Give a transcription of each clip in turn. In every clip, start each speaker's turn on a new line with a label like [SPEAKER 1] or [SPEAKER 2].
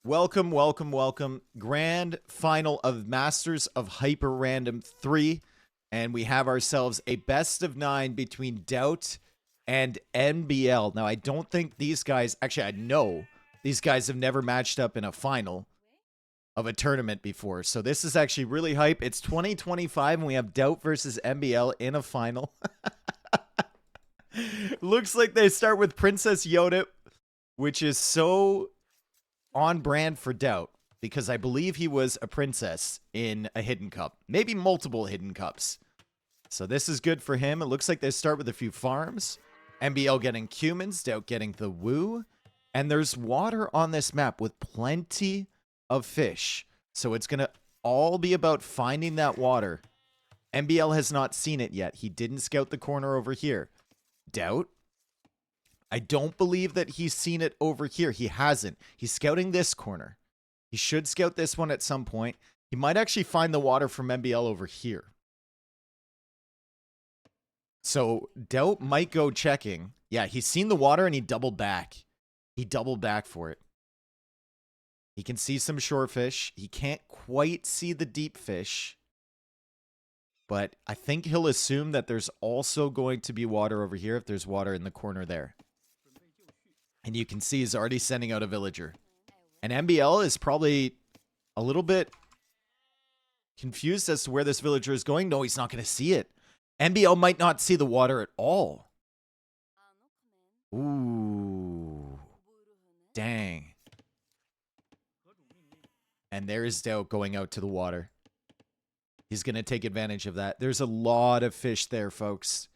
[SPEAKER 1] Welcome, welcome, welcome. Grand final of Masters of Hyper Random 3. And we have ourselves a best of 9 between Doubt and NBL. Now, I don't think these guys, actually, I know these guys have never matched up in a final of a tournament before. So this is actually really hype. It's 2025 and we have Doubt versus NBL in a final. Looks like they start with Princess Yoda, which is so on brand for Doubt, because I believe he was a princess in a hidden cup, maybe multiple hidden cups. So this is good for him. It looks like they start with a few farms. NBL getting cumins, Doubt getting the woo. And there's water on this map with plenty of fish. So it's going to all be about finding that water. NBL has not seen it yet. He didn't scout the corner over here. Doubt, I don't believe that he's seen it over here. He hasn't. He's scouting this corner. He should scout this one at some point. He might actually find the water from NBL over here. So Doubt might go checking. Yeah, he's seen the water and he doubled back. He doubled back for it. He can see some shorefish. He can't quite see the deep fish. But I think he'll assume that there's also going to be water over here if there's water in the corner there. And you can see he's already sending out a villager. And NBL is probably a little bit confused as to where this villager is going. No, he's not going to see it. NBL might not see the water at all. Ooh. Dang. And there's Doubt going out to the water. He's going to take advantage of that. There's a lot of fish there, folks.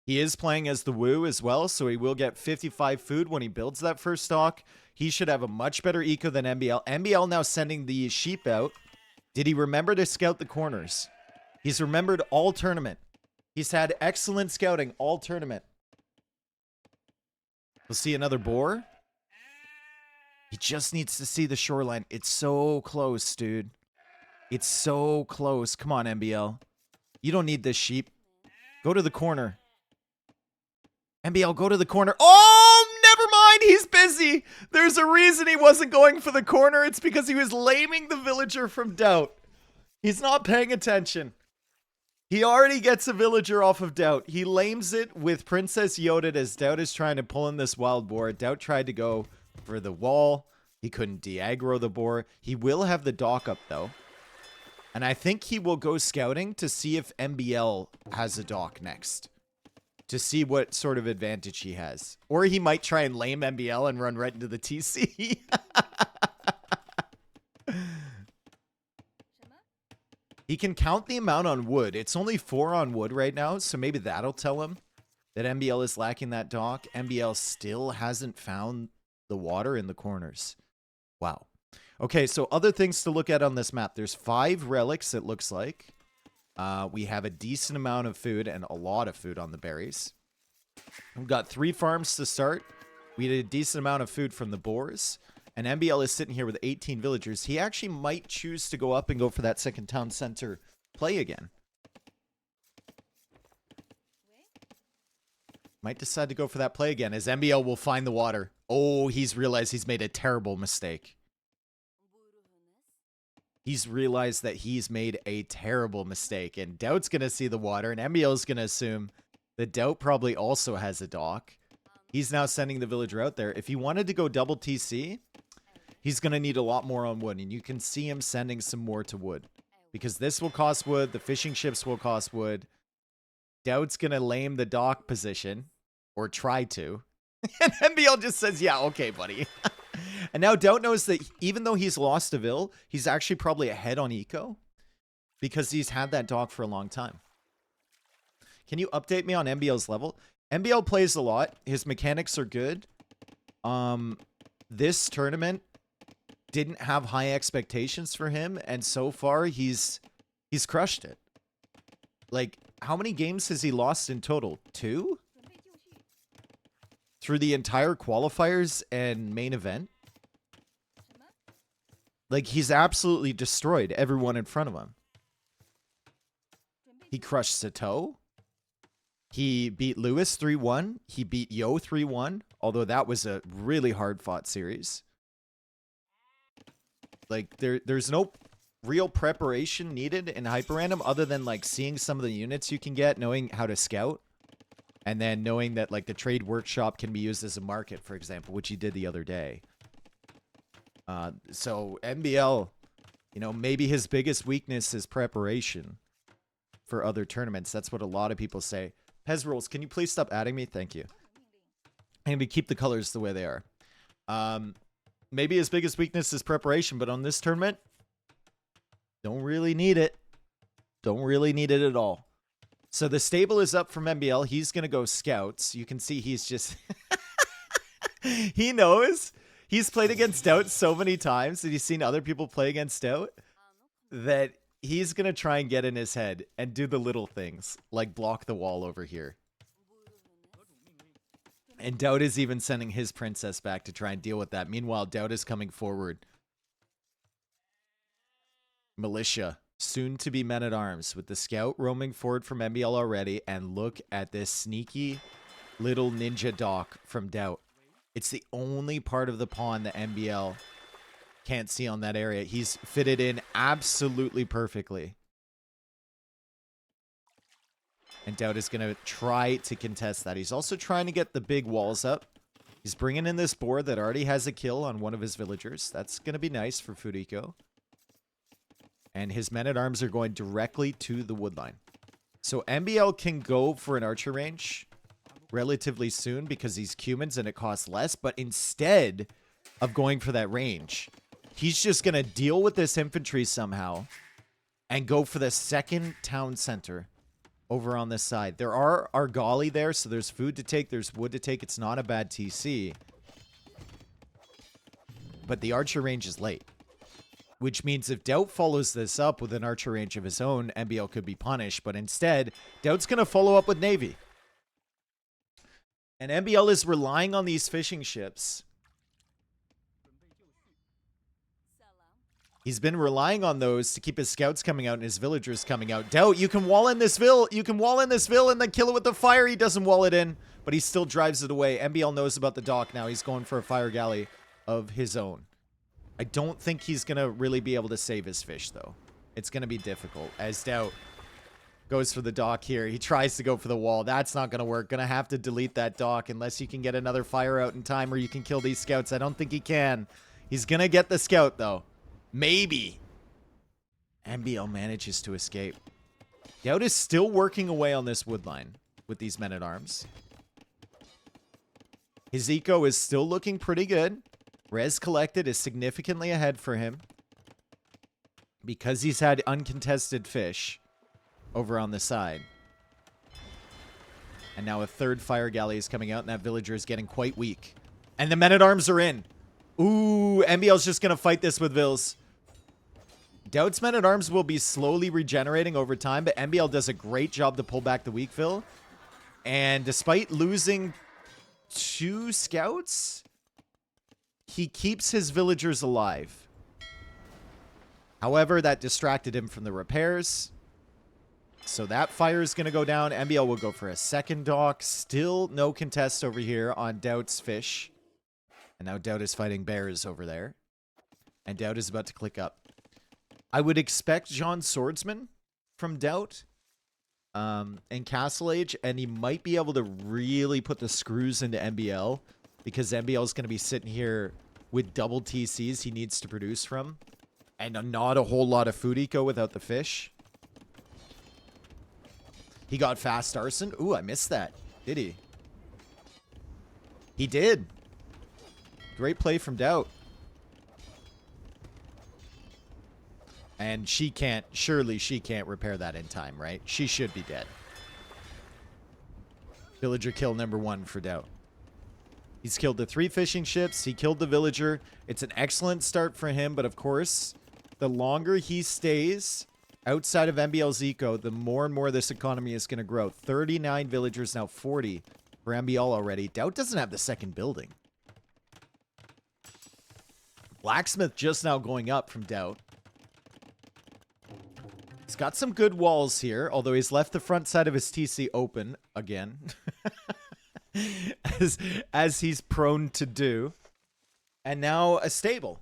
[SPEAKER 1] He is playing as the Woo as well, so he will get 55 food when he builds that first stock. He should have a much better eco than NBL. NBL now sending the sheep out. Did he remember to scout the corners? He's remembered all tournament. He's had excellent scouting all tournament. We'll see another boar. He just needs to see the shoreline. It's so close, dude. It's so close. Come on, NBL. You don't need this sheep. Go to the corner. NBL, go to the corner. Oh, never mind. He's busy. There's a reason he wasn't going for the corner. It's because he was laming the villager from Doubt. He's not paying attention. He already gets a villager off of Doubt. He lames it with Princess Yoda as Doubt is trying to pull in this wild boar. Doubt tried to go for the wall. He couldn't de-aggro the boar. He will have the dock up, though. And I think he will go scouting to see if NBL has a dock next. To see what sort of advantage he has. Or he might try and lame NBL and run right into the TC. He can count the amount on wood. It's only 4 on wood right now, so maybe that'll tell him that NBL is lacking that dock. NBL still hasn't found the water in the corners. Wow. Okay, so other things to look at on this map. There's 5 relics, it looks like. We have a decent amount of food and a lot of food on the berries. We've got 3 farms to start. We had a decent amount of food from the boars. And NBL is sitting here with 18 villagers. He actually might choose to go up and go for that second town center play again. Might decide to go for that play again as NBL will find the water. Oh, he's realized he's made a terrible mistake. He's realized that he's made a terrible mistake. And Doubt's going to see the water. And NBL's going to assume that Doubt probably also has a dock. He's now sending the villager out there. If he wanted to go double TC, he's going to need a lot more on wood. And you can see him sending some more to wood. Because this will cost wood. The fishing ships will cost wood. Doubt's going to lame the dock position. Or try to. And NBL just says, yeah, okay, buddy. And now Doubt knows that even though he's lost a vill, he's actually probably ahead on eco. Because he's had that dock for a long time. Can you update me on NBL's level? NBL plays a lot. His mechanics are good. This tournament didn't have high expectations for him. And so far, he's crushed it. Like, how many games has he lost in total? 2? Through the entire qualifiers and main event? Like, he's absolutely destroyed everyone in front of him. He crushed Sato. He beat Lewis 3-1. He beat Yo 3-1, although that was a really hard-fought series. Like, there's no real preparation needed in hyper random other than like seeing some of the units you can get, knowing how to scout, and then knowing that like the trade workshop can be used as a market, for example, which he did the other day. So MBL, you know, maybe his biggest weakness is preparation for other tournaments. That's what a lot of people say. Pez rules, can you please stop adding me? Thank you. And we keep the colors the way they are. Maybe his biggest weakness is preparation, but on this tournament, don't really need it. Don't really need it at all. So the stable is up from MBL. He's going to go scouts. You can see he's just... he knows. He's played against Stout so many times that he's seen other people play against Stout that he's going to try and get in his head and do the little things, like block the wall over here. And Doubt is even sending his princess back to try and deal with that. Meanwhile, Doubt is coming forward. Militia, soon to be men-at-arms, with the scout roaming forward from MBL already. And look at this sneaky little ninja dock from Doubt. It's the only part of the pawn that MBL can't see on that area. He's fitted in absolutely perfectly. And Doubt is going to try to contest that. He's also trying to get the big walls up. He's bringing in this board that already has a kill on one of his villagers. That's going to be nice for Fudiko. And his men-at-arms are going directly to the woodline. So MBL can go for an archer range relatively soon because he's Cumans and it costs less. But instead of going for that range, he's just going to deal with this infantry somehow and go for the second town center over on this side. There are Argali there, so there's food to take, there's wood to take. It's not a bad TC. But the archer range is late. Which means if Doubt follows this up with an archer range of his own, MBL could be punished. But instead, Doubt's going to follow up with Navy. And MBL is relying on these fishing ships. He's been relying on those to keep his scouts coming out and his villagers coming out. Doubt, you can wall in this ville. You can wall in this ville and then kill it with the fire. He doesn't wall it in, but he still drives it away. MBL knows about the dock now. He's going for a fire galley of his own. I don't think he's going to really be able to save his fish, though. It's going to be difficult as Doubt goes for the dock here. He tries to go for the wall. That's not going to work. Going to have to delete that dock unless you can get another fire out in time or you can kill these scouts. I don't think he can. He's going to get the scout, though. Maybe. MBL manages to escape. Doubt is still working away on this woodline with these men-at-arms. His eco is still looking pretty good. Res collected is significantly ahead for him because he's had uncontested fish over on the side. And now a third fire galley is coming out and that villager is getting quite weak. And the men-at-arms are in. Ooh, MBL's just going to fight this with Vils. Doubt's men-at-arms will be slowly regenerating over time, but MBL does a great job to pull back the weak Vil. And despite losing 2 scouts, he keeps his villagers alive. However, that distracted him from the repairs. So that fire is going to go down. MBL will go for a second dock. Still no contest over here on Doubt's fish. And now Doubt is fighting bears over there. And Doubt is about to click up. I would expect Jean Swordsman from Doubt in Castle Age. And he might be able to really put the screws into MBL. Because MBL is going to be sitting here with double TCs he needs to produce from. And not a whole lot of food eco without the fish. He got fast arson. Ooh, I missed that. Did he? He did. Great play from Doubt. And she can't, surely she can't repair that in time, right? She should be dead. Villager kill number 1 for Doubt. He's killed the 3 fishing ships. He killed the villager. It's an excellent start for him, but of course, the longer he stays outside of MBL's eco, the more and more this economy is going to grow. 39 villagers, now 40 for MBL already. Doubt doesn't have the second building. Blacksmith just now going up from Doubt. He's got some good walls here, although he's left the front side of his TC open again. as he's prone to do. And now a stable.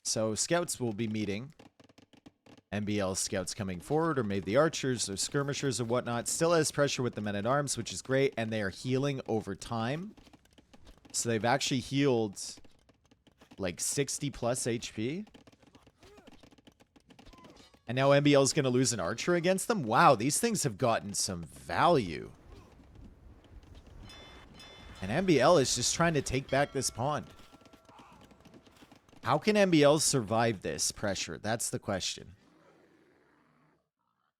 [SPEAKER 1] So scouts will be meeting. MBL scouts coming forward, or maybe the archers or skirmishers or whatnot. Still has pressure with the men-at-arms, which is great, and they are healing over time. So they've actually healed like 60 plus HP. And now MBL is going to lose an archer against them? Wow, these things have gotten some value. And MBL is just trying to take back this pond. How can MBL survive this pressure? That's the question.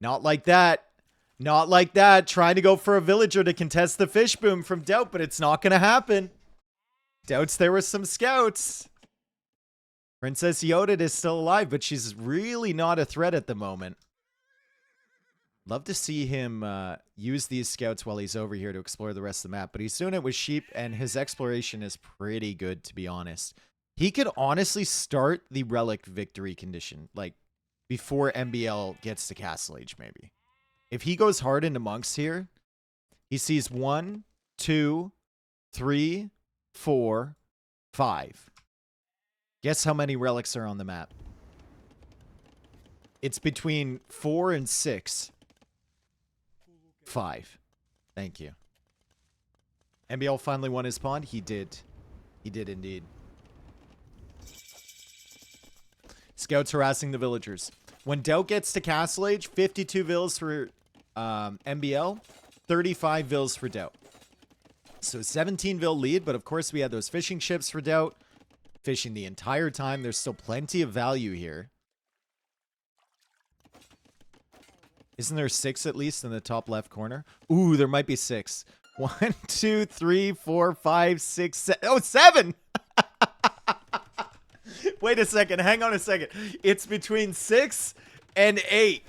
[SPEAKER 1] Not like that. Not like that. Trying to go for a villager to contest the fish boom from Doubt, but it's not going to happen. Doubt's there with some scouts. Princess Yoda is still alive, but she's really not a threat at the moment. Love to see him use these scouts while he's over here to explore the rest of the map, but he's doing it with sheep, and his exploration is pretty good, to be honest. He could honestly start the Relic victory condition, like, before MBL gets to Castle Age, maybe. If he goes hard into monks here, he sees 1, 2, 3, 4, 5. Guess how many relics are on the map? It's between 4 and 6. 5. Thank you. MBL finally won his pond. He did. He did indeed. Scouts harassing the villagers. When Doubt gets to Castle Age, 52 vills for MBL, 35 vills for Doubt. So 17 vill lead, but of course we had those fishing ships for Doubt. Fishing the entire time. There's still plenty of value here. Isn't there 6 at least in the top left corner? Ooh, there might be 6. 1, 2, 3, 4, 5, 6, 7. Oh, 7! Wait a second. Hang on a second. It's between 6 and 8.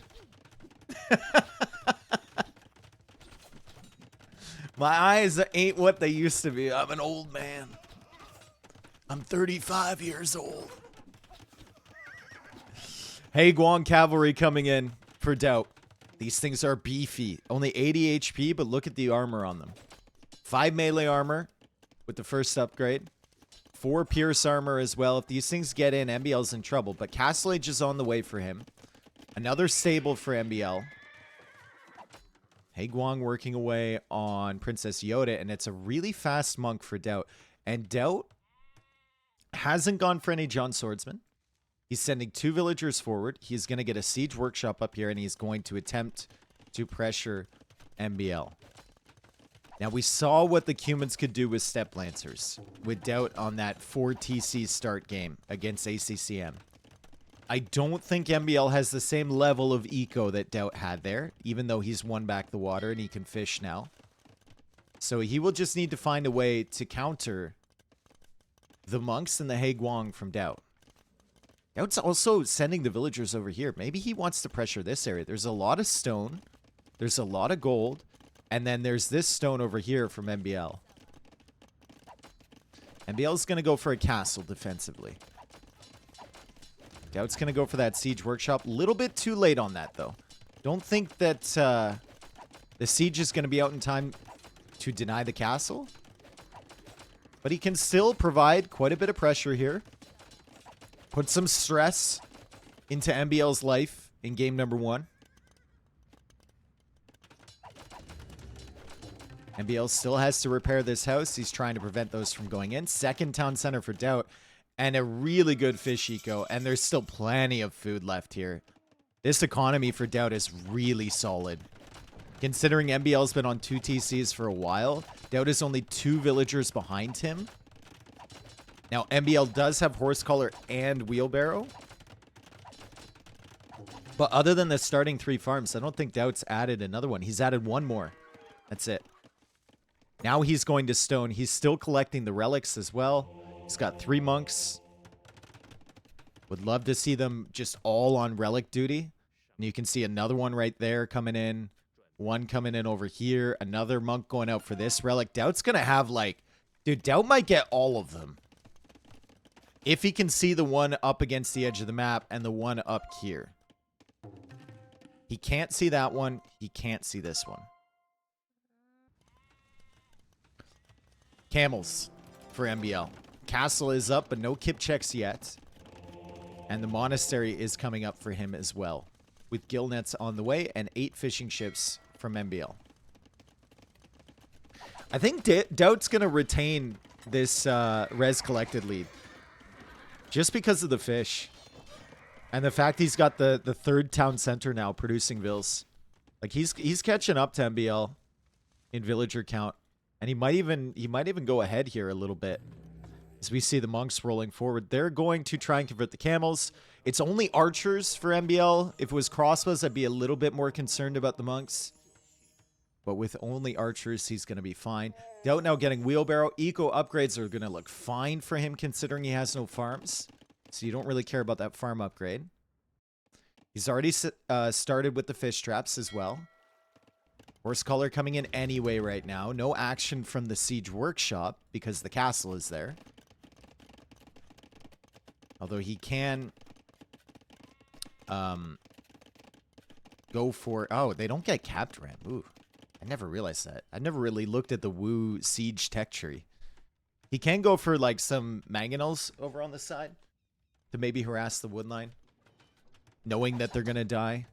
[SPEAKER 1] My eyes ain't what they used to be. I'm an old man. I'm 35 years old. Hey, Guang Cavalry coming in for Doubt. These things are beefy. Only 80 HP, but look at the armor on them. 5 melee armor with the first upgrade. 4 pierce armor as well. If these things get in, MBL's in trouble. But Castle Age is on the way for him. Another stable for MBL. Hey, Guang working away on Princess Yoda, and it's a really fast monk for Doubt. And Doubt hasn't gone for any John Swordsman. He's sending 2 villagers forward. He's going to get a siege workshop up here, and he's going to attempt to pressure MBL. Now, we saw what the Cumans could do with Step Lancers, with Doubt on that 4 TC start game against ACCM. I don't think MBL has the same level of eco that Doubt had there, even though he's won back the water and he can fish now. So he will just need to find a way to counter the monks and the He Guang from Doubt. Doubt's also sending the villagers over here. Maybe he wants to pressure this area. There's a lot of stone. There's a lot of gold. And then there's this stone over here from MBL. MBL's going to go for a castle defensively. Doubt's going to go for that siege workshop. A little bit too late on that, though. Don't think that the siege is going to be out in time to deny the castle. But he can still provide quite a bit of pressure here. Put some stress into MBL's life in game number 1. MBL still has to repair this house. He's trying to prevent those from going in. Second town center for Doubt. And a really good fish eco. And there's still plenty of food left here. This economy for Doubt is really solid. Considering MBL's been on 2 TCs for a while, Doubt is only 2 villagers behind him. Now, MBL does have horse collar and wheelbarrow. But other than the starting 3 farms, I don't think Doubt's added another one. He's added 1 more. That's it. Now he's going to stone. He's still collecting the relics as well. He's got 3 monks. Would love to see them just all on relic duty. And you can see another one right there coming in. One coming in over here. Another monk going out for this relic. Doubt's going to have like... Dude, Doubt might get all of them. If he can see the one up against the edge of the map and the one up here. He can't see that one. He can't see this one. Camels for MBL. Castle is up, but no kip checks yet. And the monastery is coming up for him as well, with gill nets on the way and 8 fishing ships from MBL. I think Doubt's going to retain this res collected lead just because of the fish and the fact he's got the 3rd town center now producing vills. Like he's catching up to MBL in villager count, and he might even go ahead here a little bit. As we see the monks rolling forward, they're going to try and convert the camels. It's only archers for MBL. If it was crossbows, I'd be a little bit more concerned about the monks. But with only archers, he's going to be fine. Doubt now getting wheelbarrow. Eco upgrades are going to look fine for him considering he has no farms. So you don't really care about that farm upgrade. He's already started with the fish traps as well. Horse collar coming in anyway right now. No action from the siege workshop because the castle is there. Although he can go for... Oh, they don't get capped ram. Ooh, I never realized that. I never really looked at the Woo siege tech tree. He can go for like some mangonels over on the side to maybe harass the woodline, knowing that they're going to die.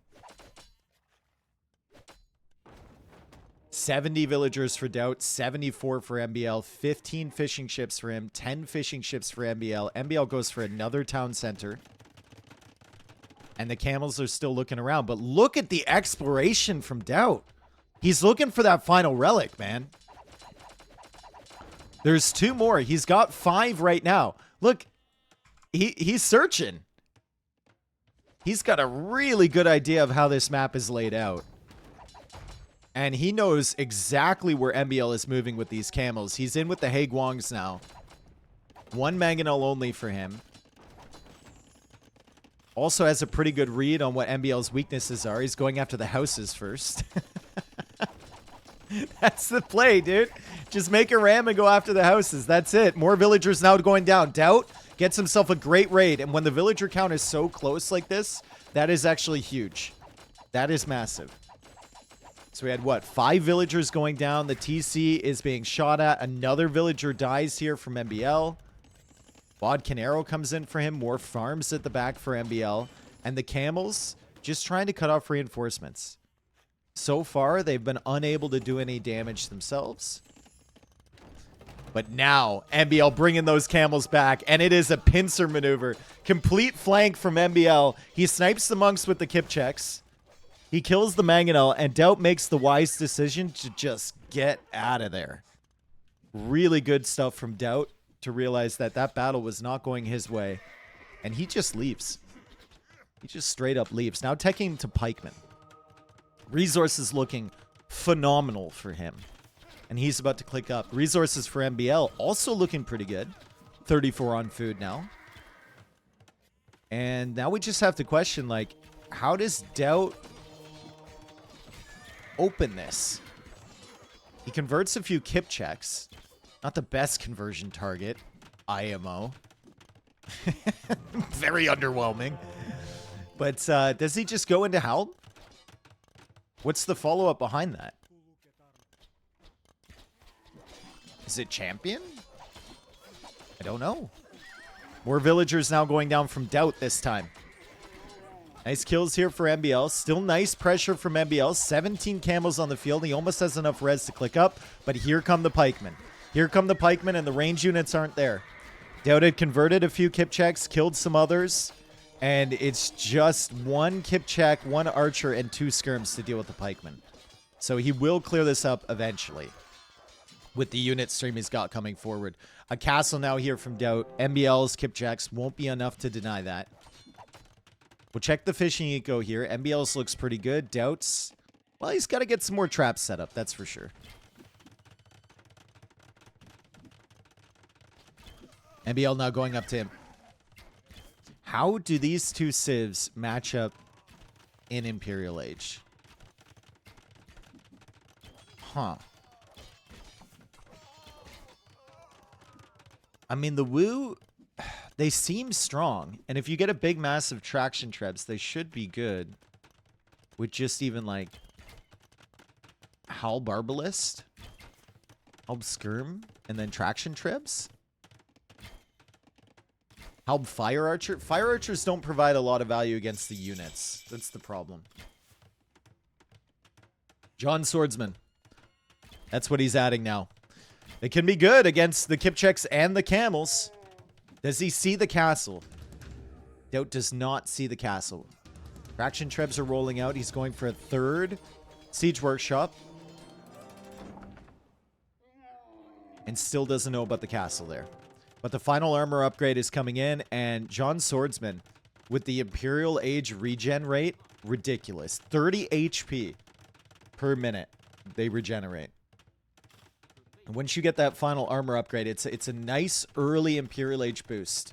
[SPEAKER 1] 70 villagers for Doubt, 74 for MBL, 15 fishing ships for him, 10 fishing ships for MBL. MBL goes for another town center. And the camels are still looking around. But look at the exploration from Doubt. He's looking for that final relic, man. There's 2 more. He's got 5 right now. Look, he's searching. He's got a really good idea of how this map is laid out. And he knows exactly where MBL is moving with these camels. He's in with the Haguangs now. 1 mangonel only for him. Also has a pretty good read on what MBL's weaknesses are. He's going after the houses first. That's the play, dude. Just make a ram and go after the houses. That's it. More villagers now going down. Doubt gets himself a great raid. And when the villager count is so close like this, that is actually huge. That is massive. So we had, what, 5 villagers going down. The TC is being shot at. Another villager dies here from MBL. Bodkin Arrow comes in for him. More farms at the back for MBL. And the camels just trying to cut off reinforcements. So far, they've been unable to do any damage themselves. But now, MBL bringing those camels back. And it is a pincer maneuver. Complete flank from MBL. He snipes the monks with the kip checks. He kills the mangonel, and Doubt makes the wise decision to just get out of there. Really good stuff from Doubt to realize that that battle was not going his way. And he just leaves. He just straight up leaves. Now taking him to pikemen. Resources looking phenomenal for him. And he's about to click up. Resources for MBL also looking pretty good. 34 on food now. And now we just have to question, like, how does Doubt open this? He converts a few kip checks. Not the best conversion target. IMO. Very underwhelming. But does he just go into Helm? What's the follow-up behind that? Is it champion? I don't know. More villagers now going down from Doubt this time. Nice kills here for MBL. Still nice pressure from MBL. 17 camels on the field. He almost has enough res to click up. But here come the pikemen. Here come the pikemen, and the range units aren't there. Doubt had converted a few kip checks, killed some others. And it's just 1 kip check, 1 archer, and 2 skirms to deal with the pikemen. So he will clear this up eventually. With the unit stream he's got coming forward. A castle now here from Doubt. MBL's kip checks won't be enough to deny that. We'll check the fishing eco here. MBL's looks pretty good. Doubt's, well, he's got to get some more traps set up, that's for sure. MBL now going up to him. How do these 2 civs match up in Imperial Age? Huh. I mean, the Woo, they seem strong. And if you get a big, massive traction trebs, they should be good. With just even, like, Howl Barbalist, Howl Skirm, and then traction trebs. Help Fire Archer? Fire Archers don't provide a lot of value against the units. That's the problem. John Swordsman. That's what he's adding now. It can be good against the Kipchaks and the Camels. Does he see the castle? Doubt does not see the castle. Fraction Trebs are rolling out. He's going for a third Siege Workshop. And still doesn't know about the castle there. But the final armor upgrade is coming in, and John Swordsman, with the Imperial Age regen rate, ridiculous. 30 HP per minute they regenerate. And once you get that final armor upgrade, it's a nice early Imperial Age boost.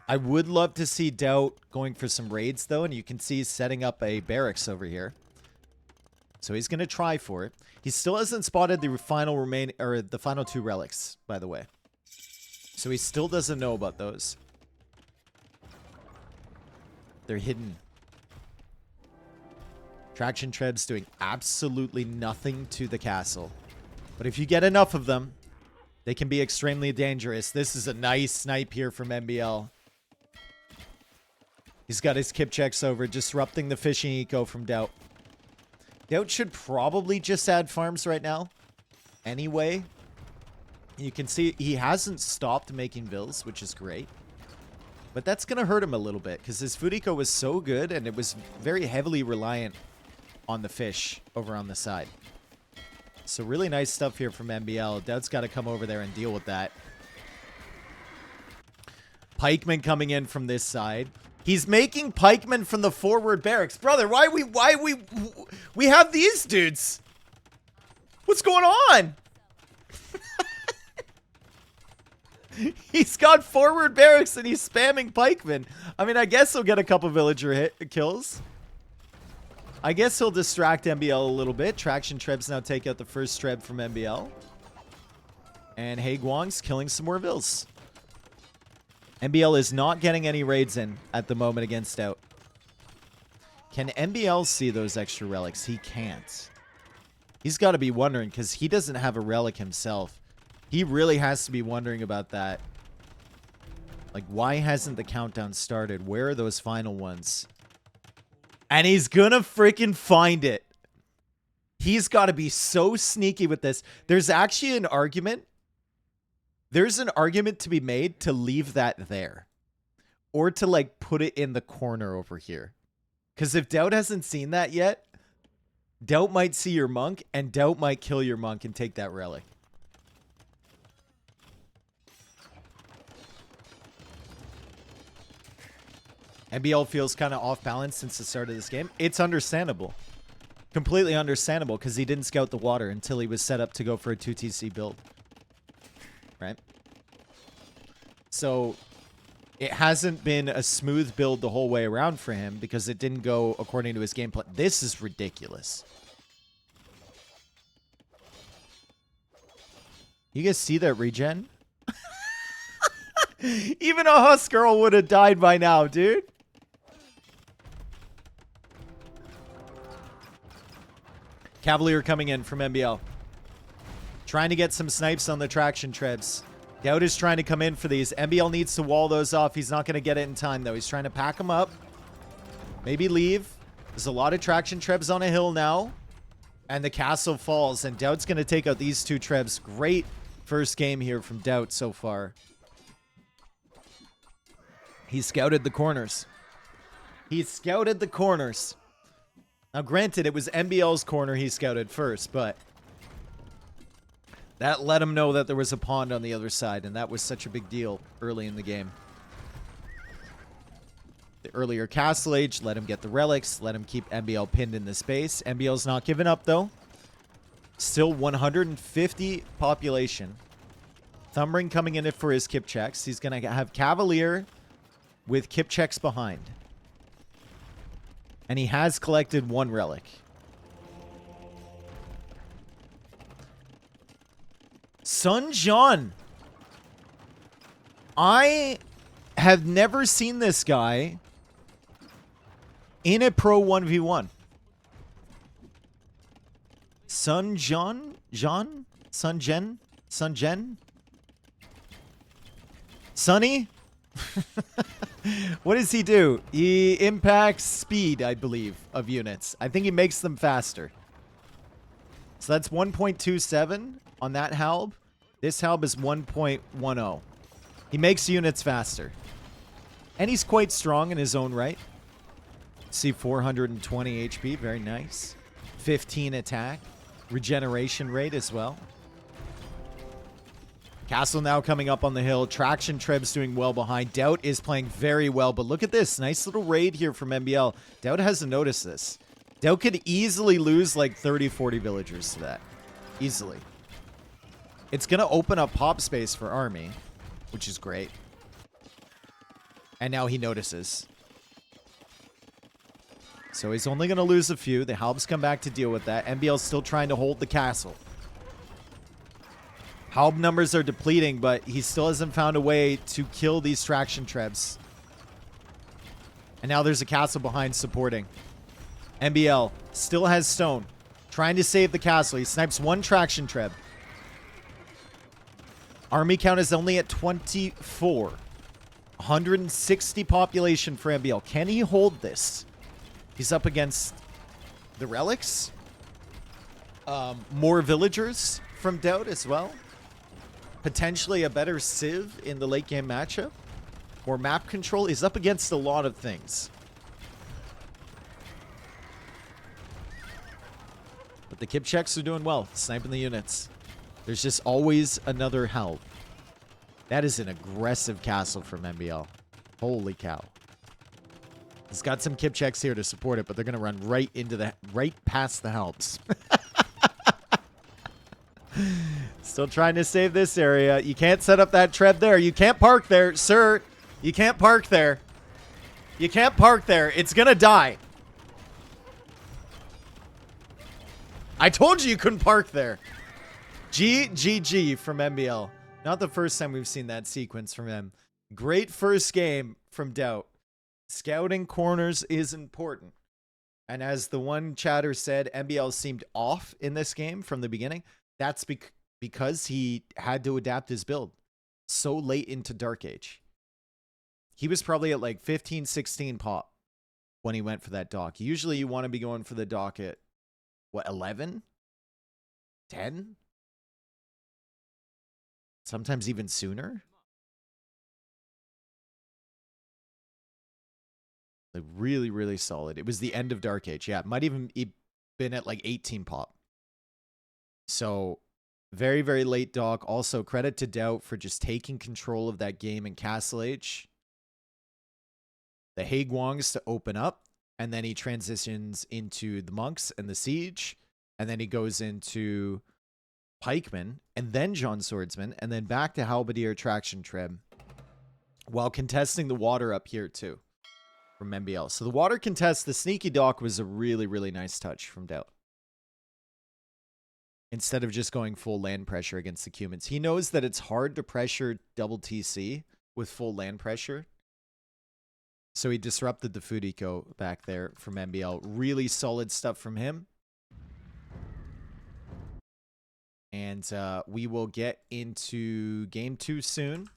[SPEAKER 1] I would love to see Doubt going for some raids, though, and you can see he's setting up a barracks over here. So he's going to try for it. He still hasn't spotted the final two relics, by the way. So he still doesn't know about those. They're hidden. Traction Trebs doing absolutely nothing to the castle. But if you get enough of them, they can be extremely dangerous. This is a nice snipe here from MBL. He's got his Kipchaks over, disrupting the fishing eco from Doubt. Doubt should probably just add farms right now. Anyway. You can see he hasn't stopped making vills, which is great. But that's going to hurt him a little bit because his food eco was so good and it was very heavily reliant on the fish over on the side. So really nice stuff here from MBL. Doubt's got to come over there and deal with that. Pikemen coming in from this side. He's making pikemen from the forward barracks. Brother, why we have these dudes? What's going on? He's got forward barracks and he's spamming pikemen. I mean, I guess he'll get a couple villager kills. I guess he'll distract MBL a little bit. Traction Trebs now take out the first Treb from MBL. And Hey Guang's killing some more vills. MBL is not getting any raids in at the moment against Doubt. Can MBL see those extra relics? He can't. He's got to be wondering because he doesn't have a relic himself. He really has to be wondering about that. Like, why hasn't the countdown started? Where are those final ones? And he's gonna freaking find it. He's got to be so sneaky with this. There's actually an argument. There's an argument to be made to leave that there. Or to, like, put it in the corner over here. Because if Doubt hasn't seen that yet, Doubt might see your monk, and Doubt might kill your monk and take that relic. MBL feels kind of off balance since the start of this game. It's understandable. Completely understandable because he didn't scout the water until he was set up to go for a 2TC build. Right? So it hasn't been a smooth build the whole way around for him because it didn't go according to his game plan. This is ridiculous. You guys see that regen? Even a Huskarl would have died by now, dude. Cavalier coming in from MBL. Trying to get some snipes on the traction Trebs. Doubt is trying to come in for these. MBL needs to wall those off. He's not going to get it in time, though. He's trying to pack them up. Maybe leave. There's a lot of traction Trebs on a hill now. And the castle falls. And Doubt's going to take out these two Trebs. Great first game here from Doubt so far. He scouted the corners. He scouted the corners. Now, granted, it was MBL's corner he scouted first, but that let him know that there was a pond on the other side, and that was such a big deal early in the game. The earlier Castle Age let him get the relics, let him keep MBL pinned in the space. MBL's not giving up, though. Still 150 population. Thumbring coming in for his Kipchaks. He's going to have Cavalier with Kipchaks behind. And he has collected one relic. Sun John. I have never seen this guy in a pro 1v1. Sun John? John? Sun Jen? Sun Jen? Sunny? What does he do? He impacts speed, I believe, of units. I think he makes them faster. So that's 1.27 on that halb. This halb is 1.10. He makes units faster. And he's quite strong in his own right. See 420 HP, very nice. 15 attack. Regeneration rate as well. Castle now coming up on the hill. Traction Treb's doing well behind. Doubt is playing very well, but look at this. Nice little raid here from MBL. Doubt hasn't noticed this. Doubt could easily lose like 30, 40 villagers to that. Easily. It's going to open up pop space for army, which is great. And now he notices. So he's only going to lose a few. The Halbs come back to deal with that. MBL's still trying to hold the castle. Halb numbers are depleting, but he still hasn't found a way to kill these traction trebs. And now there's a castle behind supporting. MBL still has stone. Trying to save the castle. He snipes one traction treb. Army count is only at 24. 160 population for MBL. Can he hold this? He's up against the relics. More villagers from Doubt as well. Potentially a better Civ in the late game matchup. More map control. He's up against a lot of things. But the Kip checks are doing well. Sniping the units. There's just always another help. That is an aggressive castle from MBL. Holy cow. He's got some Kip checks here to support it, but they're going to run right into the right past the helps. Still trying to save this area. You can't set up that treb there. You can't park there, sir. You can't park there. You can't park there. It's going to die. I told you couldn't park there. GG from MBL. Not the first time we've seen that sequence from him. Great first game from Doubt. Scouting corners is important. And as the one chatter said, MBL seemed off in this game from the beginning. That's because he had to adapt his build so late into Dark Age. He was probably at like 15, 16 pop when he went for that dock. Usually you want to be going for the dock at, what, 11? 10? Sometimes even sooner? Like really, really solid. It was the end of Dark Age. Yeah, it might even been at like 18 pop. So, very, very late dock. Also, credit to Doubt for just taking control of that game in Castle Age. The Haegwongs to open up. And then he transitions into the Monks and the Siege. And then he goes into Pikemen. And then John Swordsman. And then back to Halberdier Traction Treb. While contesting the water up here too. From MBL. So the water contest, the sneaky dock was a really, really nice touch from Doubt. Instead of just going full land pressure against the Cumans. He knows that it's hard to pressure double TC with full land pressure. So he disrupted the food eco back there from MBL. Really solid stuff from him. And we will get into game 2 soon.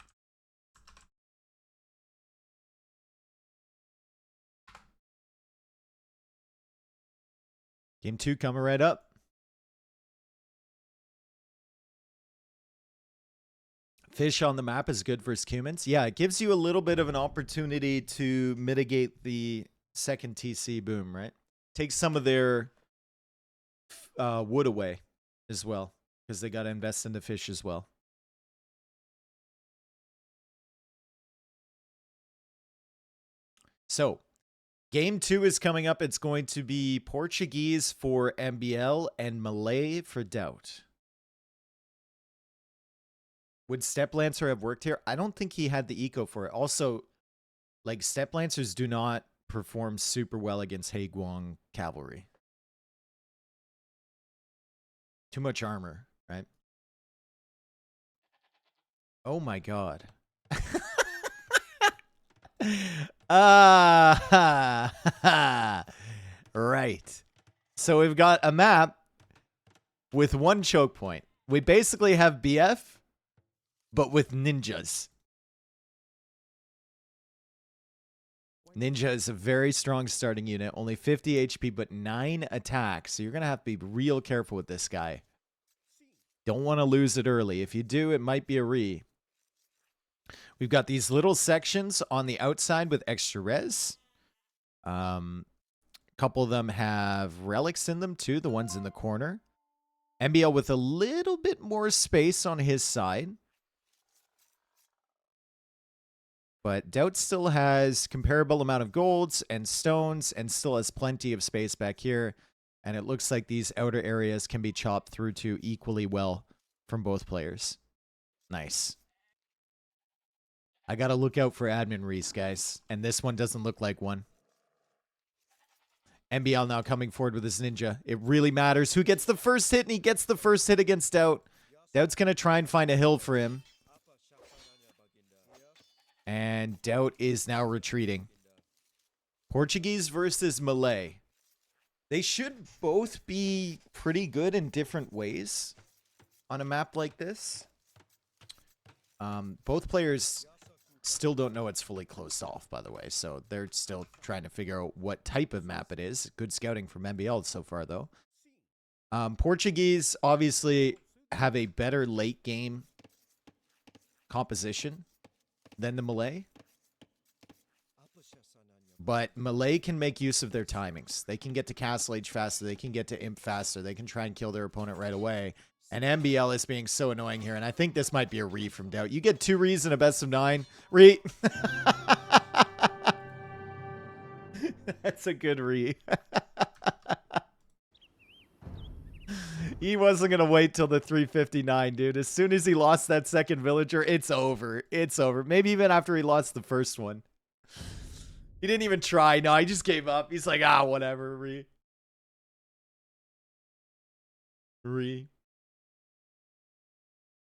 [SPEAKER 1] Game 2 coming right up. Fish on the map is good versus Cumans. Yeah, it gives you a little bit of an opportunity to mitigate the second TC boom, right? Takes some of their wood away as well, because they got to invest into fish as well. So, game 2 is coming up. It's going to be Portuguese for MBL and Malay for Doubt. Would Step Lancer have worked here? I don't think he had the eco for it. Also, like, Step Lancers do not perform super well against Haegwong cavalry. Too much armor, right? Oh my god. Right. So we've got a map with one choke point. We basically have BF, but with ninjas. Ninja is a very strong starting unit. Only 50 HP, but 9 attacks. So you're going to have to be real careful with this guy. Don't want to lose it early. If you do, it might be a re. We've got these little sections on the outside with extra res. A couple of them have relics in them too, the ones in the corner. MBL with a little bit more space on his side. But Doubt still has comparable amount of golds and stones and still has plenty of space back here. And it looks like these outer areas can be chopped through to equally well from both players. Nice. I got to look out for admin Reese, guys. And this one doesn't look like one. MBL now coming forward with his ninja. It really matters who gets the first hit, and he gets the first hit against Doubt. Doubt's going to try and find a hill for him. And Doubt is now retreating. Portuguese versus Malay. They should both be pretty good in different ways on a map like this. Both players still don't know it's fully closed off, by the way. So they're still trying to figure out what type of map it is. Good scouting from MBL so far, though. Portuguese obviously have a better late game composition than the Malay. But Malay can make use of their timings. They can get to Castle Age faster. They can get to Imp faster. They can try and kill their opponent right away. And MBL is being so annoying here. And I think this might be a re from Doubt. You get 2 re's in a best of 9. Re. That's a good re. He wasn't going to wait till the 359, dude. As soon as he lost that second villager, it's over. It's over. Maybe even after he lost the first one. He didn't even try. No, he just gave up. He's like, ah, whatever, re.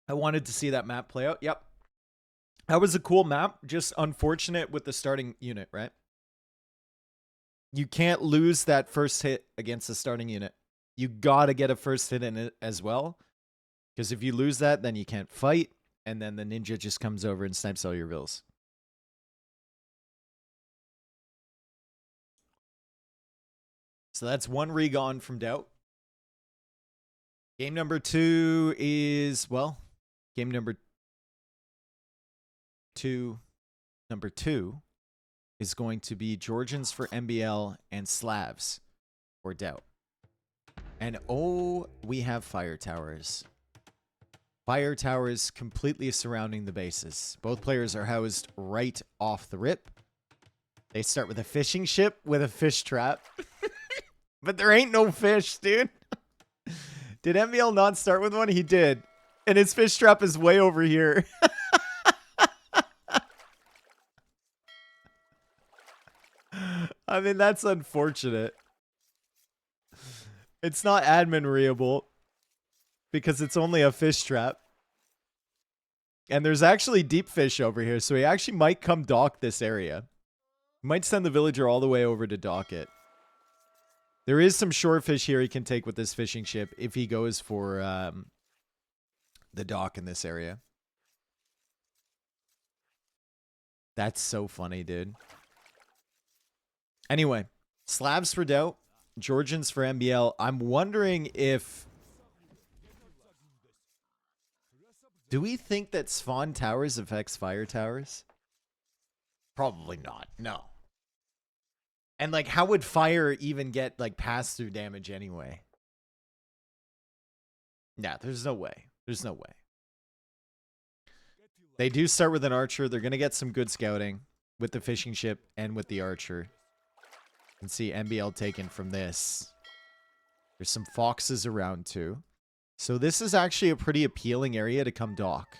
[SPEAKER 1] I wanted to see that map play out. Yep. That was a cool map. Just unfortunate with the starting unit, right? You can't lose that first hit against the starting unit. You got to get a first hit in it as well. Because if you lose that, then you can't fight. And then the ninja just comes over and snipes all your vills. So that's 1 re gone from Doubt. Game number 2 is, well, game number 2 is going to be Georgians for MBL and Slavs for Doubt. And oh, we have fire towers. Fire towers completely surrounding the bases. Both players are housed right off the rip. They start with a fishing ship with a fish trap. But there ain't no fish, dude. Did MBL not start with one? He did. And his fish trap is way over here. I mean, that's unfortunate. It's not admin-reable because it's only a fish trap. And there's actually deep fish over here, so he actually might come dock this area. He might send the villager all the way over to dock it. There is some shore fish here he can take with this fishing ship if he goes for the dock in this area. That's so funny, dude. Anyway, Slavs for Doubt, Georgians for MBL. I'm wondering if... Do we think that spawn towers affects fire towers? Probably not. No. And, like, how would fire even get, like, pass-through damage anyway? Yeah, there's no way. There's no way. They do start with an archer. They're going to get some good scouting with the fishing ship and with the archer. You can see MBL taken from this. There's some foxes around, too. So this is actually a pretty appealing area to come dock.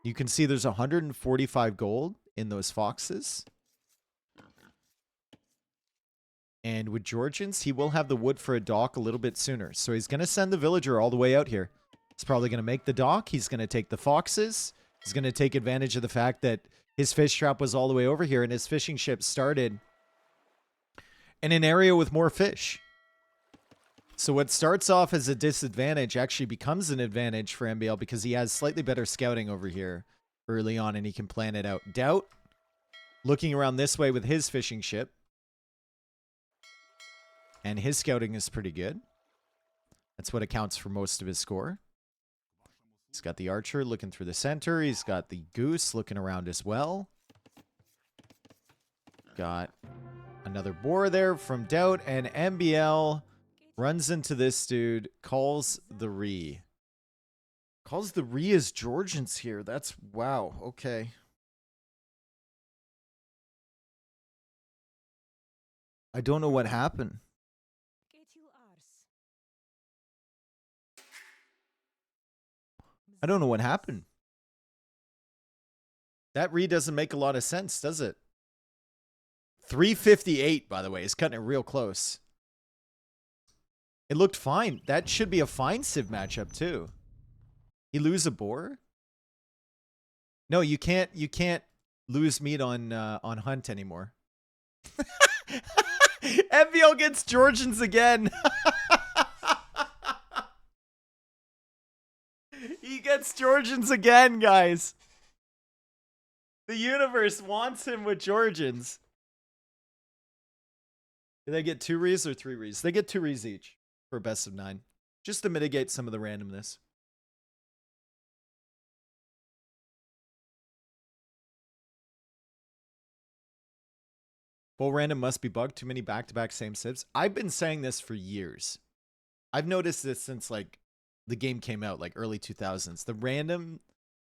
[SPEAKER 1] You can see there's 145 gold in those foxes. And with Georgians, he will have the wood for a dock a little bit sooner. So he's going to send the villager all the way out here. He's probably going to make the dock. He's going to take the foxes. He's going to take advantage of the fact that his fish trap was all the way over here and his fishing ship started in an area with more fish. So what starts off as a disadvantage actually becomes an advantage for MBL because he has slightly better scouting over here early on and he can plan it out. Doubt looking around this way with his fishing ship. And his scouting is pretty good. That's what accounts for most of his score. He's got the archer looking through the center. He's got the goose looking around as well. Got another boar there from Doubt. And MBL runs into this dude. Calls the Re. Calls the Re as Georgians here. That's... wow. Okay. I don't know what happened. I don't know what happened. That Re doesn't make a lot of sense, does it? 358, by the way, is cutting it real close. It looked fine. That should be a fine Civ matchup, too. He lose a boar? No, you can't lose meat on Hunt anymore. MVL gets Georgians again. He gets Georgians again, guys. The universe wants him with Georgians. Do they get 2 Rees or 3 Rees? They get 2 Rees each for best of 9. Just to mitigate some of the randomness. Full random must be bugged. Too many back-to-back same civs. I've been saying this for years. I've noticed this since, like, the game came out, like, early 2000s. The random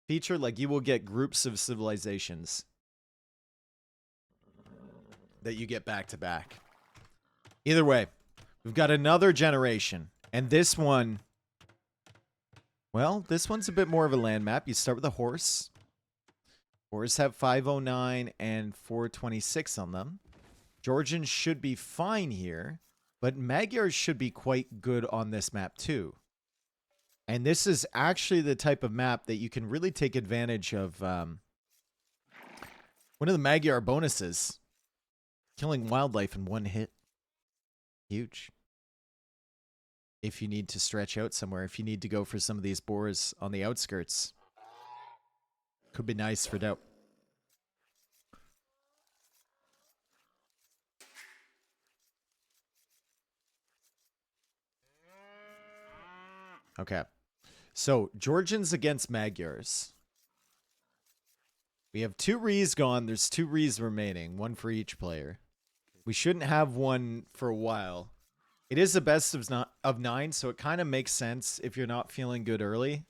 [SPEAKER 1] feature, like, you will get groups of civilizations that you get back-to-back. Either way, we've got another generation. And this one... well, this one's a bit more of a land map. You start with a horse. Horse have 509 and 426 on them. Georgians should be fine here, but Magyars should be quite good on this map too. And this is actually the type of map that you can really take advantage of. One of the Magyar bonuses, killing wildlife in 1 hit. Huge. If you need to stretch out somewhere, if you need to go for some of these boars on the outskirts, could be nice for Doubt. Okay. So, Georgians against Magyars. We have 2 Rees gone. There's 2 Rees remaining. 1 for each player. We shouldn't have one for a while. It is the best of 9, so it kind of makes sense if you're not feeling good early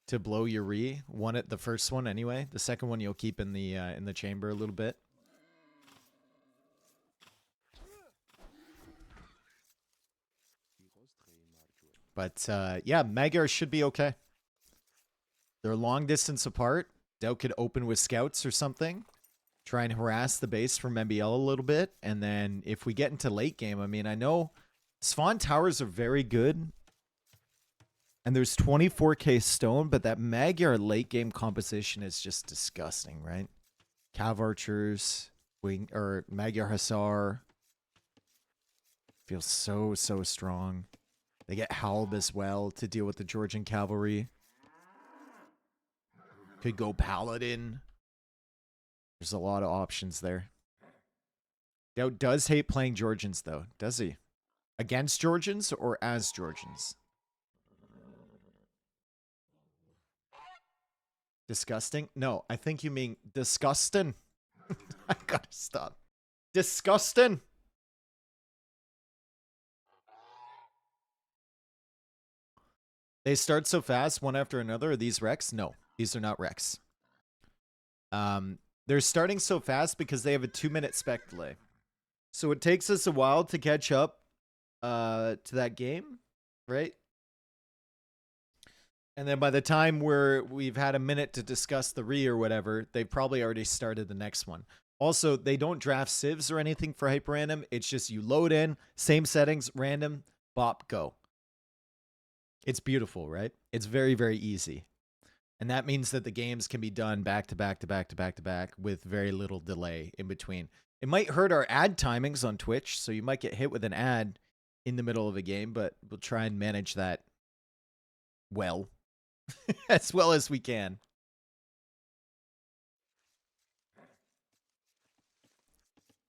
[SPEAKER 1] to blow your Re. One at the first one anyway. The second one you'll keep in the chamber a little bit. But yeah, Magyars should be okay. They're long distance apart. Doubt could open with scouts or something. Try and harass the base from MBL a little bit. And then if we get into late game, I mean, I know Svan towers are very good. And there's 24k stone, but that Magyar late game composition is just disgusting, right? Cav archers, wing or Magyar hussar. Feels so strong. They get Halb as well to deal with the Georgian cavalry. Could go Paladin. There's a lot of options there. Doubt does hate playing Georgians, though, does he? Against Georgians or as Georgians? Disgusting? No, I think you mean disgusting. I gotta stop. Disgusting. They start so fast, one after another. Are these Rex? No, these are not Rex. They're starting so fast because they have a 2-minute spec delay. So it takes us a while to catch up to that game, right? And then by the time we've had a minute to discuss the Re or whatever, they've probably already started the next one. Also, they don't draft civs or anything for hyper random. It's just you load in, same settings, random, bop, go. It's beautiful, right? It's very, very easy. And that means that the games can be done back to back to back to back to back with very little delay in between. It might hurt our ad timings on Twitch, so you might get hit with an ad in the middle of a game, but we'll try and manage that well, as well as we can.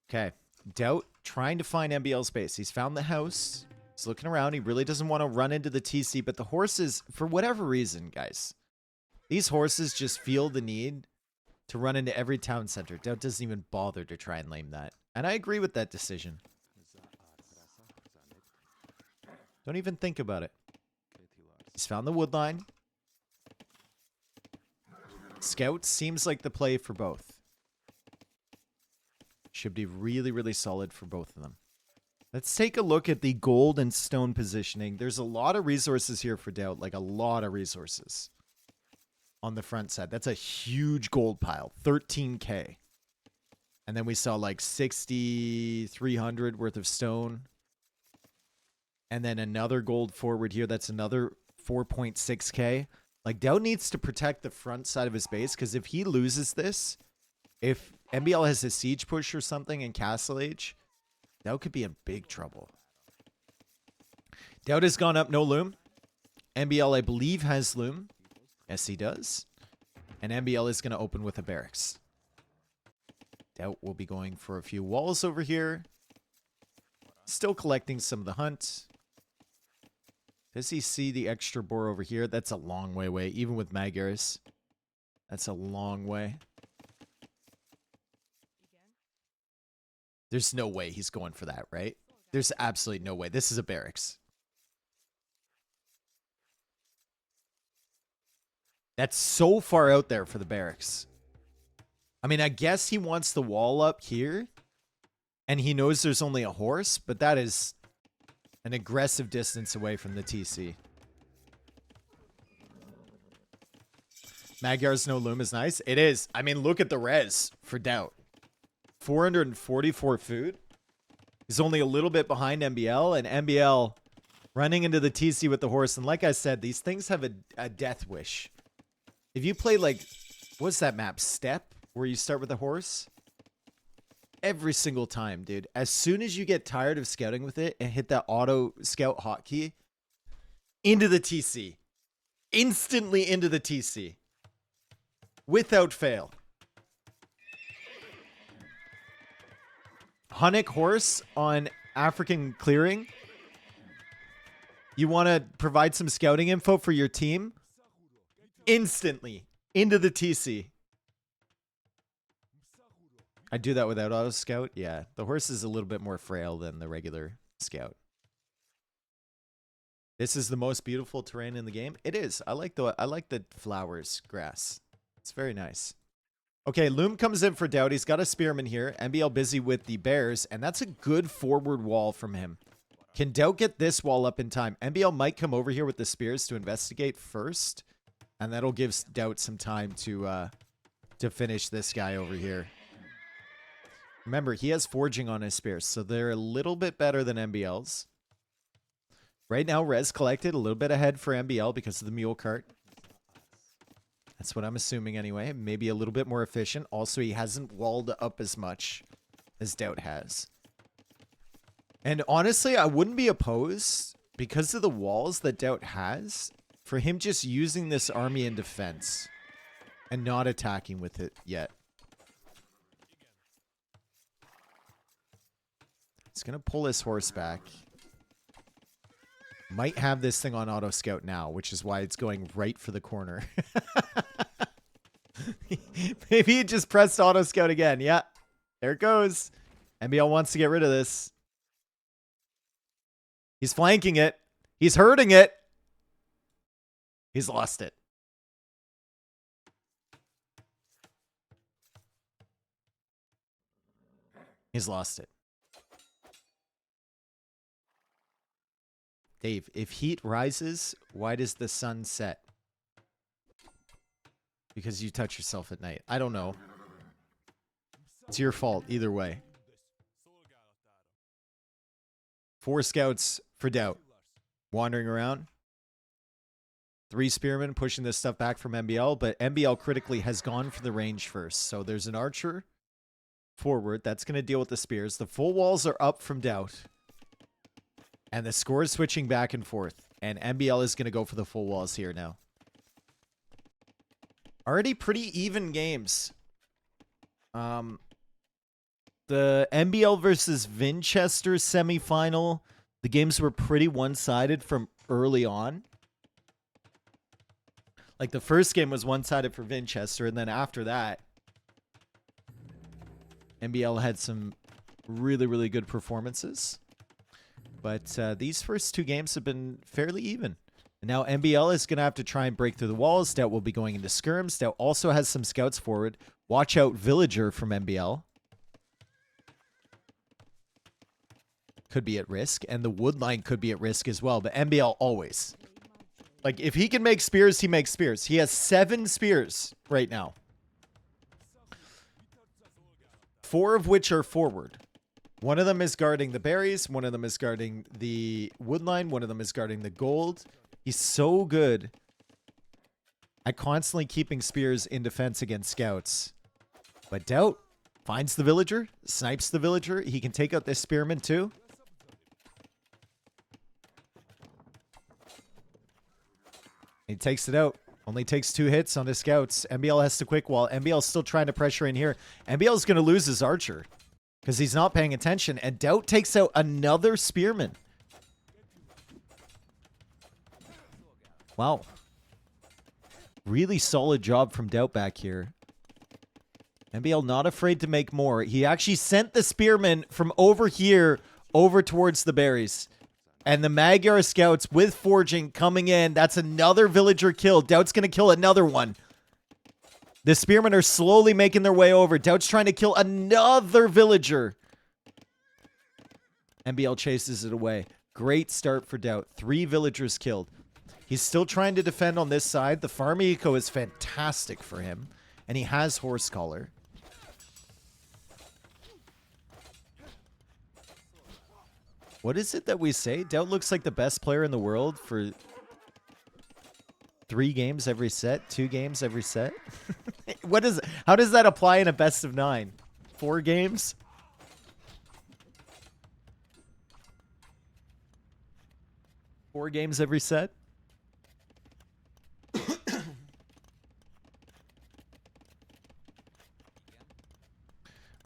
[SPEAKER 1] Okay. Doubt trying to find MBL's base. He's found the house. He's looking around. He really doesn't want to run into the TC, but the horses, for whatever reason, guys, these horses just feel the need to run into every town center. Doubt doesn't even bother to try and lame that. And I agree with that decision. Don't even think about it. He's found the wood line. Scout seems like the play for both. Should be really, really solid for both of them. Let's take a look at the gold and stone positioning. There's a lot of resources here for Doubt, like a lot of resources on the front side. That's a huge gold pile, 13k. And then we saw like 6,300 worth of stone. And then another gold forward here. That's another 4.6k. Like, Doubt needs to protect the front side of his base, because if he loses this, if MBL has a siege push or something in Castle Age, Doubt could be in big trouble. Doubt has gone up, no loom. MBL, I believe, has loom. Yes, he does. And MBL is going to open with a barracks. Doubt will be going for a few walls over here. Still collecting some of the hunt. Does he see the extra boar over here? That's a long way away, even with Magyar's. That's a long way. There's no way he's going for that, right? There's absolutely no way. This is a barracks. That's so far out there for the barracks. I mean, I guess he wants the wall up here. And he knows there's only a horse, but that is an aggressive distance away from the TC. Magyar's no loom is nice. It is. I mean, look at the res for Doubt. 444 food. He's only a little bit behind MBL, and MBL running into the TC with the horse. And like I said, these things have a death wish. If you play like, what's that map? Step, where you start with the horse? Every single time, dude. As soon as you get tired of scouting with it and hit that auto scout hotkey, into the TC. Instantly into the TC. Without fail. Hunnick horse on African clearing. You want to provide some scouting info for your team? Instantly into the TC. I do that without auto scout. Yeah, the horse is a little bit more frail than the regular scout. This is the most beautiful terrain in the game. It is. I like the flowers, grass. It's very nice. Okay, Loom comes in for Doubt. He's got a spearman here. MBL busy with the bears, and that's a good forward wall from him. Can Doubt get this wall up in time? MBL might come over here with the spears to investigate first, and that'll give Doubt some time to finish this guy over here. Remember, he has forging on his spears, so they're a little bit better than MBL's. Right now, res collected, a little bit ahead for MBL because of the mule cart. That's what I'm assuming anyway. Maybe a little bit more efficient. Also, he hasn't walled up as much as Doubt has. And honestly, I wouldn't be opposed, because of the walls that Doubt has, for him just using this army in defense and not attacking with it yet. He's going to pull his horse back. Might have this thing on auto scout now, which is why it's going right for the corner. Maybe he just pressed auto scout again. Yeah, there it goes. MBL wants to get rid of this. He's flanking it. He's hurting it. He's lost it. He's lost it. Dave, if heat rises, why does the sun set? Because you touch yourself at night. I don't know. It's your fault either way. 4 scouts for Doubt. Wandering around. 3 spearmen pushing this stuff back from MBL, but MBL critically has gone for the range first. So there's an archer forward. That's going to deal with the spears. The full walls are up from Doubt. And the score is switching back and forth. And MBL is going to go for the full walls here now. Already pretty even games. The NBL versus Winchester semifinal, the games were pretty one-sided from early on. Like, the first game was one-sided for Winchester, and then after that, NBL had some really, really good performances. But these first two games have been fairly even. And now NBL is going to have to try and break through the walls. Stout will be going into skirms. Stout also has some scouts forward. Watch out, Villager from NBL. Could be at risk. And the Woodline could be at risk as well. But NBL always. Like, if he can make spears, he makes spears. He has 7 spears right now. 4 of which are forward. One of them is guarding the berries. One of them is guarding the woodline. One of them is guarding the gold. He's so good at constantly keeping spears in defense against scouts. But Doubt finds the villager, snipes the villager. He can take out this spearman too. He takes it out. Only takes 2 hits on his scouts. NBL has to quick wall. NBL's still trying to pressure in here. NBL's going to lose his archer because he's not paying attention. And Doubt takes out another spearman. Wow. Really solid job from Doubt back here. NBL not afraid to make more. He actually sent the spearman from over here over towards the berries. And the Magyar scouts with forging coming in. That's another villager kill. Doubt's going to kill another one. The spearmen are slowly making their way over. Doubt's trying to kill another villager. NBL chases it away. Great start for Doubt. 3 villagers killed. He's still trying to defend on this side. The farm eco is fantastic for him. And he has Horse Collar. What is it that we say? Doubt looks like the best player in the world for 3 games every set, 2 games every set. What is? How does that apply in a best of 9? 4 games? Four games every set? We'll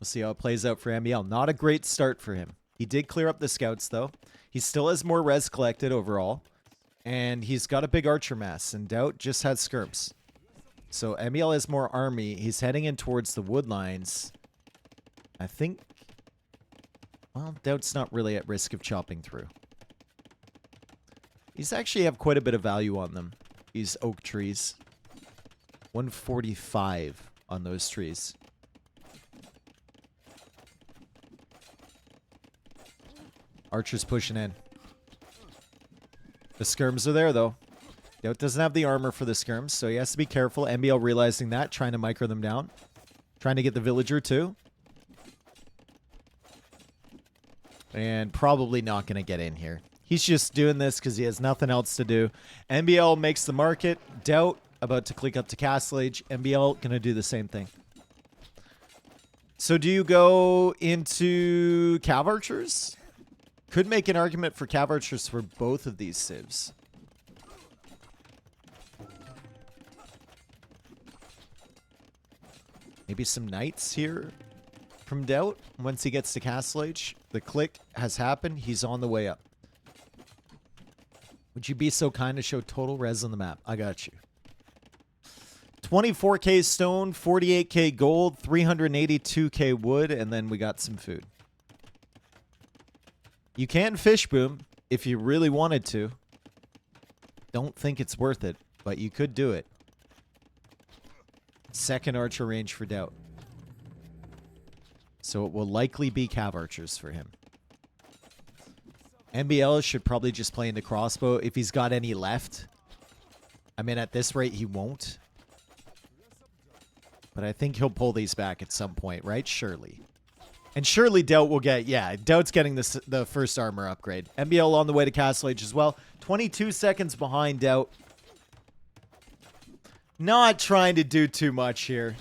[SPEAKER 1] see how it plays out for MBL. Not a great start for him. He did clear up the scouts, though. He still has more res collected overall. And he's got a big archer mass. And Doubt just had skirms. So MBL has more army. He's heading in towards the wood lines. I think... Well, Doubt's not really at risk of chopping through. These actually have quite a bit of value on them. These oak trees. 145 on those trees. Archer's pushing in. The skirms are there, though. Doubt doesn't have the armor for the skirms, so he has to be careful. NBL realizing that, trying to micro them down. Trying to get the villager, too. And probably not going to get in here. He's just doing this because he has nothing else to do. NBL makes the market. Doubt about to click up to Castle Age. NBL going to do the same thing. So do you go into Cav Archers? Could make an argument for Cav Archers for both of these civs. Maybe some knights here from Doubt. Once he gets to Castle Age, the click has happened. He's on the way up. Would you be so kind to show total res on the map? I got you. 24k stone, 48k gold, 382k wood, and then we got some food. You can fish boom if you really wanted to. Don't think it's worth it, but you could do it. Second archer range for Doubt. So it will likely be Cav Archers for him. NBL should probably just play into crossbow if he's got any left. I mean, at this rate, he won't. But I think he'll pull these back at some point, right? Surely. And surely Doubt will get... Yeah, Doubt's getting the first armor upgrade. NBL on the way to Castle Age as well. 22 seconds behind Doubt. Not trying to do too much here.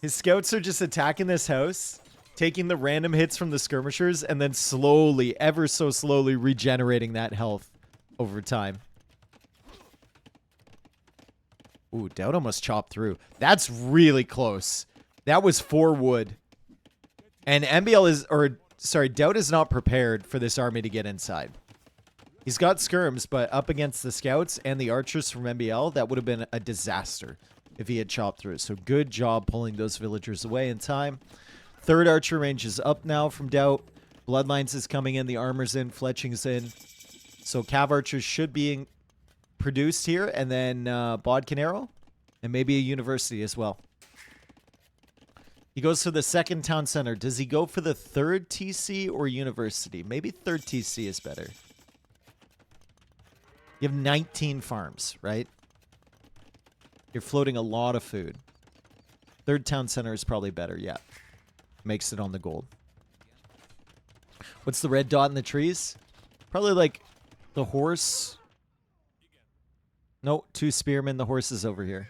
[SPEAKER 1] His scouts are just attacking this house, taking the random hits from the skirmishers, and then slowly, ever so slowly, regenerating that health over time. Ooh, Doubt almost chopped through. That's really close. That was 4 wood. And Doubt is not prepared for this army to get inside. He's got skirms, but up against the scouts and the archers from MBL, that would have been a disaster if he had chopped through. So good job pulling those villagers away in time. Third archer range is up now from Doubt. Bloodlines is coming in. The armor's in. Fletching's in. So Cav archers should be produced here. And then Bodkin arrow. And maybe a university as well. He goes for the second town center. Does he go for the third TC or university? Maybe third TC is better. You have 19 farms, right? You're floating a lot of food. Third town center is probably better, yeah. Makes it on the gold. What's the red dot in the trees? Probably like the horse. No, 2 spearmen. The horse is over here.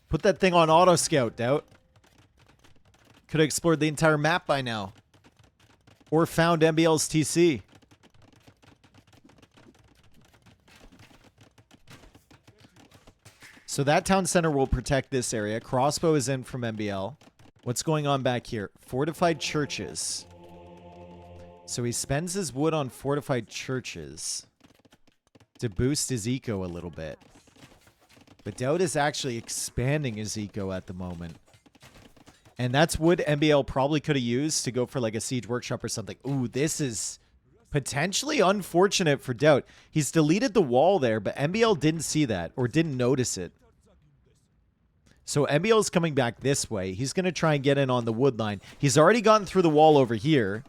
[SPEAKER 1] Put that thing on auto scout, Doubt. Could have explored the entire map by now. Or found MBL's TC. So that town center will protect this area. Crossbow is in from MBL. What's going on back here? Fortified churches. So he spends his wood on fortified churches to boost his eco a little bit. But Doubt is actually expanding his eco at the moment. And that's wood MBL probably could have used to go for like a siege workshop or something. Ooh, this is potentially unfortunate for Doubt. He's deleted the wall there, but MBL didn't see that or didn't notice it. So MBL is coming back this way. He's going to try and get in on the wood line. He's already gotten through the wall over here.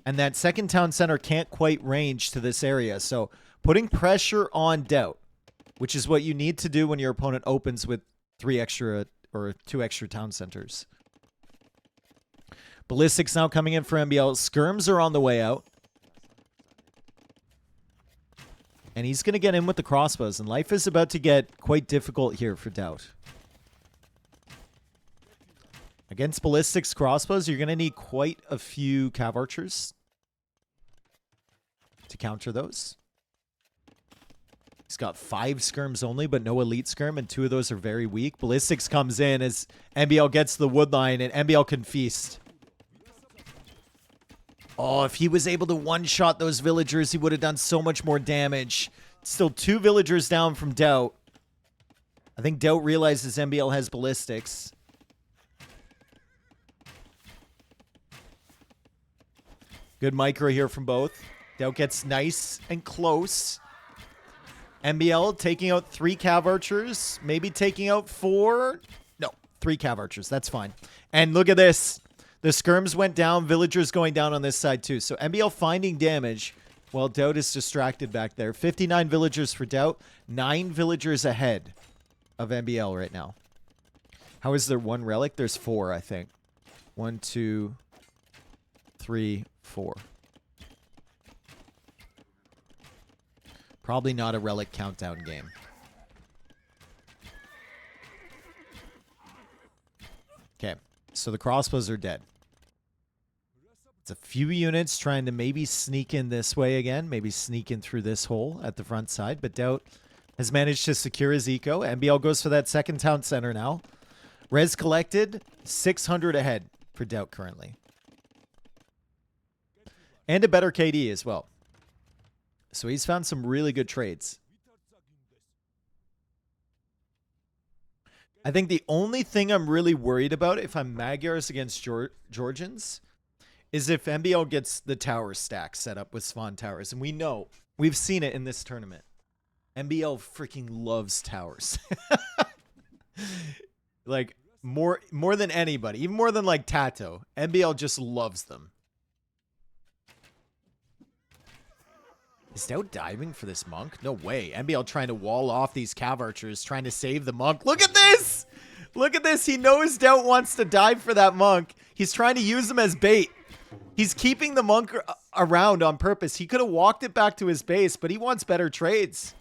[SPEAKER 1] And that second town center can't quite range to this area. So putting pressure on Doubt, which is what you need to do when your opponent opens with 3 extra or 2 extra town centers. Ballistics now coming in for MBL. Skirms are on the way out. And he's going to get in with the crossbows. And life is about to get quite difficult here for Doubt. Against ballistics crossbows, you're going to need quite a few cav archers to counter those. He's got 5 skirms only, but no elite skirm, and 2 of those are very weak. Ballistics comes in as MBL gets the wood line, and MBL can feast. Oh, if he was able to one-shot those villagers, he would have done so much more damage. Still 2 villagers down from Doubt. I think Doubt realizes MBL has ballistics. Good micro here from both. Doubt gets nice and close. MBL taking out 3 cav archers. Maybe taking out 4. No, 3 cav archers. That's fine. And look at this. The skirms went down. Villagers going down on this side too. So MBL finding damage while Doubt is distracted back there. 59 villagers for Doubt. 9 villagers ahead of MBL right now. How is there 1 relic? There's 4, I think. 1, 2, 3, 4. Probably not a relic countdown game. Okay, so the crossbows are dead. It's a few units trying to maybe sneak in this way again. Maybe sneak in through this hole at the front side. But Doubt has managed to secure his eco. MBL goes for that second town center now. Res collected, 600 ahead for Doubt currently. And a better KD as well. So he's found some really good trades. I think the only thing I'm really worried about if I'm Magyars against Georgians is if MBL gets the tower stack set up with Svan towers. And we know, we've seen it in this tournament. MBL freaking loves towers. Like, more than anybody. Even more than like Tato. MBL just loves them. Is Doubt diving for this monk? No way. MBL trying to wall off these cav archers, trying to save the monk. Look at this! Look at this. He knows Doubt wants to dive for that monk. He's trying to use him as bait. He's keeping the monk around on purpose. He could have walked it back to his base, but he wants better trades.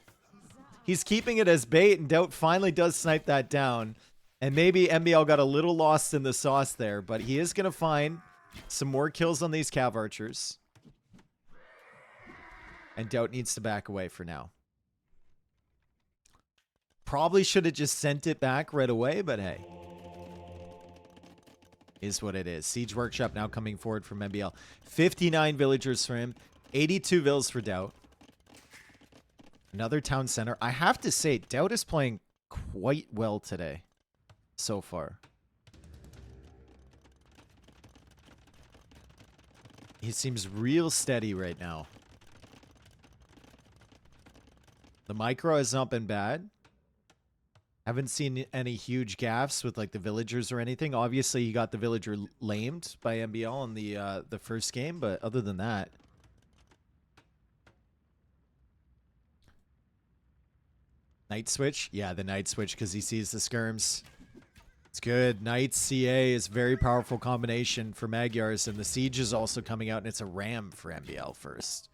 [SPEAKER 1] He's keeping it as bait, and Doubt finally does snipe that down. And maybe MBL got a little lost in the sauce there, but he is going to find some more kills on these cav archers. And Doubt needs to back away for now. Probably should have just sent it back right away, but hey. Is what it is. Siege Workshop now coming forward from MBL. 59 villagers for him. 82 vills for Doubt. Another town center. I have to say, Doubt is playing quite well today so far. He seems real steady right now. The micro has not been bad. Haven't seen any huge gaffes with like the villagers or anything. Obviously, he got the villager lamed by MBL in the first game, but other than that, night switch. Yeah, the night switch because he sees the skirms. It's good. Knight CA is a very powerful combination for Magyars, and the siege is also coming out, and it's a ram for MBL first.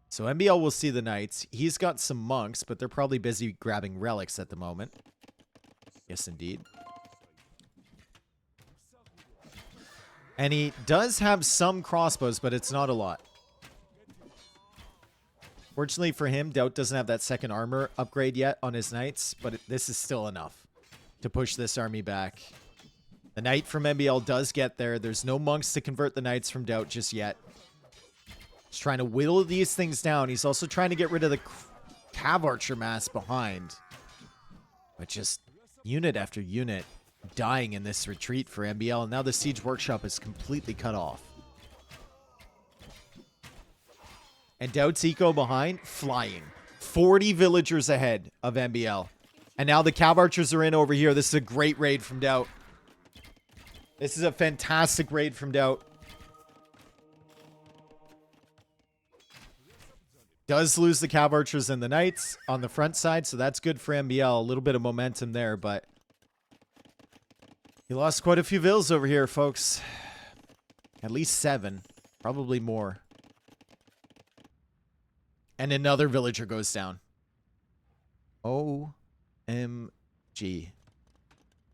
[SPEAKER 1] So MBL will see the knights. He's got some monks, but they're probably busy grabbing relics at the moment. Yes, indeed. And he does have some crossbows, but it's not a lot. Fortunately for him, Doubt doesn't have that second armor upgrade yet on his knights, but this is still enough to push this army back. The knight from MBL does get there. There's no monks to convert the knights from Doubt just yet. He's trying to whittle these things down. He's also trying to get rid of the cav archer mass behind. But just unit after unit dying in this retreat for MBL. And now the siege workshop is completely cut off. And Doubt's eco behind, flying. 40 villagers ahead of MBL. And now the cav archers are in over here. This is a great raid from Doubt. This is a fantastic raid from Doubt. Does lose the cav archers and the knights on the front side, so that's good for MBL. A little bit of momentum there, but he lost quite a few vills over here, folks. At least 7, probably more. And another villager goes down. OMG.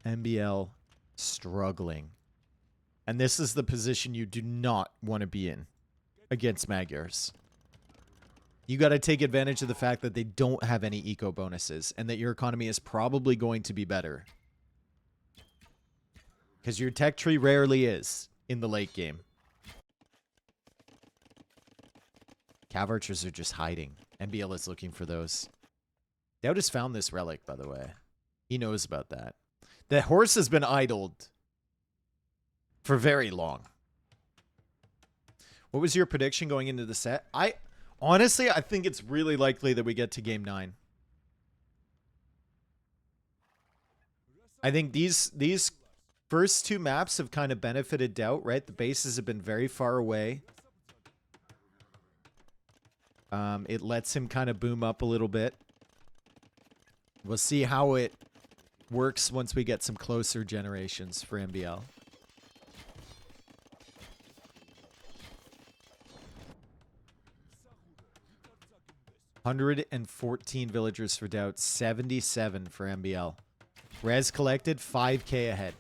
[SPEAKER 1] MBL struggling. And this is the position you do not want to be in against Magyars. You got to take advantage of the fact that they don't have any eco bonuses and that your economy is probably going to be better. Because your tech tree rarely is in the late game. Cav archers are just hiding. MBL is looking for those. Doubt has found this relic, by the way. He knows about that. The horse has been idled for very long. What was your prediction going into the set? Honestly, I think it's really likely that we get to game 9. I think these first 2 maps have kind of benefited Doubt, right? The bases have been very far away. It lets him kind of boom up a little bit. We'll see how it works once we get some closer generations for MBL. $114 villagers for Doubt, 77 for MBL. Res collected, 5k ahead.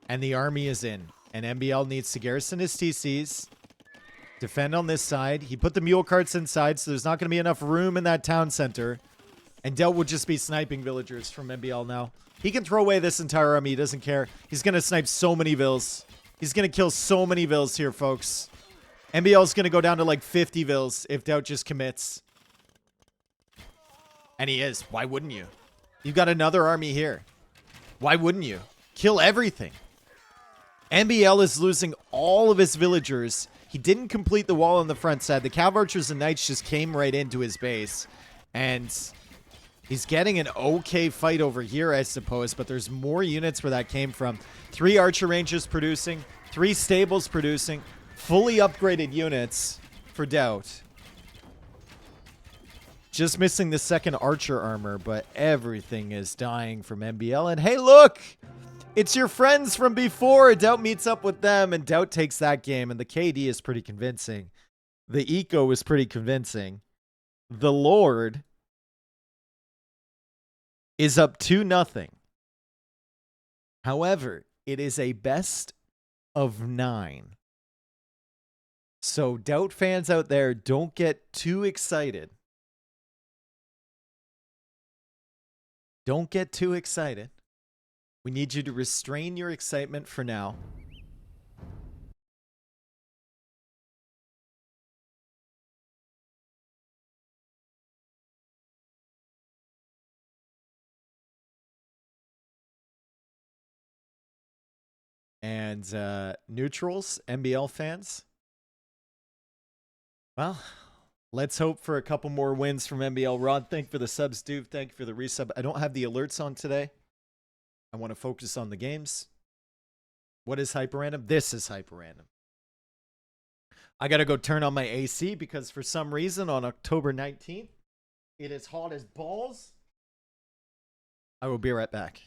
[SPEAKER 1] And the army is in. And MBL needs to garrison his TCs. Defend on this side. He put the mule carts inside, so there's not going to be enough room in that town center. And Doubt will just be sniping villagers from MBL now. He can throw away this entire army. He doesn't care. He's going to snipe so many vills. He's going to kill so many vills here, folks. MBL is going to go down to like 50 vills if Doubt just commits. And he is. Why wouldn't you? You've got another army here. Why wouldn't you? Kill everything. MBL is losing all of his villagers. He didn't complete the wall on the front side. The cav archers and knights just came right into his base. And he's getting an okay fight over here, I suppose. But there's more units where that came from. 3 archer ranges producing. 3 stables producing. Fully upgraded units for Doubt. Just missing the second archer armor, but everything is dying from MBL. And hey, look! It's your friends from before. Doubt meets up with them, and Doubt takes that game. And the KD is pretty convincing. The eco is pretty convincing. The Lord is up 2-0. However, it is a best of 9. So Doubt fans out there, don't get too excited. Don't get too excited. We need you to restrain your excitement for now. And neutrals, NBL fans. Well, let's hope for a couple more wins from NBL. Rod, thank you for the subs. Dude, thank you for the resub. I don't have the alerts on today. I want to focus on the games. What is hyper random? This is hyper random. I got to go turn on my AC because for some reason on October 19th, it is hot as balls. I will be right back.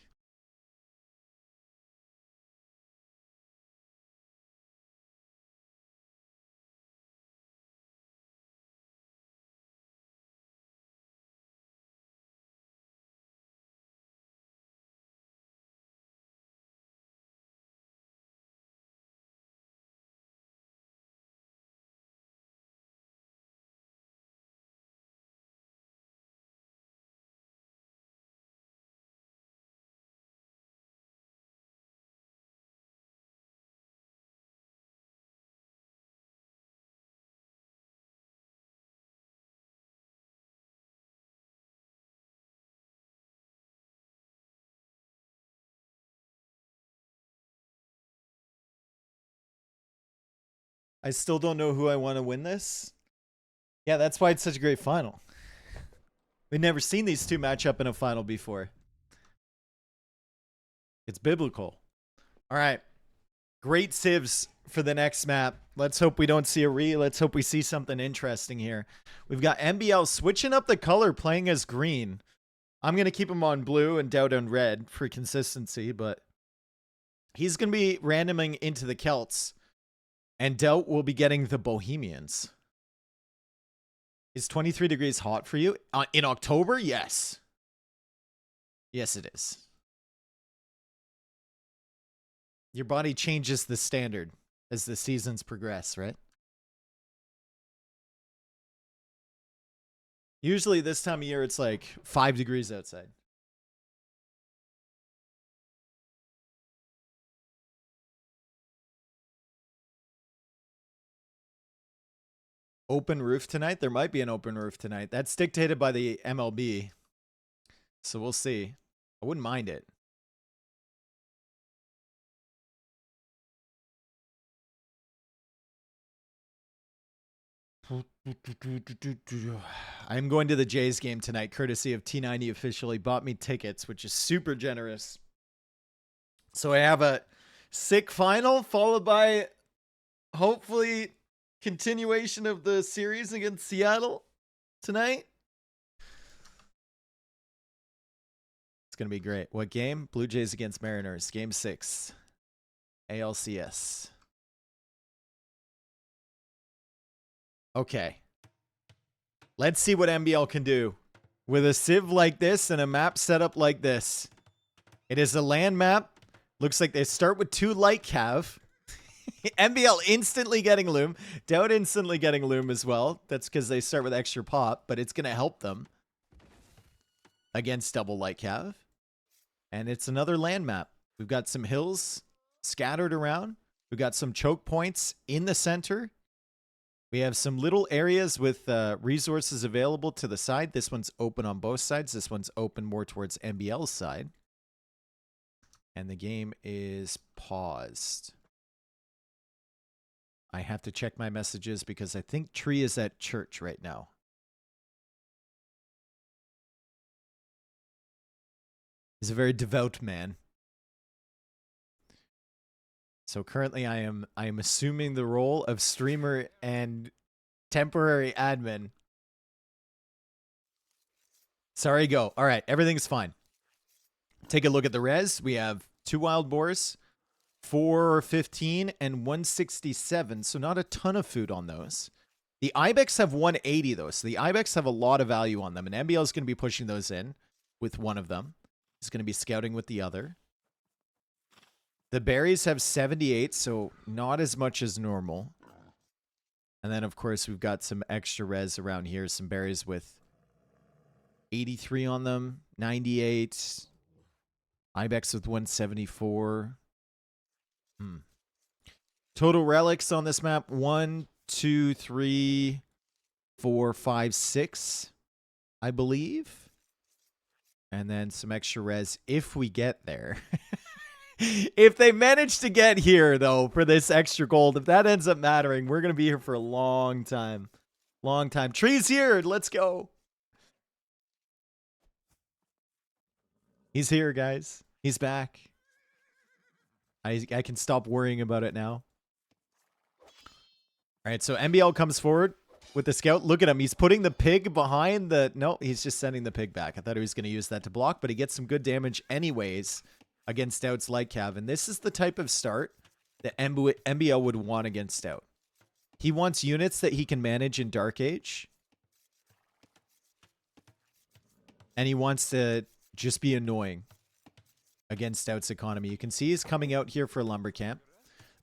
[SPEAKER 1] I still don't know who I want to win this. Yeah, that's why it's such a great final. We've never seen these two match up in a final before. It's biblical. All right. Great civs for the next map. Let's hope we don't see a re. Let's hope we see something interesting here. We've got NBL switching up the color, playing as green. I'm going to keep him on blue and Dowd on red for consistency, but he's going to be randoming into the Celts. And Dowd will be getting the Bohemians. Is 23 degrees hot for you? In October? Yes. Yes, it is. Your body changes the standard as the seasons progress, right? Usually this time of year, it's like 5 degrees outside. Open roof tonight? There might be an open roof tonight. That's dictated by the MLB. So we'll see. I wouldn't mind it. I'm going to the Jays game tonight, courtesy of T90 officially bought me tickets, which is super generous. So I have a sick final followed by hopefully continuation of the series against Seattle tonight. It's going to be great. What game? Blue Jays against Mariners. Game 6. ALCS. Okay. Let's see what NBL can do with a civ like this and a map setup like this. It is a land map. Looks like they start with 2 light cav. NBL instantly getting loom. Dowd instantly getting loom as well. That's because they start with extra pop, but it's going to help them against double light cav. And it's another land map. We've got some hills scattered around. We've got some choke points in the center. We have some little areas with resources available to the side. This one's open on both sides. This one's open more towards NBL's side. And the game is paused. I have to check my messages because I think Tree is at church right now. He's a very devout man. So currently I am assuming the role of streamer and temporary admin. Sorry, go. All right, everything's fine. Take a look at the res. We have 2 wild boars, 415 and 167. So not a ton of food on those. The Ibex have 180 though. So the Ibex have a lot of value on them. And NBL is going to be pushing those in with one of them. He's going to be scouting with the other. The berries have 78, so not as much as normal. And then, of course, we've got some extra res around here. Some berries with 83 on them. 98. Ibex with 174. Total relics on this map. 1, 2, 3, 4, 5, 6, I believe. And then some extra res if we get there. If they manage to get here, though, for this extra gold, if that ends up mattering, we're going to be here for a long time. Long time. Tree's here. Let's go. He's here, guys. He's back. I can stop worrying about it now. All right, so MBL comes forward with the scout. Look at him. He's putting the pig behind the... No, he's just sending the pig back. I thought he was going to use that to block, but he gets some good damage anyways against Stout's light cav. And this is the type of start that MBL would want against Stout. He wants units that he can manage in Dark Age. And he wants to just be annoying against Stout's economy. You can see he's coming out here for a lumber camp.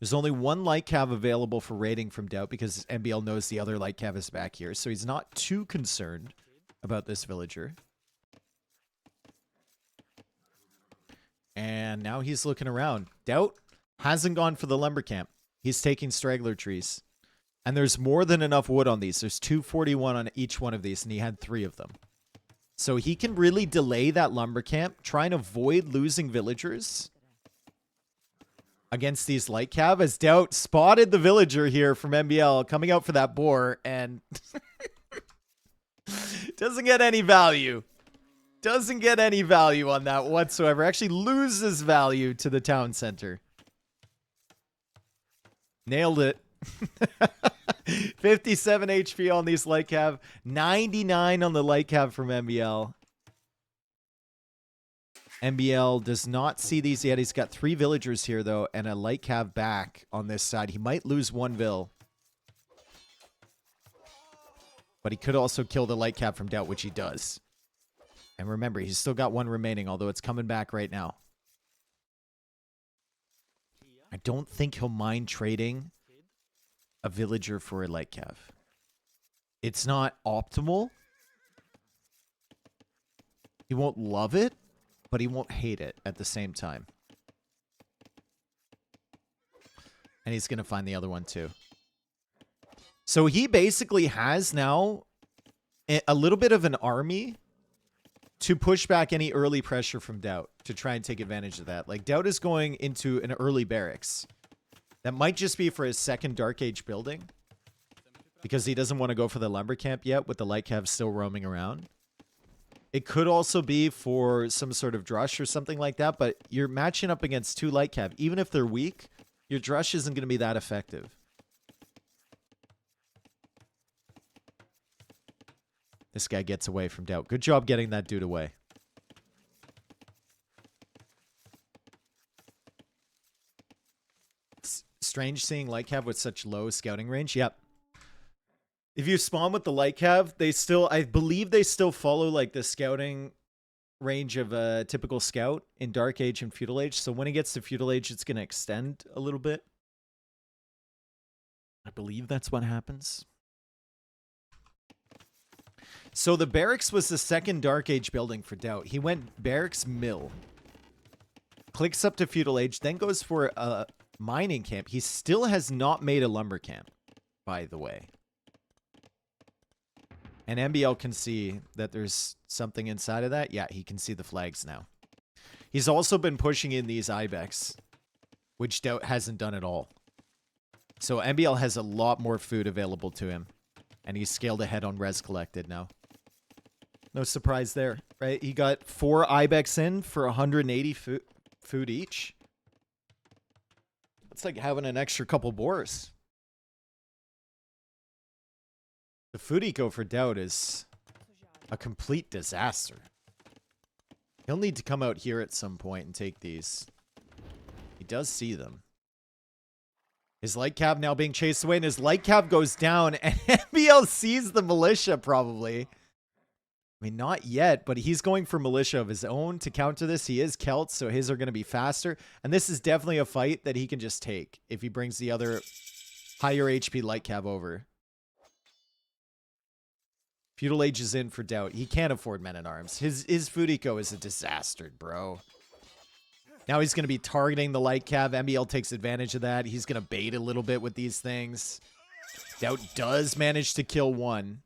[SPEAKER 1] There's only one light cav available for raiding from Doubt because MBL knows the other light cav is back here. So he's not too concerned about this villager. And now he's looking around. Doubt hasn't gone for the lumber camp. He's taking straggler trees. And there's more than enough wood on these. There's 241 on each one of these, and he had 3 of them. So he can really delay that lumber camp, try and avoid losing villagers against these light cav, as Doubt spotted the villager here from MBL coming out for that boar and doesn't get any value. Doesn't get any value on that whatsoever. Actually loses value to the town center. Nailed it. 57 HP on these light cav. 99 on the light cav from MBL. MBL does not see these yet. He's got 3 villagers here, though, and a light cav back on this side. He might lose 1 vill. But he could also kill the light cav from Doubt, which he does. And remember, he's still got 1 remaining, although it's coming back right now. I don't think he'll mind trading a villager for a light cav. It's not optimal. He won't love it, but he won't hate it at the same time. And he's going to find the other one too. So he basically has now a little bit of an army to push back any early pressure from Doubt to try and take advantage of that. Like, Doubt is going into an early barracks. That might just be for his second Dark Age building, because he doesn't want to go for the lumber camp yet with the light cav still roaming around. It could also be for some sort of drush or something like that, but you're matching up against 2 light cav. Even if they're weak, your drush isn't going to be that effective. This guy gets away from Doubt. Good job getting that dude away. It's strange seeing light cav with such low scouting range. Yep. If you spawn with the light cav, they still, I believe they still follow like the scouting range of a typical scout in Dark Age and Feudal Age. So when it gets to Feudal Age, it's going to extend a little bit. I believe that's what happens. So the barracks was the second Dark Age building for Doubt. He went barracks mill, clicks up to Feudal Age, then goes for a mining camp. He still has not made a lumber camp, by the way. And MBL can see that there's something inside of that. Yeah, he can see the flags now. He's also been pushing in these Ibex, which Doubt hasn't done at all. So MBL has a lot more food available to him. And he's scaled ahead on res collected now. No surprise there, right? He got 4 Ibex in for 180 food each. It's like having an extra couple boars. The food eco for Doubt is a complete disaster. He'll need to come out here at some point and take these. He does see them. His light cav now being chased away, and his light cav goes down, and MBL sees the militia probably. I mean, not yet, but he's going for militia of his own to counter this. He is Celt, so his are going to be faster. And this is definitely a fight that he can just take if he brings the other higher HP light cav over. Feudal Age is in for Doubt. He can't afford men-at-arms. His food eco is a disaster, bro. Now he's going to be targeting the light cav. MBL takes advantage of that. He's going to bait a little bit with these things. Doubt does manage to kill one.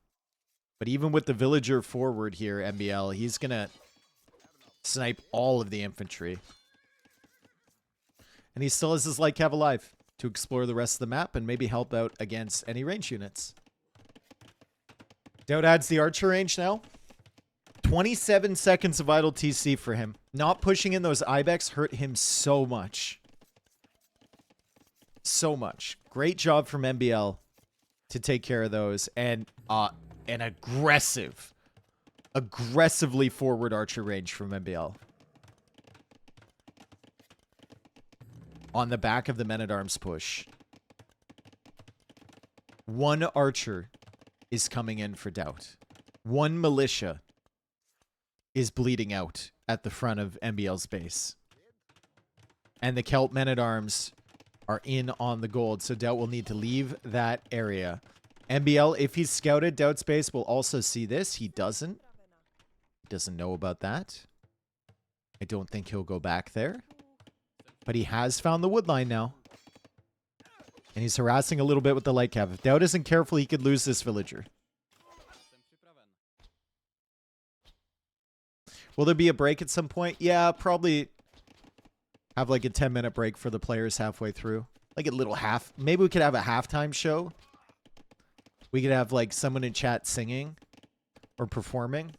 [SPEAKER 1] But even with the villager forward here, MBL, he's going to snipe all of the infantry. And he still has his light cav alive to explore the rest of the map and maybe help out against any range units. Doubt adds the archer range now. 27 seconds of idle TC for him. Not pushing in those Ibex hurt him so much. So much. Great job from MBL to take care of those. And an aggressively forward archer range from MBL. On the back of the men-at-arms push. One archer is coming in for Doubt. One militia is bleeding out at the front of MBL's base. And the Celt men-at-arms are in on the gold, so Doubt will need to leave that area. MBL, if he's scouted Doubt's base, will also see this. He doesn't. He doesn't know about that. I don't think he'll go back there. But he has found the wood line now. And he's harassing a little bit with the light cav. If Doubt isn't careful, he could lose this villager. Will there be a break at some point? Yeah, probably have like a 10-minute break for the players halfway through. Like a little half. Maybe we could have a halftime show. We could have like someone in chat singing or performing.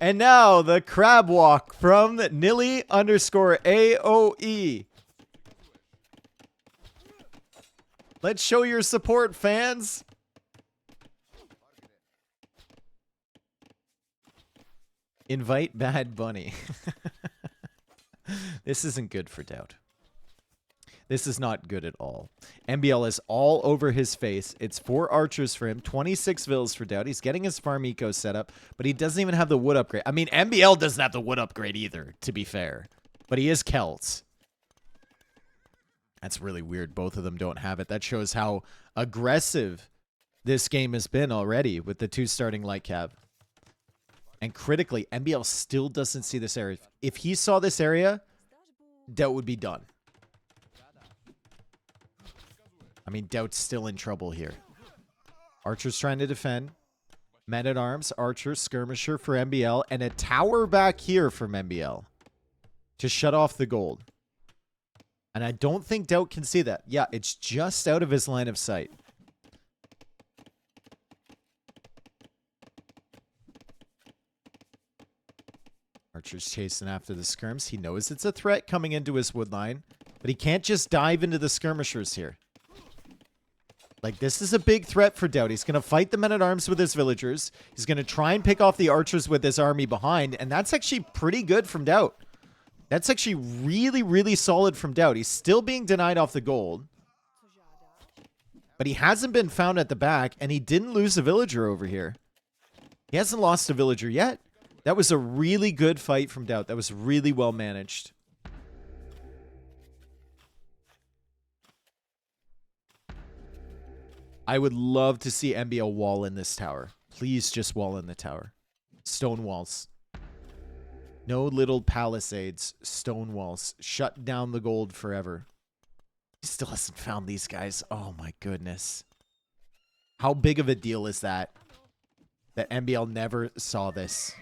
[SPEAKER 1] And now the crab walk from Nilly_AOE. Let's show your support, fans. Invite Bad Bunny. This isn't good for Doubt. This is not good at all. MBL is all over his face. It's 4 archers for him, 26 villas for Doubt. He's getting his farm eco set up, but he doesn't even have the wood upgrade. I mean, MBL doesn't have the wood upgrade either, to be fair. But he is Celts. That's really weird. Both of them don't have it. That shows how aggressive this game has been already with the 2 starting light cav. And critically, MBL still doesn't see this area. If he saw this area, Doubt would be done. I mean, Doubt's still in trouble here. Archer's trying to defend. Men-at-arms, Archer, Skirmisher for MBL, and a tower back here from MBL to shut off the gold. And I don't think Doubt can see that. Yeah, it's just out of his line of sight. Archer's chasing after the skirms. He knows it's a threat coming into his wood line, but he can't just dive into the skirmishers here. Like, this is a big threat for Doubt. He's going to fight the men-at-arms with his villagers. He's going to try and pick off the archers with his army behind, and that's actually pretty good from Doubt. That's actually really, really solid from Doubt. He's still being denied off the gold, but he hasn't been found at the back, and he didn't lose a villager over here. He hasn't lost a villager yet. That was a really good fight from Doubt. That was really well managed. I would love to see MBL wall in this tower. Please just wall in the tower. Stone walls. No little palisades. Stone walls. Shut down the gold forever. He still hasn't found these guys. Oh my goodness. How big of a deal is that? That MBL never saw this.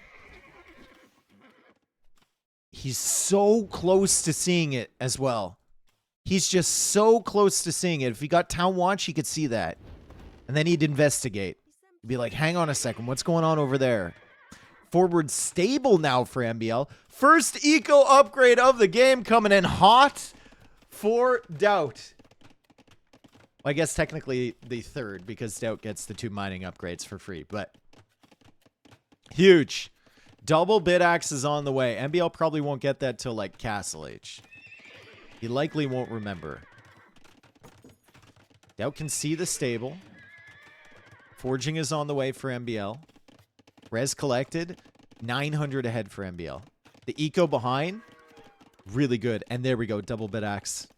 [SPEAKER 1] He's so close to seeing it as well. He's just so close to seeing it. If he got Town Watch, he could see that. And then he'd investigate. He'd be like, hang on a second. What's going on over there? Forward stable now for MBL. First eco upgrade of the game coming in hot for Doubt. Well, I guess technically the third because Doubt gets the 2 mining upgrades for free. But huge. Double bit axe is on the way. MBL probably won't get that till like Castle Age. He likely won't remember. Doubt can see the stable. Forging is on the way for MBL. Res collected. 900 ahead for MBL. The eco behind. Really good. And there we go. Double bit axe.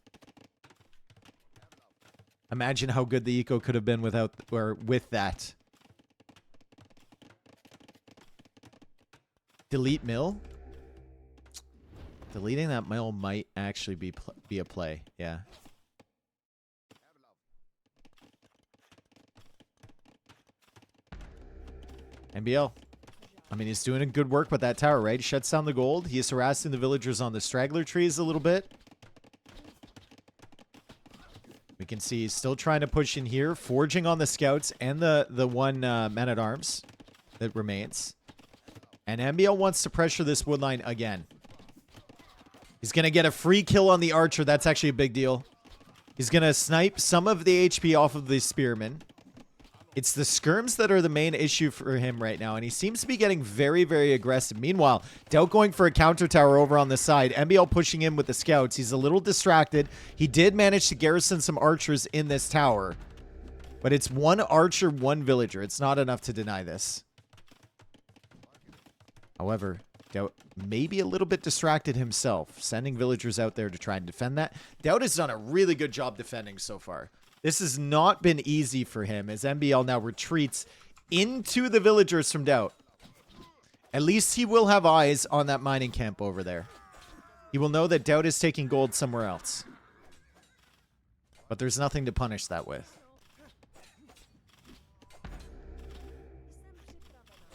[SPEAKER 1] Imagine how good the eco could have been without or with that. Delete mill? Deleting that mill might actually be a play. Yeah. NBL. I mean, he's doing good work with that tower, right? He shuts down the gold. He's harassing the villagers on the straggler trees a little bit. We can see he's still trying to push in here, forging on the scouts and the one man-at-arms that remains. And NBL wants to pressure this wood line again. He's going to get a free kill on the archer. That's actually a big deal. He's going to snipe some of the HP off of the spearmen. It's the skirms that are the main issue for him right now, and he seems to be getting very, very aggressive. Meanwhile, Doubt going for a counter tower over on the side. NBL pushing in with the scouts. He's a little distracted. He did manage to garrison some archers in this tower, but it's one archer, one villager. It's not enough to deny this. However, Doubt may be a little bit distracted himself, sending villagers out there to try and defend that. Doubt has done a really good job defending so far. This has not been easy for him as NBL now retreats into the villagers from Doubt. At least he will have eyes on that mining camp over there. He will know that Doubt is taking gold somewhere else. But there's nothing to punish that with.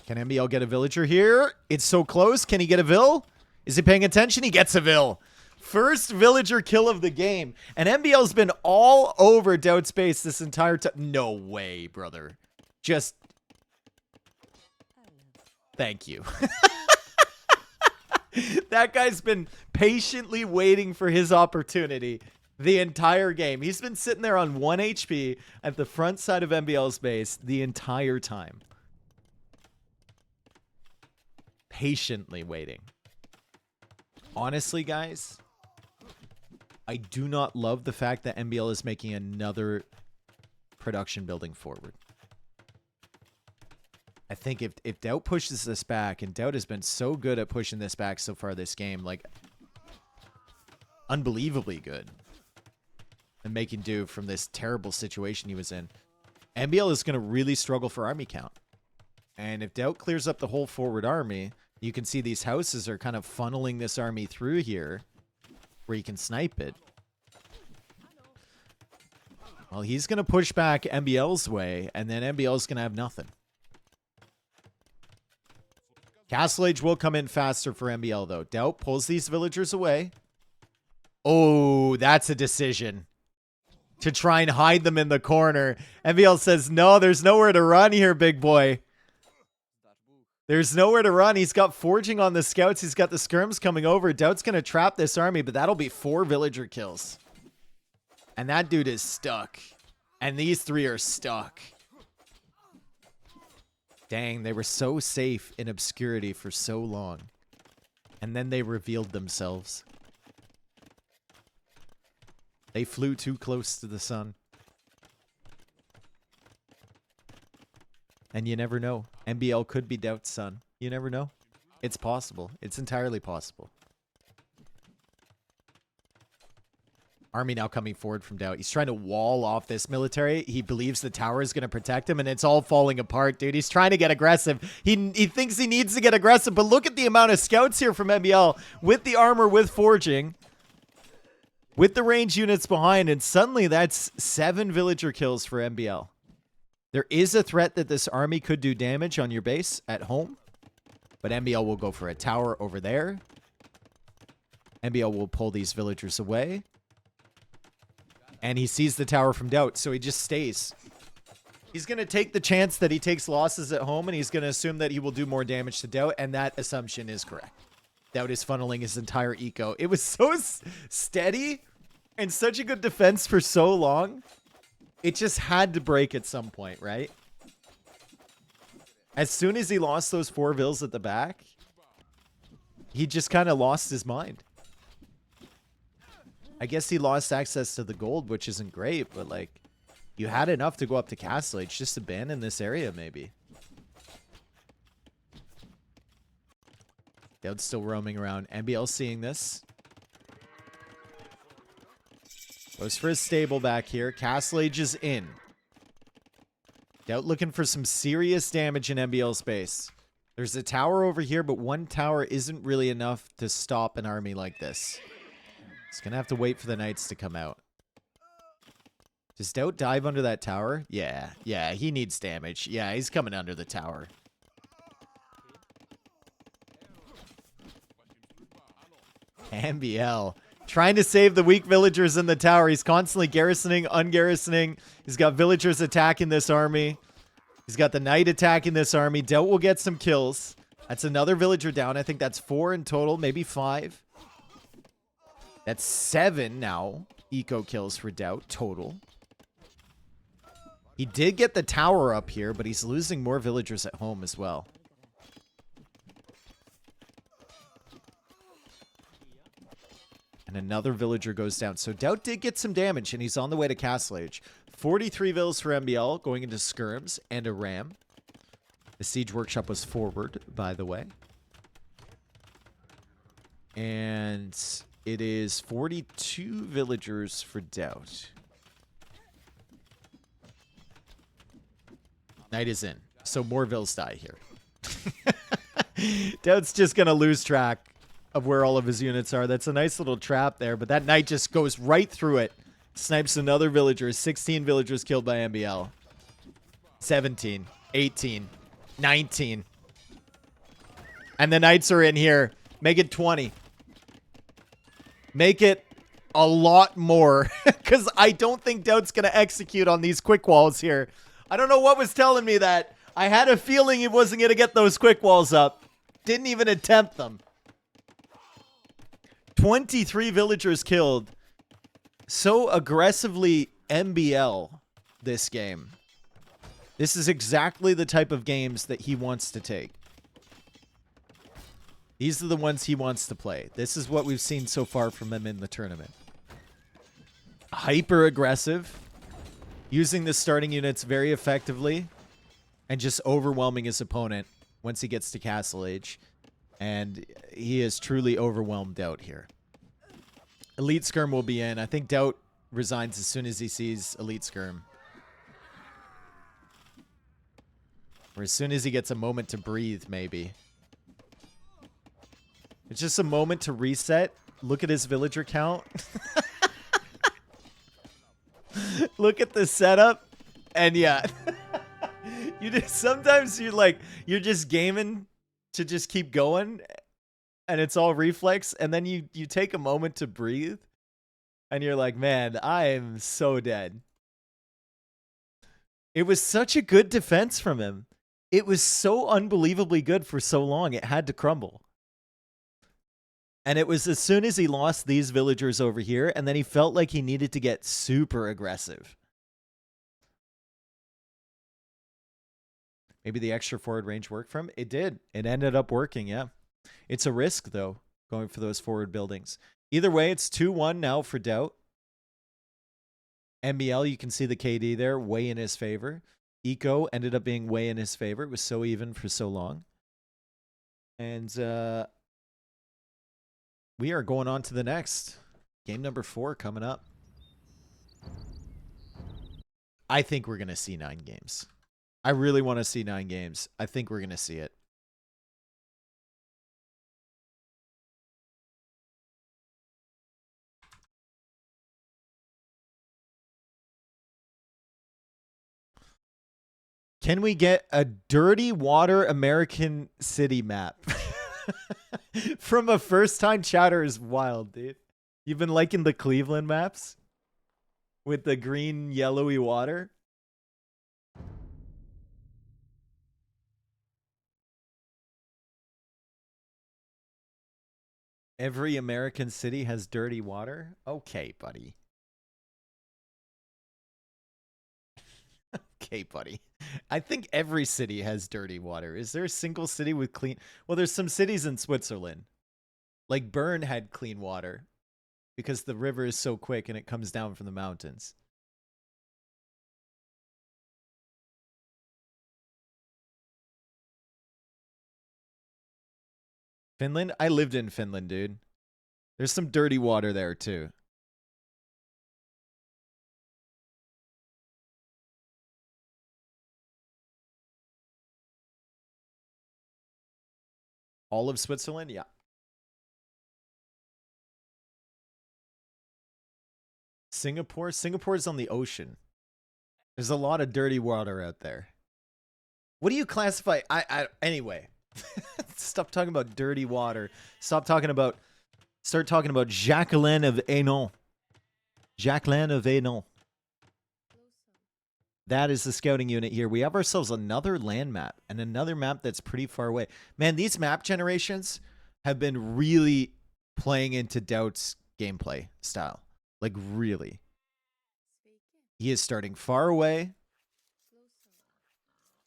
[SPEAKER 1] Can NBL get a villager here? It's so close. Can he get a vill? Is he paying attention? He gets a vill. First villager kill of the game. And NBL's been all over Doubt's base this entire time. No way, brother. Just... Thank you. That guy's been patiently waiting for his opportunity the entire game. He's been sitting there on 1 HP at the front side of NBL's base the entire time. Patiently waiting. Honestly, guys... I do not love the fact that NBL is making another production building forward. I think if Doubt pushes this back, and Doubt has been so good at pushing this back so far this game, like, unbelievably good, and making do from this terrible situation he was in, NBL is going to really struggle for army count. And if Doubt clears up the whole forward army, you can see these houses are kind of funneling this army through here, where you can snipe it. Well, he's going to push back NBL's way, and then NBL's going to have nothing. Castle Age will come in faster for NBL, though. Doubt pulls these villagers away. Oh, that's a decision. To try and hide them in the corner. NBL says, no, there's nowhere to run here, big boy. There's nowhere to run. He's got forging on the scouts. He's got the skirms coming over. Doubt's going to trap this army, but that'll be 4 villager kills. And that dude is stuck. And these 3 are stuck. Dang, they were so safe in obscurity for so long. And then they revealed themselves. They flew too close to the sun. And you never know. NBL could be Doubt's son. You never know. It's possible. It's entirely possible. Army now coming forward from Doubt. He's trying to wall off this military. He believes the tower is going to protect him, and it's all falling apart, dude. He's trying to get aggressive. He thinks he needs to get aggressive, but look at the amount of scouts here from NBL with the armor, with forging, with the range units behind, and suddenly that's 7 villager kills for NBL. There is a threat that this army could do damage on your base at home, but NBL will go for a tower over there. NBL will pull these villagers away. And he sees the tower from Doubt, so he just stays. He's going to take the chance that he takes losses at home, and he's going to assume that he will do more damage to Doubt, and that assumption is correct. Doubt is funneling his entire eco. It was so steady and such a good defense for so long. It just had to break at some point, right? As soon as he lost those 4 vills at the back, he just kind of lost his mind. I guess he lost access to the gold, which isn't great, but like, you had enough to go up to Castle Age. Just abandon this area, maybe. Doubt's still roaming around. NBL seeing this. Goes for his stable back here. Castle Age is in. Doubt looking for some serious damage in MBL's base. There's a tower over here, but one tower isn't really enough to stop an army like this. It's going to have to wait for the knights to come out. Does Doubt dive under that tower? Yeah, he needs damage. Yeah, he's coming under the tower. MBL. Trying to save the weak villagers in the tower. He's constantly garrisoning, ungarrisoning. He's got villagers attacking this army. He's got the knight attacking this army. Doubt will get some kills. That's another villager down. I think that's 4 in total, maybe 5. That's 7 now. Eco kills for Doubt total. He did get the tower up here, but he's losing more villagers at home as well. And another villager goes down. So Doubt did get some damage, and he's on the way to Castle Age. 43 vills for MBL, going into skirms and a ram. The siege workshop was forward, by the way. And it is 42 villagers for Doubt. Knight is in. So more vills die here. Doubt's just going to lose track of where all of his units are. That's a nice little trap there, but that knight just goes right through it. Snipes another villager. 16 villagers killed by MBL. 17, 18, 19. And the knights are in here. Make it 20. Make it a lot more, because I don't think Doubt's going to execute on these quick walls here. I don't know what was telling me that. I had a feeling he wasn't going to get those quick walls up. Didn't even attempt them. 23 villagers killed. So aggressively MBL this game. This is exactly the type of games that he wants to take. These are the ones he wants to play. This is what we've seen so far from him in the tournament. Hyper aggressive. Using the starting units very effectively. And just overwhelming his opponent once he gets to Castle Age. And he is truly overwhelmed Doubt here. Elite Skirm will be in. I think Doubt resigns as soon as he sees Elite Skirm. Or as soon as he gets a moment to breathe, maybe. It's just a moment to reset. Look at his villager count. Look at the setup. And yeah. You just, sometimes you're just gaming to just keep going. And it's all reflex. And then you take a moment to breathe. And you're like, man, I am so dead. It was such a good defense from him. It was so unbelievably good for so long. It had to crumble. And it was as soon as he lost these villagers over here, and then he felt like he needed to get super aggressive. Maybe the extra forward range worked for him? It did. It ended up working, yeah. It's a risk, though, going for those forward buildings. Either way, it's 2-1 now for Doubt. MBL, you can see the KD there, way in his favor. Eco ended up being way in his favor. It was so even for so long. And we are going on to the next. Game number 4 coming up. I think we're going to see 9 games. I really want to see 9 games. I think we're going to see it. Can we get a dirty water American city map? From a first-time chatter is wild, dude. You've been liking the Cleveland maps? With the green, yellowy water? Every American city has dirty water? Okay, buddy. Okay, buddy. I think every city has dirty water. Is there a single city with clean? Well, there's some cities in Switzerland. Like Bern had clean water because the river is so quick and it comes down from the mountains. Finland? I lived in Finland, dude. There's some dirty water there too. All of Switzerland? Yeah. Singapore? Singapore's on the ocean. There's a lot of dirty water out there. What do you classify? Anyway. Stop talking about dirty water. Start talking about Jacqueline of Hénon. Jacqueline of Hénon. That is the scouting unit here. We have ourselves another land map and another map that's pretty far away. Man, these map generations have been really playing into Doubt's gameplay style. Like, really. He is starting far away.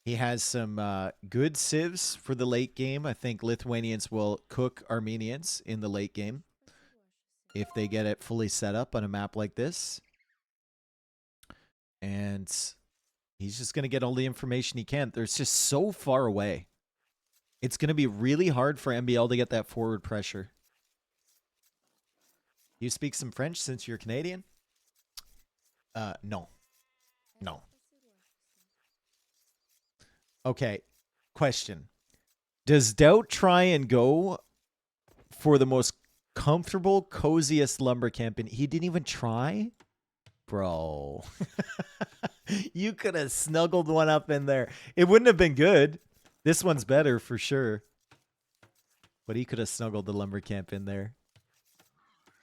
[SPEAKER 1] He has some good civs for the late game. I think Lithuanians will cook Armenians in the late game if they get it fully set up on a map like this. And he's just going to get all the information he can. They're just so far away. It's going to be really hard for MBL to get that forward pressure. You speak some French since you're Canadian? No. No. Okay. Question. Does Doubt try and go for the most comfortable, coziest lumber camp? And he didn't even try? Bro. You could have snuggled one up in there. It wouldn't have been good. This one's better for sure. But he could have snuggled the lumber camp in there.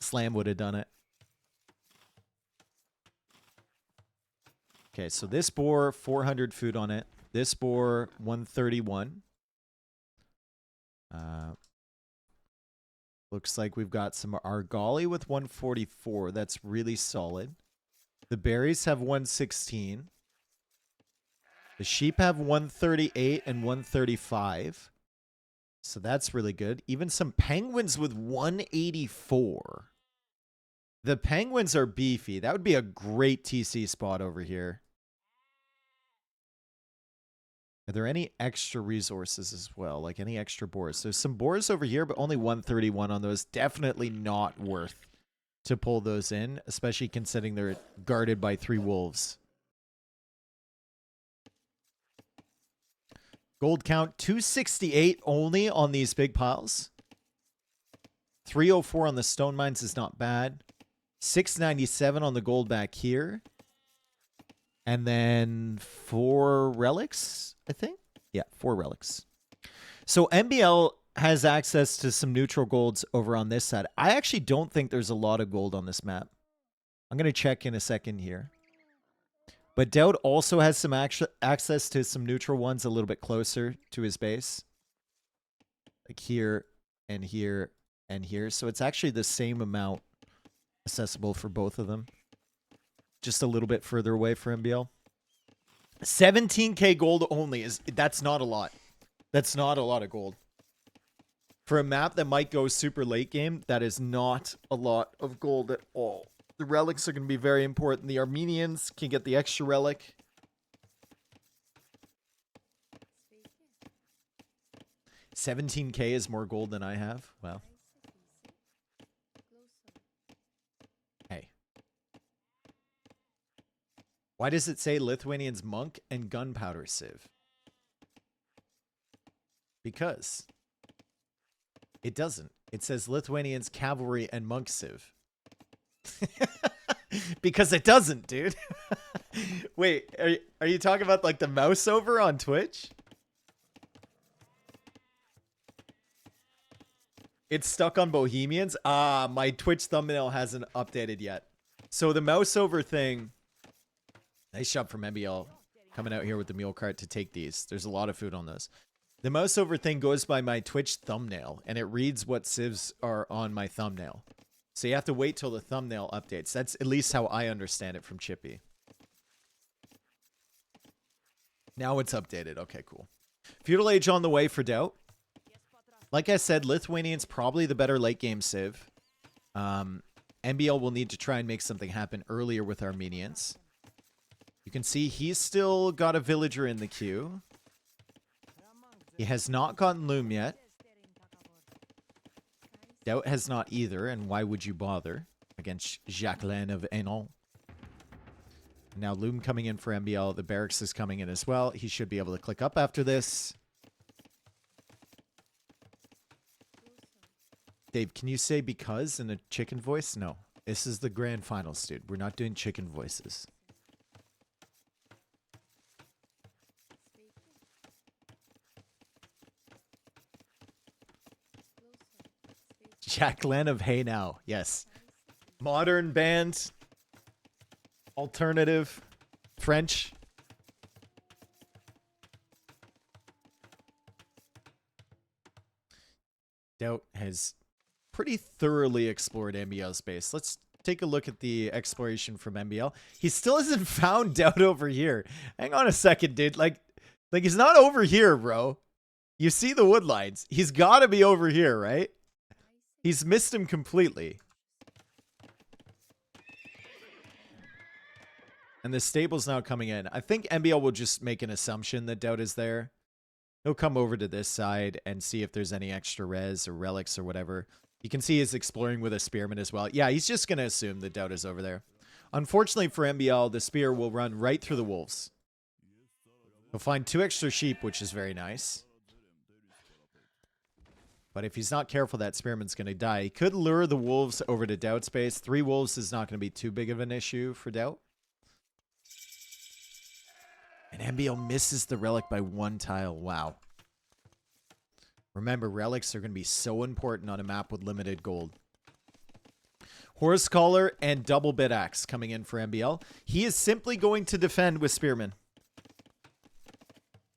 [SPEAKER 1] Slam would have done it. Okay, so this boar, 400 food on it. This boar, 131. Looks like we've got some Argali with 144. That's really solid. The berries have 116. The sheep have 138 and 135. So that's really good. Even some penguins with 184. The penguins are beefy. That would be a great TC spot over here. Are there any extra resources as well? Like any extra boars? There's some boars over here, but only 131 on those. Definitely not worth to pull those in, especially considering they're guarded by 3 wolves. Gold count, 268 only on these big piles. 304 on the stone mines is not bad. 697 on the gold back here. And then 4 relics, I think. Yeah, 4 relics. So MBL has access to some neutral golds over on this side. I actually don't think there's a lot of gold on this map. I'm going to check in a second here. But Doubt also has some access to some neutral ones a little bit closer to his base. Like here and here and here. So it's actually the same amount accessible for both of them. Just a little bit further away for MBL. 17k gold only. That's not a lot. That's not a lot of gold. For a map that might go super late game, that is not a lot of gold at all. The relics are going to be very important. The Armenians can get the extra relic. $17k is more gold than I have. Well. Hey. Why does it say Lithuanians monk and gunpowder sieve? Because it doesn't. It says Lithuanians cavalry and monk sieve. Because it doesn't, dude. Wait, are you talking about like the mouse over on Twitch? It's stuck on Bohemians? Ah, my Twitch thumbnail hasn't updated yet. So the mouse over thing. Nice shot from MBL coming out here with the mule cart to take these. There's a lot of food on those. The mouse over thing goes by my Twitch thumbnail, and it reads what civs are on my thumbnail. So you have to wait till the thumbnail updates. That's at least how I understand it from Chippy. Now it's updated. Okay, cool. Feudal Age on the way for Doubt. Like I said, Lithuanians probably the better late game civ. MBL will need to try and make something happen earlier with Armenians. You can see he's still got a villager in the queue. He has not gotten Loom yet. Doubt has not either, and why would you bother against Jacqueline of Hénon? Now Loom coming in for MBL. The barracks is coming in as well. He should be able to click up after this. Dave, can you say because in a chicken voice? No. This is the grand finals, dude. We're not doing chicken voices. Jacqueline of Hey Now. Yes. Modern band. Alternative. French. Doubt has pretty thoroughly explored MBL space. Let's take a look at the exploration from MBL. He still hasn't found Doubt over here. Hang on a second, dude. Like he's not over here, bro. You see the wood lines. He's got to be over here, right? He's missed him completely. And the stable's now coming in. I think MBL will just make an assumption that Doubt is there. He'll come over to this side and see if there's any extra res or relics or whatever. You can see he's exploring with a spearman as well. Yeah, he's just going to assume that Doubt is over there. Unfortunately for MBL, the spear will run right through the wolves. He'll find 2 extra sheep, which is very nice. But if he's not careful, that spearman's going to die. He could lure the wolves over to Doubt space. 3 wolves is not going to be too big of an issue for Doubt. And MBL misses the relic by 1 tile. Wow. Remember, relics are going to be so important on a map with limited gold. Horse Collar and Double Bit Axe coming in for MBL. He is simply going to defend with Spearman.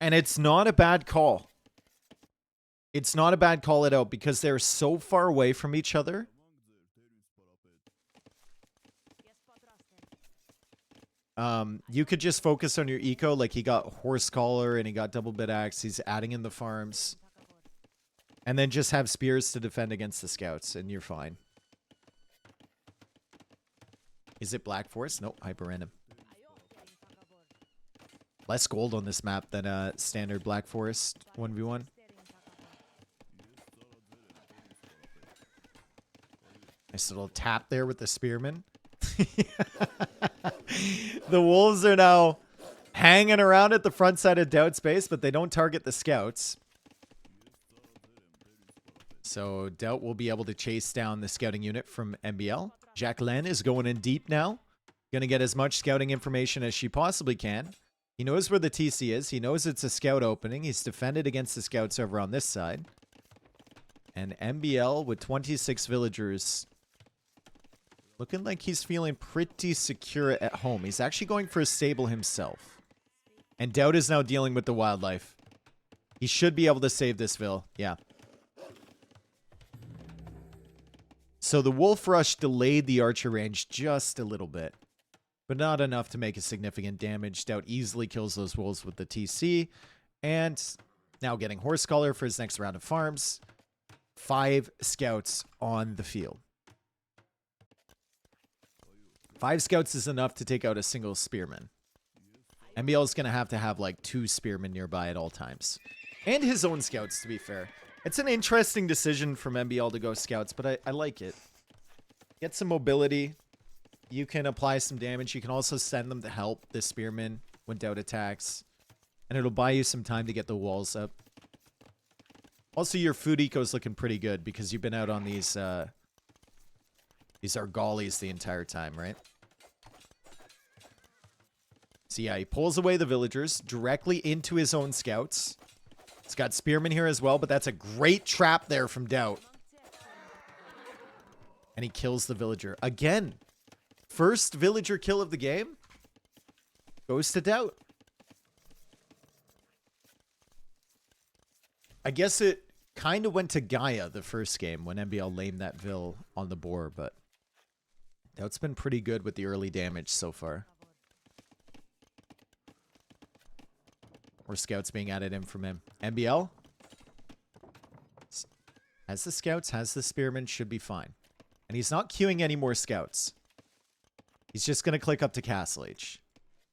[SPEAKER 1] And it's not a bad call. It's not a bad call it out because they're so far away from each other. You could just focus on your eco. Like he got Horse Collar and he got Double Bit Axe. He's adding in the farms. And then just have spears to defend against the scouts and you're fine. Is it Black Forest? Nope, hyper random. Less gold on this map than a standard Black Forest 1v1. Nice little tap there with the spearman. The wolves are now hanging around at the front side of Doubt space, but they don't target the scouts. So Doubt will be able to chase down the scouting unit from MBL. Jacqueline is going in deep now. Going to get as much scouting information as she possibly can. He knows where the TC is. He knows it's a scout opening. He's defended against the scouts over on this side. And MBL with 26 villagers, looking like he's feeling pretty secure at home. He's actually going for a stable himself. And Doubt is now dealing with the wildlife. He should be able to save this vill. Yeah. So the Wolf Rush delayed the archer range just a little bit. But not enough to make a significant damage. Doubt easily kills those wolves with the TC. And now getting Horse Collar for his next round of farms. 5 scouts on the field. 5 scouts is enough to take out a single spearman. MBL is going to have like 2 spearmen nearby at all times. And his own scouts, to be fair. It's an interesting decision from MBL to go scouts, but I like it. Get some mobility. You can apply some damage. You can also send them to help the spearmen when Doubt attacks. And it'll buy you some time to get the walls up. Also, your food eco is looking pretty good because you've been out on these Argalies the entire time, right? So yeah, he pulls away the villagers directly into his own scouts. It's got spearmen here as well, but that's a great trap there from Doubt. And he kills the villager. Again, first villager kill of the game goes to Doubt. I guess it kind of went to Gaia the first game when MBL lamed that vill on the boar, but Doubt's been pretty good with the early damage so far. Or scouts being added in from him. MBL has the scouts, has the spearmen, should be fine. And he's not queuing any more scouts. He's just going to click up to Castle Age.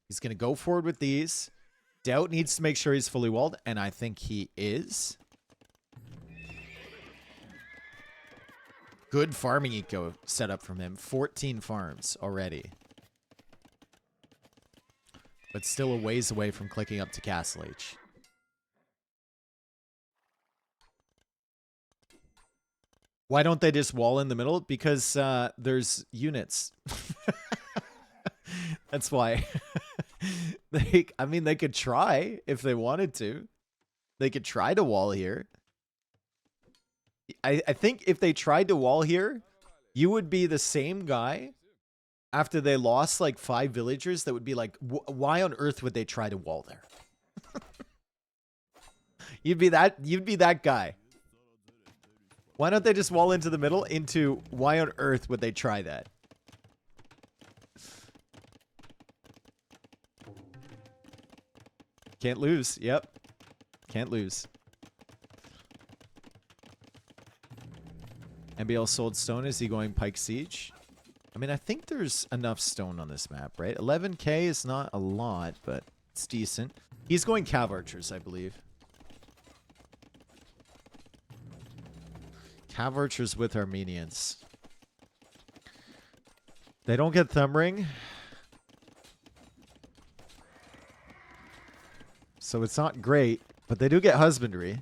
[SPEAKER 1] He's going to go forward with these. Doubt needs to make sure he's fully walled, and I think he is. Good farming eco setup from him. 14 farms already. But still a ways away from clicking up to Castle Age. Why don't they just wall in the middle? Because there's units. That's why. I mean, they could try if they wanted to. They could try to wall here. I think if they tried to wall here, you would be the same guy after they lost like 5 villagers that would be like, why on earth would they try to wall there? You'd be that guy. Why don't they just wall into the middle? Into why on earth would they try that? Can't lose. Yep. Can't lose. NBL sold stone. Is he going Pike Siege? I mean, I think there's enough stone on this map, right? 11k is not a lot, but it's decent. He's going Cav Archers, I believe. Cav Archers with Armenians. They don't get Thumb Ring. So it's not great, but they do get Husbandry.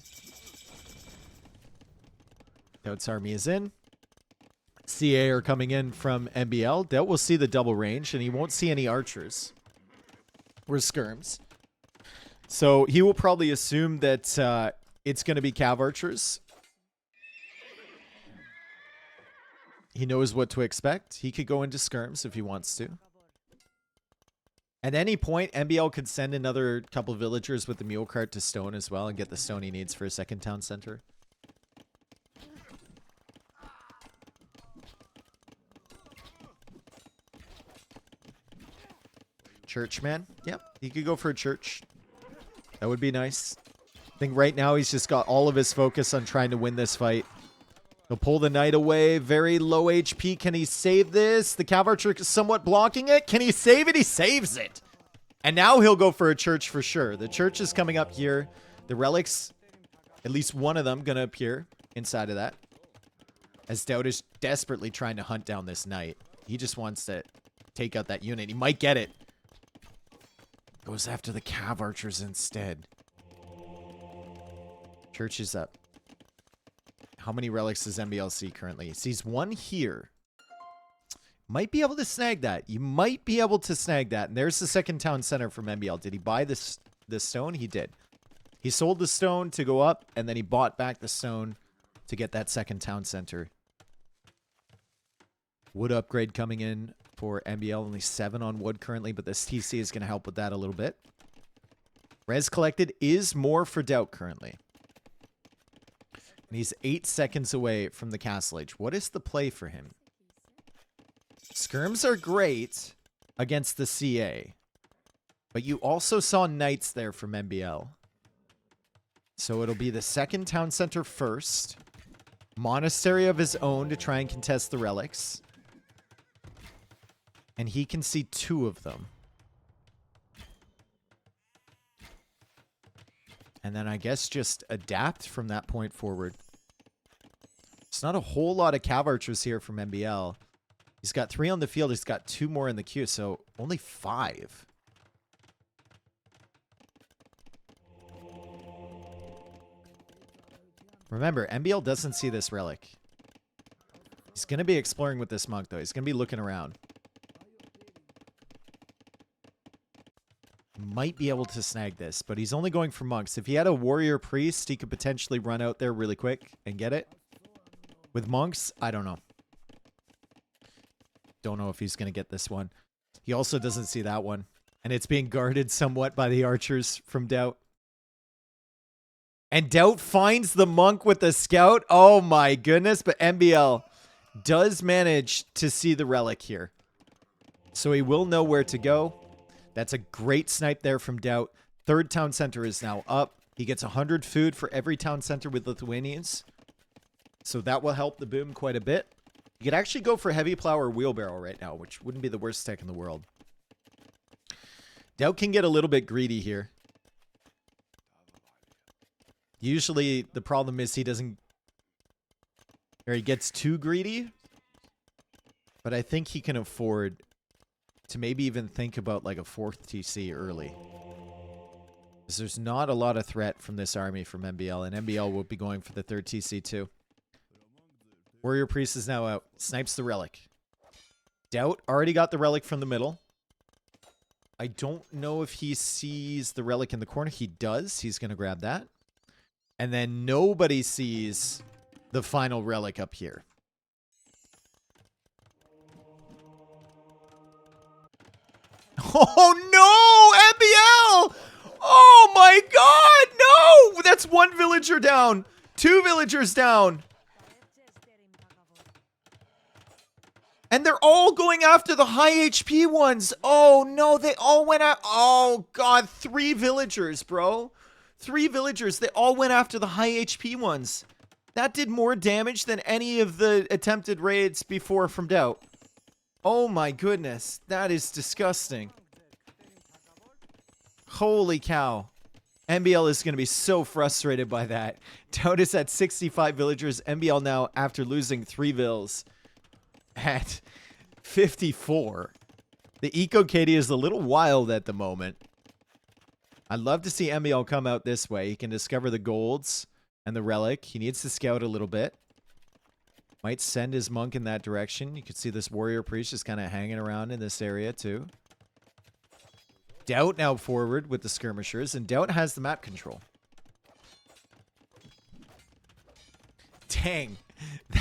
[SPEAKER 1] Doubt's army is in. CA are coming in from MBL. Doubt will see the double range, and he won't see any archers. Or skirms. So he will probably assume that it's going to be Cav Archers. He knows what to expect. He could go into skirms if he wants to. At any point, MBL could send another couple villagers with the mule cart to stone as well and get the stone he needs for a second town center. Churchman. Yep, he could go for a church. That would be nice. I think right now he's just got all of his focus on trying to win this fight. He'll pull the knight away. Very low HP. Can he save this? The Cav Archer is somewhat blocking it. Can he save it? He saves it. And now he'll go for a church for sure. The church is coming up here. The relics, at least one of them, going to appear inside of that. As Doubt is desperately trying to hunt down this knight. He just wants to take out that unit. He might get it. Goes after the Cav Archers instead. Church is up. How many relics does MBL see currently? He sees one here. Might be able to snag that. You might be able to snag that. And there's the second town center from MBL. Did he buy this stone? He did. He sold the stone to go up, and then he bought back the stone to get that second town center. Wood upgrade coming in for MBL. Only 7 on wood currently, but this TC is going to help with that a little bit. Res collected is more for Doubt currently. And he's 8 seconds away from the Castle Age. What is the play for him? Skirms are great against the CA. But you also saw knights there from MBL. So it'll be the second town center first. Monastery of his own to try and contest the relics. And he can see 2 of them. And then I guess just adapt from that point forward. It's not a whole lot of Cav Archers here from MBL. He's got 3 on the field. He's got 2 more in the queue, so only 5. Remember, MBL doesn't see this relic. He's going to be exploring with this monk, though. He's going to be looking around. Might be able to snag this, but he's only going for monks. If he had a warrior priest, he could potentially run out there really quick and get it. With monks, I don't know. Don't know if he's going to get this one. He also doesn't see that one. And it's being guarded somewhat by the archers from Doubt. And Doubt finds the monk with the scout. Oh my goodness. But MBL does manage to see the relic here. So he will know where to go. That's a great snipe there from Doubt. 3rd town center is now up. He gets 100 food for every town center with Lithuanians. So that will help the boom quite a bit. You could actually go for heavy plow or wheelbarrow right now, which wouldn't be the worst tech in the world. Doubt can get a little bit greedy here. Usually the problem is he doesn't... or he gets too greedy. But I think he can afford to maybe even think about like a 4th TC early. Because there's not a lot of threat from this army from MBL, and MBL will be going for the 3rd TC too. Warrior Priest is now out. Snipes the Relic. Doubt already got the Relic from the middle. I don't know if he sees the Relic in the corner. He does. He's going to grab that. And then nobody sees the final Relic up here. Oh, no! MBL! Oh, my God! No! That's one villager down. 2 villagers down. And they're all going after the high HP ones. Oh, no. They all went out. Oh, God. 3 villagers, bro. 3 villagers. They all went after the high HP ones. That did more damage than any of the attempted raids before from Doubt. Oh, my goodness. That is disgusting. Holy cow. MBL is going to be so frustrated by that. Doubt is at 65 villagers. MBL now, after losing 3 vills, at 54. The Eco Katie is a little wild at the moment. I'd love to see MBL come out this way. He can discover the golds and the Relic. He needs to scout a little bit. Might send his monk in that direction. You can see this warrior priest just kind of hanging around in this area too. Doubt now forward with the skirmishers, and Doubt has the map control. Dang,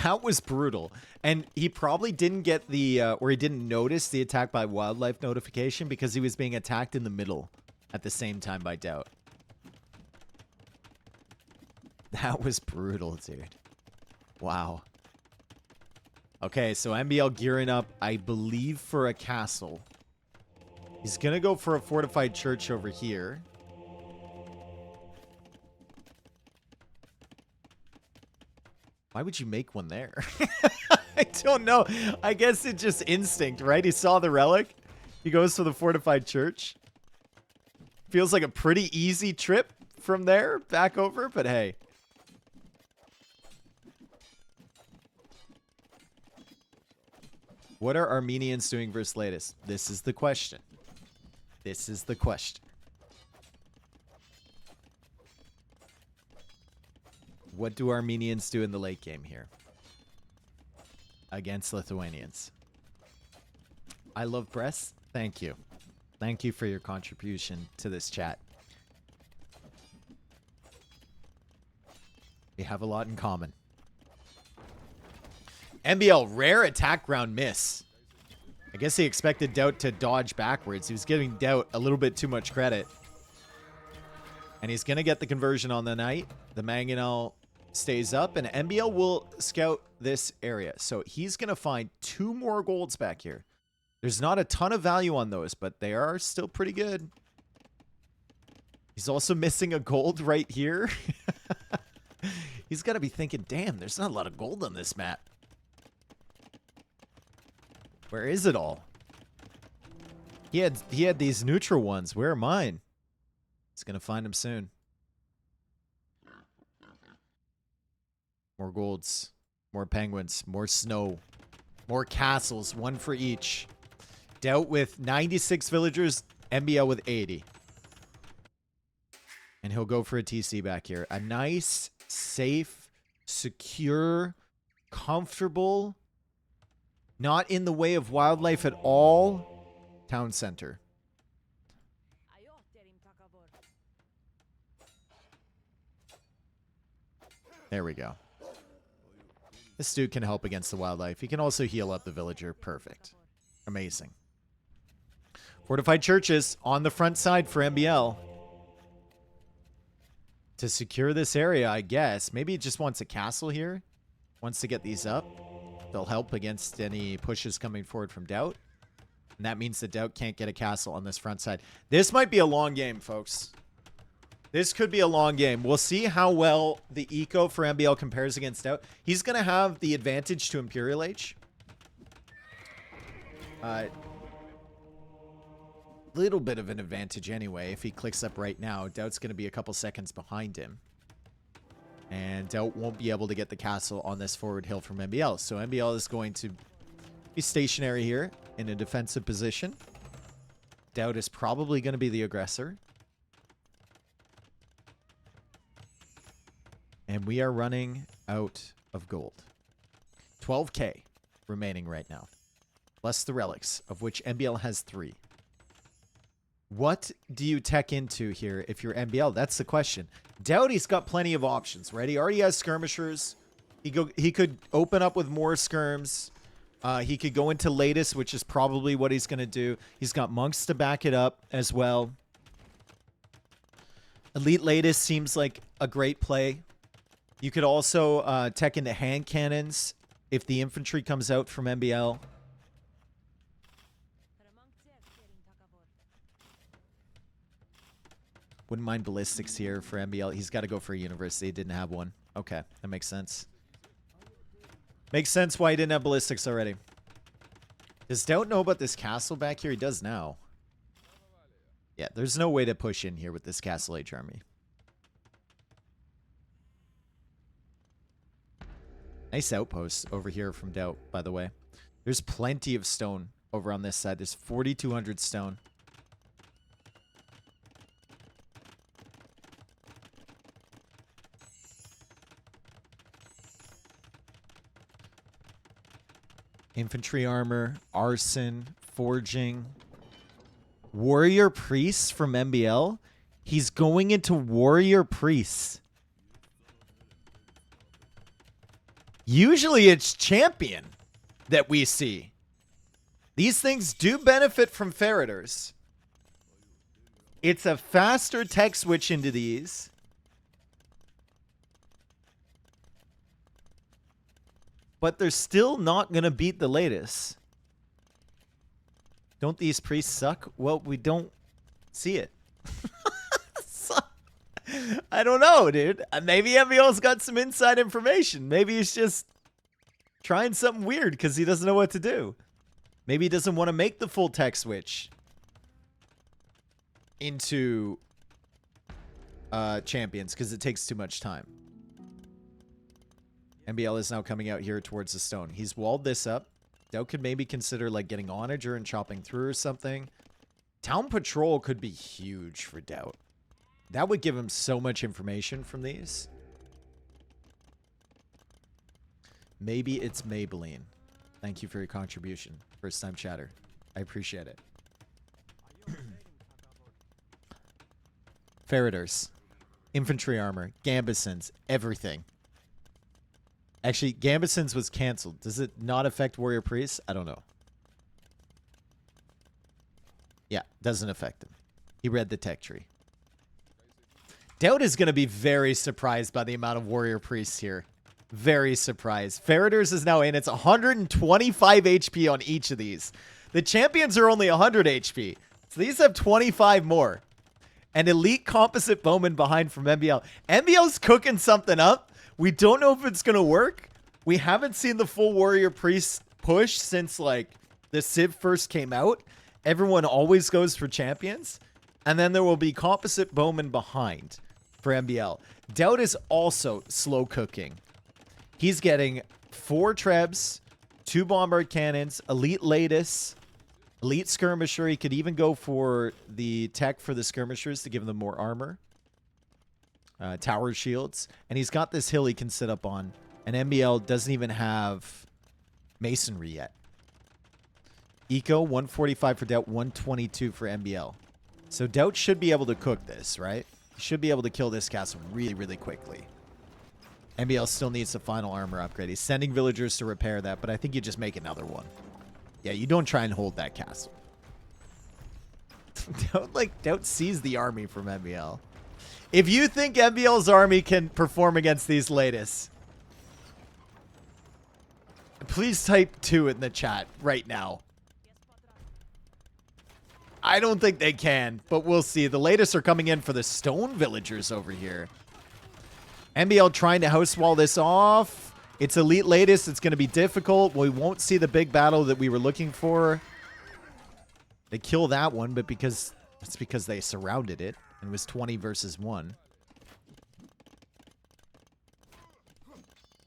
[SPEAKER 1] that was brutal. And he probably didn't get the, or he didn't notice the attack by wildlife notification because he was being attacked in the middle at the same time by Doubt. That was brutal, dude. Wow. Okay, so MBL gearing up, I believe, for a castle. He's going to go for a fortified church over here. Why would you make one there? I don't know. I guess it's just instinct, right? He saw the Relic. He goes for the fortified church. Feels like a pretty easy trip from there back over, but hey. What are Armenians doing versus latest? This is the question. This is the question. What do Armenians do in the late game here? Against Lithuanians. I love Bress. Thank you. Thank you for your contribution to this chat. We have a lot in common. MBL, rare attack ground miss. I guess he expected Doubt to dodge backwards. He was giving Doubt a little bit too much credit. And he's going to get the conversion on the knight. The mangonel stays up, and MBL will scout this area. So he's going to find 2 more golds back here. There's not a ton of value on those, but they are still pretty good. He's also missing a gold right here. He's got to be thinking, damn, there's not a lot of gold on this map. Where is it all? He had these neutral ones. Where are mine? He's gonna find them soon. More golds, more penguins, more snow, more castles, 1 for each. Doubt with 96 villagers, MBL with 80. And he'll go for a TC back here. A nice, safe, secure, comfortable, not in the way of wildlife at all, town center. There we go. This dude can help against the wildlife. He can also heal up the villager. Perfect. Amazing. Fortified churches on the front side for MBL. To secure this area, I guess. Maybe he just wants a castle here. Wants to get these up. They'll help against any pushes coming forward from Doubt. And that means that Doubt can't get a castle on this front side. This might be a long game, folks. This could be a long game. We'll see how well the eco for MBL compares against Doubt. He's going to have the advantage to Imperial Age. Little bit of an advantage anyway. If he clicks up right now, Doubt's going to be a couple seconds behind him. And Doubt won't be able to get the castle on this forward hill from MBL. So MBL is going to be stationary here in a defensive position. Doubt is probably going to be the aggressor. And we are running out of gold. 12K remaining right now. Plus the relics, of which MBL has 3. What do you tech into here if you're MBL? That's the question. Doughty's got plenty of options, right? He already has skirmishers. He could open up with more skirms. He could go into latest, which is probably what he's going to do. He's got monks to back it up as well. Elite latest seems like a great play. You could also tech into hand cannons if the infantry comes out from MBL. Wouldn't mind ballistics here for MBL. He's got to go for a university. He didn't have one. Okay, that makes sense. Makes sense why he didn't have ballistics already. Does Doubt know about this castle back here? He does now. Yeah, there's no way to push in here with this Castle Age army. Nice outpost over here from Doubt, by the way. There's plenty of stone over on this side. There's 4,200 stone. Infantry armor, arson, forging. Warrior priests from MBL? He's going into warrior priests. Usually it's champion that we see. These things do benefit from Feriders. It's a faster tech switch into these. But they're still not going to beat the latest. Don't these priests suck? Well, we don't see it. I don't know, dude. Maybe MBL's got some inside information. Maybe he's just trying something weird because he doesn't know what to do. Maybe he doesn't want to make the full tech switch into champions because it takes too much time. MBL is now coming out here towards the stone. He's walled this up. Doubt could maybe consider like getting onager and chopping through or something. Town patrol could be huge for Doubt. That would give him so much information from these. Maybe it's Maybelline. Thank you for your contribution. First time chatter. I appreciate it. Feriders. Infantry armor. Gambesons. Everything. Actually, Gambesons was canceled. Does it not affect warrior priests? I don't know. Yeah, doesn't affect him. He read the tech tree. Doubt is going to be very surprised by the amount of warrior priests here. Very surprised. Feriders is now in. It's 125 HP on each of these. The champions are only 100 HP. So these have 25 more. And elite composite bowman behind from MBL. MBL's cooking something up. We don't know if it's going to work. We haven't seen the full warrior priest push since like the Civ first came out. Everyone always goes for champions. And then there will be composite bowman behind for MBL. Doubt is also slow cooking. He's getting 4 trebs, 2 bombard cannons, elite lattice, elite skirmisher. He could even go for the tech for the skirmishers to give them more armor. Tower shields. And he's got this hill he can sit up on. And MBL doesn't even have masonry yet. Eco, 145 for Doubt, 122 for MBL. So Doubt should be able to cook this, right? He should be able to kill this castle really, really quickly. MBL still needs the final armor upgrade. He's sending villagers to repair that, but I think you just make another one. Yeah, you don't try and hold that castle. Doubt sees the army from MBL. If you think MBL's army can perform against these latest, please type 2 in the chat right now. I don't think they can, but we'll see. The latest are coming in for the stone villagers over here. MBL trying to house wall this off. It's elite latest. It's going to be difficult. We won't see the big battle that we were looking for. They kill that one, but it's because they surrounded it. It was 20 versus 1.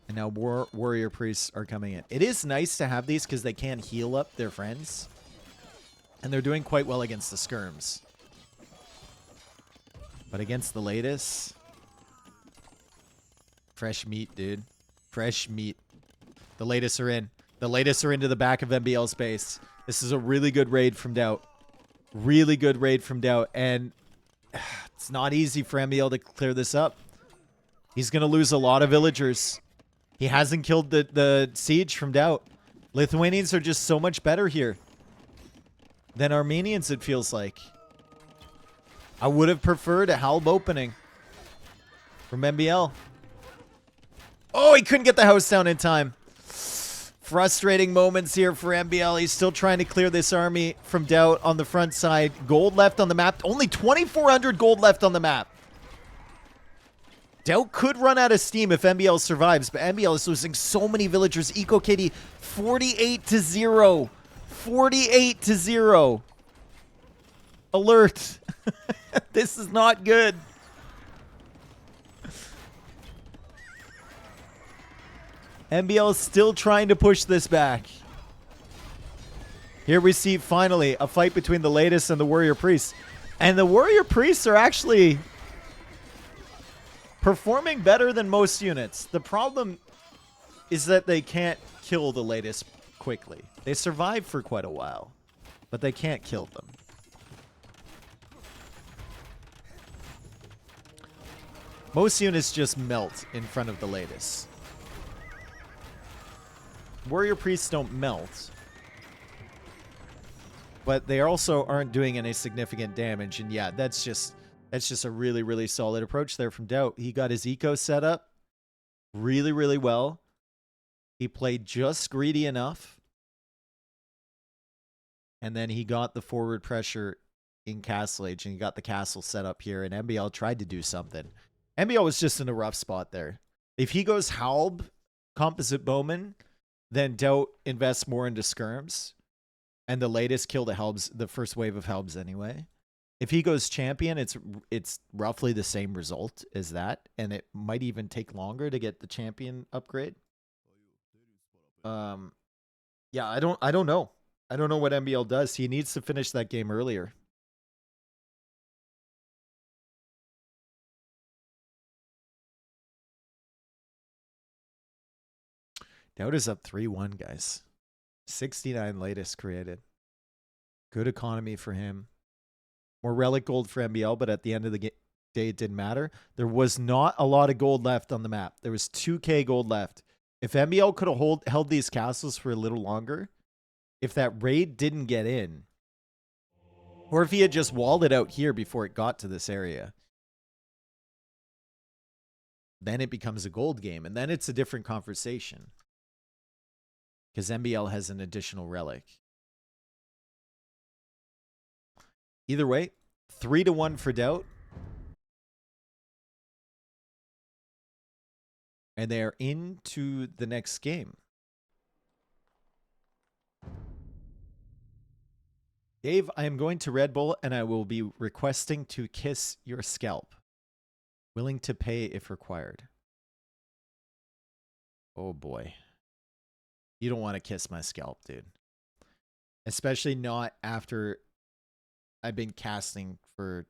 [SPEAKER 1] And now warrior priests are coming in. It is nice to have these because they can heal up their friends. And they're doing quite well against the skirms. But against the latest... Fresh meat, dude. Fresh meat. The latest are in. The latest are into the back of MBL's base. This is a really good raid from Doubt. Really good raid from Doubt. And it's not easy for MBL to clear this up. He's going to lose a lot of villagers. He hasn't killed the siege from Doubt. Lithuanians are just so much better here than Armenians, it feels like. I would have preferred a Halb opening from MBL. Oh, he couldn't get the house down in time. Frustrating moments here for MBL. He's still trying to clear this army from Doubt on the front side. Gold left on the map. Only 2,400 gold left on the map. Doubt could run out of steam if MBL survives, but MBL is losing so many villagers. Eco Kitty, 48-0. 48-0. Alert. This is not good. MBL is still trying to push this back. Here we see, finally, a fight between the latest and the Warrior Priests. And the Warrior Priests are actually performing better than most units. The problem is that they can't kill the latest quickly. They survive for quite a while, but they can't kill them. Most units just melt in front of the latest. Warrior Priests don't melt, but they also aren't doing any significant damage. And yeah, that's just a really, really solid approach there from Doubt. He got his eco set up really, really well. He played just greedy enough. And then he got the forward pressure in Castle Age, and he got the castle set up here, and MBL tried to do something. MBL was just in a rough spot there. If he goes Halb, Composite Bowman, then Doubt invests more into skirms, and the latest kill the Halbs, the first wave of Halbs anyway. If he goes champion, it's roughly the same result as that, and it might even take longer to get the champion upgrade. Yeah, I don't know. I don't know what MBL does. He needs to finish that game earlier. Doubt is up 3-1, guys. 69 latest created. Good economy for him. More Relic gold for MBL, but at the end of the day, it didn't matter. There was not a lot of gold left on the map. There was 2K gold left. If MBL could have held these castles for a little longer, if that raid didn't get in, or if he had just walled it out here before it got to this area, then it becomes a gold game, and then it's a different conversation. Because MBL has an additional relic. Either way, 3-1 for Doubt. And they are into the next game. Dave, I am going to Red Bull and I will be requesting to kiss your scalp. Willing to pay if required. Oh boy. You don't want to kiss my scalp, dude. Especially not after I've been casting for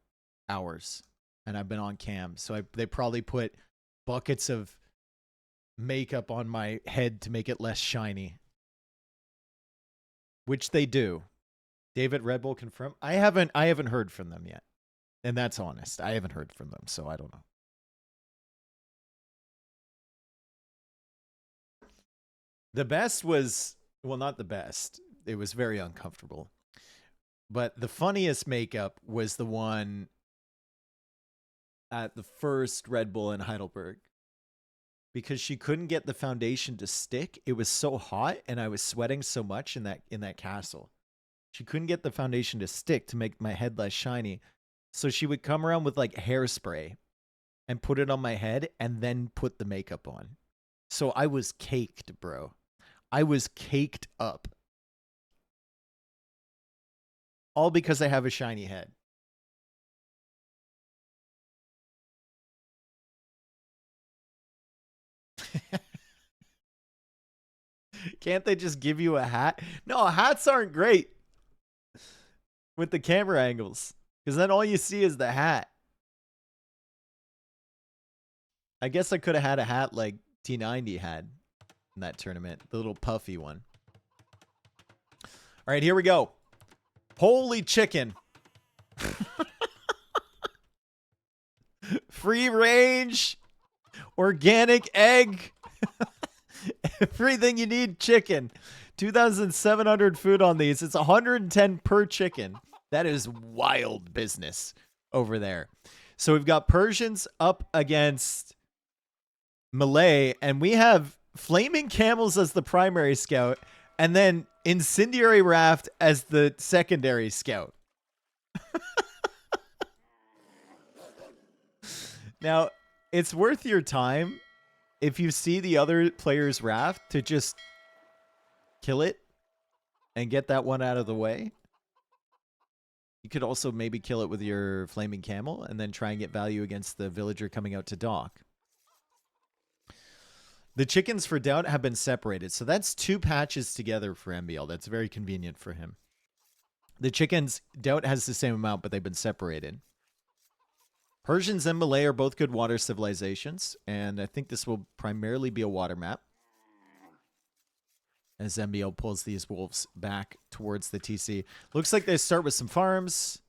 [SPEAKER 1] hours and I've been on cam. So they probably put buckets of makeup on my head to make it less shiny. Which they do. David Red Bull confirm. I haven't heard from them yet. And that's honest. I haven't heard from them, so I don't know. The best was, well, not the best. It was very uncomfortable. But the funniest makeup was the one at the first Red Bull in Heidelberg. Because she couldn't get the foundation to stick. It was so hot and I was sweating so much in that castle. She couldn't get the foundation to stick to make my head less shiny. So she would come around with like hairspray and put it on my head and then put the makeup on. So I was caked, bro. I was caked up. All because I have a shiny head. Can't they just give you a hat? No, hats aren't great with the camera angles, because then all you see is the hat. I guess I could have had a hat like T90 had. in that tournament. The little puffy one. All right, here we go. Holy chicken. Free range. Organic egg. Everything you need, chicken. 2,700 food on these. It's 110 per chicken. That is wild business over there. So we've got Persians up against Malay, and we have Flaming Camels as the primary scout, and then Incendiary Raft as the secondary scout. Now, it's worth your time if you see the other player's raft to just kill it and get that one out of the way. You could also maybe kill it with your Flaming Camel and then try and get value against the villager coming out to dock. The chickens for Doubt have been separated. So that's 2 patches together for MBL. That's very convenient for him. The chickens, Doubt has the same amount, but they've been separated. Persians and Malay are both good water civilizations. And I think this will primarily be a water map. As MBL pulls these wolves back towards the TC. Looks like they start with some farms.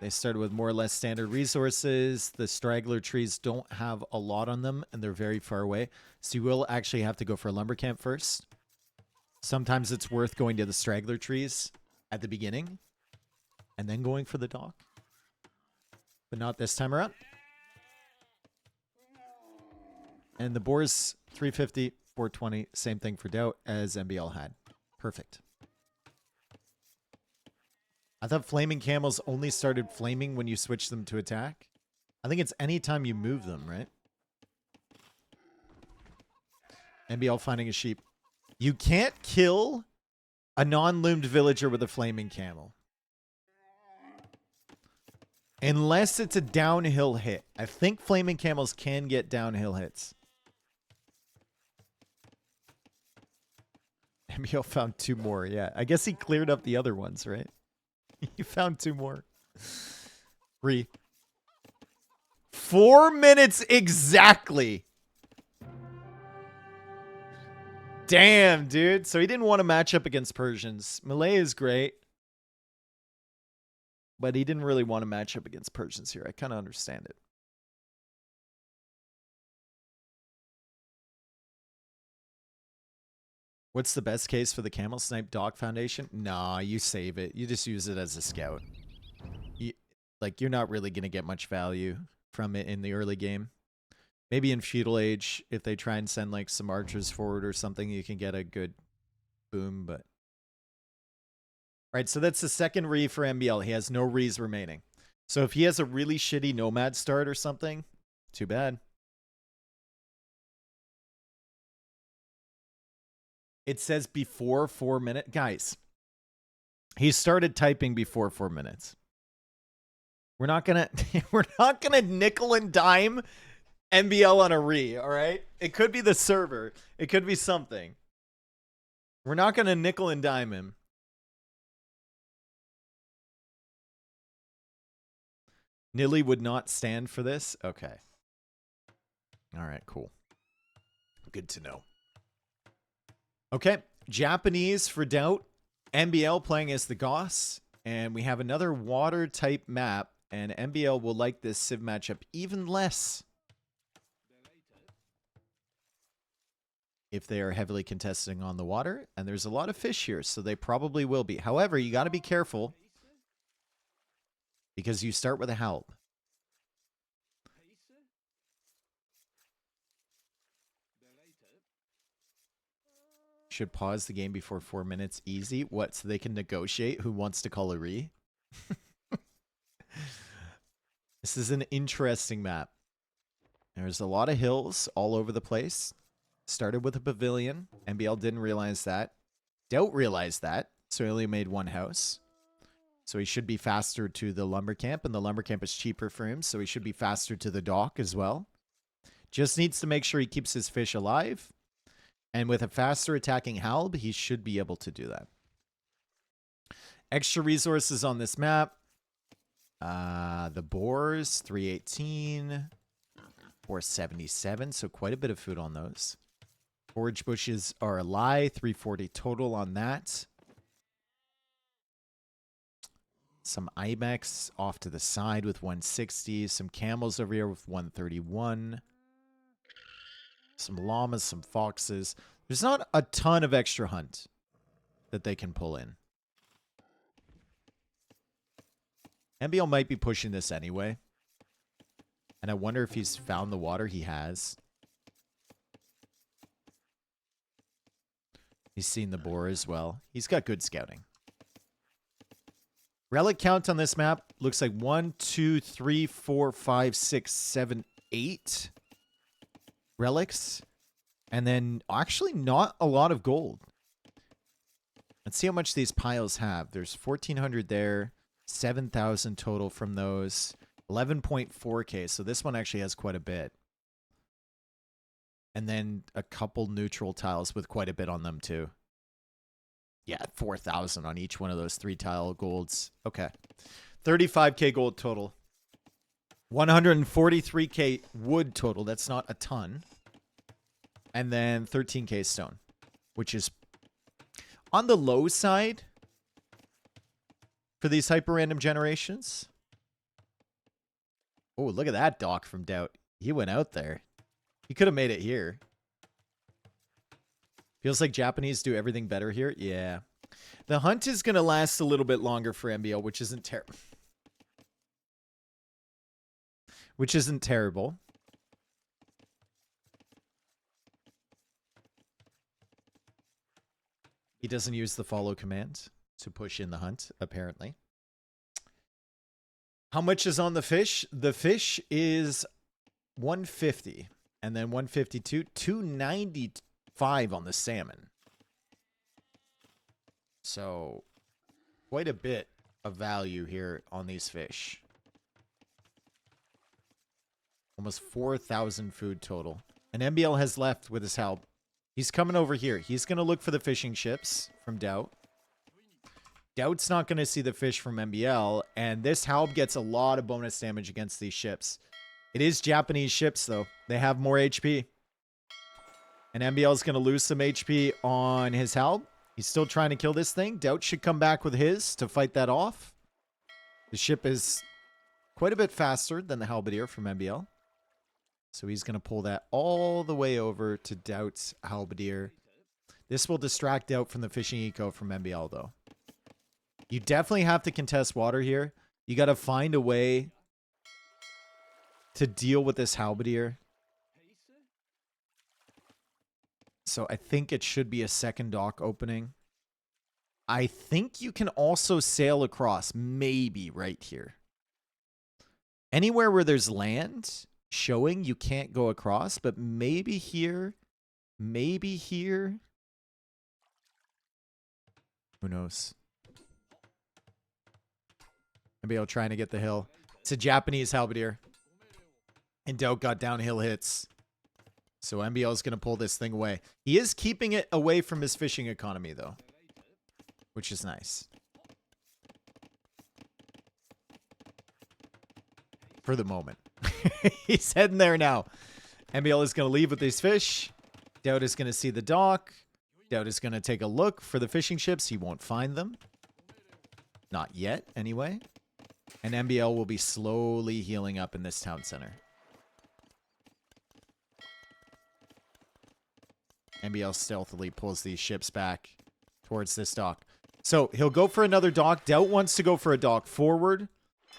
[SPEAKER 1] They started with more or less standard resources. The straggler trees don't have a lot on them, and they're very far away. So you will actually have to go for a lumber camp first. Sometimes it's worth going to the straggler trees at the beginning, and then going for the dock. But not this time around. And the boars, 350, 420, same thing for Doubt as MBL had. Perfect. I thought Flaming Camels only started flaming when you switch them to attack. I think it's any time you move them, right? MBL finding a sheep. You can't kill a non-loomed villager with a Flaming Camel. Unless it's a downhill hit. I think Flaming Camels can get downhill hits. MBL found 2 more, yeah. I guess he cleared up the other ones, right? You found 2 more. 4 minutes exactly. Damn, dude. So he didn't want to match up against Persians. Malay is great. But he didn't really want to match up against Persians here. I kind of understand it. What's the best case for the Camel Snipe Dock Foundation? Nah, you save it. You just use it as a scout. You're not really going to get much value from it in the early game. Maybe in Feudal Age, if they try and send like some archers forward or something, you can get a good boom, but... Right, so that's the second re for MBL. He has no re's remaining. So if he has a really shitty Nomad start or something, too bad. It says before 4 minutes. Guys, he started typing before 4 minutes. We're not gonna nickel and dime MBL on a re, all right? It could be the server. It could be something. We're not gonna nickel and dime him. Nilly would not stand for this? Okay. All right, cool. Good to know. Okay, Japanese for Doubt. MBL playing as the Goss. And we have another water type map. And MBL will like this Civ matchup even less if they are heavily contesting on the water. And there's a lot of fish here, so they probably will be. However, you got to be careful because you start with a Halb. Should pause the game before 4 minutes. Easy. What? So they can negotiate who wants to call a re? This is an interesting map. There's a lot of hills all over the place. Started with a pavilion. MBL didn't realize that. Doubt realized that. So he only made 1 house. So he should be faster to the lumber camp. And the lumber camp is cheaper for him. So he should be faster to the dock as well. Just needs to make sure he keeps his fish alive. And with a faster attacking Halb, he should be able to do that. Extra resources on this map. The boars, 318. 477, so quite a bit of food on those. Forage bushes are a lie, 340 total on that. Some ibex off to the side with 160. Some camels over here with 131. Some llamas, some foxes. There's not a ton of extra hunt that they can pull in. MBL might be pushing this anyway. And I wonder if he's found the water. He has. He's seen the boar as well. He's got good scouting. Relic count on this map looks like 1, 2, 3, 4, 5, 6, 7, 8 relics. And then actually not a lot of gold. Let's see how much these piles have. There's 1,400 there. 7,000 total from those. 11.4k. So this one actually has quite a bit. And then a couple neutral tiles with quite a bit on them too. Yeah, 4,000 on each one of those 3-tile golds. Okay. 35k gold total. 143k wood total. That's not a ton. And then 13k stone, which is on the low side for these hyper-random generations. Oh, look at that dock from Doubt. He went out there. He could have made it here. Feels like Japanese do everything better here. Yeah. The hunt is going to last a little bit longer for MBL, which isn't terrible. Which isn't terrible. He doesn't use the follow command to push in the hunt, apparently. How much is on the fish? The fish is 150. And then 152. 295 on the salmon. So, quite a bit of value here on these fish. Almost 4,000 food total. And MBL has left with his help. He's coming over here. He's going to look for the fishing ships from Doubt. Doubt's not going to see the fish from MBL. And this Halb gets a lot of bonus damage against these ships. It is Japanese ships, though. They have more HP. And MBL is going to lose some HP on his Halb. He's still trying to kill this thing. Doubt should come back with his to fight that off. The ship is quite a bit faster than the Halberdier from MBL. So he's going to pull that all the way over to Doubt's Halberdier. This will distract Doubt from the fishing eco from MBL, though. You definitely have to contest water here. You got to find a way to deal with this Halberdier. So I think it should be a second dock opening. I think you can also sail across, maybe right here. Anywhere where there's land showing you can't go across, but maybe here, maybe here. Who knows? Maybe I'll try to get the hill. It's a Japanese Halberdier. And Doubt got downhill hits. So MBL is going to pull this thing away. He is keeping it away from his fishing economy, though. Which is nice. For the moment. He's heading there now. MBL is going to leave with these fish. Doubt is going to see the dock. Doubt is going to take a look for the fishing ships. He won't find them. Not yet, anyway. And MBL will be slowly healing up in this town center. MBL stealthily pulls these ships back towards this dock. So he'll go for another dock. Doubt wants to go for a dock forward.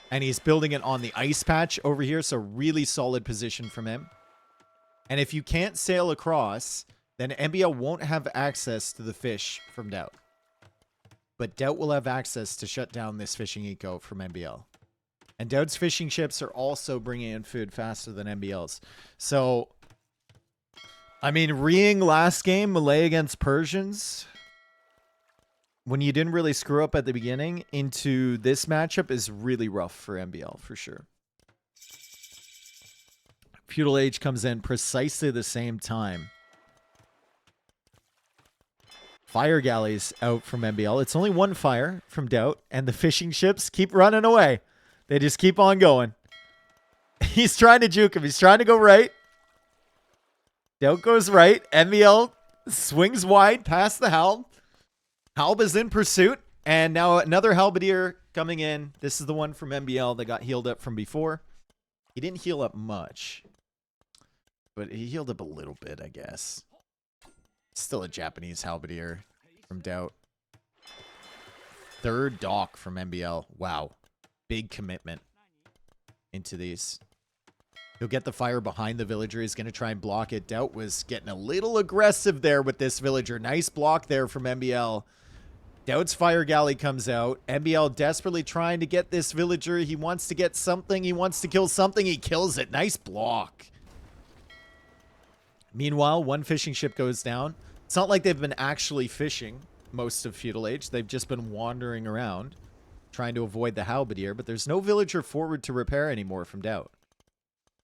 [SPEAKER 1] And he's building it on the ice patch over here. So really solid position from him. And if you can't sail across, then MBL won't have access to the fish from Doubt. But Doubt will have access to shut down this fishing eco from MBL. And Doubt's fishing ships are also bringing in food faster than MBL's. So, I mean, Reing last game, Malay against Persians, when you didn't really screw up at the beginning, into this matchup is really rough for MBL, for sure. Feudal Age comes in precisely the same time. Fire galleys out from MBL. It's only one fire from Doubt, and the fishing ships keep running away. They just keep on going. He's trying to juke him. He's trying to go right. Doubt goes right. MBL swings wide past the Halb. Halb is in pursuit. And now another Halberdier coming in. This is the one from MBL that got healed up from before. He didn't heal up much. But he healed up a little bit, I guess. Still a Japanese Halberdier from Doubt. Third dock from MBL. Wow. Big commitment into these. He'll get the fire behind the villager. He's going to try and block it. Doubt was getting a little aggressive there with this villager. Nice block there from MBL. Doubt's fire galley comes out. MBL desperately trying to get this villager. He wants to get something. He wants to kill something. He kills it. Nice block. Meanwhile, one fishing ship goes down. It's not like they've been actually fishing most of Feudal Age. They've just been wandering around trying to avoid the halberdier, but there's no villager forward to repair anymore from Doubt.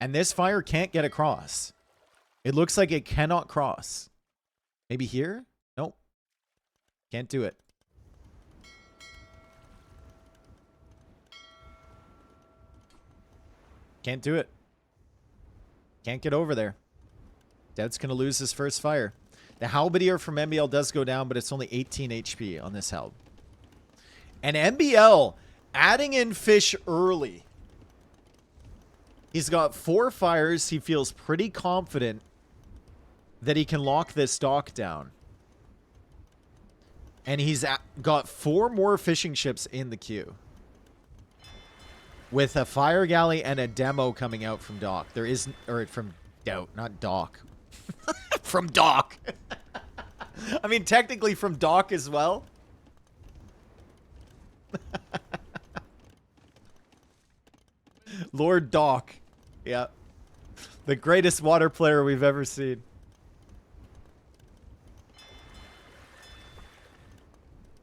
[SPEAKER 1] And this fire can't get across. It looks like it cannot cross. Maybe here? Nope. Can't do it. Can't do it. Can't get over there. Doubt's going to lose his first fire. The halberdier from MBL does go down, but it's only 18 HP on this Halb. And MBL adding in fish early. He's got 4 fires. He feels pretty confident that he can lock this dock down. And he's got 4 more fishing ships in the queue. With a fire galley and a demo coming out from dock. There is, or from Doubt, not dock. From dock. I mean, technically from dock as well. Lord Dock. Yeah. The greatest water player we've ever seen.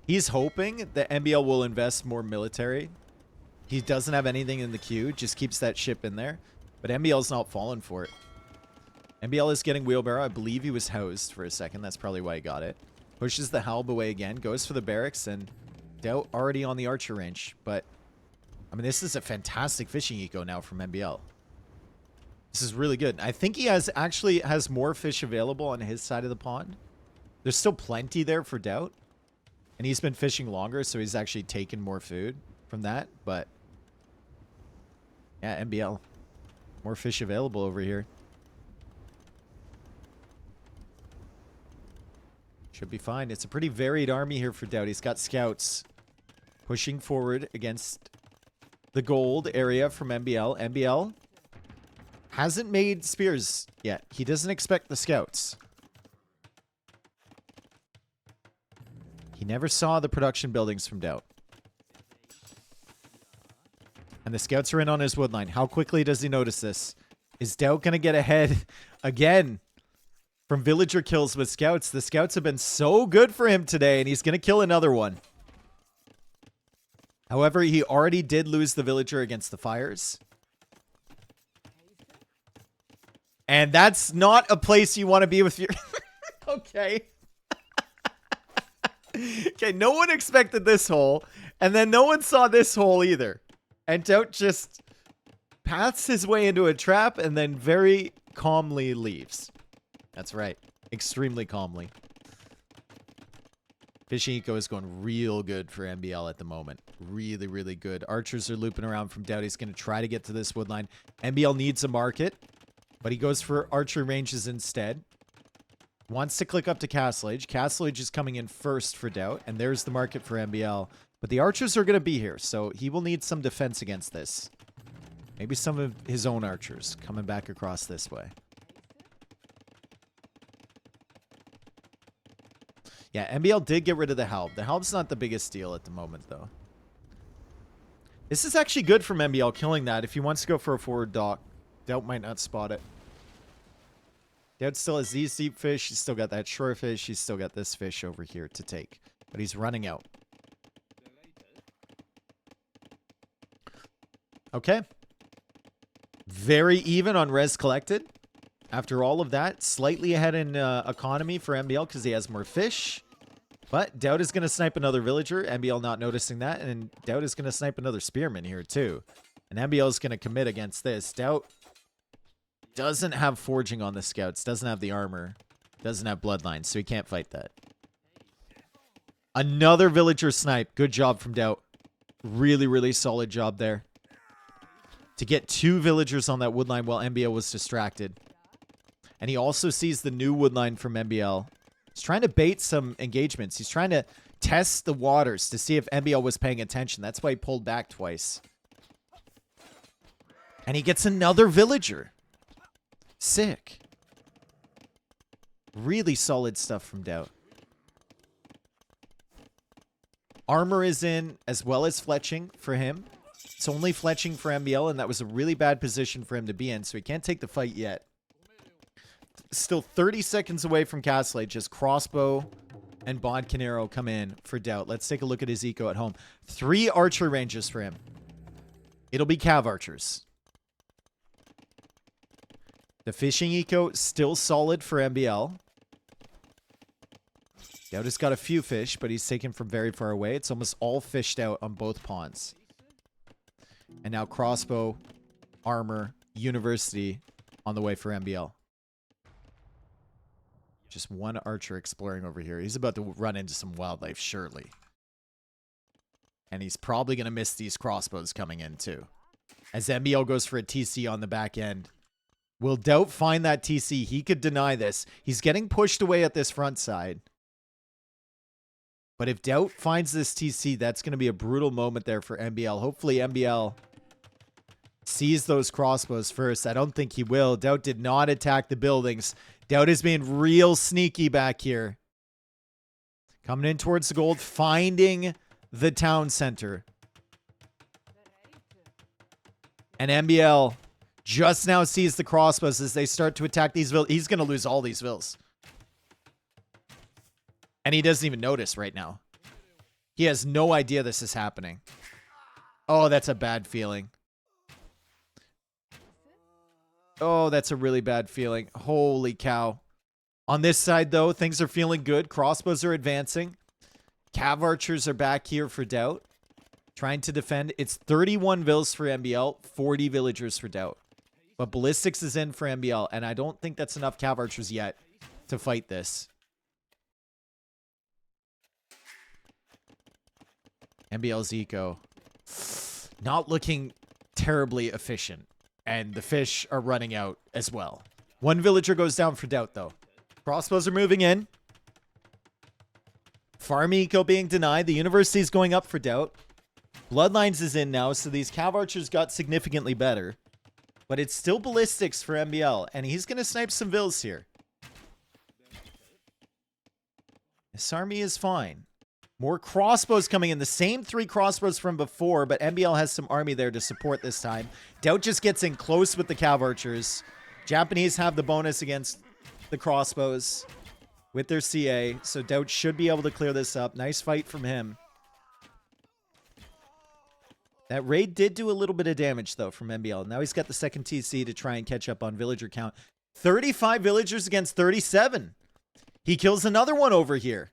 [SPEAKER 1] He's hoping that MBL will invest more military. He doesn't have anything in the queue. Just keeps that ship in there. But MBL's not falling for it. MBL is getting wheelbarrow. I believe he was housed for a second. That's probably why he got it. Pushes the Halb away again. Goes for the barracks. And Doubt already on the archer range. But, I mean, this is a fantastic fishing eco now from MBL. This is really good. I think he actually has more fish available on his side of the pond. There's still plenty there for Doubt. And he's been fishing longer, so he's actually taken more food from that. But, yeah, MBL. More fish available over here. Should be fine. It's a pretty varied army here for Doubt. He's got scouts pushing forward against the gold area from MBL. MBL hasn't made spears yet. He doesn't expect the scouts. He never saw the production buildings from Doubt. And the scouts are in on his wood line. How quickly does he notice this? Is Doubt going to get ahead again from villager kills with scouts? The scouts have been so good for him today, and he's going to kill another one. However, he already did lose the villager against the fires. And that's not a place you want to be with your... Okay. Okay, no one expected this hole, and then no one saw this hole either. And Doubt just paths his way into a trap and then very calmly leaves. That's right. Extremely calmly. Fishing eco is going real good for MBL at the moment. Really, really good. Archers are looping around from Doubt. He's going to try to get to this wood line. MBL needs a market, but he goes for archery ranges instead. Wants to click up to Castle Age. Castle Age is coming in first for Doubt, and there's the market for MBL. But the archers are going to be here, so he will need some defense against this. Maybe some of his own archers coming back across this way. Yeah, MBL did get rid of the Halb. The Halb's not the biggest deal at the moment, though. This is actually good from MBL killing that. If he wants to go for a forward dock, Doubt might not spot it. Doubt still has these deep fish. He's still got that shore fish. He's still got this fish over here to take. But he's running out. Okay. Very even on res collected. After all of that, slightly ahead in economy for MBL because he has more fish. But Doubt is going to snipe another villager. MBL not noticing that. And Doubt is going to snipe another spearman here too. And MBL is going to commit against this. Doubt Doesn't have forging on the scouts. Doesn't have the armor. Doesn't have bloodlines, so he can't fight that. Another villager snipe. Good job from Doubt. Really, really solid job there. To get 2 villagers on that woodline while MBL was distracted. And he also sees the new woodline from MBL. He's trying to bait some engagements. He's trying to test the waters to see if MBL was paying attention. That's why he pulled back twice. And he gets another villager. Sick. Really solid stuff from Doubt. Armor is in as well as fletching for him. It's only fletching for MBL, and that was a really bad position for him to be in, so he can't take the fight yet. Still 30 seconds away from Castle Age. Just crossbow and Bodcanero come in for Doubt. Let's take a look at his eco at home. 3 archer ranges for him. It'll be cav archers. The fishing eco still solid for MBL. Doubt has got a few fish, but he's taken from very far away. It's almost all fished out on both ponds. And now crossbow, armor, university on the way for MBL. Just 1 archer exploring over here. He's about to run into some wildlife, surely. And he's probably going to miss these crossbows coming in, too. As MBL goes for a TC on the back end. Will Doubt find that TC? He could deny this. He's getting pushed away at this front side. But if Doubt finds this TC, that's going to be a brutal moment there for MBL. Hopefully MBL sees those crossbows first. I don't think he will. Doubt did not attack the buildings. Doubt is being real sneaky back here. Coming in towards the gold, finding the town center. And MBL just now sees the crossbows as they start to attack these villas. He's going to lose all these villas. And he doesn't even notice right now. He has no idea this is happening. Oh, that's a bad feeling. Oh, that's a really bad feeling. Holy cow. On this side, though, things are feeling good. Crossbows are advancing. Cav archers are back here for Doubt. Trying to defend. It's 31 vills for MBL, 40 villagers for Doubt. But ballistics is in for MBL, and I don't think that's enough cav archers yet to fight this. MBL's eco. Not looking terribly efficient. And the fish are running out as well. 1 villager goes down for Doubt, though. Crossbows are moving in. Farm eco being denied. The university is going up for Doubt. Bloodlines is in now, so these cav archers got significantly better. But it's still ballistics for MBL, and he's going to snipe some vills here. This army is fine. More crossbows coming in. The same 3 crossbows from before, but MBL has some army there to support this time. Doubt just gets in close with the cav archers. Japanese have the bonus against the crossbows with their CA, so Doubt should be able to clear this up. Nice fight from him. That raid did do a little bit of damage, though, from MBL. Now he's got the second TC to try and catch up on villager count. 35 villagers against 37. He kills another one over here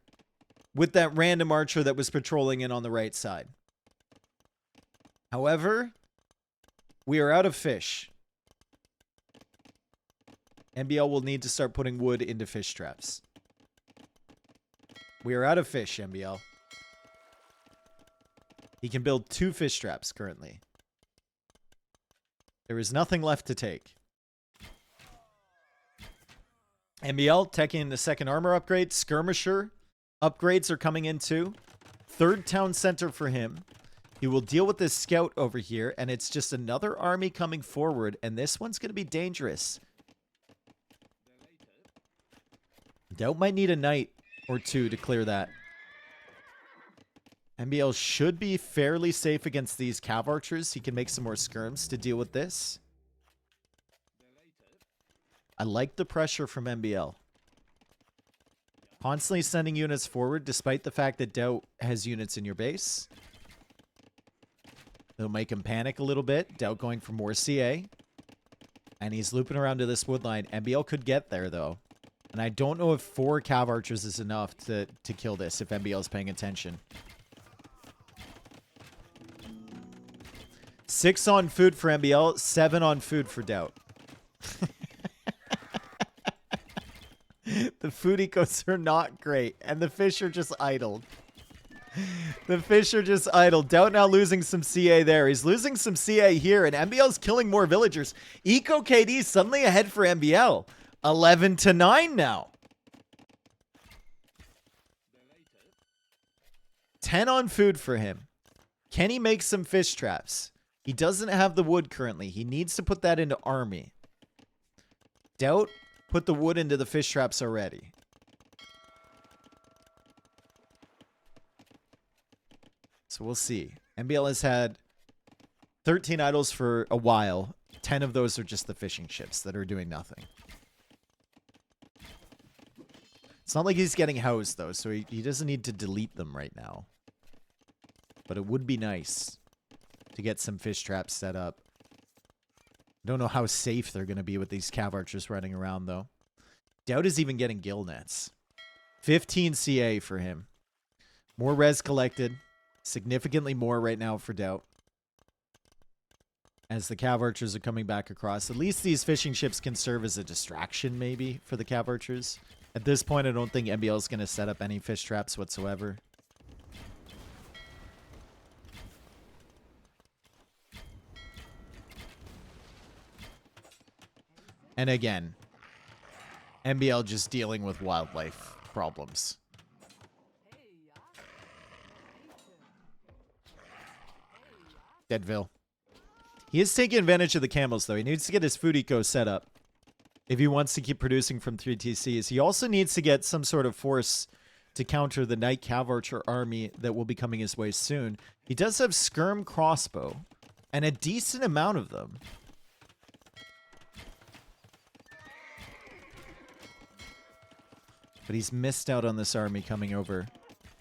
[SPEAKER 1] with that random archer that was patrolling in on the right side. However, we are out of fish. MBL will need to start putting wood into fish traps. We are out of fish, MBL. He can build 2 fish traps currently. There is nothing left to take. MBL taking the second armor upgrade. Skirmisher upgrades are coming in too. 3rd town center for him. He will deal with this scout over here, and it's just another army coming forward, and this one's going to be dangerous. Doubt might need a knight or 2 to clear that. MBL should be fairly safe against these cav archers. He can make some more skirms to deal with this. I like the pressure from MBL. Constantly sending units forward despite the fact that Doubt has units in your base. It'll make him panic a little bit. Doubt going for more CA. And he's looping around to this woodline. MBL could get there, though. And I don't know if 4 cav archers is enough to kill this if MBL is paying attention. 6 on food for MBL, 7 on food for Doubt. The food ecos are not great, and the fish are just idled. The fish are just idle. Doubt now losing some CA there. He's losing some CA here, and MBL's killing more villagers. Eco KD suddenly ahead for MBL. 11-9 now. 10 on food for him. Can he make some fish traps? He doesn't have the wood currently. He needs to put that into army. Doubt put the wood into the fish traps already. So we'll see. MBL has had 13 idols for a while. 10 of those are just the fishing ships that are doing nothing. It's not like he's getting housed, though, so he doesn't need to delete them right now. But it would be nice to get some fish traps set up. I don't know how safe they're going to be with these cav archers running around, though. Doubt is even getting gill nets. 15 CA for him. More res collected. Significantly more right now for Doubt. As the cav archers are coming back across. At least these fishing ships can serve as a distraction, maybe, for the cav archers. At this point, I don't think MBL is going to set up any fish traps whatsoever. And again, MBL just dealing with wildlife problems. Deadville. He is taking advantage of the camels, though. He needs to get his food eco set up if he wants to keep producing from 3 TCs. He also needs to get some sort of force to counter the Knight Cav Archer army that will be coming his way soon. He does have Skirm crossbow, and a decent amount of them. But he's missed out on this army coming over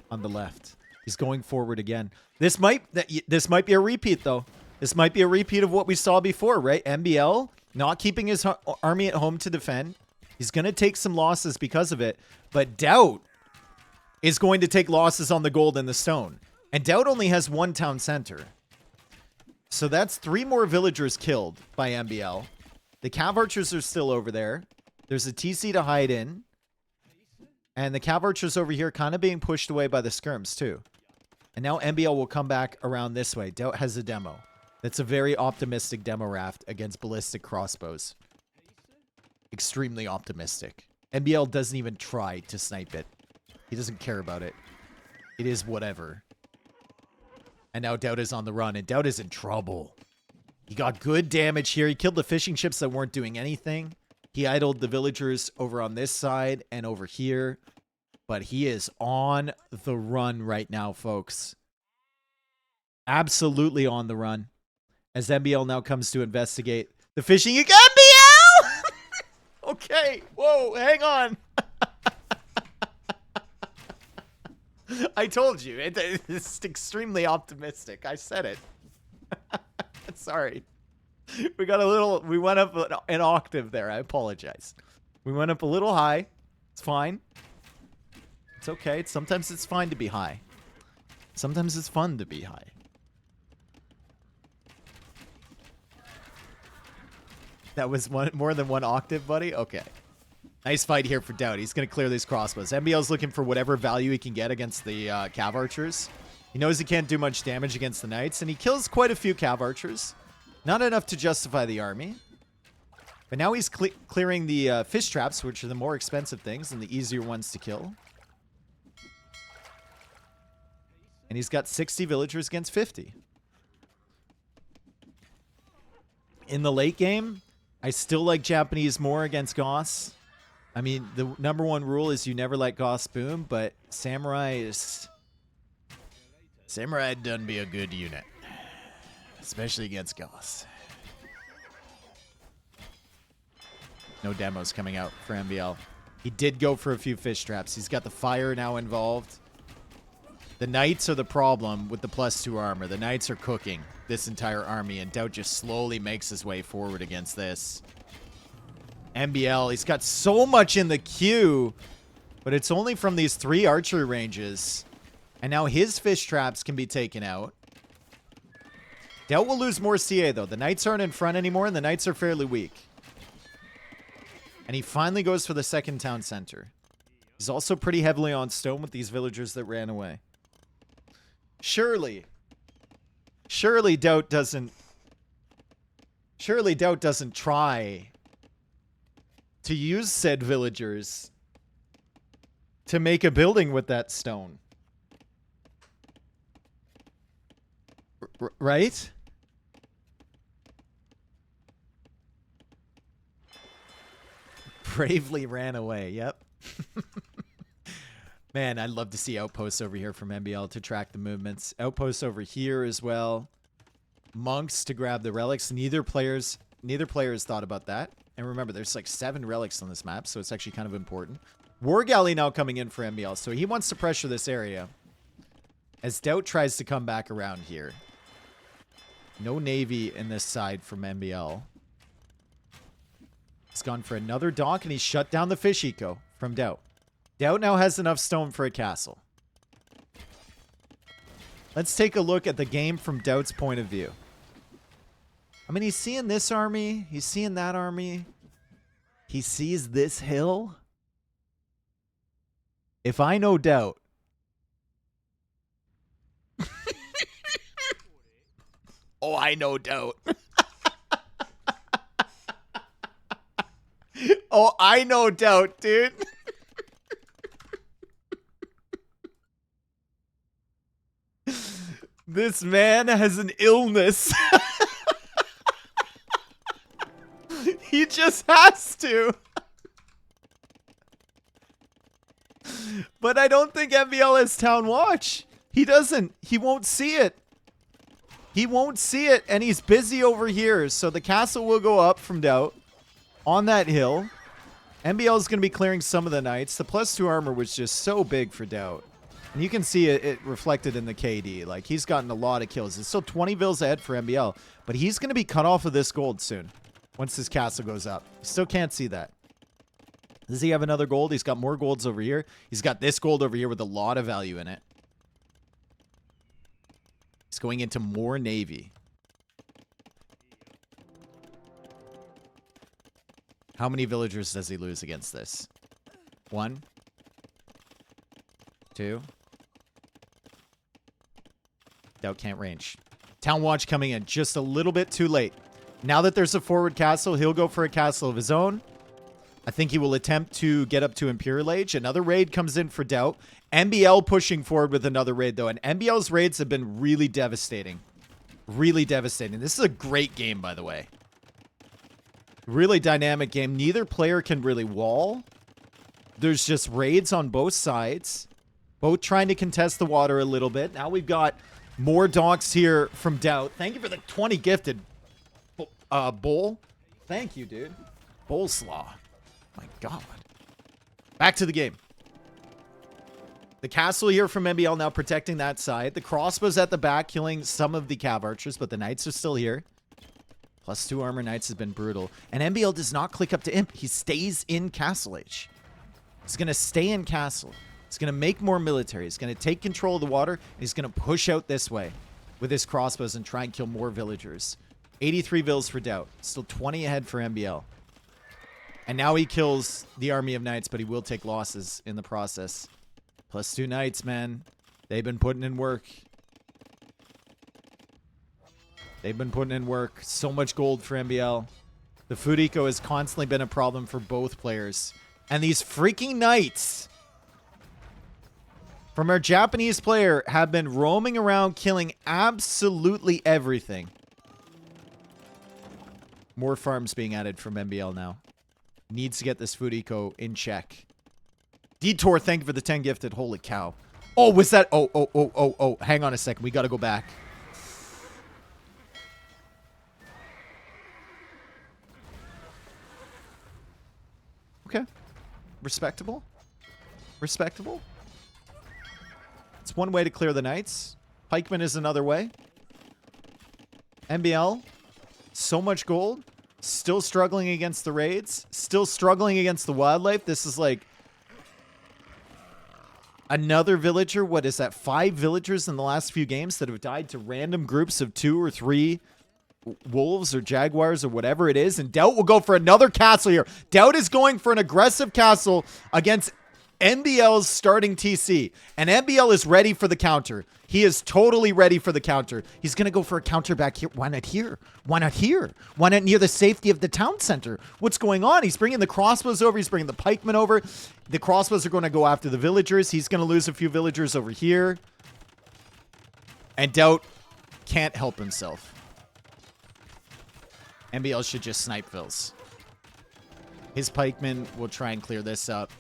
[SPEAKER 1] on the left. He's going forward again. This might be a repeat, though. This might be a repeat of what we saw before, right? MBL not keeping his army at home to defend. He's going to take some losses because of it. But Doubt is going to take losses on the gold and the stone. And Doubt only has 1 town center. So that's 3 more villagers killed by MBL. The cav archers are still over there. There's a TC to hide in. And the cav archers over here kind of being pushed away by the skirms too. And now MBL will come back around this way. Doubt has a demo. That's a very optimistic demo raft against ballistic crossbows. Extremely optimistic. MBL doesn't even try to snipe it. He doesn't care about it. It is whatever. And now Doubt is on the run, and Doubt is in trouble. He got good damage here. He killed the fishing ships that weren't doing anything. He idled the villagers over on this side and over here. But he is on the run right now, folks. Absolutely on the run. As MBL now comes to investigate the fishing. MBL! Okay. Whoa, hang on. I told you. It's extremely optimistic. I said it. Sorry. We went up an octave there. I apologize. We went up a little high. It's fine. It's okay. Sometimes it's fine to be high. Sometimes it's fun to be high. That was more than 1 octave, buddy? Okay. Nice fight here for Doubt. He's going to clear these crossbows. MBL's looking for whatever value he can get against the cav archers. He knows he can't do much damage against the knights, and he kills quite a few cav archers. Not enough to justify the army. But now he's clearing the fish traps, which are the more expensive things and the easier ones to kill. And he's got 60 villagers against 50. In the late game, I still like Japanese more against Goss. I mean, the #1 rule is you never let Goss boom, but Samurai doesn't be a good unit. Especially against Goss. No demos coming out for MBL. He did go for a few fish traps. He's got the fire now involved. The knights are the problem with the +2 armor. The knights are cooking this entire army, and Doubt just slowly makes his way forward against this. MBL, he's got so much in the queue, but it's only from these 3 archery ranges. And now his fish traps can be taken out. Doubt will lose more CA, though. The knights aren't in front anymore, and the knights are fairly weak. And he finally goes for the 2nd town center. He's also pretty heavily on stone with these villagers that ran away. Surely Doubt doesn't try to use said villagers to make a building with that stone. Right? Bravely ran away. Yep. Man, I'd love to see outposts over here from MBL to track the movements. Outposts over here as well. Monks to grab the relics. Neither players thought about that. And remember, there's like 7 relics on this map, so it's actually kind of important. War Galley now coming in for MBL, so he wants to pressure this area. As Doubt tries to come back around here. No Navy in this side from MBL. He's gone for another donk, and he's shut down the fish eco from Doubt. Doubt now has enough stone for a castle. Let's take a look at the game from Doubt's point of view. I mean, he's seeing this army. He's seeing that army. He sees this hill. If I know Doubt. Oh, I know Doubt. Oh, I know Doubt, dude. This man has an illness. He just has to. But I don't think MBL has Town Watch. He doesn't. He won't see it. He won't see it, and he's busy over here. So the castle will go up from Doubt on that hill. MBL is going to be clearing some of the knights. The +2 armor was just so big for Doubt. And you can see it reflected in the KD. Like, he's gotten a lot of kills. It's still 20 vills ahead for MBL. But he's going to be cut off of this gold soon. Once this castle goes up. Still can't see that. Does he have another gold? He's got more golds over here. He's got this gold over here with a lot of value in it. He's going into more navy. How many villagers does he lose against this? 1. 2. Doubt can't range. Town Watch coming in just a little bit too late. Now that there's a forward castle, he'll go for a castle of his own. I think he will attempt to get up to Imperial Age. Another raid comes in for Doubt. MBL pushing forward with another raid, though. And MBL's raids have been really devastating. Really devastating. This is a great game, by the way. Really dynamic game. Neither player can really wall. There's just raids on both sides. Both trying to contest the water a little bit. Now we've got more donks here from Doubt. Thank you for the 20 gifted, Bull. Thank you, dude. Bullslaw. My God. Back to the game. The castle here from MBL now protecting that side. The crossbows at the back killing some of the cav archers, but the knights are still here. +2 armor knights has been brutal. And MBL does not click up to imp. He stays in Castle Age. He's going to stay in castle. He's going to make more military. He's going to take control of the water. And he's going to push out this way with his crossbows and try and kill more villagers. 83 vills for Doubt. Still 20 ahead for MBL. And now he kills the army of knights, but he will take losses in the process. +2 knights, man. They've been putting in work. They've been putting in work. So much gold for MBL. The food eco has constantly been a problem for both players. And these freaking knights from our Japanese player have been roaming around killing absolutely everything. More farms being added from MBL now. Needs to get this food eco in check. Detour, thank you for the 10 gifted. Holy cow. Oh, was that? Oh. Hang on a second. We got to go back. Okay. Respectable. Respectable. It's one way to clear the knights. Pikeman is another way. MBL. So much gold. Still struggling against the raids. Still struggling against the wildlife. This is like another villager. What is that? 5 villagers in the last few games that have died to random groups of 2 or 3 wolves or jaguars or whatever it is. And Doubt will go for another castle here. Doubt is going for an aggressive castle against NBL's starting TC, and NBL is ready for the counter. He is totally ready for the counter. He's going to go for a counter back here. Why not here? Why not here? Why not near the safety of the town center? What's going on? He's bringing the crossbows over. He's bringing the pikemen over. The crossbows are going to go after the villagers. He's going to lose a few villagers over here. And Doubt can't help himself. NBL should just snipe Vills. His pikemen will try and clear this up.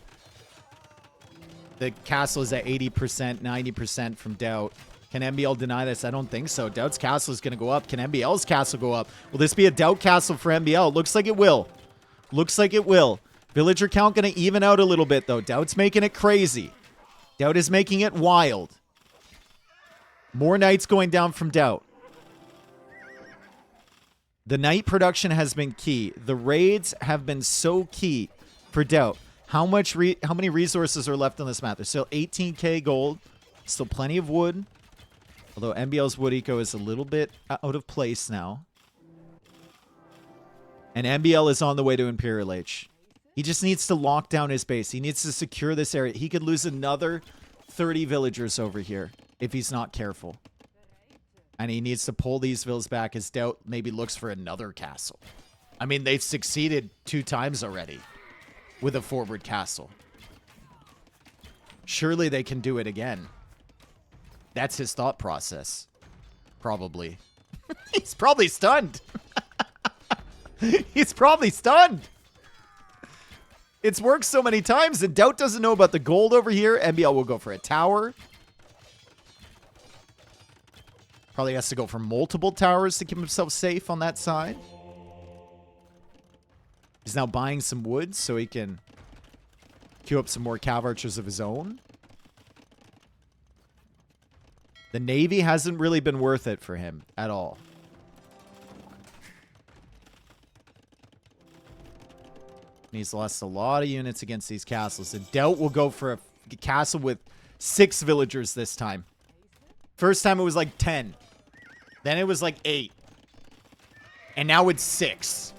[SPEAKER 1] The castle is at 80%, 90% from Doubt. Can NBL deny this? I don't think so. Doubt's castle is going to go up. Can NBL's castle go up? Will this be a Doubt castle for NBL? Looks like it will. Looks like it will. Villager count going to even out a little bit, though. Doubt's making it crazy. Doubt is making it wild. More knights going down from Doubt. The knight production has been key. The raids have been so key for Doubt. How many resources are left on this map? There's still 18k gold. Still plenty of wood. Although NBL's wood eco is a little bit out of place now. And NBL is on the way to Imperial Age. He just needs to lock down his base. He needs to secure this area. He could lose another 30 villagers over here if he's not careful. And he needs to pull these vills back as Doubt maybe looks for another castle. I mean, they've succeeded 2 times already with a forward castle. Surely they can do it again. That's his thought process. Probably. He's probably stunned. He's probably stunned. It's worked so many times, and Doubt doesn't know about the gold over here. NBL will go for a tower. Probably has to go for multiple towers to keep himself safe on that side. He's now buying some wood so he can queue up some more cav archers of his own. The navy hasn't really been worth it for him at all. And he's lost a lot of units against these castles. And Doubt will go for a castle with 6 villagers this time. First time it was like 10. Then it was like 8. And now it's 6.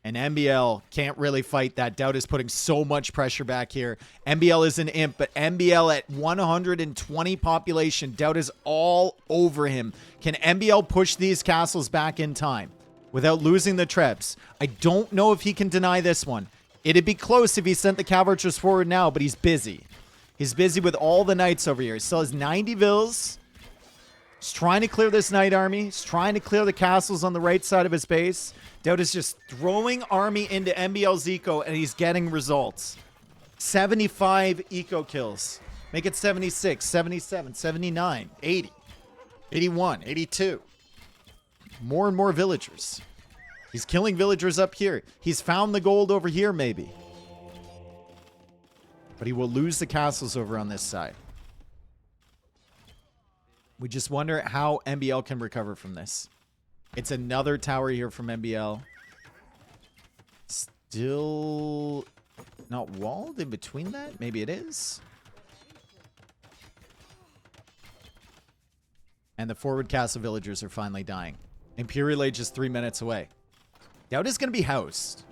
[SPEAKER 1] And NBL can't really fight that. Doubt is putting so much pressure back here. NBL is an imp, but NBL at 120 population. Doubt is all over him. Can NBL push these castles back in time without losing the Trebs? I don't know if he can deny this one. It'd be close if he sent the cav archers forward now, but he's busy. He's busy with all the knights over here. He still has 90 vills. He's trying to clear this knight army. He's trying to clear the castles on the right side of his base. Doubt is just throwing army into NBL's eco, and he's getting results. 75 eco kills. Make it 76, 77, 79, 80, 81, 82. More and more villagers. He's killing villagers up here. He's found the gold over here, maybe. But he will lose the castles over on this side. We just wonder how NBL can recover from this. It's another tower here from NBL. Still not walled in between that? Maybe it is. And the forward castle villagers are finally dying. Imperial Age is 3 minutes away. Doubt is going to be housed.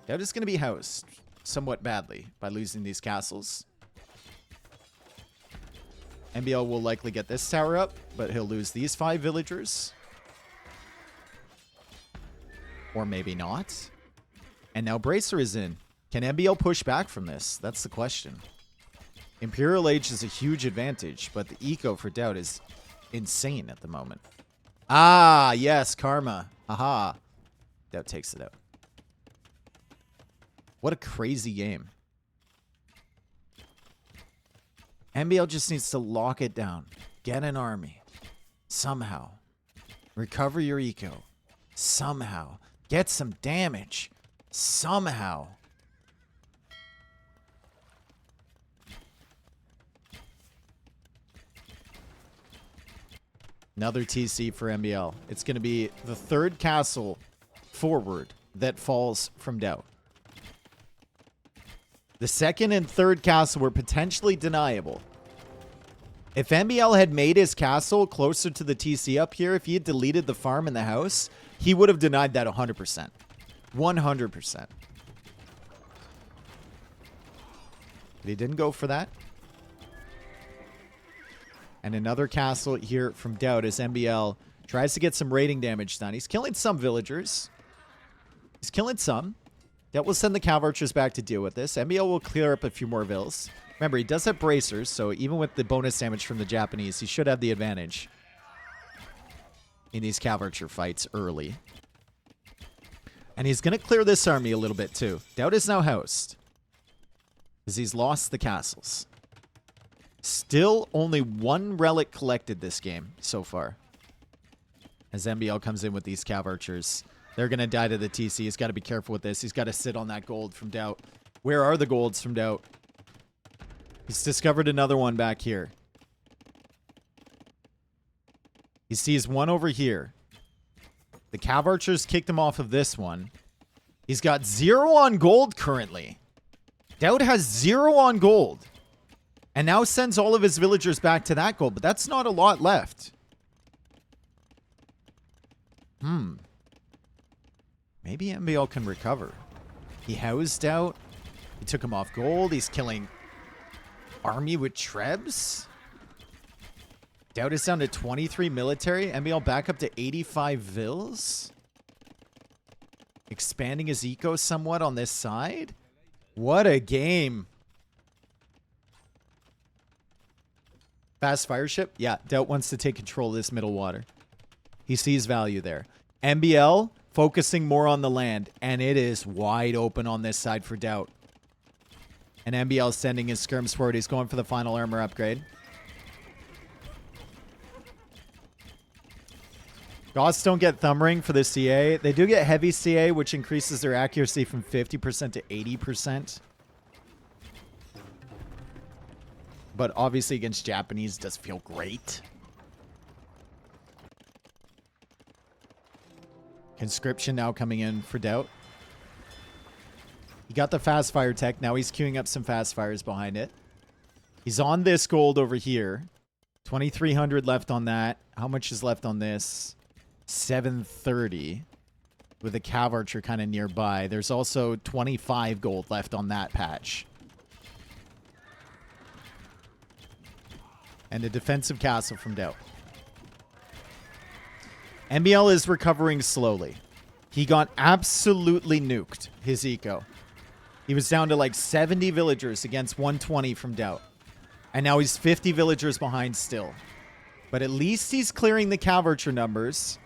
[SPEAKER 1] Doubt is going to be housed somewhat badly by losing these castles. NBL will likely get this tower up, but he'll lose these 5 villagers. Or maybe not. And now Bracer is in. Can NBL push back from this? That's the question. Imperial Age is a huge advantage, but the eco for Doubt is insane at the moment. Ah, yes, Karma. Haha. Doubt takes it out. What a crazy game. NBL just needs to lock it down. Get an army. Somehow. Recover your eco. Somehow. Get some damage. Somehow. Another TC for NBL. It's going to be the 3rd castle forward that falls from Doubt. The 2nd and 3rd castle were potentially deniable. If NBL had made his castle closer to the TC up here, if he had deleted the farm and the house, he would have denied that 100%. 100%. But he didn't go for that. And another castle here from Doubt as MBL tries to get some raiding damage done. He's killing some villagers. He's killing some. Doubt will send the Cav Archers back to deal with this. MBL will clear up a few more vills. Remember, he does have bracers, so even with the bonus damage from the Japanese, he should have the advantage in these Cav Archer fights early. And he's going to clear this army a little bit, too. Doubt is now housed, because he's lost the castles. Still only one relic collected this game so far. As MBL comes in with these Cav Archers. They're going to die to the TC. He's got to be careful with this. He's got to sit on that gold from Doubt. Where are the golds from Doubt? He's discovered another one back here. He sees one over here. The Cav Archers kicked him off of this one. He's got 0 on gold currently. Doubt has 0 on gold. And now sends all of his villagers back to that gold. But that's not a lot left. Maybe MBL can recover. He housed Doubt. He took him off gold. He's killing army with Trebs. Doubt is down to 23 military. MBL back up to 85 vills. Expanding his eco somewhat on this side. What a game. Fast fire ship? Yeah, Doubt wants to take control of this middle water. He sees value there. MBL focusing more on the land, and it is wide open on this side for Doubt. And MBL sending his skirms forward. He's going for the final armor upgrade. Goths don't get thumb ring for the CA. They do get heavy CA, which increases their accuracy from 50% to 80%. But obviously against Japanese does feel great. Conscription now coming in for Doubt. He got the fast fire tech. Now he's queuing up some fast fires behind it. He's on this gold over here. 2,300 left on that. How much is left on this? 730. With a Cav Archer kind of nearby. There's also 25 gold left on that patch. And a defensive castle from Doubt. MBL is recovering slowly. He got absolutely nuked, his eco. He was down to like 70 villagers against 120 from Doubt. And now he's 50 villagers behind still. But at least he's clearing the Cav Archer numbers.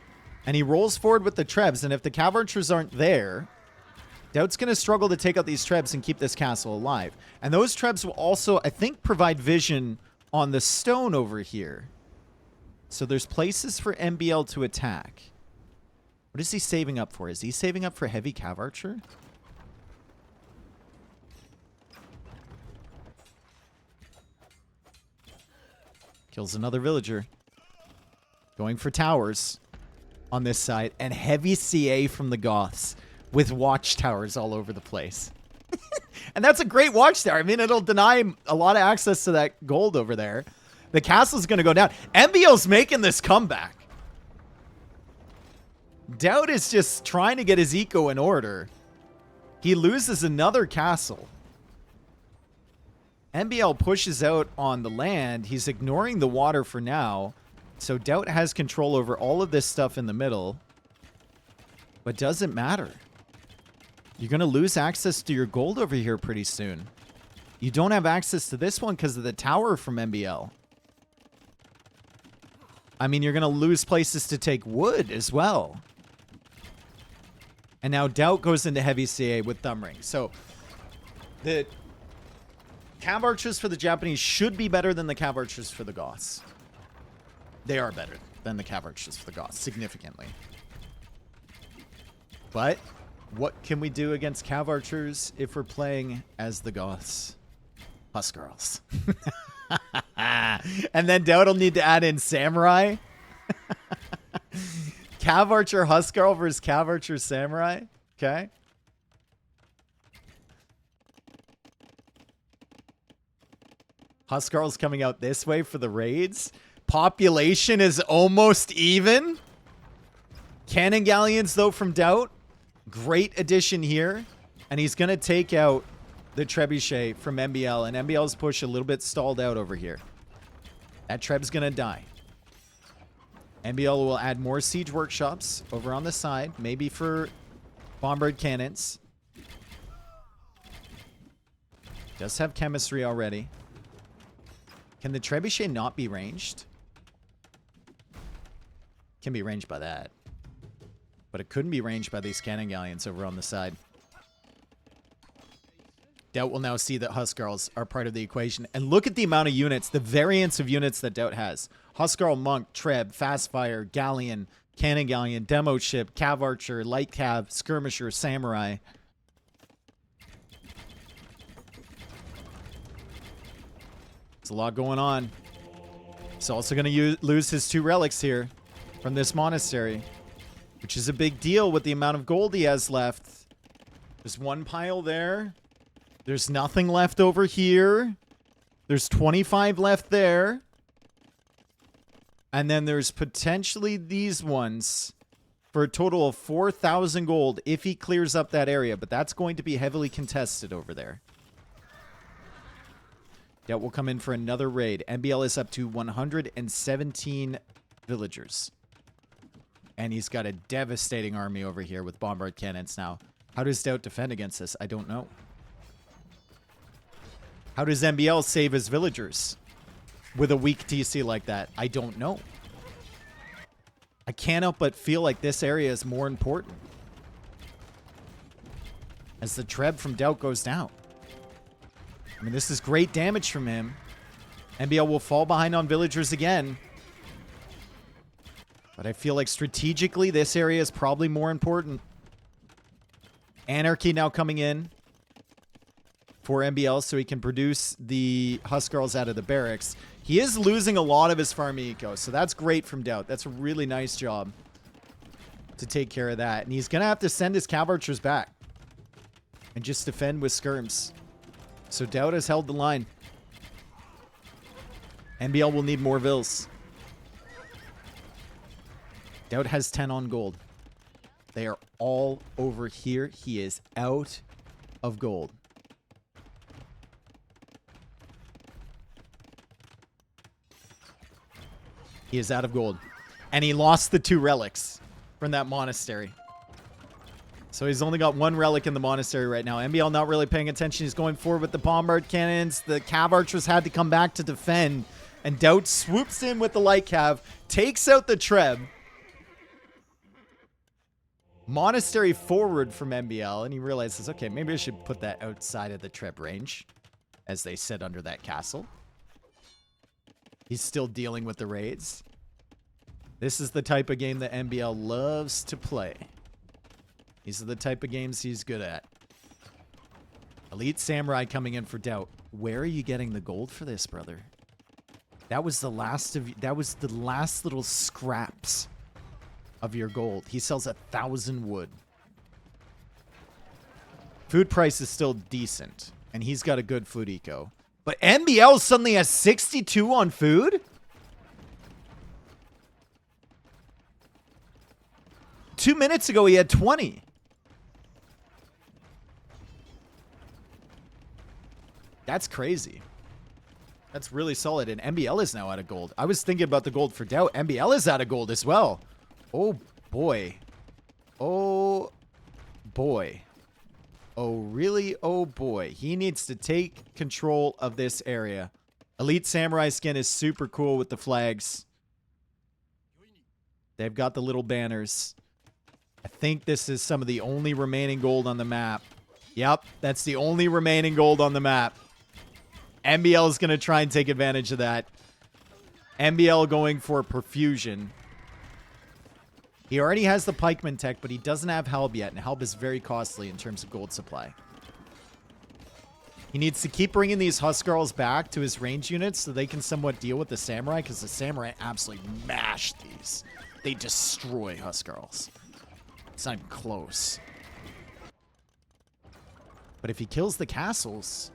[SPEAKER 1] And he rolls forward with the Trebs. And if the Cav Archers aren't there, Doubt's going to struggle to take out these Trebs and keep this castle alive. And those Trebs will also, I think, provide vision on the stone over here. So there's places for MBL to attack. What is he saving up for? Is he saving up for heavy Cav Archer? Kills another villager. Going for towers on this side. And heavy CA from the Goths with watchtowers all over the place. And that's a great watchtower. I mean, it'll deny him a lot of access to that gold over there. The castle's going to go down. MBL's making this comeback. Doubt is just trying to get his eco in order. He loses another castle. MBL pushes out on the land. He's ignoring the water for now. So Doubt has control over all of this stuff in the middle. But doesn't matter. You're going to lose access to your gold over here pretty soon. You don't have access to this one because of the tower from MBL. I mean, you're going to lose places to take wood as well. And now Doubt goes into heavy CA with thumb ring. So the Cav Archers for the Japanese should be better than the Cav Archers for the Goths. They are better than the Cav Archers for the Goths, significantly. But what can we do against Cav Archers if we're playing as the Goths? Huskarls. And then Doubt will need to add in Samurai. Cav Archer Huskarl versus Cav Archer Samurai. Okay. Huskarl's coming out this way for the raids. Population is almost even. Cannon Galleons, though, from Doubt. Great addition here. And he's going to take out the trebuchet from MBL, and MBL's push a little bit stalled out over here. That treb's going to die. MBL will add more siege workshops over on the side, maybe for bombard cannons. Does have chemistry already. Can the trebuchet not be ranged? Can be ranged by that. But it couldn't be ranged by these cannon galleons over on the side. Doubt will now see that Huskarls are part of the equation. And look at the amount of units, the variance of units that Doubt has. Huskarl, Monk, Treb, Fastfire, Galleon, Cannon Galleon, Demo Ship, Cav Archer, Light Cav, Skirmisher, Samurai. There's a lot going on. He's also going to lose his 2 relics here from this monastery, which is a big deal with the amount of gold he has left. There's 1 pile there. There's nothing left over here. There's 25 left there. And then there's potentially these ones for a total of 4,000 gold if he clears up that area. But that's going to be heavily contested over there. That will come in for another raid. MBL is up to 117 villagers. And he's got a devastating army over here with bombard cannons now. How does Doubt defend against this? I don't know. How does MBL save his villagers with a weak TC like that? I don't know. I can't help but feel like this area is more important as the Treb from Doubt goes down. I mean, this is great damage from him. MBL will fall behind on villagers again. But I feel like strategically, this area is probably more important. Anarchy now coming in for MBL so he can produce the Huskarls out of the barracks. He is losing a lot of his farm eco, so that's great from Doubt. That's a really nice job to take care of that. And he's going to have to send his Cav Archers back and just defend with skirms. So Doubt has held the line. MBL will need more vills. Doubt has 10 on gold. They are all over here. He is out of gold. He is out of gold. And he lost the 2 relics from that monastery. So he's only got 1 relic in the monastery right now. MBL not really paying attention. He's going forward with the bombard cannons. The Cav Archers had to come back to defend. And Doubt swoops in with the light Cav. Takes out the Treb. Monastery forward from MBL. And he realizes, okay, maybe I should put that outside of the Treb range as they sit under that castle. He's still dealing with the raids. This is the type of game that MBL loves to play. These are the type of games he's good at. Elite Samurai coming in for Doubt. Where are you getting the gold for this, brother? That was the last little scraps of your gold. He sells 1,000 wood. Food price is still decent, and he's got a good food eco. But MBL suddenly has 62 on food? Two minutes ago, he had 20. That's crazy. That's really solid. And MBL is now out of gold. I was thinking about the gold for Doubt. MBL is out of gold as well. Oh, boy. Oh, boy. Oh, really? Oh, boy. He needs to take control of this area. Elite Samurai skin is super cool with the flags. They've got the little banners. I think this is some of the only remaining gold on the map. Yep, that's the only remaining gold on the map. MBL is going to try and take advantage of that. MBL going for perfusion. He already has the pikeman tech, but he doesn't have help yet, and help is very costly in terms of gold supply. He needs to keep bringing these Huskarls back to his range units so they can somewhat deal with the Samurai, because the Samurai absolutely mash these. They destroy Huskarls. It's not even close. But if he kills the castles,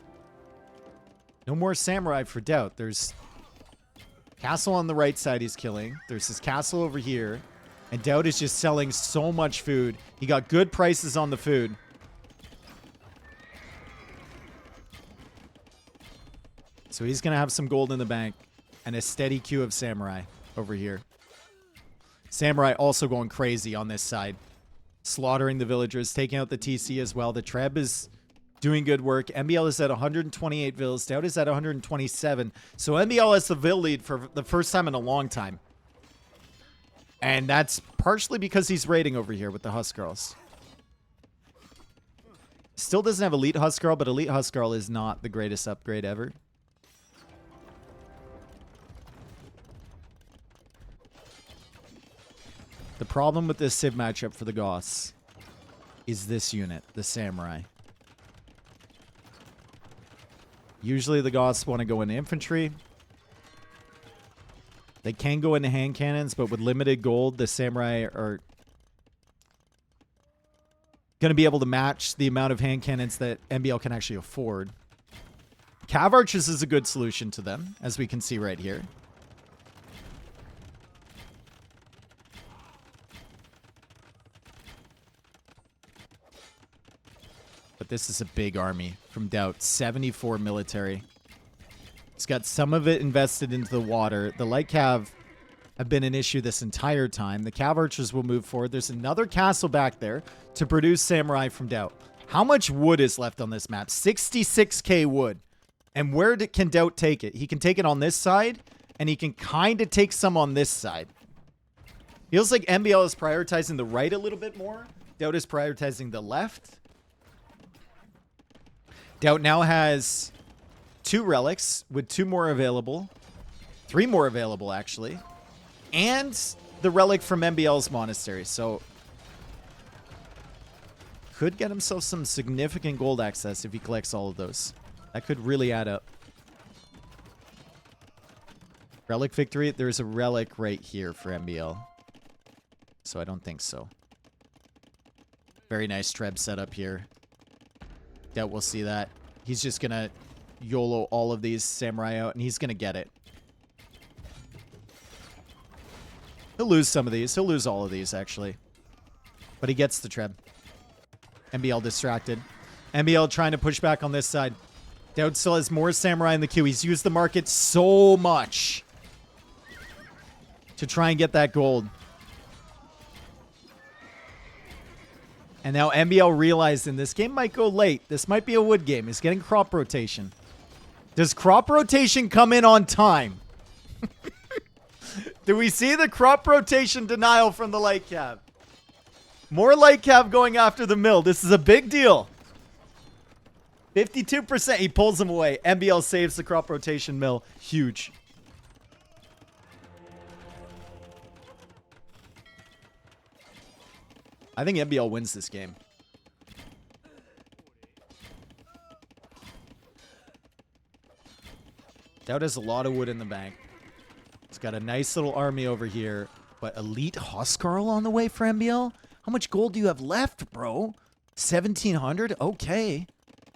[SPEAKER 1] no more Samurai for Doubt. There's castle on the right side he's killing. There's his castle over here. And Doubt is just selling so much food. He got good prices on the food. So he's going to have some gold in the bank and a steady queue of samurai over here. Samurai also going crazy on this side. Slaughtering the villagers, taking out the TC as well. The Treb is doing good work. MBL is at 128 vills. Stout is at 127. So MBL has the vill lead for the first time in a long time. And that's partially because he's raiding over here with the Huskarls. Still doesn't have Elite Huskarl, but Elite Huskarl is not the greatest upgrade ever. The problem with this Civ matchup for the Goths is this unit, the Samurai. Usually the Goths want to go into infantry. They can go into hand cannons, but with limited gold, the Samurai are going to be able to match the amount of hand cannons that MBL can actually afford. Cav Archers is a good solution to them, as we can see right here. But this is a big army from Doubt. 74 military. It's got some of it invested into the water. The light cav have been an issue this entire time. The cav archers will move forward. There's another castle back there to produce samurai from Doubt. How much wood is left on this map? 66k wood. And where can Doubt take it? He can take it on this side, and he can kind of take some on this side. Feels like MBL is prioritizing the right a little bit more. Doubt is prioritizing the left. Doubt now has 2 relics with 2 more available. 3 more available, actually. And the relic from MBL's monastery. So could get himself some significant gold access if he collects all of those. That could really add up. Relic victory. There's a relic right here for MBL. So I don't think so. Very nice Treb setup here. Doubt we'll see that. He's just going to YOLO all of these samurai out, and he's going to get it. He'll lose some of these. He'll lose all of these, actually. But he gets the Treb. MBL distracted. MBL trying to push back on this side. Doubt still has more samurai in the queue. He's used the market so much to try and get that gold. And now MBL realizing this game might go late. This might be a wood game. He's getting crop rotation. Does crop rotation come in on time? Do we see the crop rotation denial from the light cav? More light cav going after the mill. This is a big deal. 52%. He pulls him away. MBL saves the crop rotation mill. Huge. I think MBL wins this game. Doubt has a lot of wood in the bank. He's got a nice little army over here. But Elite Huskarl on the way for MBL? How much gold do you have left, bro? 1,700? Okay.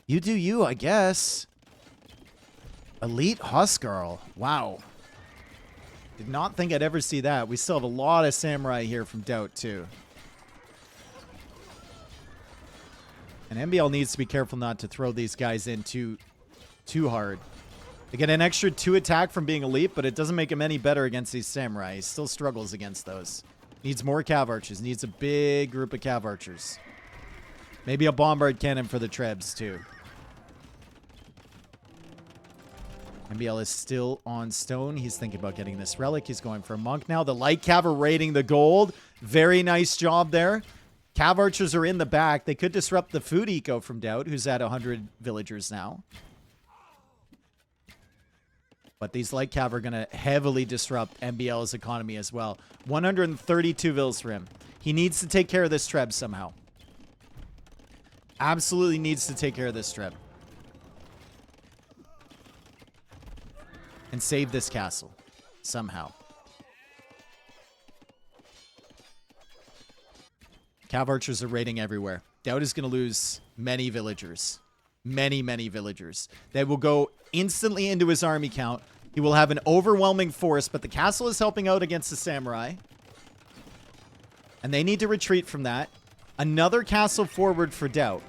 [SPEAKER 1] You do you, I guess. Elite Huskarl. Wow. Did not think I'd ever see that. We still have a lot of samurai here from Doubt, too. And MBL needs to be careful not to throw these guys in too hard. They get an extra 2 attack from being elite, but it doesn't make him any better against these samurai. He still struggles against those. Needs more cav archers. Needs a big group of cav archers. Maybe a bombard cannon for the Trebs, too. MBL is still on stone. He's thinking about getting this relic. He's going for a monk now. The light cav are raiding the gold. Very nice job there. Cav archers are in the back. They could disrupt the food eco from Doubt, who's at 100 villagers now. But these light cav are going to heavily disrupt MBL's economy as well. 132 vills for him. He needs to take care of this Treb somehow. Absolutely needs to take care of this Treb. And save this castle. Somehow. Cav archers are raiding everywhere. Doubt is going to lose many villagers. Many, many villagers. They will go instantly into his army count. He will have an overwhelming force, but the castle is helping out against the samurai. And they need to retreat from that. Another castle forward for Doubt.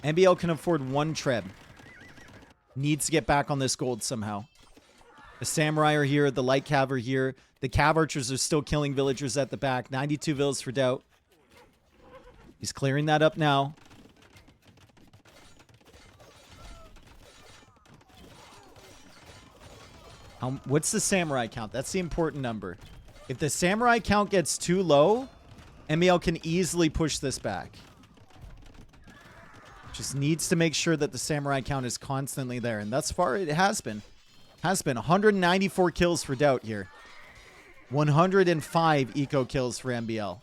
[SPEAKER 1] MBL can afford 1 Treb. Needs to get back on this gold somehow. The samurai are here. The light cav are here. The cav archers are still killing villagers at the back. 92 vills for Doubt. He's clearing that up now. What's the samurai count? That's the important number. If the samurai count gets too low, MBL can easily push this back. Just needs to make sure that the samurai count is constantly there. And thus far, it has been. 194 kills for Doubt here. 105 eco kills for MBL.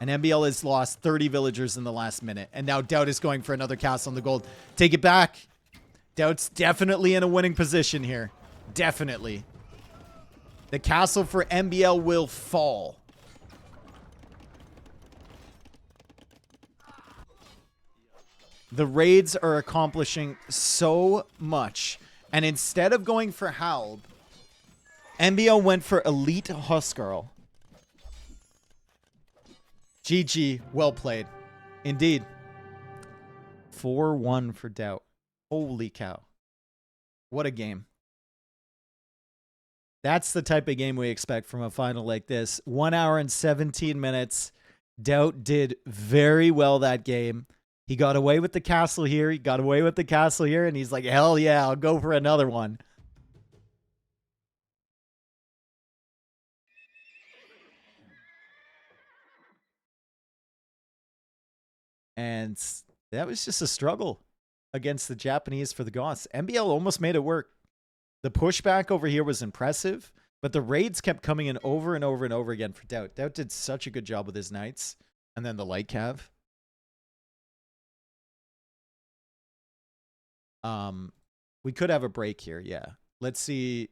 [SPEAKER 1] And MBL has lost 30 villagers in the last minute. And now Doubt is going for another castle on the gold. Take it back. Doubt's definitely in a winning position here. Definitely. The castle for MBL will fall. The raids are accomplishing so much. And instead of going for Halb, MBL went for Elite Huskarl. GG. Well played. Indeed. 4-1 for Doubt. Holy cow. What a game. That's the type of game we expect from a final like this. 1 hour and 17 minutes. Doubt did very well that game. He got away with the castle here. He got away with the castle here. And he's like, hell yeah, I'll go for another one. And that was just a struggle against the Japanese for the Goths. MBL almost made it work. The pushback over here was impressive, but the raids kept coming in over and over and over again for Doubt. Doubt did such a good job with his knights. And then the light cav. We could have a break here, yeah. Let's see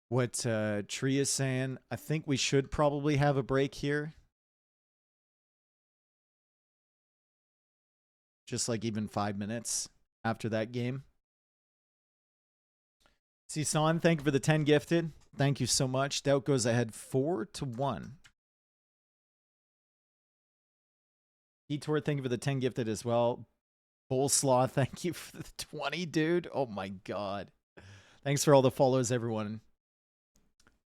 [SPEAKER 1] what Tree is saying. I think we should probably have a break here. Just like even 5 minutes after that game. Sisan, thank you for the 10 gifted. Thank you so much. Doubt goes ahead 4-1. Detour, thank you for the 10 gifted as well. Bullslaw, thank you for the 20, dude. Oh my god. Thanks for all the follows, everyone.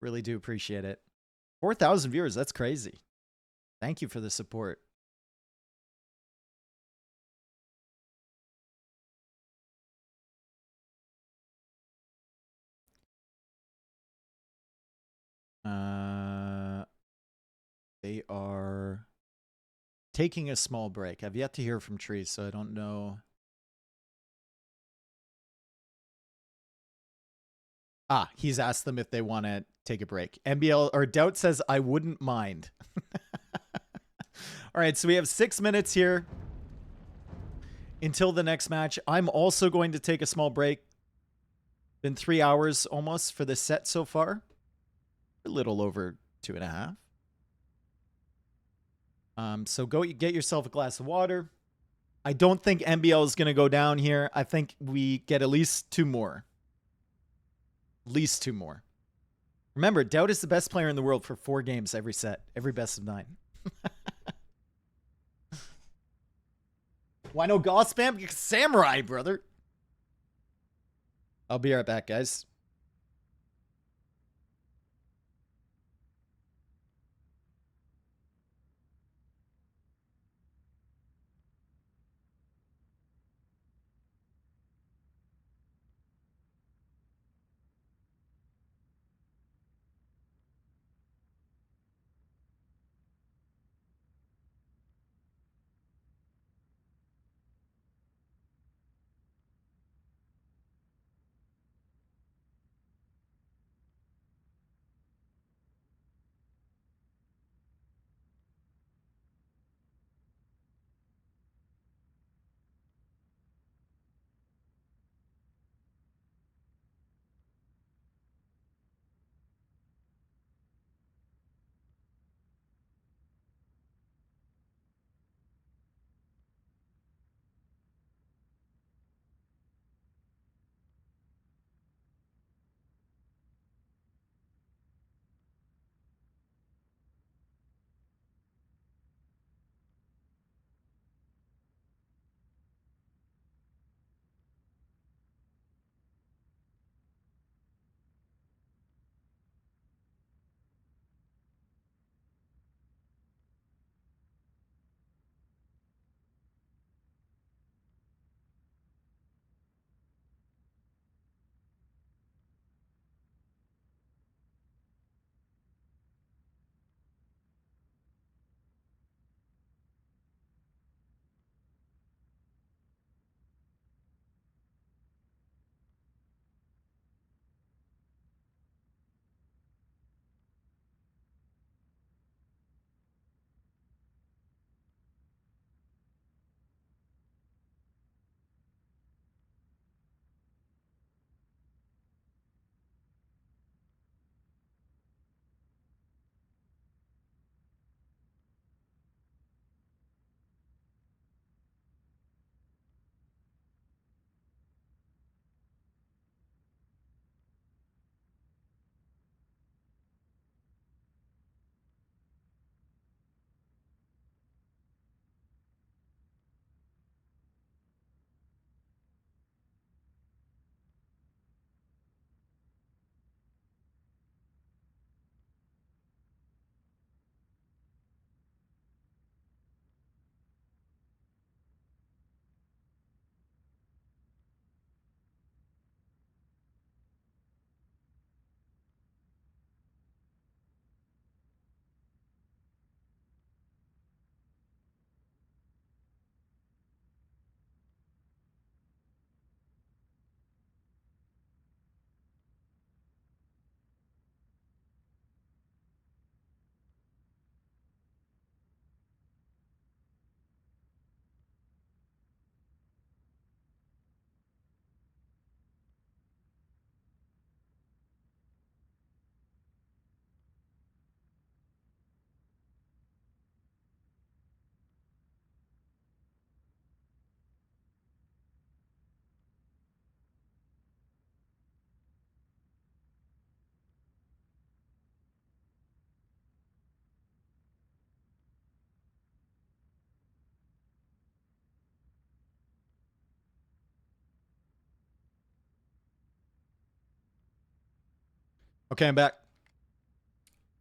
[SPEAKER 1] Really do appreciate it. 4,000 viewers, that's crazy. Thank you for the support. They are taking a small break. I've yet to hear from Tree, so I don't know. Ah, he's asked them if they want to take a break. MBL or Doubt says, I wouldn't mind. All right, so we have 6 minutes here until the next match. I'm also going to take a small break. Been 3 hours almost for this set so far. A little over 2.5. So go get yourself a glass of water. I don't think MBL is going to go down here. I think we get at least 2 more. At least 2 more. Remember, Doubt is the best player in the world for 4 games every set. Every best of 9. Why no Goth spam? Because Samurai, brother. I'll be right back, guys. Okay, I'm back.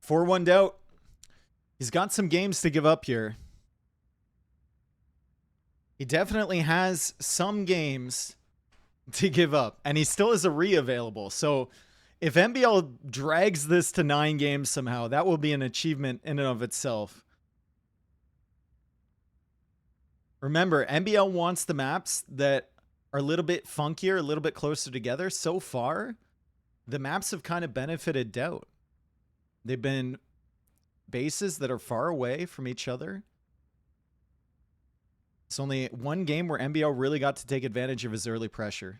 [SPEAKER 1] 4-1 Doubt. He's got some games to give up here. He definitely has some games to give up, and he still has a re available. So if MBL drags this to 9 games somehow, that will be an achievement in and of itself. Remember, MBL wants the maps that are a little bit funkier, a little bit closer together. So far, the maps have kind of benefited Doubt. They've been bases that are far away from each other. It's only one game where MBL really got to take advantage of his early pressure.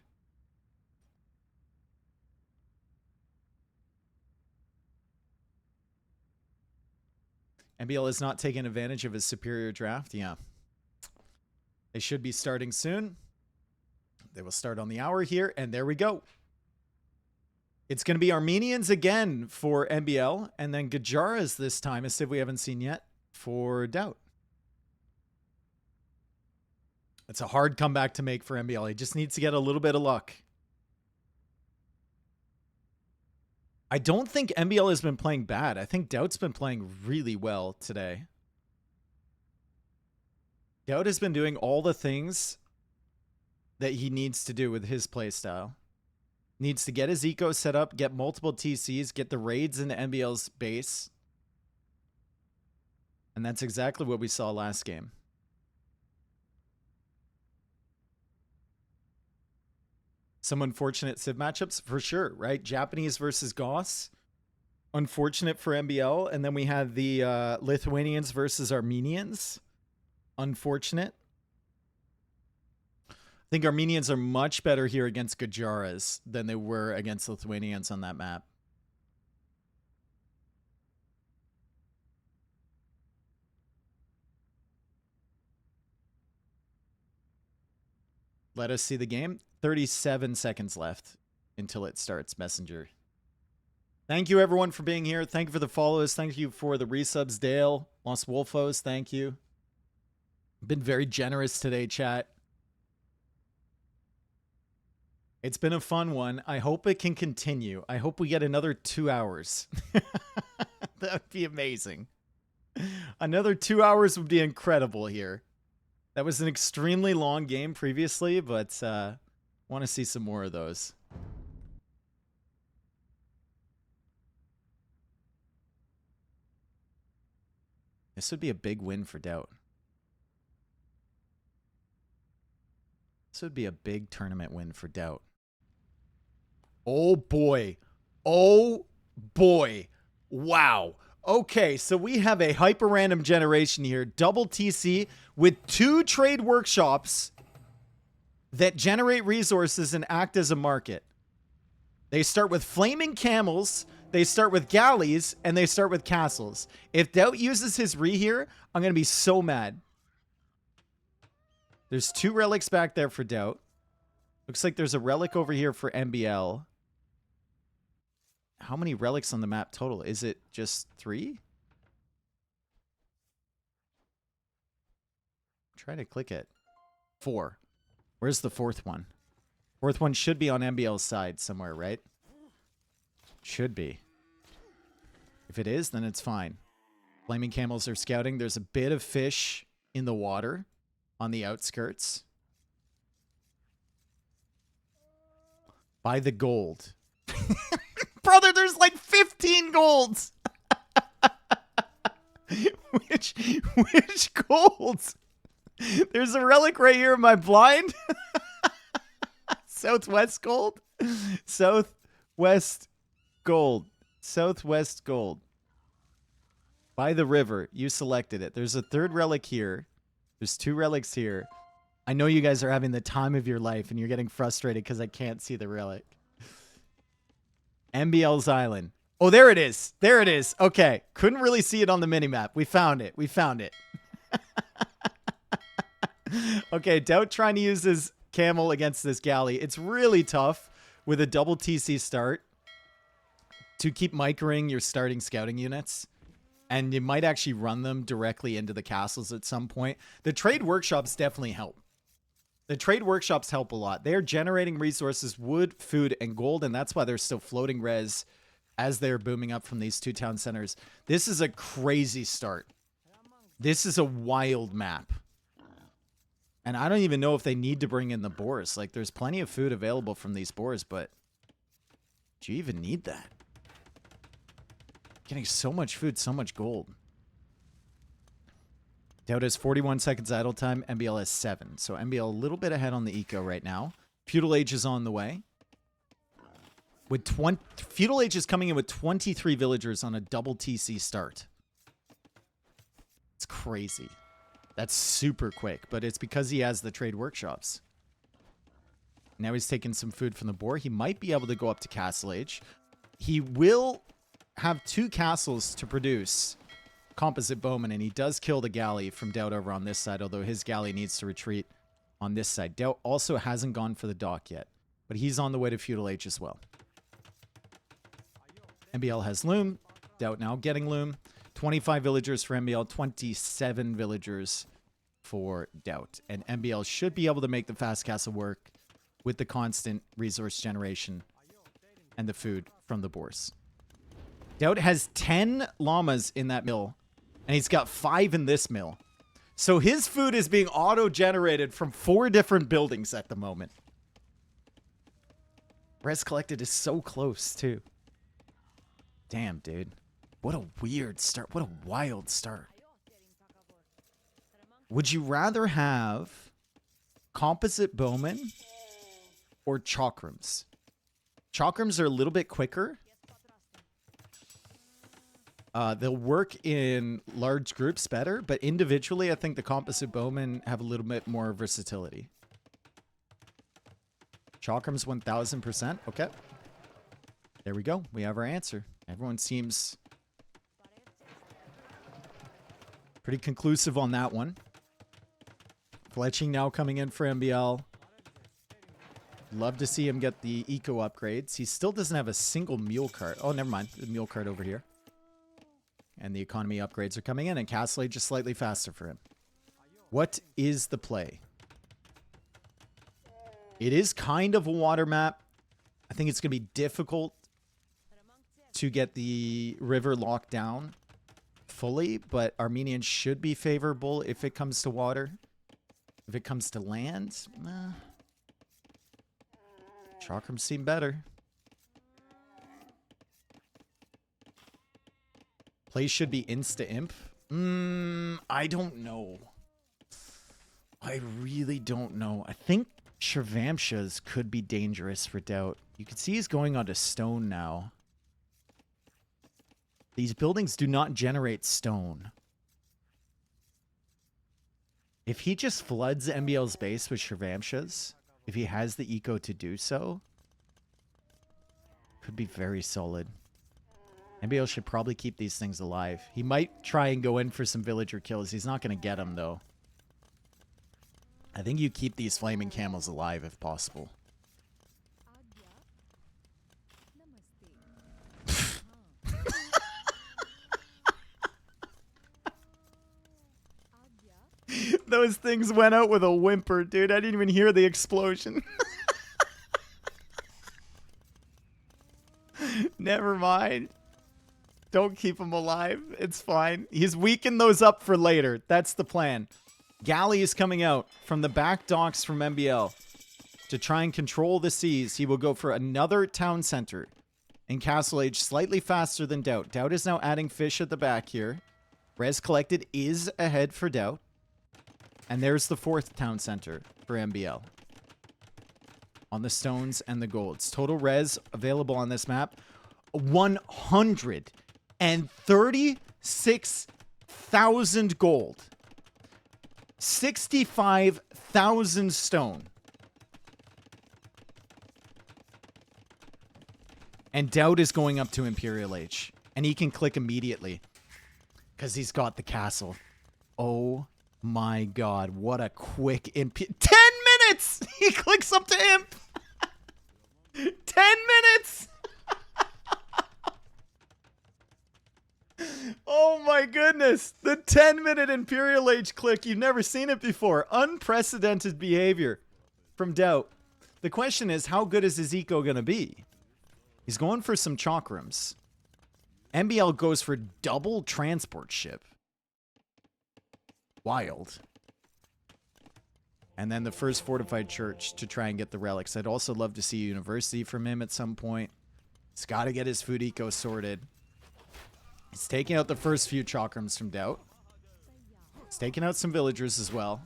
[SPEAKER 1] MBL is not taking advantage of his superior draft. Yeah. They should be starting soon. They will start on the hour here, and there we go. It's going to be Armenians again for MBL, and then Gajaras this time, a civ we haven't seen yet, for Doubt. It's a hard comeback to make for MBL. He just needs to get a little bit of luck. I don't think MBL has been playing bad. I think Doubt's been playing really well today. Doubt has been doing all the things that he needs to do with his playstyle. Needs to get his eco set up, get multiple TCs, get the raids into MBL's base. And that's exactly what we saw last game. Some unfortunate civ matchups, for sure, right? Japanese versus Goss. Unfortunate for MBL. And then we had the Lithuanians versus Armenians. Unfortunate. I think Armenians are much better here against Gajaras than they were against Lithuanians on that map. Let us see the game. 37 seconds left until it starts, Messenger. Thank you, everyone, for being here. Thank you for the follows. Thank you for the resubs. Dale, Los Wolfos, thank you. Been very generous today, chat. It's been a fun one. I hope it can continue. I hope we get another 2 hours. That would be amazing. Another 2 hours would be incredible here. That was an extremely long game previously, but want to see some more of those. This would be a big win for Doubt. This would be a big tournament win for Doubt. Oh boy. Oh boy. Wow. Okay, so we have a hyper random generation here. Double TC with 2 trade workshops that generate resources and act as a market. They start with flaming camels, they start with galleys, and they start with castles. If Doubt uses his re here, I'm going to be so mad. There's 2 relics back there for Doubt. Looks like there's a relic over here for MBL. How many relics on the map total? Is it just 3? Try to click it. 4. Where's the 4th one? 4th one should be on MBL's side somewhere, right? Should be. If it is, then it's fine. Flaming camels are scouting. There's a bit of fish in the water on the outskirts. Buy the gold. Brother, there's like 15 golds. Which golds? There's a relic right here in my blind. Southwest gold. Southwest gold. Southwest gold. By the river. You selected it. There's a 3rd relic here. There's 2 relics here. I know you guys are having the time of your life and you're getting frustrated because I can't see the relic. MBL's Island. Oh, there it is. There it is. Okay. Couldn't really see it on the minimap. We found it. We found it. Okay, Doubt trying to use his camel against this galley. It's really tough with a double TC start to keep microing your starting scouting units. And you might actually run them directly into the castles at some point. The trade workshops definitely help. The trade workshops help a lot. They are generating resources, wood, food, and gold, and that's why they're still floating res as they're booming up from these 2 town centers. This is a crazy start. This is a wild map. And I don't even know if they need to bring in the boars. Like, there's plenty of food available from these boars, but do you even need that? Getting so much food, so much gold. Doubt has 41 seconds idle time. MBL has 7. So MBL a little bit ahead on the eco right now. Feudal Age is on the way. With Feudal Age is coming in with 23 villagers on a double TC start. It's crazy. That's super quick, but it's because he has the trade workshops. Now he's taking some food from the boar. He might be able to go up to Castle Age. He will have 2 castles to produce composite bowmen, and he does kill the galley from Doubt over on this side, although his galley needs to retreat on this side. Doubt also hasn't gone for the dock yet, but he's on the way to Feudal Age as well. MBL has Loom. Doubt now getting Loom. 25 villagers for MBL, 27 villagers for Doubt. And MBL should be able to make the fast castle work with the constant resource generation and the food from the boars. Doubt has 10 llamas in that mill, and he's got 5 in this mill. So his food is being auto-generated from 4 different buildings at the moment. Res collected is so close, too. Damn, dude. What a weird start. What a wild start. Would you rather have composite bowmen or chakrams? Chakrams are a little bit quicker. They'll work in large groups better, but individually, I think the composite bowmen have a little bit more versatility. Chakrams 1000%. Okay. There we go. We have our answer. Everyone seems pretty conclusive on that one. Fletching now coming in for MBL. Love to see him get the eco upgrades. He still doesn't have a single mule cart. Oh, never mind. The mule cart over here. And the economy upgrades are coming in, and Castle Age is slightly faster for him. What is the play? It is kind of a water map. I think it's going to be difficult to get the river locked down fully, but Armenians should be favorable if it comes to water. If it comes to land, Chakrams seem better. Play should be insta-imp. I don't know. I really don't know. I think Shirvamshas could be dangerous for Doubt. You can see he's going onto stone now. These buildings do not generate stone. If he just floods MBL's base with Shirvamshas, if he has the eco to do so, could be very solid. MBL should probably keep these things alive. He might try and go in for some villager kills. He's not going to get them, though. I think you keep these flaming camels alive if possible. Those things went out with a whimper, dude. I didn't even hear the explosion. Never mind. Don't keep him alive. It's fine. He's weakened those up for later. That's the plan. Galley is coming out from the back docks from MBL to try and control the seas. He will go for another town center in Castle Age, slightly faster than Doubt. Doubt is now adding fish at the back here. Res collected is ahead for Doubt. And there's the 4th town center for MBL. On the stones and the golds. Total res available on this map. 136,000 gold. 65,000 stone. And Doubt is going up to Imperial Age. And he can click immediately. Because he's got the castle. Oh my god, what a quick imp. 10 minutes! He clicks up to imp! 10 minutes! Oh my goodness! The 10-minute Imperial Age click. You've never seen it before. Unprecedented behavior from Doubt. The question is, how good is his eco going to be? He's going for some chakrams. MBL goes for double transport ship. Wild. And then the first fortified church to try and get the relics. I'd also love to see a university from him at some point. He's got to get his food eco sorted. He's taking out the first few chakrams from Doubt. He's taking out some villagers as well.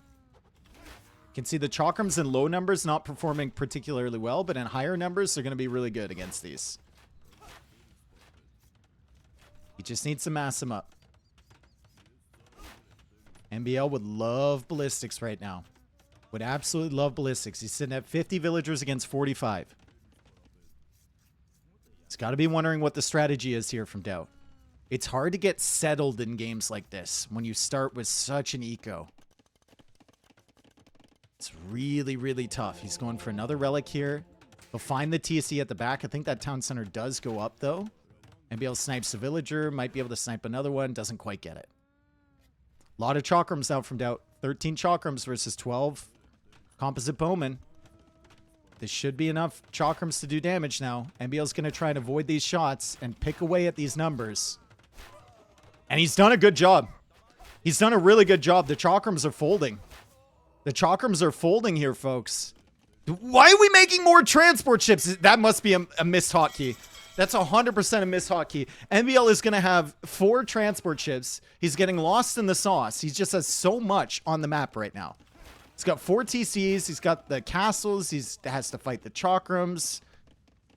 [SPEAKER 1] You can see the chakrams in low numbers not performing particularly well, but in higher numbers, they're going to be really good against these. He just needs to mass them up. MBL would love ballistics right now. Would absolutely love ballistics. He's sitting at 50 villagers against 45. He's got to be wondering what the strategy is here from Doubt. It's hard to get settled in games like this when you start with such an eco. It's really, really tough. He's going for another relic here. He'll find the TC at the back. I think that town center does go up, though. MBL snipes the villager. Might be able to snipe another one. Doesn't quite get it. A lot of chakrams out from Doubt. 13 chakrams versus 12 composite bowmen. This should be enough chakrams to do damage now. MBL's going to try and avoid these shots and pick away at these numbers. And he's done a good job. He's done a really good job. The chakrams are folding. The chakrams are folding here, folks. Why are we making more transport ships? That must be a missed hotkey. That's 100% a missed hotkey. MBL is going to have 4 transport ships. He's getting lost in the sauce. He just has so much on the map right now. He's got 4 TCs. He's got the castles. He has to fight the chakrams.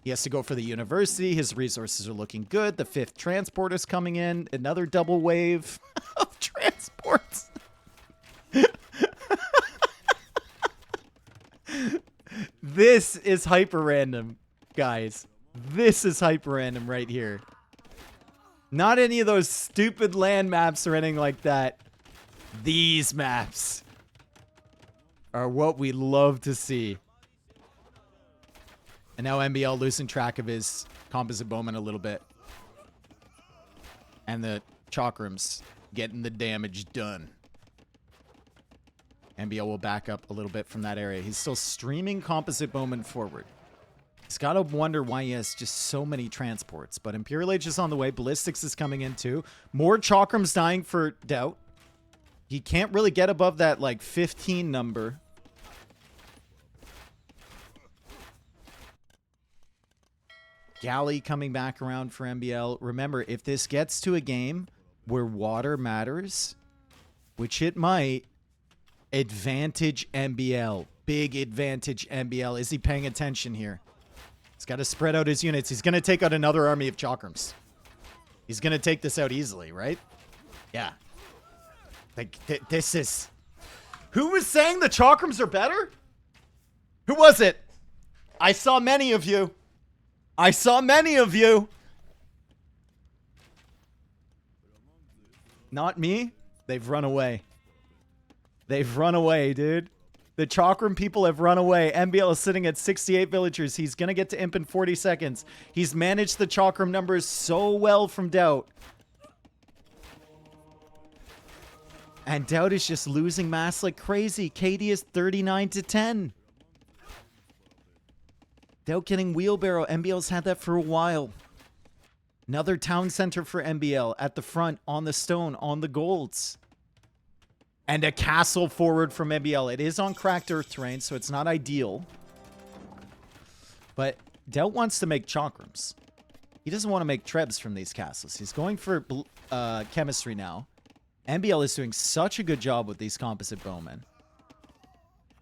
[SPEAKER 1] He has to go for the university. His resources are looking good. The 5th transport is coming in. Another double wave of transports. This is hyper random, guys. This is hyper random right here. Not any of those stupid land maps or anything like that. These maps are what we love to see. And now MBL losing track of his composite bowman a little bit. And the chakrams getting the damage done. MBL will back up a little bit from that area. He's still streaming composite bowman forward. He's got to wonder why he has just so many transports. But Imperial Age is on the way. Ballistics is coming in too. More chakrams dying for Doubt. He can't really get above that, like, 15 number. Galley coming back around for MBL. Remember, if this gets to a game where water matters, which it might, advantage MBL. Big advantage MBL. Is he paying attention here? He's got to spread out his units. He's going to take out another army of chakrams. He's going to take this out easily, right? Yeah. Like, this is... Who was saying the chakrams are better? Who was it? I saw many of you. I saw many of you. Not me. They've run away. They've run away, dude. The chakram people have run away. MBL is sitting at 68 villagers. He's going to get to imp in 40 seconds. He's managed the chakram numbers so well from Doubt. And Doubt is just losing mass like crazy. KD is 39-10. Doubt getting wheelbarrow. MBL's had that for a while. Another town center for MBL at the front, on the stone, on the golds. And a castle forward from MBL. It is on cracked earth terrain, so it's not ideal. But Doubt wants to make chakrams. He doesn't want to make trebs from these castles. He's going for chemistry now. MBL is doing such a good job with these composite bowmen.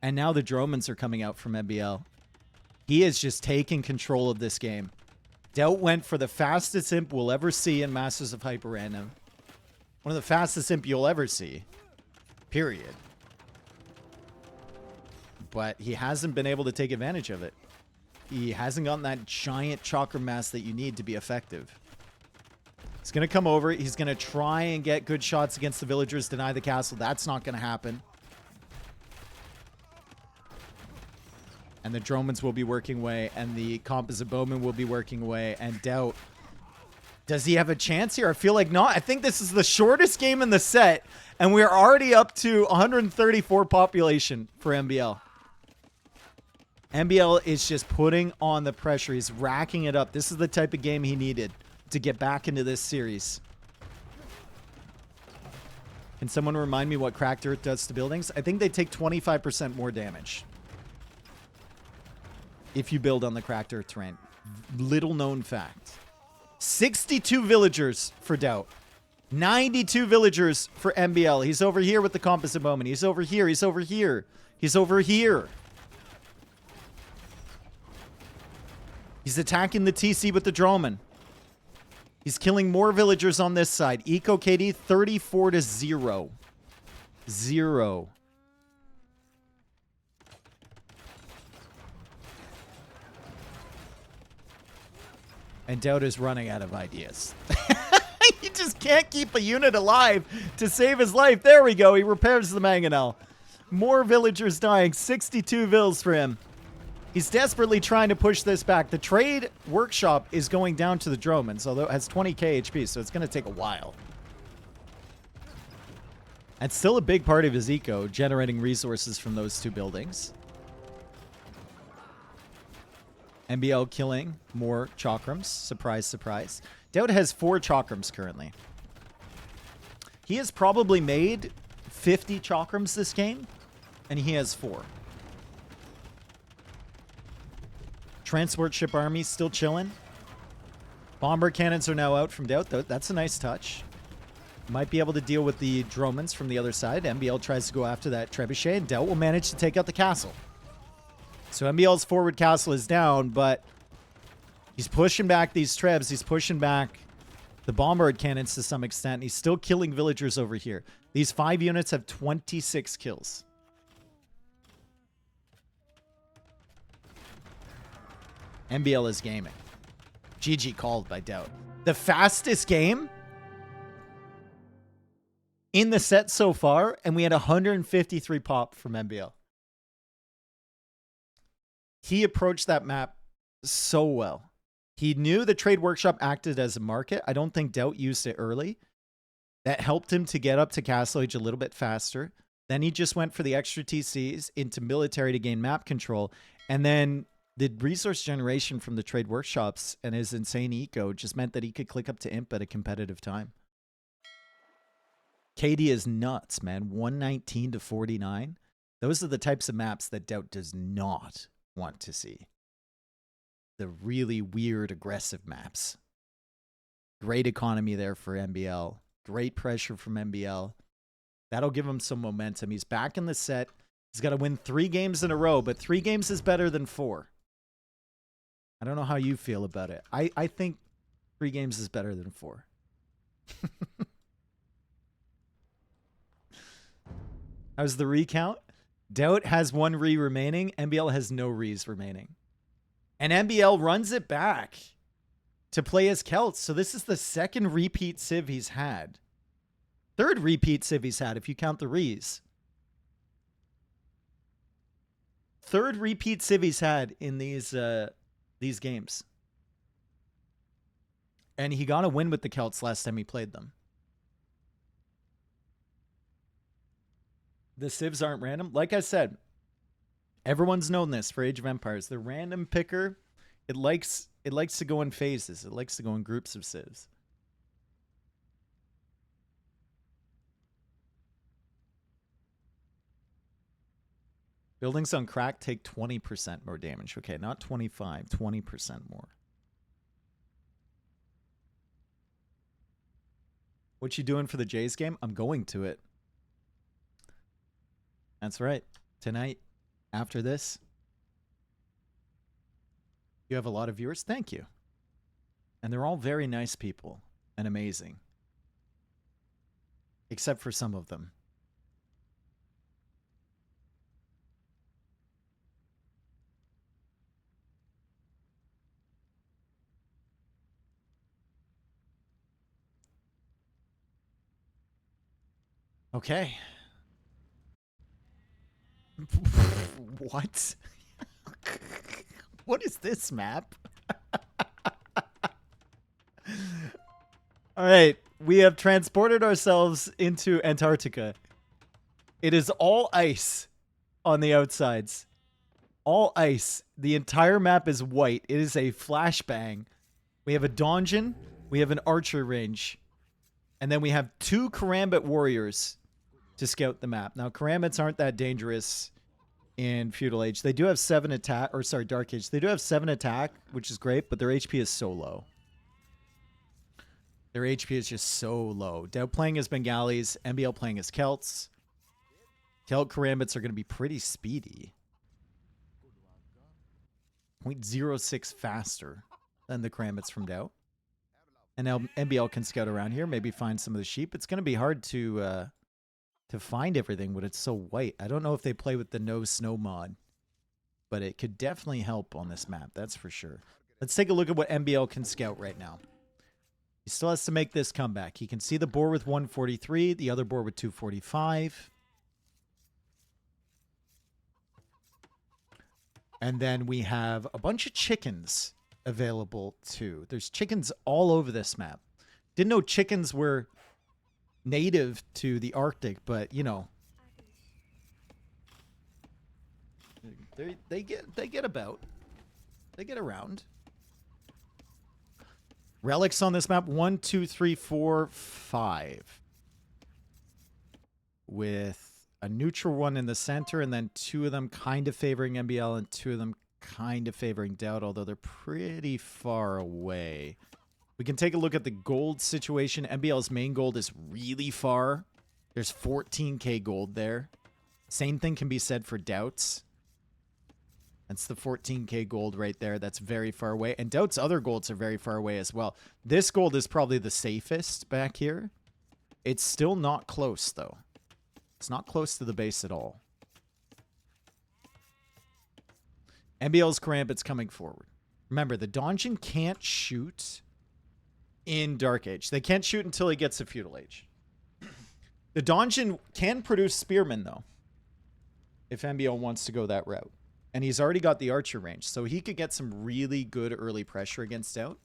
[SPEAKER 1] And now the Dromans are coming out from MBL. He is just taking control of this game. Doubt went for the fastest imp we'll ever see in Masters of Hyper Random. One of the fastest imp you'll ever see. Period. But he hasn't been able to take advantage of it. He hasn't gotten that giant chakra mass that you need to be effective. He's going to come over. He's going to try and get good shots against the villagers, deny the castle. That's not going to happen. And the Dromans will be working away, and the composite bowmen will be working away, and Doubt. Does he have a chance here? I feel like not. I think this is the shortest game in the set, and we're already up to 134 population for MBL. MBL is just putting on the pressure. He's racking it up. This is the type of game he needed. to get back into this series. Can someone remind me what cracked earth does to buildings? I think they take 25% more damage if you build on the cracked earth terrain. Little known fact. 62 villagers for Doubt. 92 villagers for MBL. He's over here with the composite moment. He's over here. He's over here. He's over here. He's attacking the TC with the Droman. He's killing more villagers on this side. Eco KD 34 to 0. 0. And Doubt is running out of ideas. He just can't keep a unit alive to save his life. There we go. He repairs the mangonel. More villagers dying. 62 vills for him. He's desperately trying to push this back. The trade workshop is going down to the Dromans, although it has 20k HP, so it's going to take a while. That's still a big part of his eco, generating resources from those two buildings. MBL killing more chakrams. Surprise, surprise. Doubt has 4 chakrams currently. He has probably made 50 chakrams this game, and he has 4. Transport ship army still chilling. Bomber cannons are now out from Doubt. That's a nice touch. Might be able to deal with the Dromans from the other side. MBL tries to go after that trebuchet, and Doubt will manage to take out the castle. So MBL's forward castle is down, but he's pushing back these trebs. He's pushing back the bombard cannons to some extent. He's still killing villagers over here. These 5 units have 26 kills. MBL is gaming. GG called by Doubt. The fastest game in the set so far, and we had 153 pop from MBL. He approached that map so well. He knew the trade workshop acted as a market. I don't think Doubt used it early. That helped him to get up to Castle Age a little bit faster. Then he just went for the extra TCs into military to gain map control. And then the resource generation from the trade workshops and his insane eco just meant that he could click up to imp at a competitive time. KD is nuts, man. 119 to 49. Those are the types of maps that Doubt does not want to see. The really weird, aggressive maps. Great economy there for MBL. Great pressure from MBL. That'll give him some momentum. He's back in the set. He's got to win 3 games in a row, but 3 games is better than 4. I don't know how you feel about it. I think 3 games is better than 4. How's the recount? Doubt has 1 re remaining. MBL has no re's remaining. And MBL runs it back to play as Celts. So this is the 2nd repeat Civ he's had. 3rd repeat Civ he's had, if you count the re's. 3rd repeat Civ he's had in these games. And he got a win with the Celts last time he played them. The civs aren't random. Like I said, everyone's known this for Age of Empires. The random picker, it likes to go in phases. It likes to go in groups of civs. Buildings on crack take 20% more damage. Okay, not 25, 20% more. What you doing for the Jays game? I'm going to it. That's right. Tonight, after this, you have a lot of viewers. Thank you. And they're all very nice people and amazing. Except for some of them. Okay. What? What is this map? All right, we have transported ourselves into Antarctica. It is all ice on the outsides. All ice. The entire map is white. It is a flashbang. We have a donjon We have an archer range. And then we have 2 Karambit warriors to scout the map. Now, Karambits aren't that dangerous in Feudal Age. They do have 7 attack, or sorry, Dark Age. They do have 7 attack, which is great, but their HP is so low. Their HP is just so low. Doubt playing as Bengalis, MBL playing as Celts. Celt Karambits are going to be pretty speedy. 0.06 faster than the Karambits from Doubt. And now MBL can scout around here, maybe find some of the sheep. It's going to be hard to find everything when it's so white. I don't know if they play with the no snow mod, but it could definitely help on this map. That's for sure. Let's take a look at what MBL can scout right now. He still has to make this comeback. He can see the boar with 143, the other boar with 245. And then we have a bunch of chickens available too. There's chickens all over this map. Didn't know chickens were native to the Arctic, but you know, they get about. They get around. Relics on this map, 1, 2, 3, 4, 5. With a neutral one in the center, and then 2 of them kind of favoring MBL and 2 of them kind of favoring Doubt, although they're pretty far away. We can take a look at the gold situation. MBL's main gold is really far. There's 14k gold there. Same thing can be said for Doubt's. That's the 14k gold right there. That's very far away. And Doubt's other golds are very far away as well. This gold is probably the safest back here. It's still not close, though. It's not close to the base at all. MBL's Karambit's coming forward. Remember, the Donjon can't shoot in Dark Age. They can't shoot until he gets to Feudal Age. The Donjon can produce Spearmen, though, if MBL wants to go that route. And he's already got the archer range, so he could get some really good early pressure against Doubt.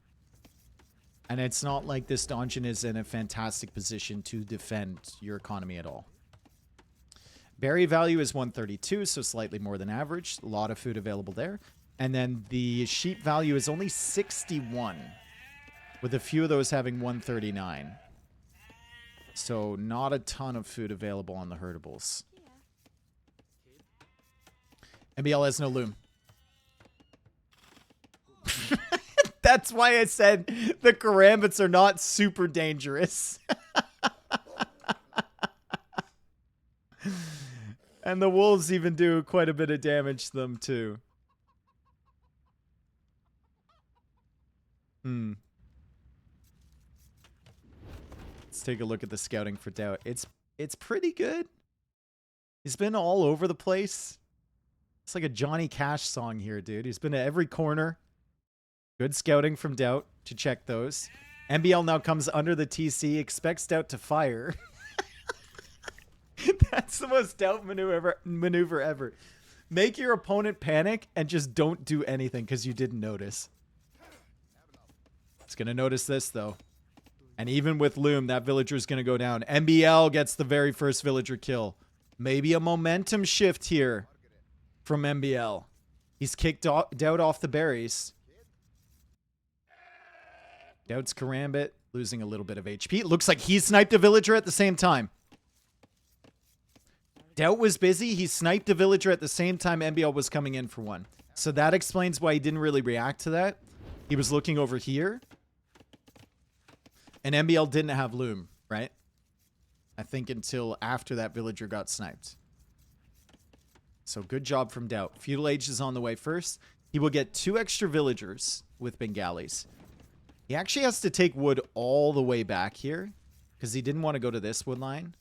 [SPEAKER 1] And it's not like this Donjon is in a fantastic position to defend your economy at all. Berry value is 132, so slightly more than average. A lot of food available there. And then the sheep value is only 61, with a few of those having 139. So not a ton of food available on the herdables. MBL has no loom. That's why I said the Karambits are not super dangerous. And the wolves even do quite a bit of damage to them too. Let's take a look at the scouting for Doubt. It's pretty good. He's been all over the place. It's like a Johnny Cash song here, dude. He's been at every corner. Good scouting from Doubt to check those. MBL now comes under the TC, expects Doubt to fire. That's the most Doubt maneuver ever. Make your opponent panic and just don't do anything because you didn't notice. It's going to notice this, though. And even with Loom, that villager is going to go down. MBL gets the very first villager kill. Maybe a momentum shift here from MBL. He's kicked Doubt off the berries. Doubt's Karambit losing a little bit of HP. It looks like he sniped a villager at the same time. Doubt was busy. He sniped a villager at the same time MBL was coming in for one. So that explains why he didn't really react to that. He was looking over here. And MBL didn't have Loom, right? I think until after that villager got sniped. So good job from Doubt. Feudal Age is on the way first. He will get 2 extra villagers with Bengalis. He actually has to take wood all the way back here because he didn't want to go to this wood line.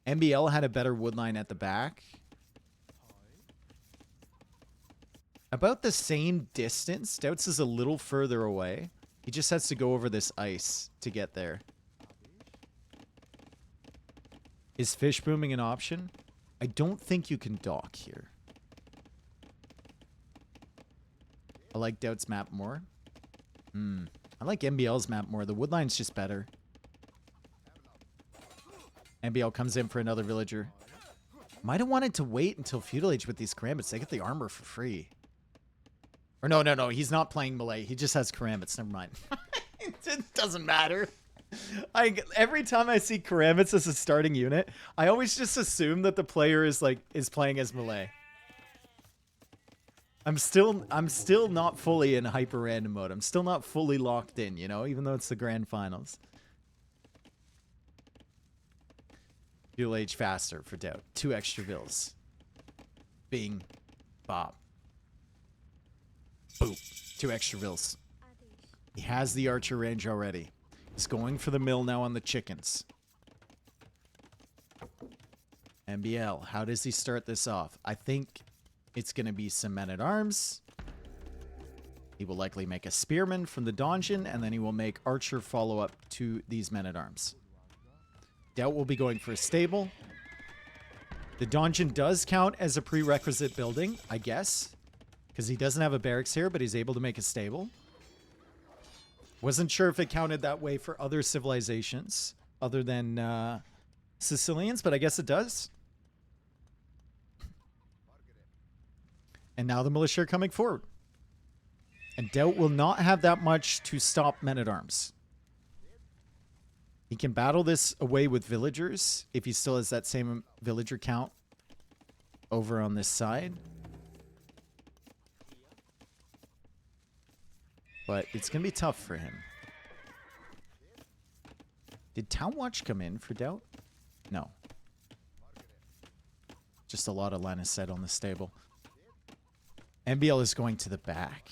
[SPEAKER 1] MBL had a better wood line at the back. About the same distance. Doubt's is a little further away. He just has to go over this ice to get there. Is fish booming an option? I don't think you can dock here. I like Doubt's map more. I like MBL's map more. The woodline's just better. MBL comes in for another villager. Might have wanted to wait until Feudal Age with these Karambits. They get the armor for free. Or no, he's not playing melee. He just has karambits. Never mind. It doesn't matter. Every time I see karambits as a starting unit, I always just assume that the player is playing as melee. I'm still not fully in hyper random mode. I'm still not fully locked in, you know, even though it's the grand finals. Fuel age faster for doubt. 2 extra vills. Bing. Bob. Boom. 2 extra vills. He has the archer range already. He's going for the mill now on the chickens. MBL, how does he start this off? I think it's going to be some men-at-arms. He will likely make a spearman from the donjon, and then he will make archer follow up to these men-at-arms. Doubt will be going for a stable. The donjon does count as a prerequisite building, I guess, because he doesn't have a barracks here, but he's able to make a stable. Wasn't sure if it counted that way for other civilizations other than Sicilians, but I guess it does. And now the militia are coming forward. And Doubt will not have that much to stop men-at-arms. He can battle this away with villagers if he still has that same villager count over on this side. But it's going to be tough for him. Did Town Watch come in for Doubt? No. Just a lot of line of sight on the stable. MBL is going to the back.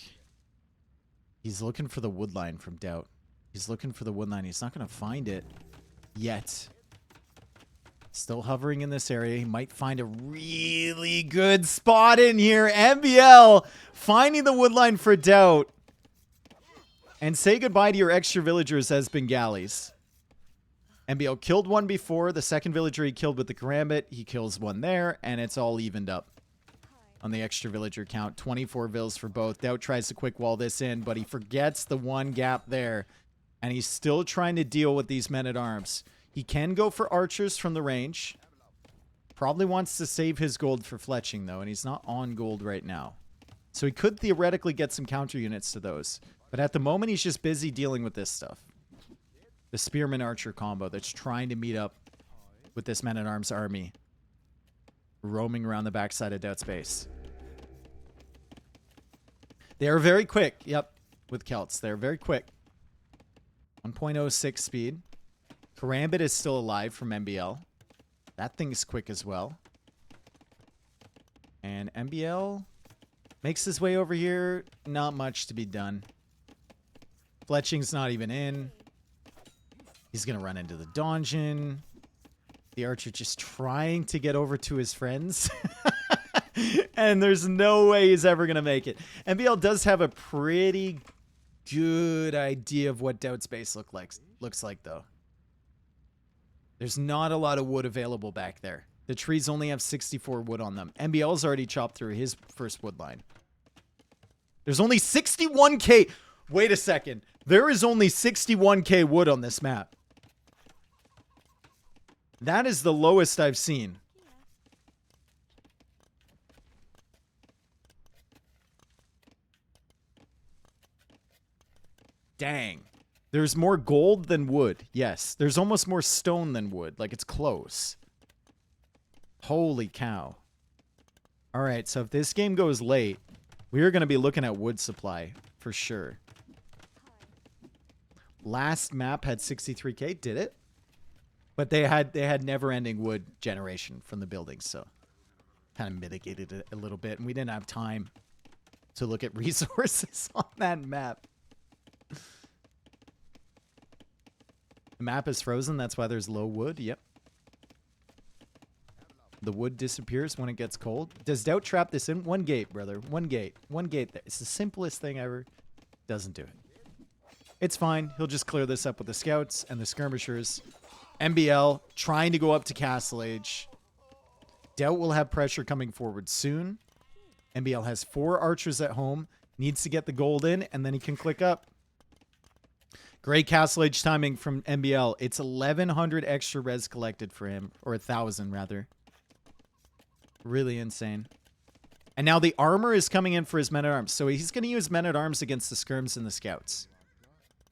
[SPEAKER 1] He's looking for the wood line from Doubt. He's looking for the wood line. He's not going to find it yet. Still hovering in this area. He might find a really good spot in here. MBL finding the wood line for Doubt. And say goodbye to your extra villagers as Bengalis. MBL killed one before. The second villager he killed with the karambit. He kills one there. And it's all evened up on the extra villager count. 24 vills for both. Doubt tries to quick wall this in, but he forgets the one gap there. And he's still trying to deal with these men-at-arms. He can go for archers from the range. Probably wants to save his gold for fletching, though. And he's not on gold right now. So he could theoretically get some counter units to those. But at the moment, he's just busy dealing with this stuff. The Spearman-Archer combo that's trying to meet up with this men-at-arms army. Roaming around the backside of Doubt's base. They are very quick. Yep, with Celts. They're very quick. 1.06 speed. Karambit is still alive from MBL. That thing's quick as well. And MBL makes his way over here. Not much to be done. Fletching's not even in. He's going to run into the donjon. The archer just trying to get over to his friends. And there's no way he's ever going to make it. MBL does have a pretty good idea of what Doubt's base looks like, though. There's not a lot of wood available back there. The trees only have 64 wood on them. MBL's already chopped through his first wood line. There's only 61k. Wait a second. There is only 61k wood on this map. That is the lowest I've seen. Dang. There's more gold than wood. Yes. There's almost more stone than wood. Like, it's close. Holy cow. All right, so if this game goes late, we are going to be looking at wood supply for sure. Last map had 63k, did it? But they had never-ending wood generation from the buildings, so kind of mitigated it a little bit. And we didn't have time to look at resources on that map. The map is frozen, that's why there's low wood. Yep. The wood disappears when it gets cold. Does Doubt trap this in? One gate, brother. One gate. One gate there. It's the simplest thing ever. Doesn't do it. It's fine. He'll just clear this up with the scouts and the skirmishers. MBL trying to go up to Castle Age. Doubt will have pressure coming forward soon. MBL has 4 archers at home. Needs to get the gold in, and then he can click up. Great Castle Age timing from MBL. It's 1,100 extra res collected for him. Or 1,000, rather. Really insane. And now the armor is coming in for his men-at-arms. So he's going to use men-at-arms against the skirms and the scouts.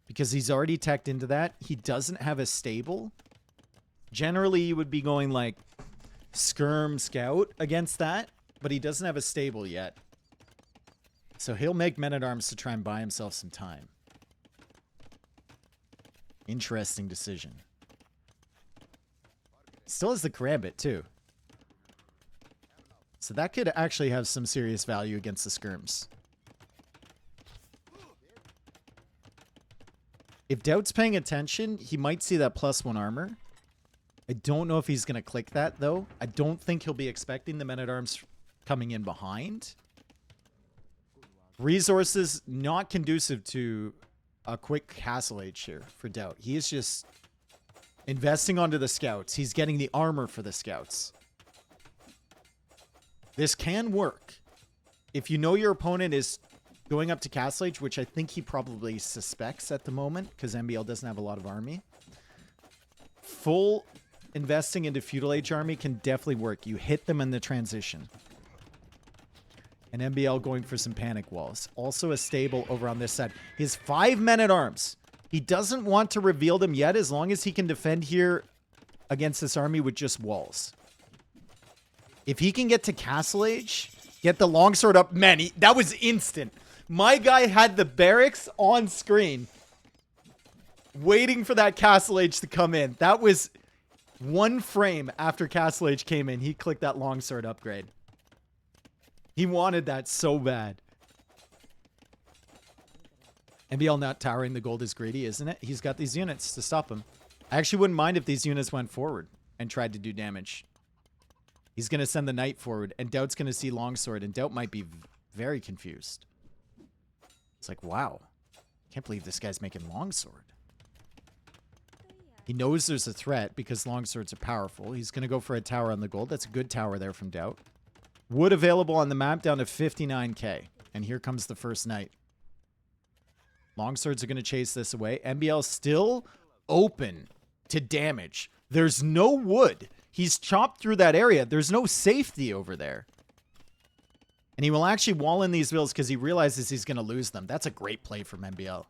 [SPEAKER 1] Because he's already teched into that. He doesn't have a stable. Generally, you would be going like skirm scout against that. But he doesn't have a stable yet. So he'll make men-at-arms to try and buy himself some time. Interesting decision. Still has the karambit too. So that could actually have some serious value against the skirms. If Doubt's paying attention, he might see that +1 armor. I don't know if he's going to click that, though. I don't think he'll be expecting the men-at-arms coming in behind. Resources not conducive to a quick castle age here for Doubt. He is just investing onto the scouts. He's getting the armor for the scouts. This can work. If you know your opponent is going up to castle age, which I think he probably suspects at the moment, because MBL doesn't have a lot of army. Full investing into feudal age army can definitely work. You hit them in the transition. And MBL going for some panic walls. Also a stable over on this side. He has 5 men-at-arms. He doesn't want to reveal them yet as long as he can defend here against this army with just walls. If he can get to castle age, get the longsword up. Man, that was instant. My guy had the barracks on screen waiting for that castle age to come in. That was 1 frame after castle age came in. He clicked that longsword upgrade. He wanted that so bad. MBL not towering the gold is greedy, isn't it? He's got these units to stop him. I actually wouldn't mind if these units went forward and tried to do damage. He's going to send the knight forward, and Doubt's going to see longsword, and Doubt might be very confused. It's like, wow. Can't believe this guy's making longsword. He knows there's a threat because longswords are powerful. He's going to go for a tower on the gold. That's a good tower there from Doubt. Wood available on the map down to 59k. And here comes the first knight. Longswords are going to chase this away. MBL still open to damage. There's no wood. He's chopped through that area. There's no safety over there. And he will actually wall in these villas because he realizes he's going to lose them. That's a great play from MBL.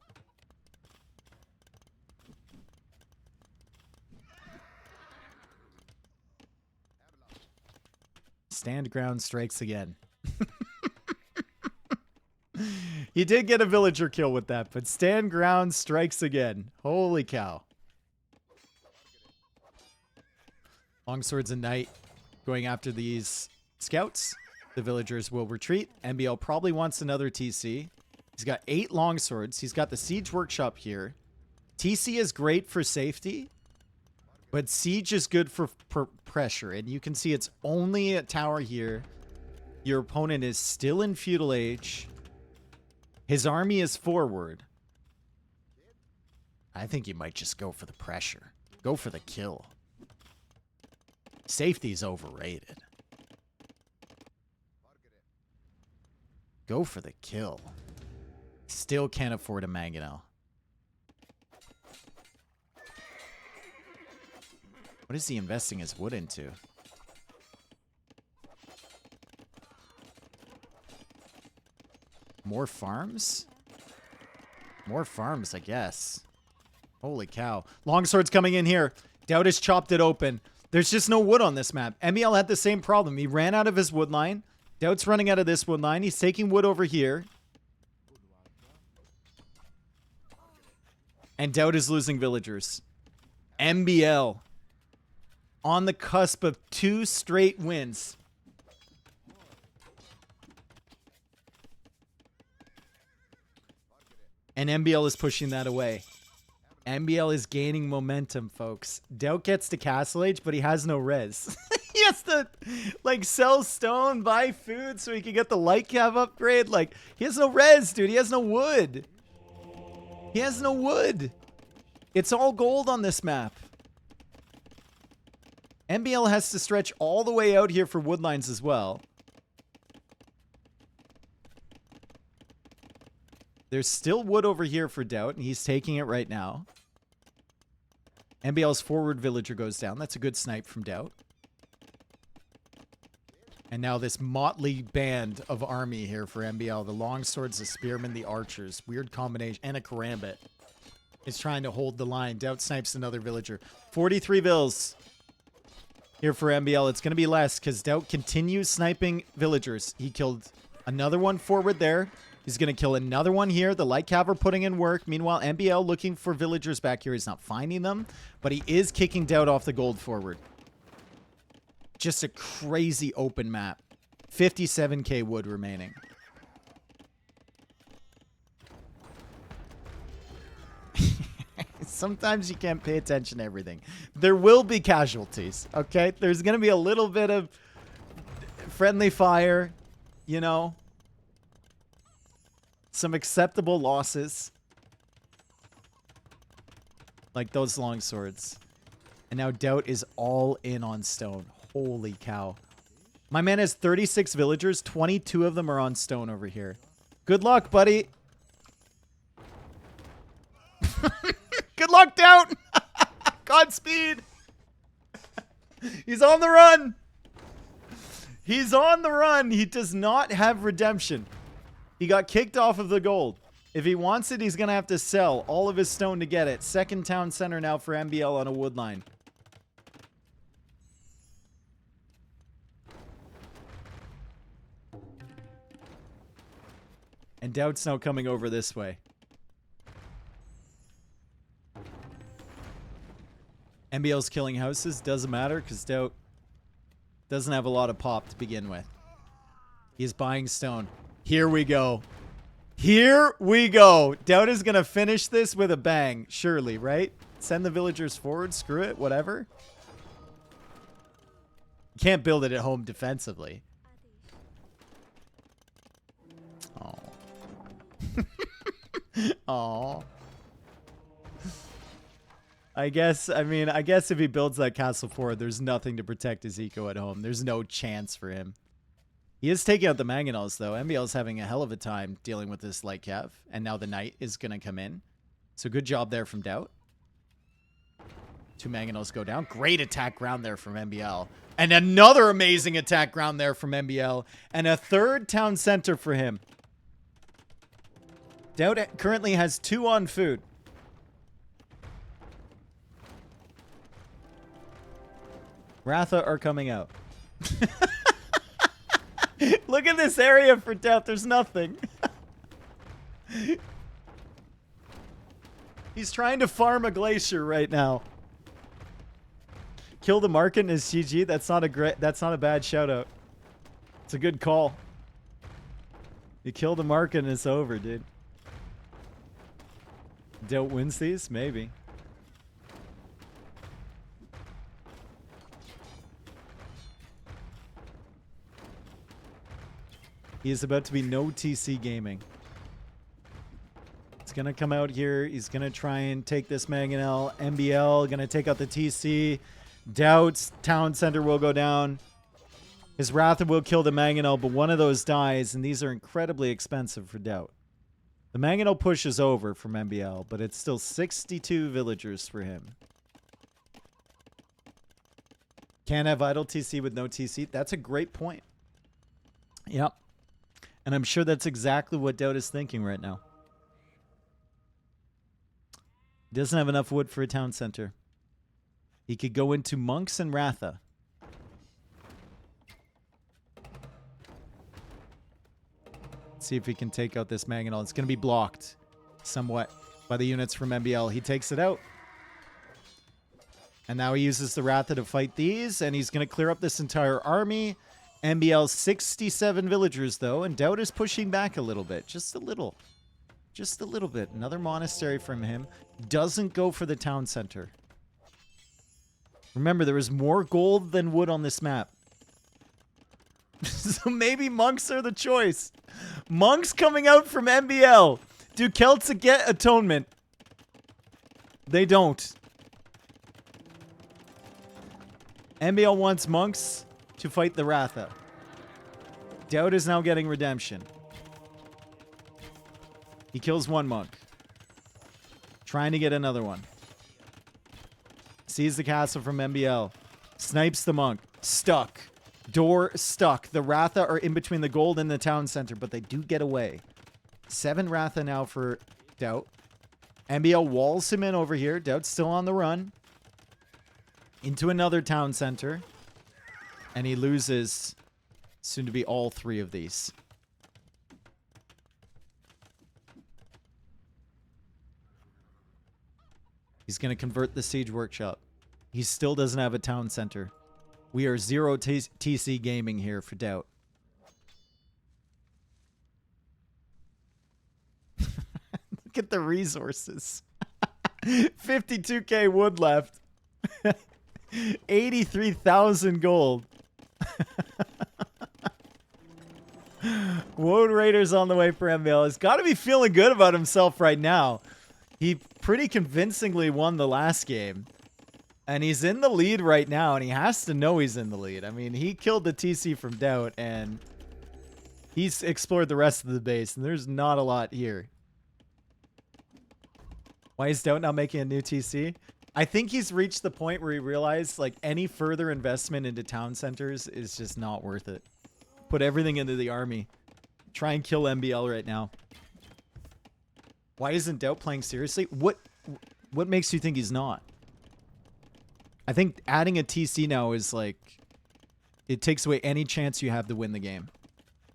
[SPEAKER 1] Stand ground strikes again. He did get a villager kill with that, but stand ground strikes again. Holy cow. Longswords and knight going after these scouts. The villagers will retreat. MBL probably wants another TC. He's got 8 longswords. He's got the siege workshop here. TC is great for safety, but siege is good for pressure. And you can see it's only a tower here. Your opponent is still in feudal age. His army is forward. I think you might just go for the pressure. Go for the kill. Safety's overrated. Go for the kill. Still can't afford a mangonel. What is he investing his wood into? More farms? More farms, I guess. Holy cow. Longsword's coming in here. Doubt has chopped it open. There's just no wood on this map. MBL had the same problem. He ran out of his wood line. Doubt's running out of this wood line. He's taking wood over here. And Doubt is losing villagers. MBL on the cusp of 2 straight wins. And MBL is pushing that away. MBL is gaining momentum, folks. Doubt gets to castle age, but he has no res. He has to, like, sell stone, buy food so he can get the light cav upgrade. Like, he has no res, dude. He has no wood. He has no wood. It's all gold on this map. MBL has to stretch all the way out here for wood lines as well. There's still wood over here for Doubt, and he's taking it right now. MBL's forward villager goes down. That's a good snipe from Doubt. And now this motley band of army here for MBL. The longswords, the spearmen, the archers. Weird combination. And a karambit is trying to hold the line. Doubt snipes another villager. 43 vills here for MBL. It's going to be less because Doubt continues sniping villagers. He killed another one forward there. He's going to kill another one here. The light cav are putting in work. Meanwhile, MBL looking for villagers back here. He's not finding them, but he is kicking Doubt off the gold forward. Just a crazy open map. 57k wood remaining. Sometimes you can't pay attention to everything. There will be casualties, okay? There's going to be a little bit of friendly fire, you know. Some acceptable losses. Like those longswords. And now Doubt is all in on stone. Holy cow. My man has 36 villagers. 22 of them are on stone over here. Good luck, buddy. Good luck, Doubt. Godspeed. He's on the run. He's on the run. He does not have redemption. He got kicked off of the gold. If he wants it, he's going to have to sell all of his stone to get it. Second town center now for MBL on a wood line. And Doubt's now coming over this way. MBL's killing houses. Doesn't matter because Doubt doesn't have a lot of pop to begin with. He's buying stone. Here we go. Here we go. Doubt is going to finish this with a bang. Surely, right? Send the villagers forward. Screw it. Whatever. You can't build it at home defensively. Oh. Oh. I guess if he builds that castle forward, there's nothing to protect his eco at home. There's no chance for him. He is taking out the mangonels, though. MBL's having a hell of a time dealing with this light cav. And now the knight is going to come in. So good job there from Doubt. 2 mangonels go down. Great attack ground there from MBL. And another amazing attack ground there from MBL. And a third town center for him. Doubt currently has 2 on food. Ratha are coming out. Look at this area for Doubt. There's nothing. He's trying to farm a glacier right now. Kill the market is GG. That's not a bad shout out. It's a good call. You kill the market and it's over, dude. Doubt wins these? Maybe. He is about to be no TC gaming. He's going to come out here. He's going to try and take this mangonel. MBL going to take out the TC. Doubt's town center will go down. His Ratha will kill the mangonel, but one of those dies, and these are incredibly expensive for Doubt. The mangonel pushes over from MBL, but it's still 62 villagers for him. Can't have idle TC with no TC. That's a great point. Yep. And I'm sure that's exactly what Doubt is thinking right now. He doesn't have enough wood for a town center. He could go into monks and Ratha. See if he can take out this mangonel. It's going to be blocked somewhat by the units from MBL. He takes it out. And now he uses the Ratha to fight these. And he's going to clear up this entire army. MBL 67 villagers, though. And Doubt is pushing back a little bit. Just a little. Just a little bit. Another monastery from him. Doesn't go for the town center. Remember, there is more gold than wood on this map. So maybe monks are the choice. Monks coming out from MBL. Do Celts get atonement? They don't. MBL wants monks to fight the Ratha. Doubt is now getting redemption. He kills one monk. Trying to get another one. Sees the castle from MBL. Snipes the monk. Stuck. Door stuck. The Ratha are in between the gold and the town center, but they do get away. 7 Ratha now for Doubt. MBL walls him in over here. Doubt's still on the run. Into another town center. And he loses soon to be all 3 of these. He's going to convert the siege workshop. He still doesn't have a town center. We are 0 TC gaming here for Doubt. Look at the resources. 52k wood left. 83,000 gold. Woad Raiders on the way for MBL. He's got to be feeling good about himself right now. He pretty convincingly won the last game. And he's in the lead right now, and he has to know he's in the lead. I mean, he killed the TC from Doubt, and he's explored the rest of the base, and there's not a lot here. Why is Doubt now making a new TC? I think he's reached the point where he realized, like, any further investment into town centers is just not worth it. Put everything into the army. Try and kill MBL right now. Why isn't Doubt playing seriously? What makes you think he's not? I think adding a TC now is like, it takes away any chance you have to win the game.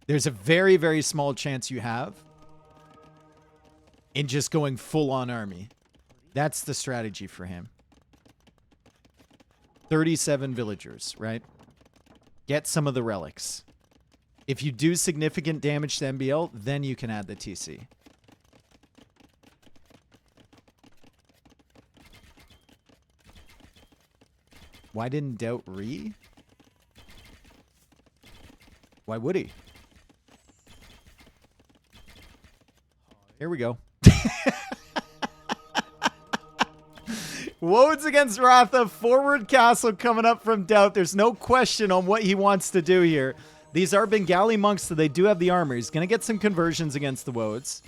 [SPEAKER 1] There's a very, very small chance you have in just going full on army. That's the strategy for him. 37 villagers, right? Get some of the relics. If you do significant damage to MBL, then you can add the TC. Why didn't Doubt re? Why would he? Here we go. Woads against Ratha. Forward castle coming up from Doubt. There's no question on what he wants to do here. These are Bengali monks, so they do have the armor. He's going to get some conversions against the Woads.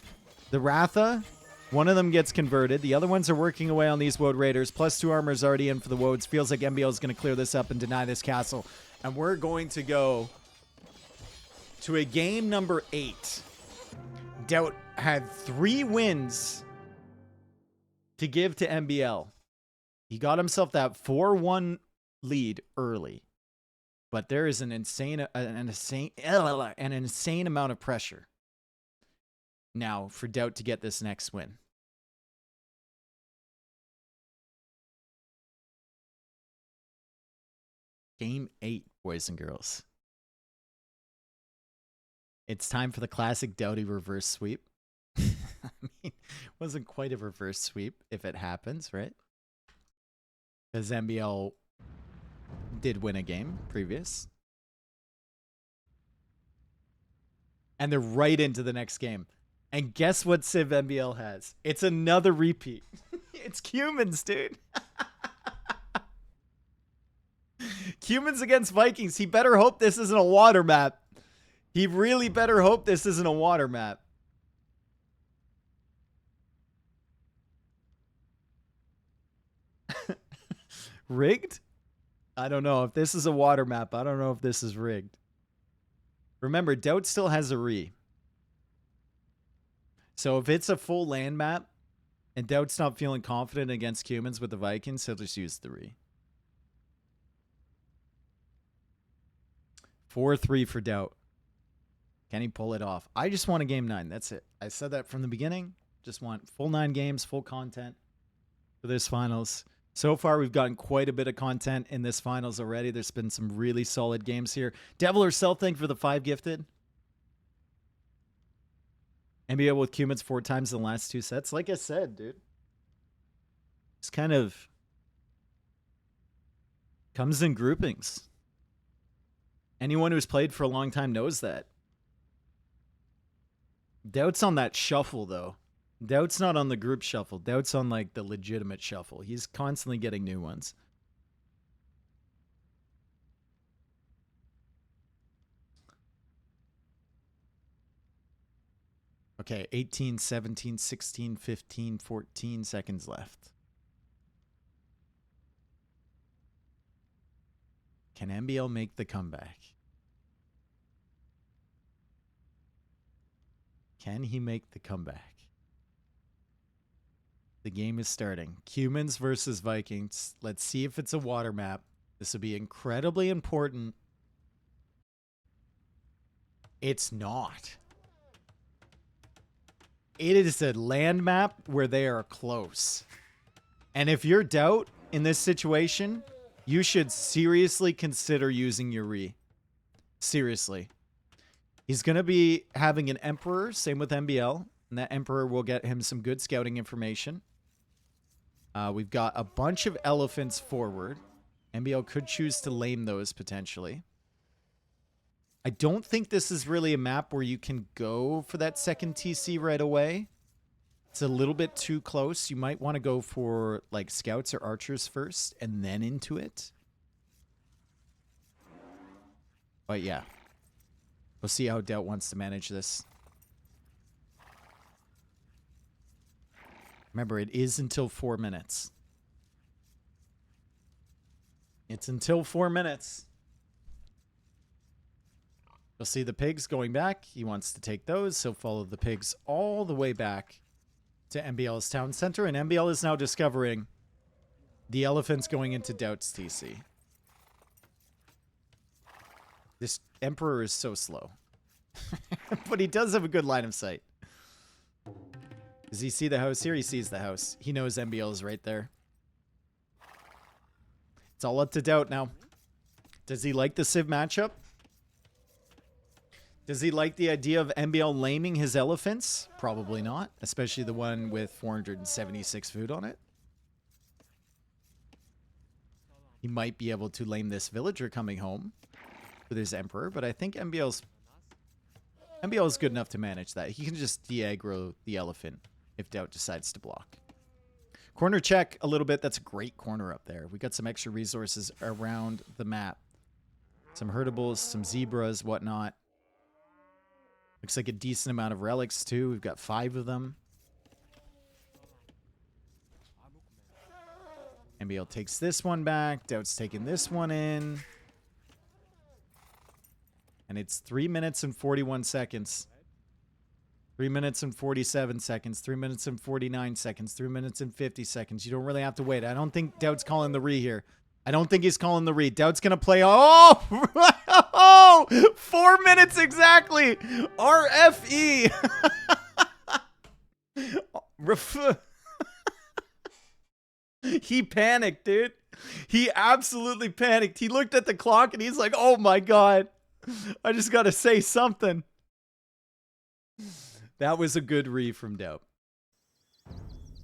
[SPEAKER 1] The Ratha, one of them gets converted. The other ones are working away on these Woad Raiders. +2 armor is already in for the Woads. Feels like MBL is going to clear this up and deny this castle. And we're going to go to a game number 8. Doubt had 3 wins to give to MBL. He got himself that 4-1 lead early. But there is an insane amount of pressure now for Doubt to get this next win. Game 8, boys and girls. It's time for the classic Doughty reverse sweep. I mean, it wasn't quite a reverse sweep if it happens, right? Because MBL did win a game previous. And they're right into the next game. And guess what Civ MBL has? It's another repeat. It's Cumans, dude. Cumans against Vikings. He better hope this isn't a water map. He really better hope this isn't a water map. Rigged? I don't know. If this is a water map, I don't know if this is rigged. Remember, Doubt still has a re. So if it's a full land map and Doubt's not feeling confident against Cumans with the Vikings, he'll just use the re. 4-3 for Doubt. Can he pull it off? I just want a game 9. That's it. I said that from the beginning. Just want full 9 games, full content for this finals. So far, we've gotten quite a bit of content in this finals already. There's been some really solid games here. Devil or Cell, thank you for the 5 gifted. NBA with Cumans 4 times in the last 2 sets. Like I said, dude. It's kind of comes in groupings. Anyone who's played for a long time knows that. Doubt's on that shuffle, though. Doubt's not on the group shuffle. Doubt's on, like, the legitimate shuffle. He's constantly getting new ones. Okay, 18, 17, 16, 15, 14 seconds left. Can MBL make the comeback? Can he make the comeback? The game is starting. Cumans versus Vikings. Let's see if it's a water map. This will be incredibly important. It's not. It is a land map where they are close. And if you're doubt in this situation, you should seriously consider using your re. Seriously. He's going to be having an Emperor, same with MBL. And that Emperor will get him some good scouting information. We've got a bunch of elephants forward. MBL could choose to lame those potentially. I don't think this is really a map where you can go for that second TC right away. It's a little bit too close. You might want to go for like scouts or archers first and then into it. But yeah, we'll see how Doubt wants to manage this. Remember, it is until 4 minutes. It's until 4 minutes. You'll see the pigs going back. He wants to take those. He'll follow the pigs all the way back to MBL's town center. And MBL is now discovering the elephants going into Doubt's TC. This Emperor is so slow. But he does have a good line of sight. Does he see the house here? He sees the house. He knows MBL is right there. It's all up to Doubt now. Does he like the Civ matchup? Does he like the idea of MBL laming his elephants? Probably not, especially the one with 476 food on it. He might be able to lame this villager coming home with his Emperor, but I think MBL's good enough to manage that. He can just de-aggro the elephant if Doubt decides to block. Corner check a little bit. That's a great corner up there. We got some extra resources around the map. Some herdables, some zebras, whatnot. Looks like a decent amount of relics, too. We've got 5 of them. MBL takes this one back. Doubt's taking this one in. And it's 3 minutes and 41 seconds. 3 minutes and 47 seconds. 3 minutes and 49 seconds. 3 minutes and 50 seconds. You don't really have to wait. I don't think Doubt's calling the re here. I don't think he's calling the re. Doubt's going to play. Oh! Oh! 4 minutes exactly! RFE! He panicked, dude. He absolutely panicked. He looked at the clock and he's like, oh my god. I just got to say something. That was a good re from Doubt.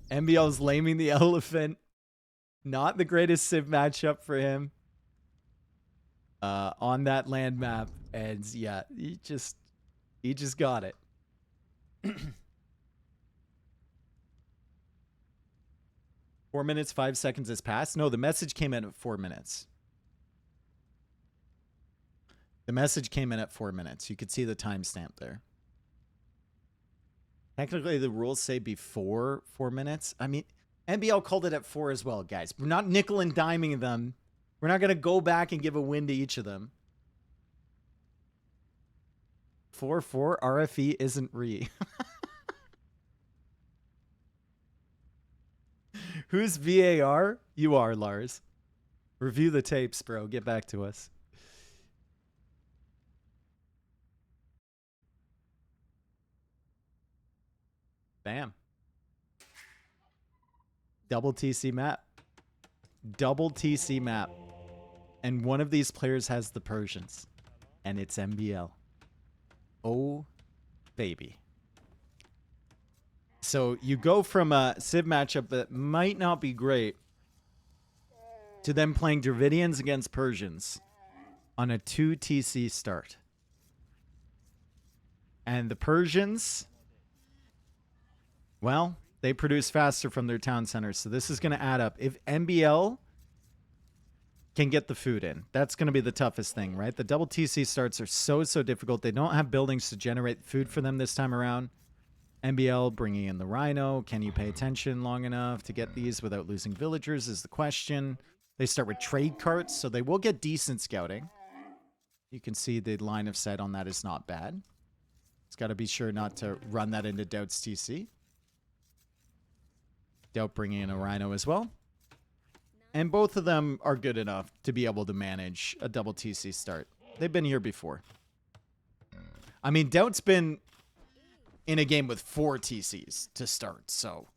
[SPEAKER 1] MBL's laming the elephant. Not the greatest Civ matchup for him. On that land map. And yeah, he just got it. 4 minutes, 5 seconds has passed. No, the message came in at 4 minutes. The message came in at 4 minutes. You could see the timestamp there. Technically, the rules say before 4 minutes. I mean, NBL called it at 4 as well, guys. We're not nickel and diming them. We're not going to go back and give a win to each of them. 4-4 RFE isn't re. Who's VAR? You are, Lars. Review the tapes, bro. Get back to us. Bam. Double TC map. Double TC map. And one of these players has the Persians. And it's MBL. Oh, baby. So you go from a Civ matchup that might not be great to them playing Dravidians against Persians on a 2 TC start. And the Persians, well, they produce faster from their town centers. So this is going to add up. If MBL can get the food in, that's going to be the toughest thing, right? The double TC starts are so difficult. They don't have buildings to generate food for them this time around. MBL bringing in the rhino. Can you pay attention long enough to get these without losing villagers is the question. They start with trade carts, so they will get decent scouting. You can see the line of sight on that is not bad. It's got to be sure not to run that into Doubt's TC. Doubt bringing in a Rhino as well. And both of them are good enough to be able to manage a double TC start. They've been here before. I mean, Doubt's been in a game with 4 TCs to start, so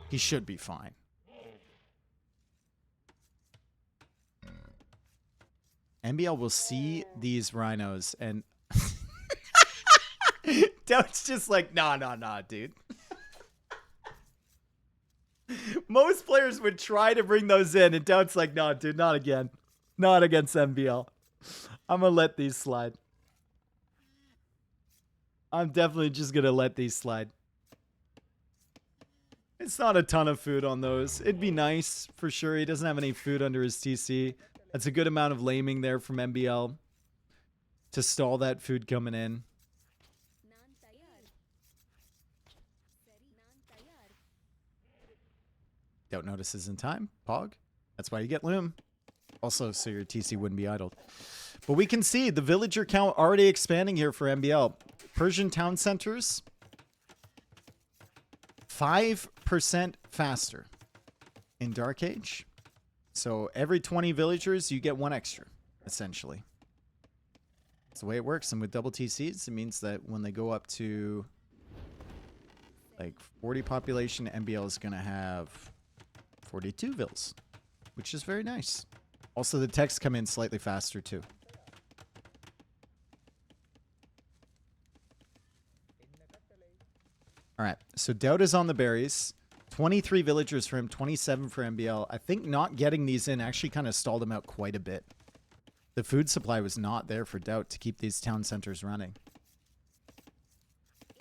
[SPEAKER 1] he should be fine. NBL will see these Rhinos and... Doubt's just like, nah, dude. Most players would try to bring those in, and Doubt's like, no, dude, not again. Not against MBL. I'm going to let these slide. I'm definitely just going to let these slide. It's not a ton of food on those. It'd be nice, for sure. He doesn't have any food under his TC. That's a good amount of laming there from MBL to stall that food coming in. Doubt notices in time. Pog. That's why you get Loom. Also, so your TC wouldn't be idled. But we can see the villager count already expanding here for MBL. Persian town centers, 5% faster in Dark Age. So every 20 villagers, you get 1 extra, essentially. That's the way it works. And with double TCs, it means that when they go up to like 40 population, MBL is going to have 42 vills, which is very nice. Also, the techs come in slightly faster, too. All right, so Doubt is on the berries. 23 villagers for him, 27 for MBL. I think not getting these in actually kind of stalled him out quite a bit. The food supply was not there for Doubt to keep these town centers running.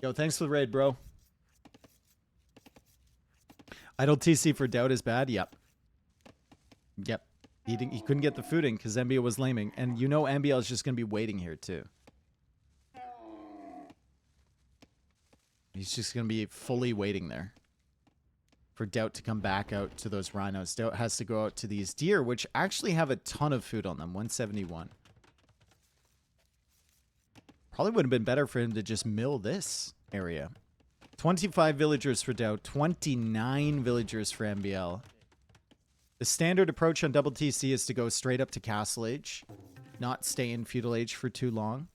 [SPEAKER 1] Yo, thanks for the raid, bro. Idle TC for Doubt is bad? Yep. Yep. He couldn't get the food in because MBL was laming. And you know MBL is just going to be waiting here, too. He's just going to be fully waiting there for Doubt to come back out to those Rhinos. Doubt has to go out to these deer, which actually have a ton of food on them. 171. Probably would have been better for him to just mill this area. 25 villagers for Doubt. 29 villagers for MBL. The standard approach on double TC is to go straight up to Castle Age. Not stay in Feudal Age for too long.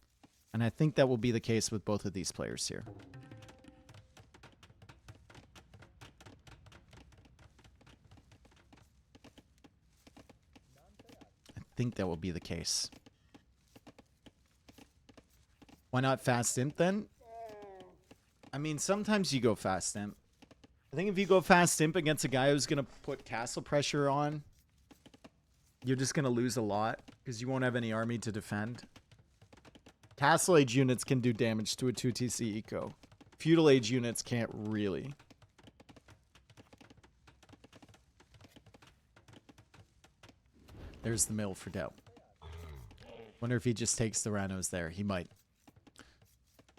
[SPEAKER 1] And I think that will be the case with both of these players here. I think that will be the case. Why not fast imp then? I mean, sometimes you go fast imp. I think if you go fast imp against a guy who's going to put castle pressure on, you're just going to lose a lot because you won't have any army to defend. Castle Age units can do damage to a 2TC eco. Feudal Age units can't really. There's the mill for Doubt. Wonder if he just takes the Rhinos there. He might.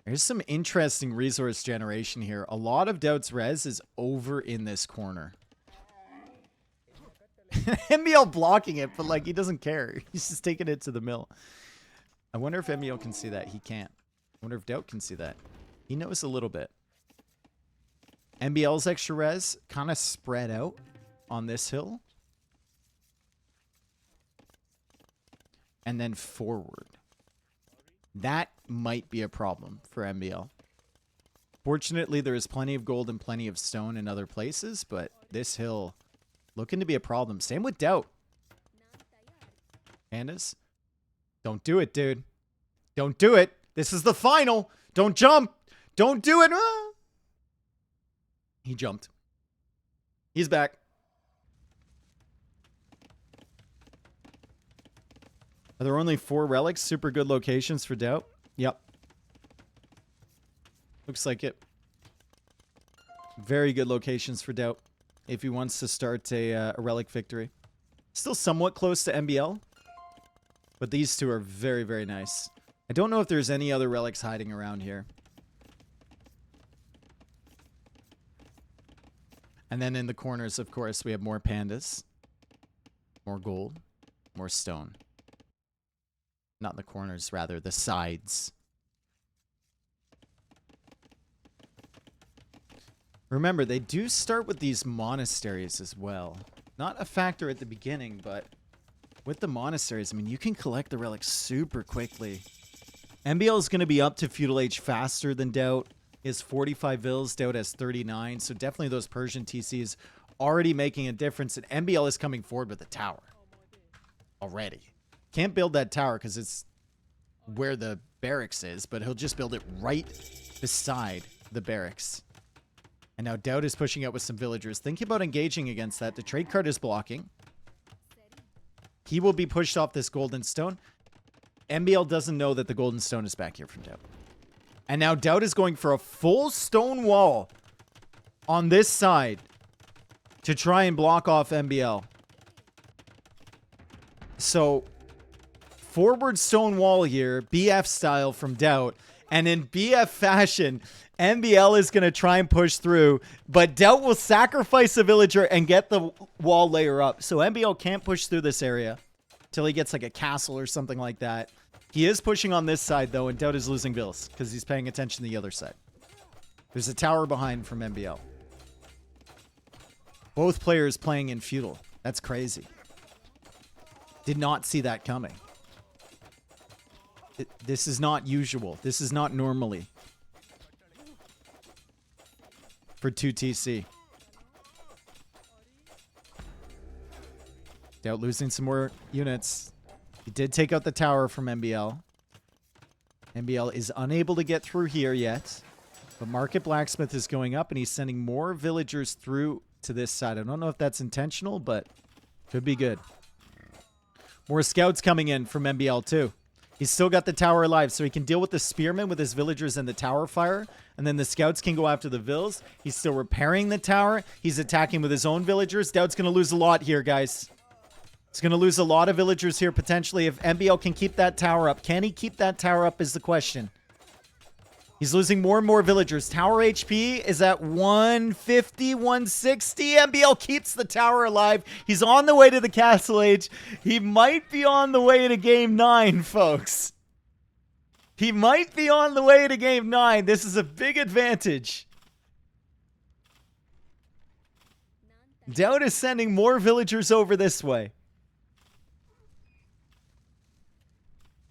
[SPEAKER 1] There's some interesting resource generation here. A lot of Doubt's res is over in this corner. MBL blocking it, but like he doesn't care. He's just taking it to the mill. I wonder if MBL can see that. He can't. I wonder if Doubt can see that. He knows a little bit. MBL's extra res kind of spread out on this hill. And then forward. That might be a problem for MBL. Fortunately, there is plenty of gold and plenty of stone in other places, but this hill looking to be a problem. Same with Doubt. Pandas, don't do it, dude. Don't do it. This is the final. Don't jump. Don't do it. Ah! He jumped. He's back. Are there only 4 relics? Super good locations for Doubt? Yep. Looks like it. Very good locations for Doubt if he wants to start a relic victory. Still somewhat close to MBL, but these two are very, very nice. I don't know if there's any other relics hiding around here. And then in the corners, of course, we have more pandas, more gold, more stone. Not in the corners, rather the sides. Remember, they do start with these monasteries as well. Not a factor at the beginning, but with the monasteries, I mean, you can collect the relics super quickly. MBL is going to be up to Feudal Age faster than Doubt. He has 45 vills, Doubt has 39, so definitely those Persian TCs already making a difference, and MBL is coming forward with a tower. Already. Can't build that tower because it's where the barracks is, but he'll just build it right beside the barracks. And now Doubt is pushing out with some villagers. Thinking about engaging against that. The trade card is blocking. He will be pushed off this golden stone. MBL doesn't know that the golden stone is back here from Doubt. And now Doubt is going for a full stone wall on this side to try and block off MBL. So, forward stone wall here, BF style from Doubt. And in BF fashion, MBL is going to try and push through, but Doubt will sacrifice a villager and get the wall layer up. So MBL can't push through this area till he gets like a castle or something like that. He is pushing on this side though, and Doubt is losing vills because he's paying attention to the other side. There's a tower behind from MBL. Both players playing in Feudal. That's crazy. Did not see that coming. This is not usual. This is not normally for 2TC. Doubt losing some more units. He did take out the tower from MBL. MBL is unable to get through here yet. But Market Blacksmith is going up, and he's sending more villagers through to this side. I don't know if that's intentional, but could be good. More scouts coming in from MBL too. He's still got the tower alive, so he can deal with the spearmen with his villagers and the tower fire. And then the scouts can go after the vills. He's still repairing the tower. He's attacking with his own villagers. Doubt's going to lose a lot here, guys. He's going to lose a lot of villagers here, potentially, if MBL can keep that tower up. Can he keep that tower up is the question. He's losing more and more villagers. Tower HP is at 150, 160. MBL keeps the tower alive. He's on the way to the Castle Age. He might be on the way to Game 9, folks. He might be on the way to Game 9. This is a big advantage. Doubt is sending more villagers over this way.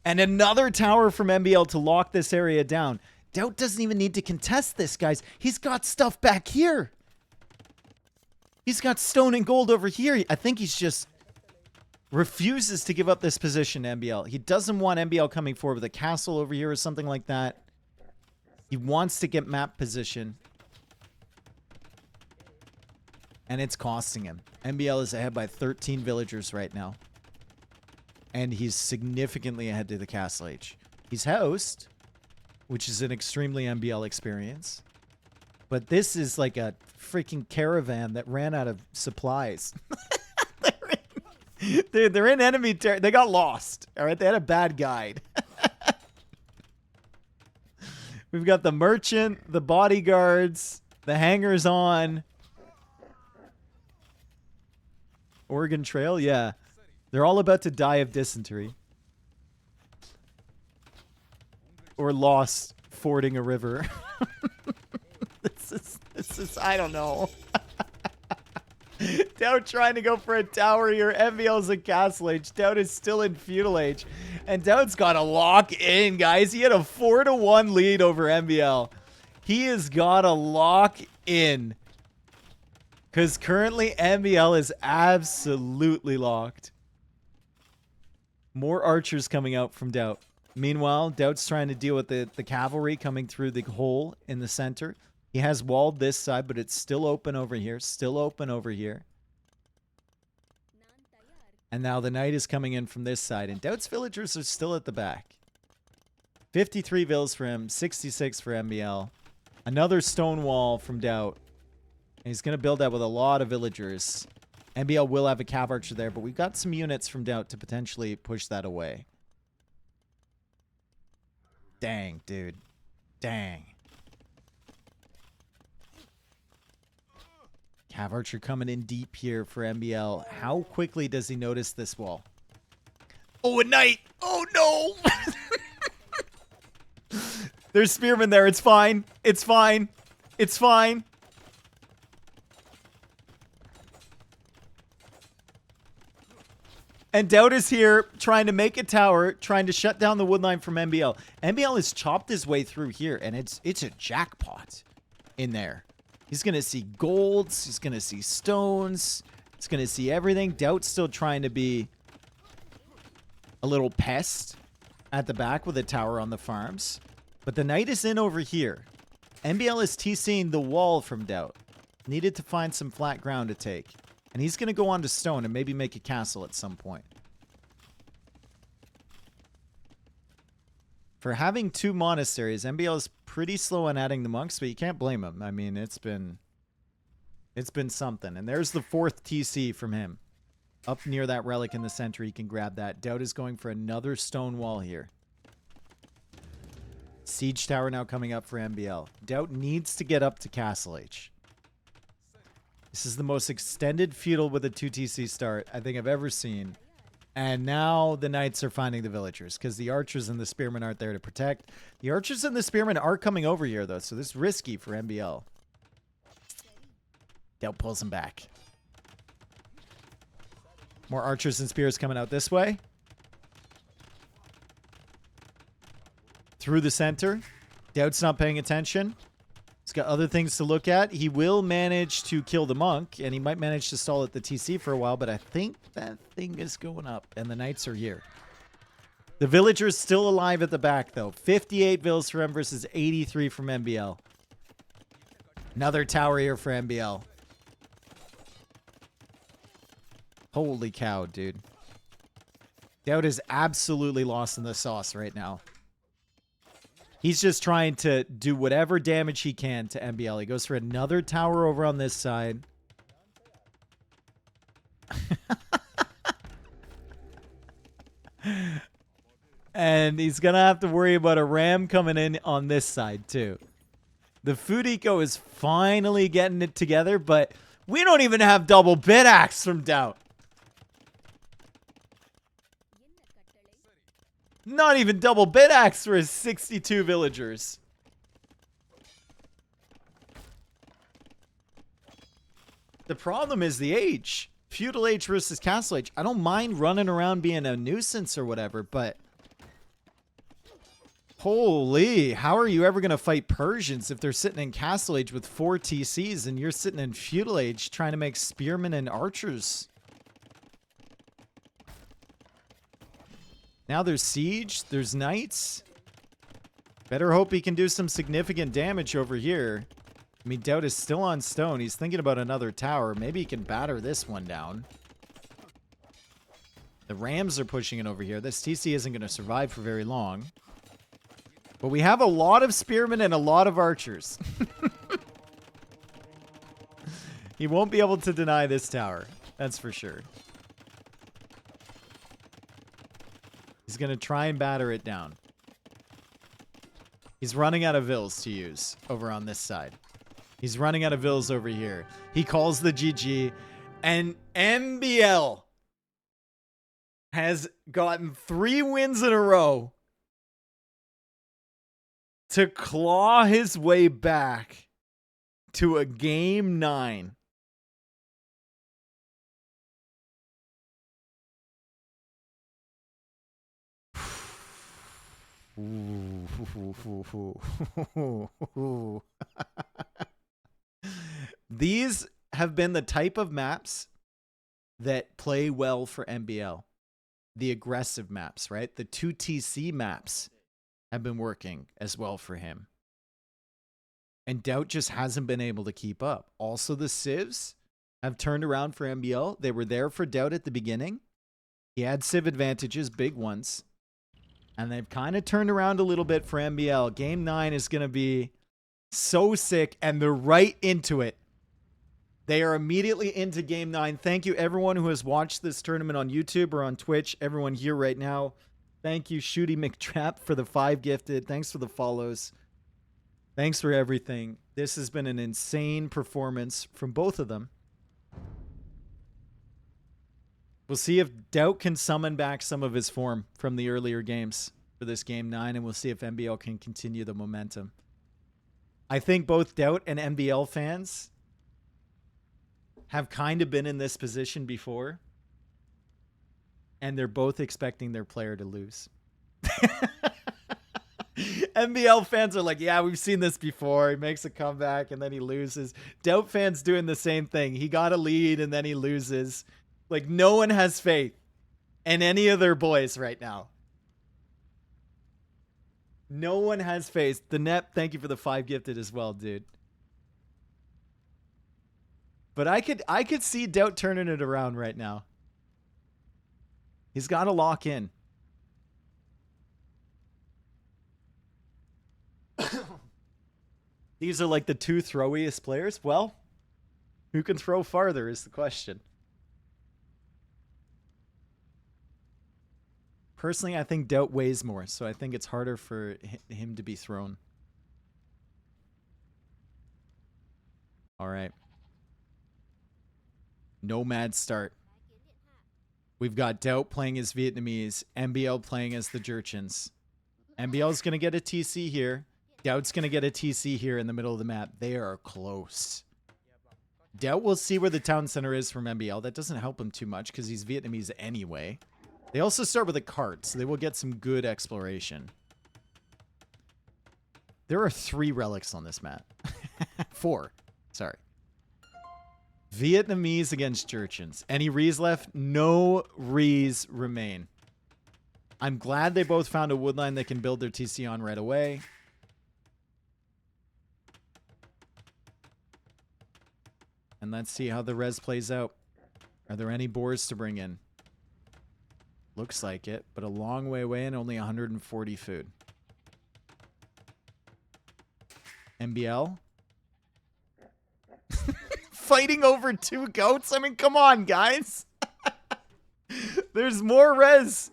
[SPEAKER 1] And another tower from MBL to lock this area down. Doubt doesn't even need to contest this, guys. He's got stuff back here. He's got stone and gold over here. I think he's just refuses to give up this position to MBL. He doesn't want MBL coming forward with a castle over here or something like that. He wants to get map position. And it's costing him. MBL is ahead by 13 villagers right now. And he's significantly ahead to the Castle Age. He's host, which is an extremely MBL experience. But this is like a freaking caravan that ran out of supplies. they're in enemy territory. They got lost. All right, they had a bad guide. We've got the merchant, the bodyguards, the hangers on. Oregon Trail, yeah. They're all about to die of dysentery. Or lost fording a river. This is, I don't know. Doubt trying to go for a tower here. MBL's in Castle Age. Doubt is still in Feudal Age. And Doubt's got to lock in, guys. He had a 4-1 lead over MBL. He has got to lock in. Because currently MBL is absolutely locked. More archers coming out from Doubt. Meanwhile, Doubt's trying to deal with the cavalry coming through the hole in the center. He has walled this side, but it's still open over here. Still open over here. And now the knight is coming in from this side. And Doubt's villagers are still at the back. 53 vills for him. 66 for MBL. Another stone wall from Doubt. And he's going to build that with a lot of villagers. MBL will have a cav archer there, but we've got some units from Doubt to potentially push that away. Dang, dude. Dang. Cav archer coming in deep here for MBL. How quickly does he notice this wall? Oh, a knight! Oh, no! There's spearmen there. It's fine. It's fine. It's fine. And Doubt is here trying to make a tower, trying to shut down the wood line from MBL. MBL has chopped his way through here, and it's a jackpot in there. He's going to see golds. He's going to see stones. He's going to see everything. Doubt's still trying to be a little pest at the back with a tower on the farms. But the knight is in over here. MBL is TCing the wall from Doubt. Needed to find some flat ground to take. And he's going to go on to stone and maybe make a castle at some point. For having 2 monasteries, MBL is pretty slow on adding the monks, but you can't blame him. I mean, it's been something. And there's the 4th TC from him. Up near that relic in the center, he can grab that. Doubt is going for another stone wall here. Siege tower now coming up for MBL. Doubt needs to get up to Castle H. This is the most extended feudal with a 2 TC start I think I've ever seen. And now the knights are finding the villagers because the archers and the spearmen aren't there to protect. The archers and the spearmen are coming over here, though, so this is risky for MBL. Doubt pulls him back. More archers and spears coming out this way. Through the center. Doubt's not paying attention. He's got other things to look at. He will manage to kill the monk, and he might manage to stall at the TC for a while, but I think that thing is going up, and the knights are here. The villager's still alive at the back, though. 58 vills for him versus 83 from MBL. Another tower here for MBL. Holy cow, dude. Doubt is absolutely lost in the sauce right now. He's just trying to do whatever damage he can to MBL. He goes for another tower over on this side. And he's going to have to worry about a ram coming in on this side, too. The food eco is finally getting it together, but we don't even have double bit axe from Doubt. Not even double bit axe for his 62 villagers. The problem is the age. Feudal age versus castle age. I don't mind running around being a nuisance or whatever, but holy, how are you ever going to fight Persians if they're sitting in castle age with 4 TCs and you're sitting in feudal age trying to make spearmen and archers? Now there's siege, there's knights. Better hope he can do some significant damage over here. I mean, Doubt is still on stone. He's thinking about another tower. Maybe he can batter this one down. The rams are pushing it over here. This TC isn't going to survive for very long. But we have a lot of spearmen and a lot of archers. He won't be able to deny this tower. That's for sure. He's going to try and batter it down. He's running out of vills to use over on this side. He's running out of vills over here. He calls the GG. And MBL has gotten 3 wins in a row to claw his way back to a game 9. These have been the type of maps that play well for MBL. The aggressive maps, right? The 2 TC maps have been working as well for him. And Doubt just hasn't been able to keep up. Also, the civs have turned around for MBL. They were there for Doubt at the beginning. He had civ advantages, big ones. And they've kind of turned around a little bit for MBL. Game 9 is going to be so sick, and they're right into it. They are immediately into Game 9. Thank you, everyone who has watched this tournament on YouTube or on Twitch. Everyone here right now. Thank you, Shooty McTrap, for the 5 gifted. Thanks for the follows. Thanks for everything. This has been an insane performance from both of them. We'll see if Doubt can summon back some of his form from the earlier games for this Game 9, and we'll see if MBL can continue the momentum. I think both Doubt and MBL fans have kind of been in this position before. And they're both expecting their player to lose. NBL fans are like, yeah, we've seen this before. He makes a comeback and then he loses. Doubt fans doing the same thing. He got a lead and then he loses. Like, no one has faith in any of their boys right now. No one has faith. The net, thank you for the 5 gifted as well, dude. But I could see Doubt turning it around right now. He's got to lock in. These are like the 2 throwiest players. Well, who can throw farther is the question. Personally, I think Doubt weighs more, so I think it's harder for him to be thrown. All right. Nomad start. We've got Doubt playing as Vietnamese, MBL playing as the Jurchens. MBL's going to get a TC here. Doubt's going to get a TC here in the middle of the map. They are close. Doubt will see where the town center is from MBL. That doesn't help him too much because he's Vietnamese anyway. They also start with a cart, so they will get some good exploration. There are 3 relics on this map. 4. Sorry. Vietnamese against Jurchens. Any Rees left? No Rees remain. I'm glad they both found a woodline they can build their TC on right away. And let's see how the res plays out. Are there any boars to bring in? Looks like it, but a long way away and only 140 food. MBL? Fighting over 2 goats? I mean, come on, guys. There's more res.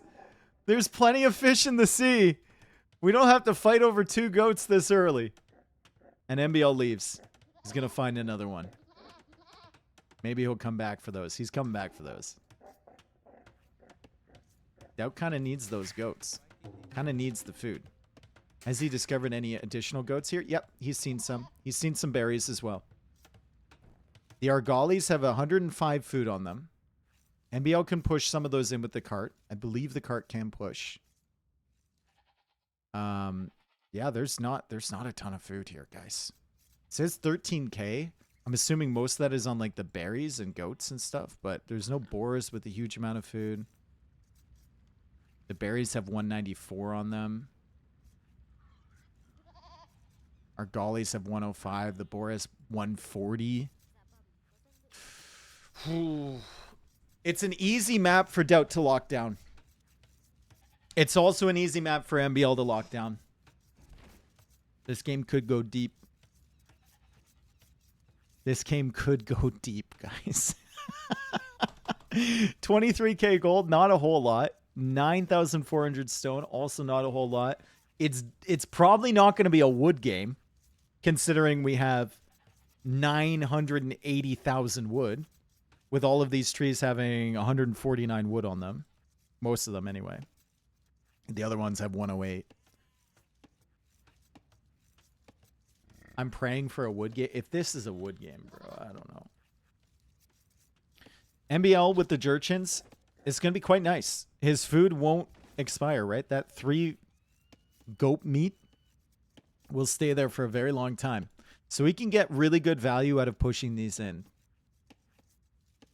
[SPEAKER 1] There's plenty of fish in the sea. We don't have to fight over 2 goats this early. And MBL leaves. He's going to find another one. Maybe he'll come back for those. He's coming back for those. Doubt kind of needs those goats. Kind of needs the food. Has he discovered any additional goats here? Yep, he's seen some. He's seen some berries as well. The Argalis have 105 food on them. MBL can push some of those in with the cart. I believe the cart can push. Yeah, there's not a ton of food here, guys. It says 13K. I'm assuming most of that is on like the berries and goats and stuff, but there's no boars with a huge amount of food. The berries have 194 on them. Our Argalis have 105. The boar has 140. It's an easy map for Doubt to lock down. It's also an easy map for MBL to lock down. This game could go deep. This game could go deep, guys. 23k gold, not a whole lot. 9,400 stone, also not a whole lot. It's probably not going to be a wood game, considering we have 980,000 wood, with all of these trees having 149 wood on them. Most of them, anyway. The other ones have 108. I'm praying for a wood game. If this is a wood game, bro, I don't know. MBL with the Jurchens is going to be quite nice. His food won't expire, right? That 3 goat meat will stay there for a very long time. So he can get really good value out of pushing these in.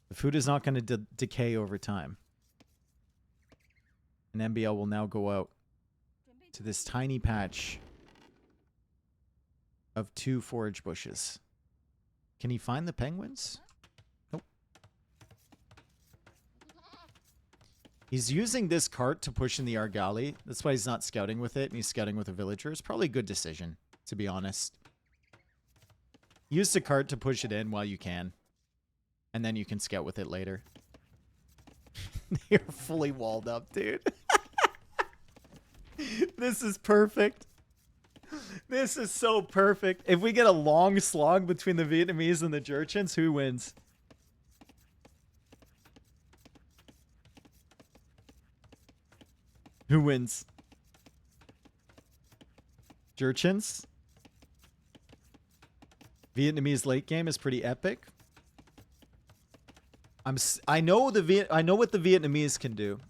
[SPEAKER 1] The food is not going to decay over time. And MBL will now go out to this tiny patch of 2 forage bushes. Can he find the penguins? Nope. He's using this cart to push in the Argali. That's why he's not scouting with it, and he's scouting with a villager. It's probably a good decision, to be honest. Use the cart to push it in while you can. And then you can scout with it later. You're fully walled up, dude. This is perfect. This is so perfect. If we get a long slog between the Vietnamese and the Jurchens, who wins? Who wins? Jurchens? Vietnamese late game is pretty epic. I know what the Vietnamese can do.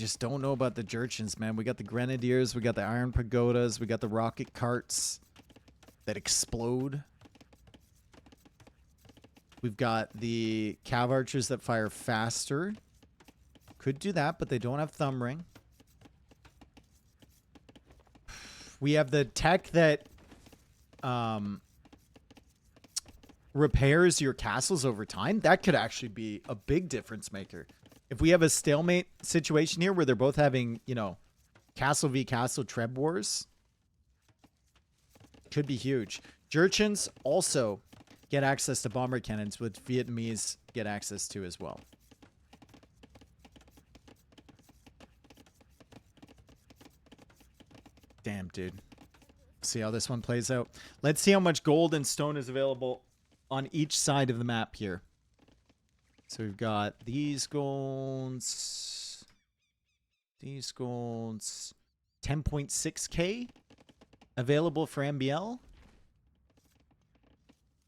[SPEAKER 1] just don't know about the Jurchens, man. We got the Grenadiers, we got the Iron Pagodas, we got the rocket carts that explode. We've got the Cav Archers that fire faster. Could do that, but they don't have Thumb Ring. We have the tech that repairs your castles over time. That could actually be a big difference maker. If we have a stalemate situation here where they're both having, you know, castle v castle Treb wars, could be huge. Jurchens also get access to bomber cannons, which Vietnamese get access to as well. Damn, dude. See how this one plays out. Let's see how much gold and stone is available on each side of the map here. So we've got these golds. These golds. 10.6k available for MBL.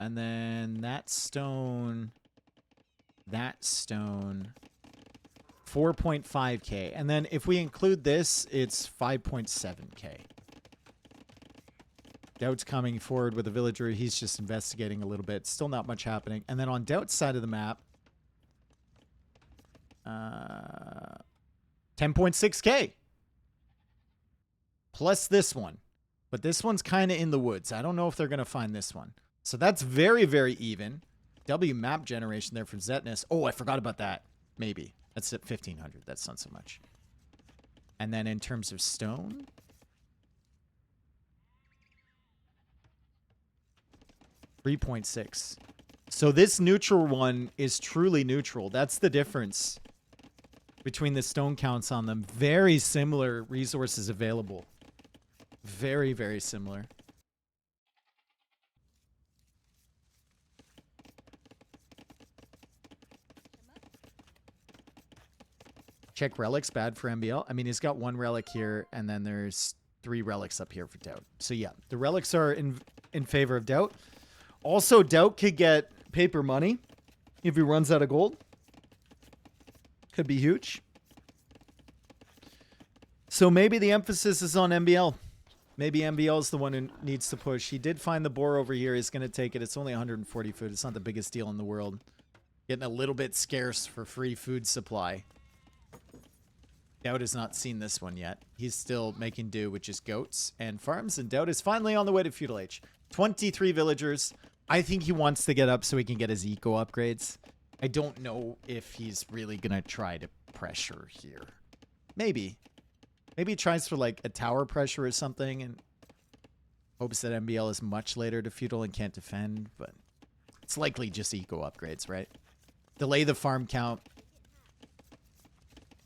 [SPEAKER 1] And then that stone. That stone. 4.5k. And then if we include this, it's 5.7k. Doubt's coming forward with a villager. He's just investigating a little bit. Still not much happening. And then on Doubt's side of the map, 10.6k. Plus this one. But this one's kind of in the woods. I don't know if they're going to find this one. So that's very, very even. W map generation there from Zetnus. Oh, I forgot about that. Maybe. That's at 1,500. That's not so much. And then in terms of stone... 3.6. So this neutral one is truly neutral. That's the difference between the stone counts on them. Very similar resources available. Very, very similar. Check relics, bad for MBL. I mean, he's got one relic here, and then there's 3 relics up here for Doubt. So yeah, the relics are in favor of Doubt. Also, Doubt could get paper money if he runs out of gold. Could be huge. So maybe the emphasis is on MBL. Maybe MBL is the one who needs to push. He did find the boar over here. He's going to take it. It's only 140 food. It's not the biggest deal in the world. Getting a little bit scarce for free food supply. Doubt has not seen this one yet. He's still making do with just goats and farms. And Doubt is finally on the way to Feudal Age. 23 villagers. I think he wants to get up so he can get his eco upgrades. I don't know if he's really going to try to pressure here. Maybe. Maybe he tries for like a tower pressure or something and hopes that MBL is much later to Feudal and can't defend. But it's likely just eco upgrades, right? Delay the farm count.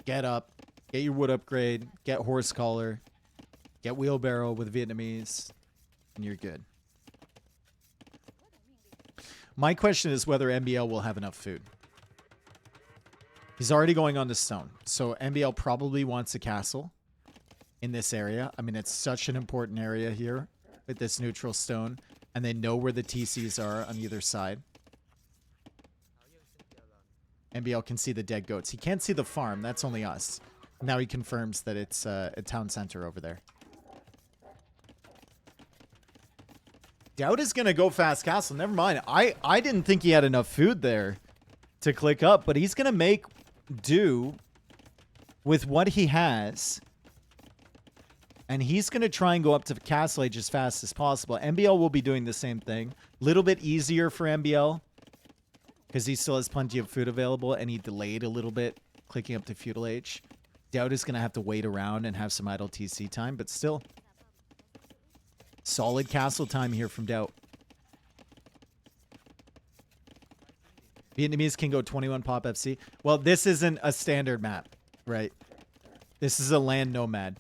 [SPEAKER 1] Get up. Get your wood upgrade. Get horse collar. Get wheelbarrow with Vietnamese. And you're good. My question is whether MBL will have enough food. He's already going on to stone. So MBL probably wants a castle in this area. I mean, it's such an important area here with this neutral stone. And they know where the TCs are on either side. MBL can see the dead goats. He can't see the farm. That's only us. Now he confirms that it's a town center over there. Doubt is going to go fast castle. Never mind. I didn't think he had enough food there to click up, but he's going to make do with what he has. And he's going to try and go up to castle age as fast as possible. MBL will be doing the same thing. Little bit easier for MBL because he still has plenty of food available and he delayed a little bit clicking up to Feudal Age. Doubt is going to have to wait around and have some idle TC time, but still... solid castle time here from Doubt. Vietnamese can go 21 pop FC. Well, this isn't a standard map, right? This is a land nomad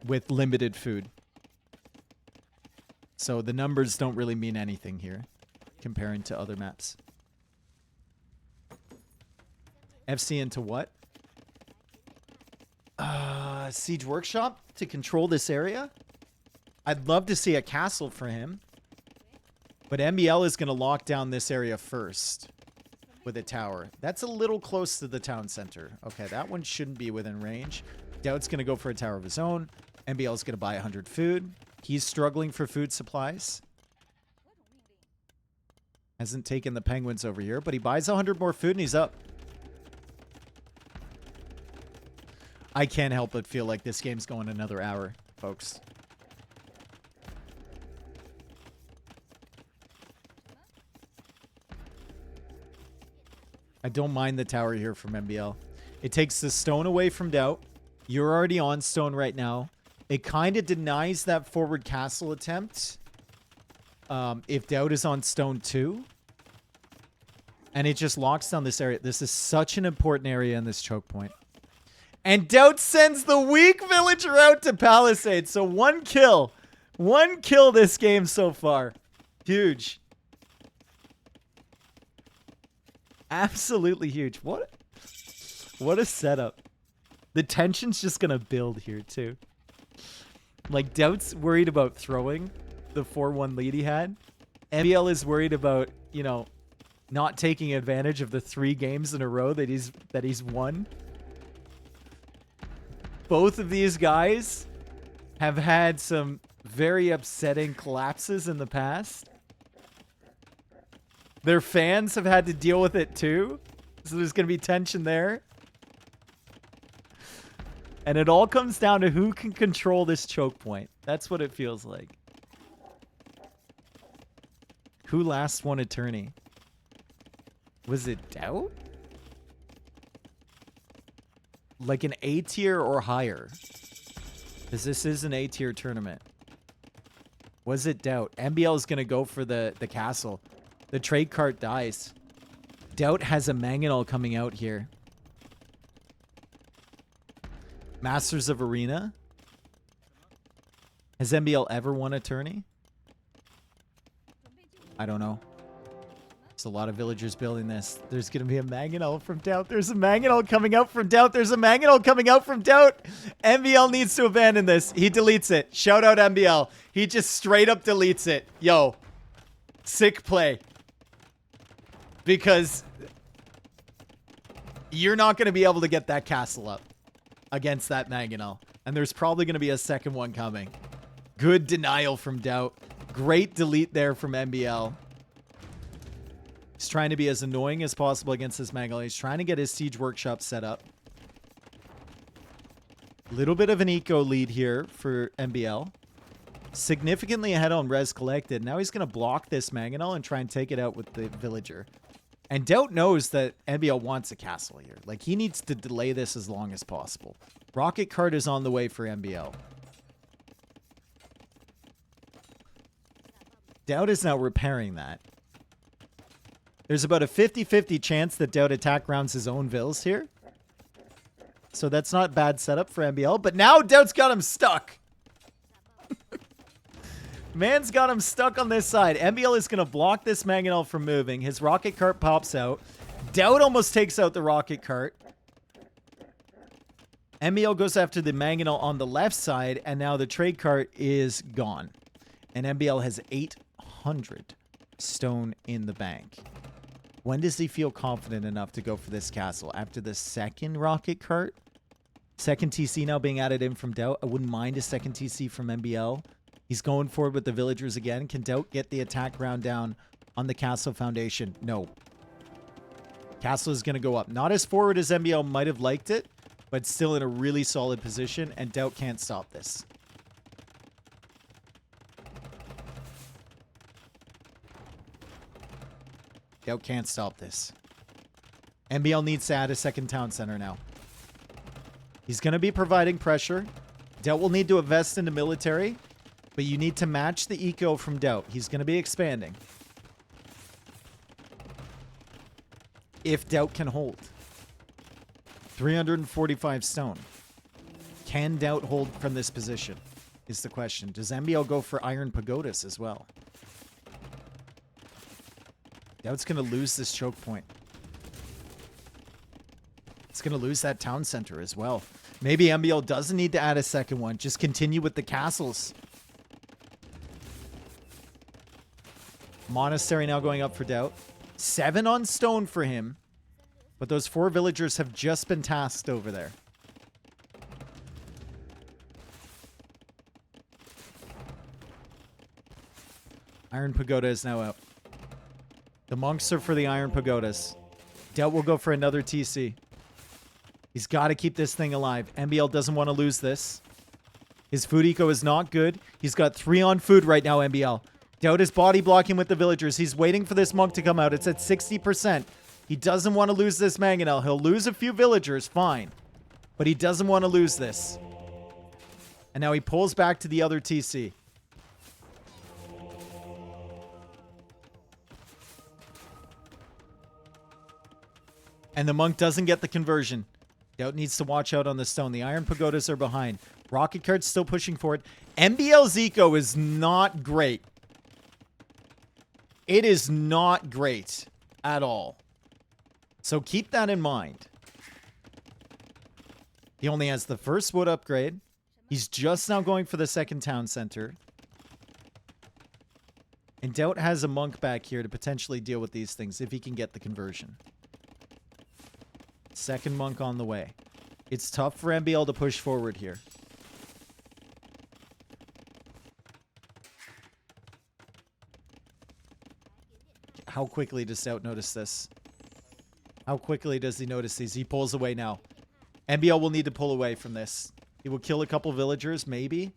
[SPEAKER 1] with limited food. So the numbers don't really mean anything here comparing to other maps. FC into what? Siege Workshop to control this area? I'd love to see a castle for him. But MBL is going to lock down this area first. with a tower. That's a little close to the town center. Okay, that one shouldn't be within range. Doubt's going to go for a tower of his own. MBL's going to buy 100 food. He's struggling for food supplies. Hasn't taken the penguins over here, but he buys 100 more food and he's up. I can't help but feel like this game's going another hour, folks. I don't mind the tower here from MBL. It takes the stone away from Doubt. You're already on stone right now. It kind of denies that forward castle attempt. If Doubt is on stone too. And it just locks down this area. This is such an important area in this choke point. And Doubt sends the weak villager out to Palisade. So one kill. One kill this game so far. Huge. Absolutely huge. What a setup. The tension's just going to build here too. Like, Doubt's worried about throwing the 4-1 lead he had. MBL is worried about, you know, not taking advantage of the 3 games in a row that he's won. Both of these guys have had some very upsetting collapses in the past. Their fans have had to deal with it too. So there's going to be tension there. And it all comes down to who can control this choke point. That's what it feels like. Who last won a tourney? Was it Doubt? Like an A tier or higher? Because this is an A tier tournament. Was it Doubt? MBL is going to go for the castle. The trade cart dies. Doubt has a mangonel coming out here. Masters of Arena. Has MBL ever won a tourney? I don't know. There's a lot of villagers building this. There's going to be a mangonel from Doubt. There's a mangonel coming out from Doubt. There's a mangonel coming out from Doubt. MBL needs to abandon this. He deletes it. Shout out MBL. He just straight up deletes it. Yo. Sick play. Because you're not going to be able to get that castle up against that mangonel. And there's probably going to be a second one coming. Good denial from Doubt. Great delete there from MBL. He's trying to be as annoying as possible against this mangonel. He's trying to get his siege workshop set up. Little bit of an eco lead here for MBL. Significantly ahead on res collected. Now he's going to block this mangonel and try and take it out with the villager. And Doubt knows that MBL wants a castle here. Like, he needs to delay this as long as possible. Rocket cart is on the way for MBL. Doubt is now repairing that. There's about a 50-50 chance that Doubt attack rounds his own vills here. So that's not bad setup for MBL. But now Doubt's got him stuck. Man's got him stuck on this side. MBL is going to block this mangonel from moving. His rocket cart pops out. Doubt almost takes out the rocket cart. MBL goes after the mangonel on the left side, and now the trade cart is gone. And MBL has 800 stone in the bank. When does he feel confident enough to go for this castle? After the second rocket cart? Second TC now being added in from Doubt. I wouldn't mind a second TC from MBL. He's going forward with the villagers again. Can Doubt get the attack round down on the castle foundation? No. Castle is going to go up. Not as forward as MBL might have liked it, but still in a really solid position, and Doubt can't stop this. Doubt can't stop this. MBL needs to add a second town center now. He's going to be providing pressure. Doubt will need to invest into military. But you need to match the eco from Doubt. He's going to be expanding. If Doubt can hold. 345 stone. Can Doubt hold from this position? Is the question. Does MBL go for Iron Pagodas as well? Doubt's going to lose this choke point. It's going to lose that town center as well. Maybe MBL doesn't need to add a second one. Just continue with the castles. Monastery now going up for Doubt. 7 on stone for him. But those 4 villagers have just been tasked over there. Iron Pagoda is now out. The monks are for the Iron Pagodas. Doubt will go for another TC. He's got to keep this thing alive. MBL doesn't want to lose this. His food eco is not good. He's got 3 on food right now, MBL. Doubt is body blocking with the villagers. He's waiting for this monk to come out. It's at 60%. He doesn't want to lose this mangonel. He'll lose a few villagers, fine. But he doesn't want to lose this. And now he pulls back to the other TC. And the monk doesn't get the conversion. Doubt needs to watch out on the stone. The Iron Pagodas are behind. Rocket Cart's still pushing forward. MBL's eco is not great. It is not great at all. So keep that in mind. He only has the first wood upgrade. He's just now going for the second town center. And Doubt has a monk back here to potentially deal with these things if he can get the conversion. Second monk on the way. It's tough for MBL to push forward here. How quickly does Doubt notice this? How quickly does he notice these? He pulls away now. MBL will need to pull away from this. He will kill a couple villagers, maybe.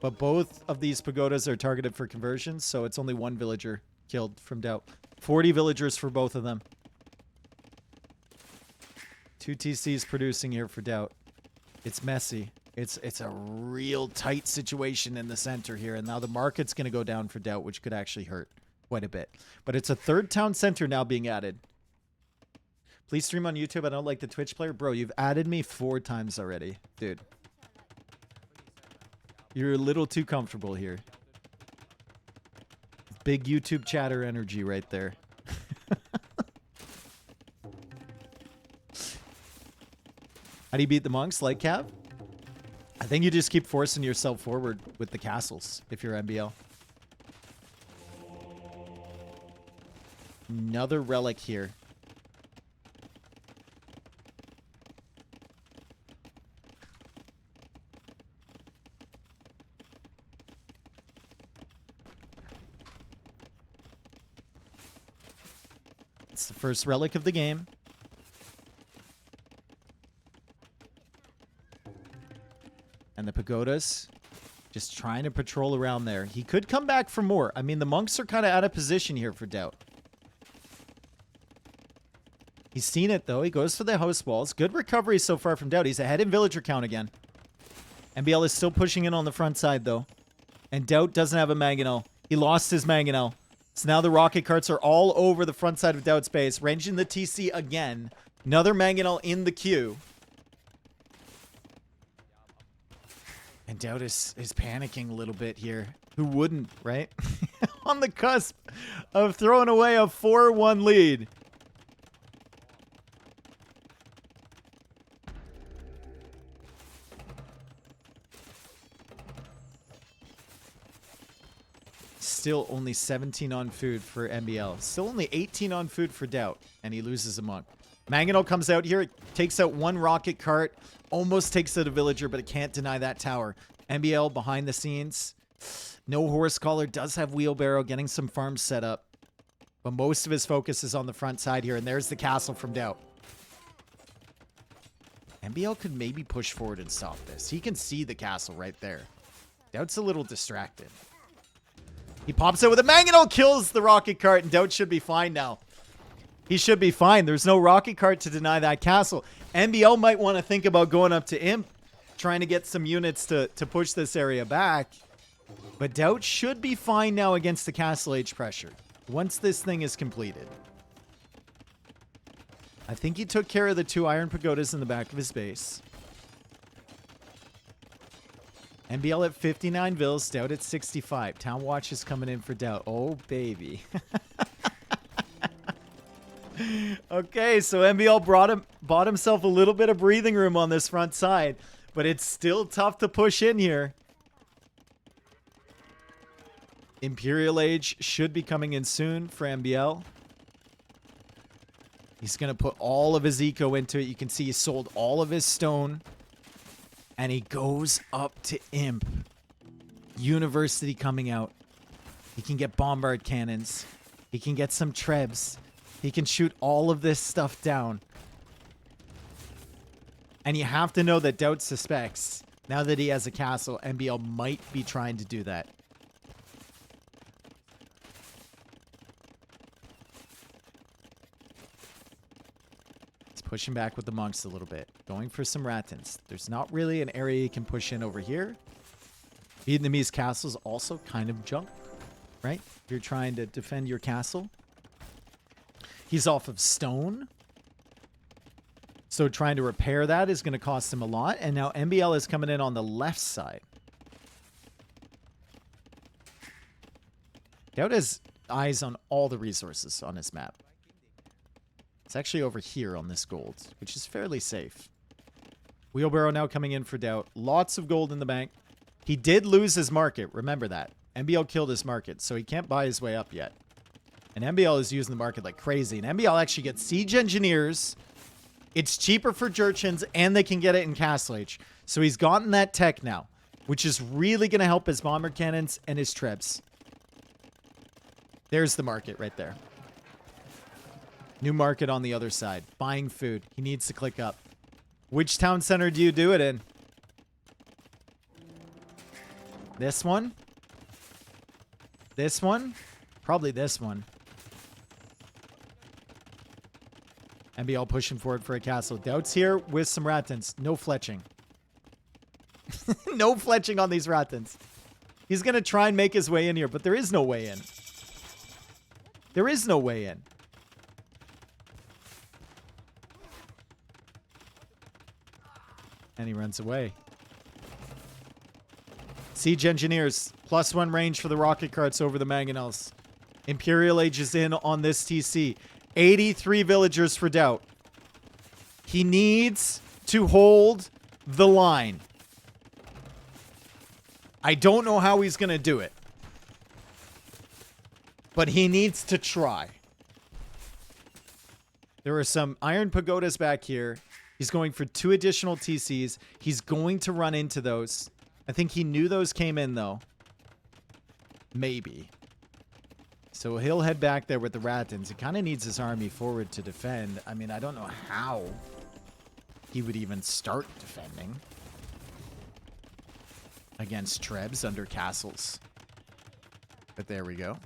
[SPEAKER 1] But both of these pagodas are targeted for conversions, so it's only 1 villager killed from Doubt. 40 villagers for both of them. 2 TCs producing here for Doubt. It's messy. It's a real tight situation in the center here, and now the market's going to go down for Doubt, which could actually hurt quite a bit. But it's a 3rd town center now being added. Please stream on YouTube. I don't like the Twitch player. Bro, you've added me 4 times already. Dude. You're a little too comfortable here. Big YouTube chatter energy right there. How do you beat the monks? Like Cav? I think you just keep forcing yourself forward with the castles if you're MBL. Another relic here. It's the first relic of the game. And the pagodas just trying to patrol around there. He could come back for more. I mean, the monks are kind of out of position here for Doubt. He's seen it, though. He goes for the house walls. Good recovery so far from Doubt. He's ahead in villager count again. MBL is still pushing in on the front side, though. And Doubt doesn't have a mangonel. He lost his mangonel. So now the rocket carts are all over the front side of Doubt's base. Ranging the TC again. Another mangonel in the queue. And Doubt is panicking a little bit here. Who wouldn't, right? On the cusp of throwing away a 4-1 lead. Still only 17 on food for MBL. Still only 18 on food for Doubt. And he loses a monk. Mangonel comes out here. It takes out 1 rocket cart. Almost takes out a villager, but it can't deny that tower. MBL behind the scenes. No horse collar. Does have wheelbarrow. Getting some farms set up. But most of his focus is on the front side here. And there's the castle from Doubt. MBL could maybe push forward and stop this. He can see the castle right there. Doubt's a little distracted. He pops out with a mangonel, kills the rocket cart, and Doubt should be fine now. He should be fine. There's no rocket cart to deny that castle. MBL might want to think about going up to Imp, trying to get some units to push this area back. But Doubt should be fine now against the castle age pressure once this thing is completed. I think he took care of the 2 iron pagodas in the back of his base. MBL at 59 vills, Doubt at 65. Town Watch is coming in for Doubt. Oh, baby. Okay, so MBL bought himself a little bit of breathing room on this front side, but it's still tough to push in here. Imperial Age should be coming in soon for MBL. He's going to put all of his eco into it. You can see he sold all of his stone. And he goes up to Imp. University coming out. He can get bombard cannons. He can get some trebs. He can shoot all of this stuff down. And you have to know that Doubt suspects, now that he has a castle, MBL might be trying to do that. He's pushing back with the monks a little bit. Going for some Ratans. There's not really an area you can push in over here. Vietnamese castle's also kind of junk, right? If you're trying to defend your castle. He's off of stone. So trying to repair that is going to cost him a lot. And now MBL is coming in on the left side. Doubt has eyes on all the resources on his map. It's actually over here on this gold, which is fairly safe. Wheelbarrow now coming in for Doubt. Lots of gold in the bank. He did lose his market. Remember that. MBL killed his market, so he can't buy his way up yet. And MBL is using the market like crazy. And MBL actually gets siege engineers. It's cheaper for Jurchens, and they can get it in Castle Age. So he's gotten that tech now, which is really going to help his bomber cannons and his trebs. There's the market right there. New market on the other side. Buying food. He needs to click up. Which town center do you do it in? This one? This one? Probably this one. MBL pushing forward for a castle. Doubt's here with some Ratans. No fletching. No fletching on these Ratans. He's going to try and make his way in here, but there is no way in. There is no way in. And he runs away. Siege Engineers. +1 range for the rocket carts over the mangonels. Imperial Age is in on this TC. 83 villagers for Doubt. He needs to hold the line. I don't know how he's going to do it. But he needs to try. There are some iron pagodas back here. He's going for 2 additional TCs. He's going to run into those. I think he knew those came in, though. Maybe. So he'll head back there with the Ratans. He kind of needs his army forward to defend. I mean, I don't know how he would even start defending against Trebs under castles. But there we go.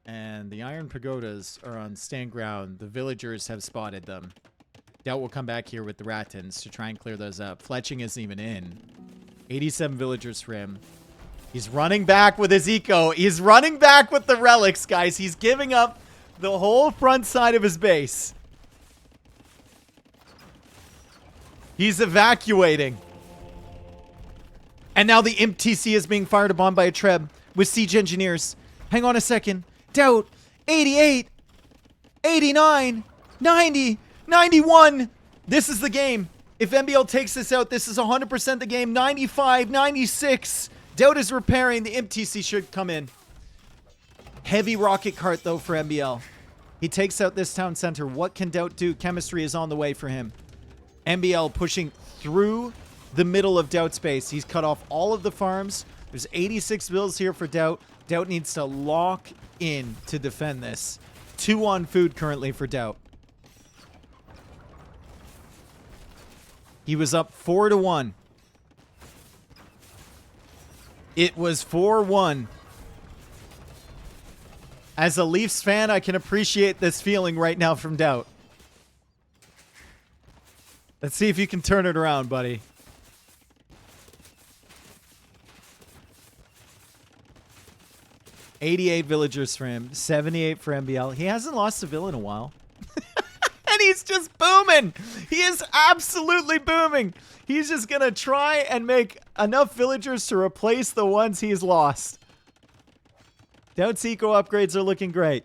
[SPEAKER 1] And the iron pagodas are on stand ground. The villagers have spotted them. Doubt will come back here with the Ratans to try and clear those up. Fletching isn't even in. 87 villagers for him. He's running back with his eco. He's running back with the relics, guys. He's giving up the whole front side of his base. He's evacuating. And now the Imp TC is being fired upon by a Treb with siege engineers. Hang on a second. Doubt. 88. 89. 90. 91. This is the game. If MBL takes this out, this is 100% the game. 95. 96. Doubt is repairing. The Imp TC should come in. Heavy rocket cart, though, for MBL. He takes out this town center. What can Doubt do? Chemistry is on the way for him. MBL pushing through the middle of Doubt's base. He's cut off all of the farms. There's 86 bills here for Doubt. Doubt needs to lock in to defend this. 2 on food currently for Doubt. He was up 4-1. It was 4-1. As a Leafs fan, I can appreciate this feeling right now from Doubt. Let's see if you can turn it around, buddy. $88 villagers for him. 78 for MBL. He hasn't lost a vill in a while. And he's just booming. He is absolutely booming. He's just going to try and make enough villagers to replace the ones he's lost. Doubt's eco upgrades are looking great.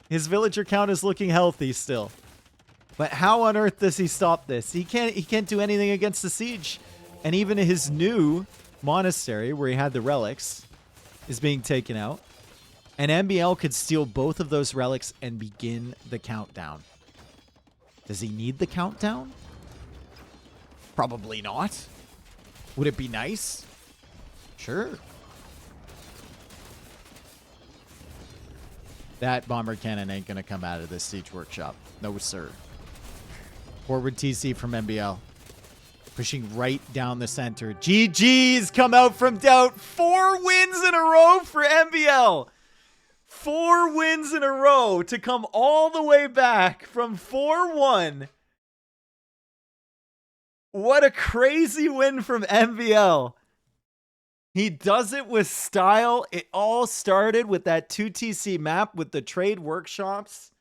[SPEAKER 1] His villager count is looking healthy still. But how on earth does he stop this? He can't do anything against the siege. And even his new monastery, where he had the relics, is being taken out. And MBL could steal both of those relics and begin the countdown. Does he need the countdown? Probably not. Would it be nice? Sure. That bomber cannon ain't gonna come out of this siege workshop. No, sir. Forward TC from MBL. Pushing right down the center. GG's come out from doubt. 4 wins in a row for MBL. 4 wins in a row to come all the way back from 4-1. What a crazy win from MBL. He does it with style. It all started with that 2TC map with the trade workshops.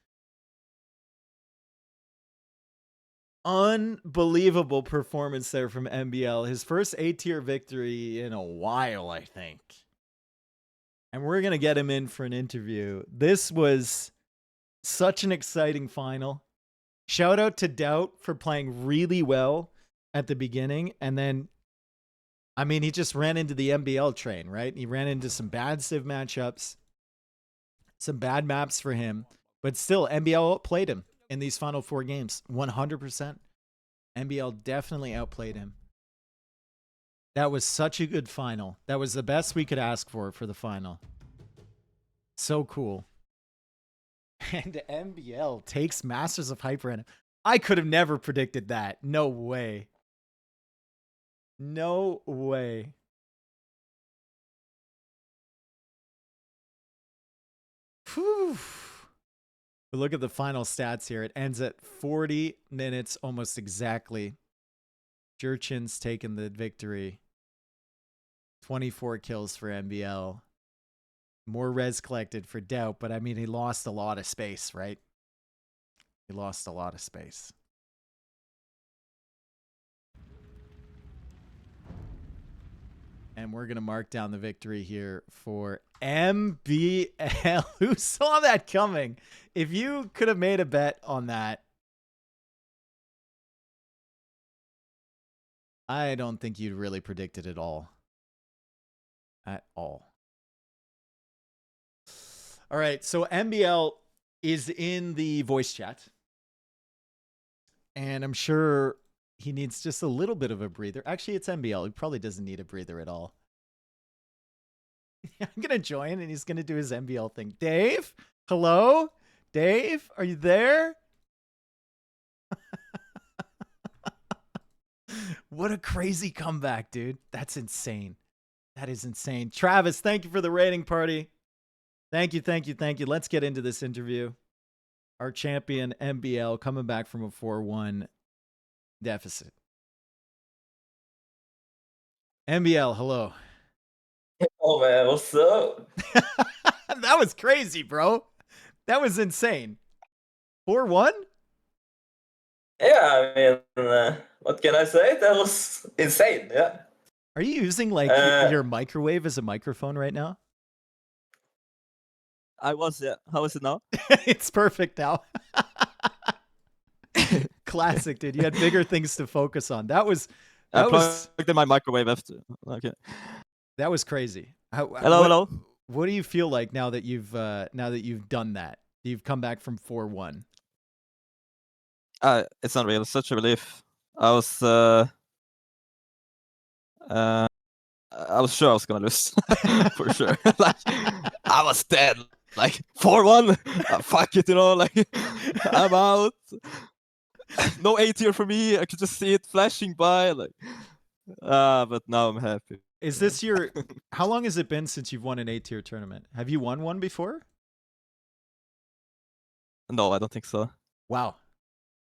[SPEAKER 1] Unbelievable performance there from MBL. His first A-tier victory in a while, I think. And we're going to get him in for an interview. This was such an exciting final. Shout out to Doubt for playing really well at the beginning. And then, I mean, he just ran into the MBL train, right? He ran into some bad Civ matchups, some bad maps for him. But still, MBL outplayed him in these final 4 games. 100%. MBL definitely outplayed him. That was such a good final. That was the best we could ask for the final. So cool. And MBL takes Masters of Hyper. I could have never predicted that. No way. No way. Whew. But look at the final stats here. It ends at 40 minutes almost exactly. Jurchin's taken the victory. 24 kills for MBL. More res collected for Doubt, but I mean, he lost a lot of space, right? He lost a lot of space. And we're going to mark down the victory here for MBL. Who saw that coming? If you could have made a bet on that, I don't think you'd really predicted it all. At all. All right, so MBL is in the voice chat. And I'm sure he needs just a little bit of a breather. Actually, it's MBL. He probably doesn't need a breather at all. I'm going to join, and he's going to do his MBL thing. Dave? Hello? Dave? Are you there? What a crazy comeback, dude. That's insane. That is insane. Travis, thank you for the rating party. Thank you, thank you, thank you. Let's get into this interview. Our champion, MBL, coming back from a 4-1 deficit. MBL, hello.
[SPEAKER 2] Oh man, what's up?
[SPEAKER 1] That was crazy, bro. That was insane. 4-1?
[SPEAKER 2] Yeah, I mean, what can I say? That was insane. Yeah.
[SPEAKER 1] Are you using like your microwave as a microphone right now?
[SPEAKER 3] I was, yeah. How is it now?
[SPEAKER 1] It's perfect now. Classic, dude. You had bigger things to focus on. I
[SPEAKER 3] plugged in my microwave after. Okay.
[SPEAKER 1] That was crazy.
[SPEAKER 3] Hello.
[SPEAKER 1] What do you feel like now that you've done that? You've come back from 4-1.
[SPEAKER 3] It's unreal. It's such a relief. I was sure I was gonna lose for sure. Like, I was dead. Like 4-1. Fuck it, you know. Like I'm out. No A-tier for me. I could just see it flashing by. Like, but now I'm happy.
[SPEAKER 1] Is this your? How long has it been since you've won an A-tier tournament? Have you won one before?
[SPEAKER 3] No, I don't think so.
[SPEAKER 1] Wow,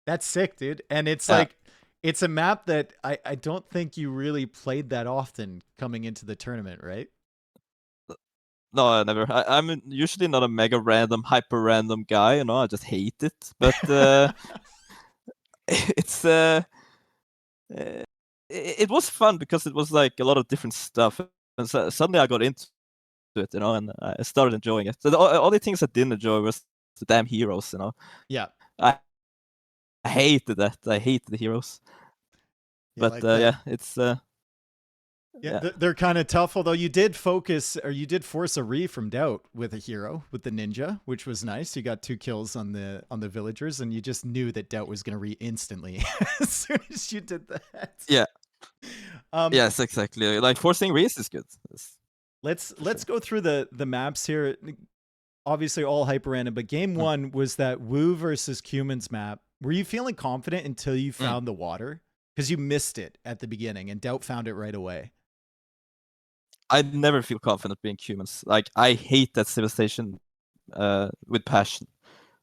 [SPEAKER 1] that's sick, dude. And it's like, it's a map that I don't think you really played that often coming into the tournament, right?
[SPEAKER 3] No, I never. I'm usually not a mega random, hyper random guy. You know, I just hate it. But it's it was fun because it was like a lot of different stuff, and so suddenly I got into it, you know, and I started enjoying it. So the only things I didn't enjoy was the damn heroes, you know.
[SPEAKER 1] Yeah.
[SPEAKER 3] I hated that. I hated the heroes. But
[SPEAKER 1] like
[SPEAKER 3] yeah, it's
[SPEAKER 1] Yeah, they're kind of tough. Although you did force a re from Doubt with a hero with the ninja, which was nice. You got 2 kills on the villagers, and you just knew that Doubt was going to re instantly as soon as you did that.
[SPEAKER 3] Yeah.
[SPEAKER 1] Um,
[SPEAKER 3] Yes, exactly. Like forcing re's is good.
[SPEAKER 1] let's go through the maps here. Obviously, all hyper random, but game 1 was that Wu versus Cumin's map. Were you feeling confident until you found the water? Because you missed it at the beginning, and Doubt found it right away.
[SPEAKER 3] I never feel confident being humans. Like I hate that civilization with passion.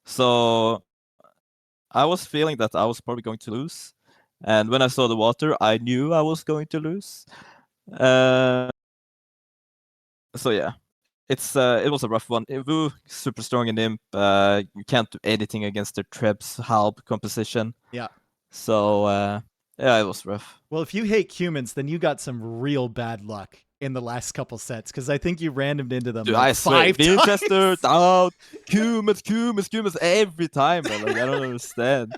[SPEAKER 3] So I was feeling that I was probably going to lose. And when I saw the water, I knew I was going to lose. So yeah, it was a rough one. Wu super strong in Imp. You can't do anything against their Trebs, Halb composition.
[SPEAKER 1] Yeah.
[SPEAKER 3] So yeah, it was rough.
[SPEAKER 1] Well, if you hate humans, then you got some real bad luck in the last couple sets, because I think you randomed into them.
[SPEAKER 3] Dude,
[SPEAKER 1] like
[SPEAKER 3] I swear,
[SPEAKER 1] 5 times.
[SPEAKER 3] Winchester, Doubt, humans every time, man. Like I don't understand.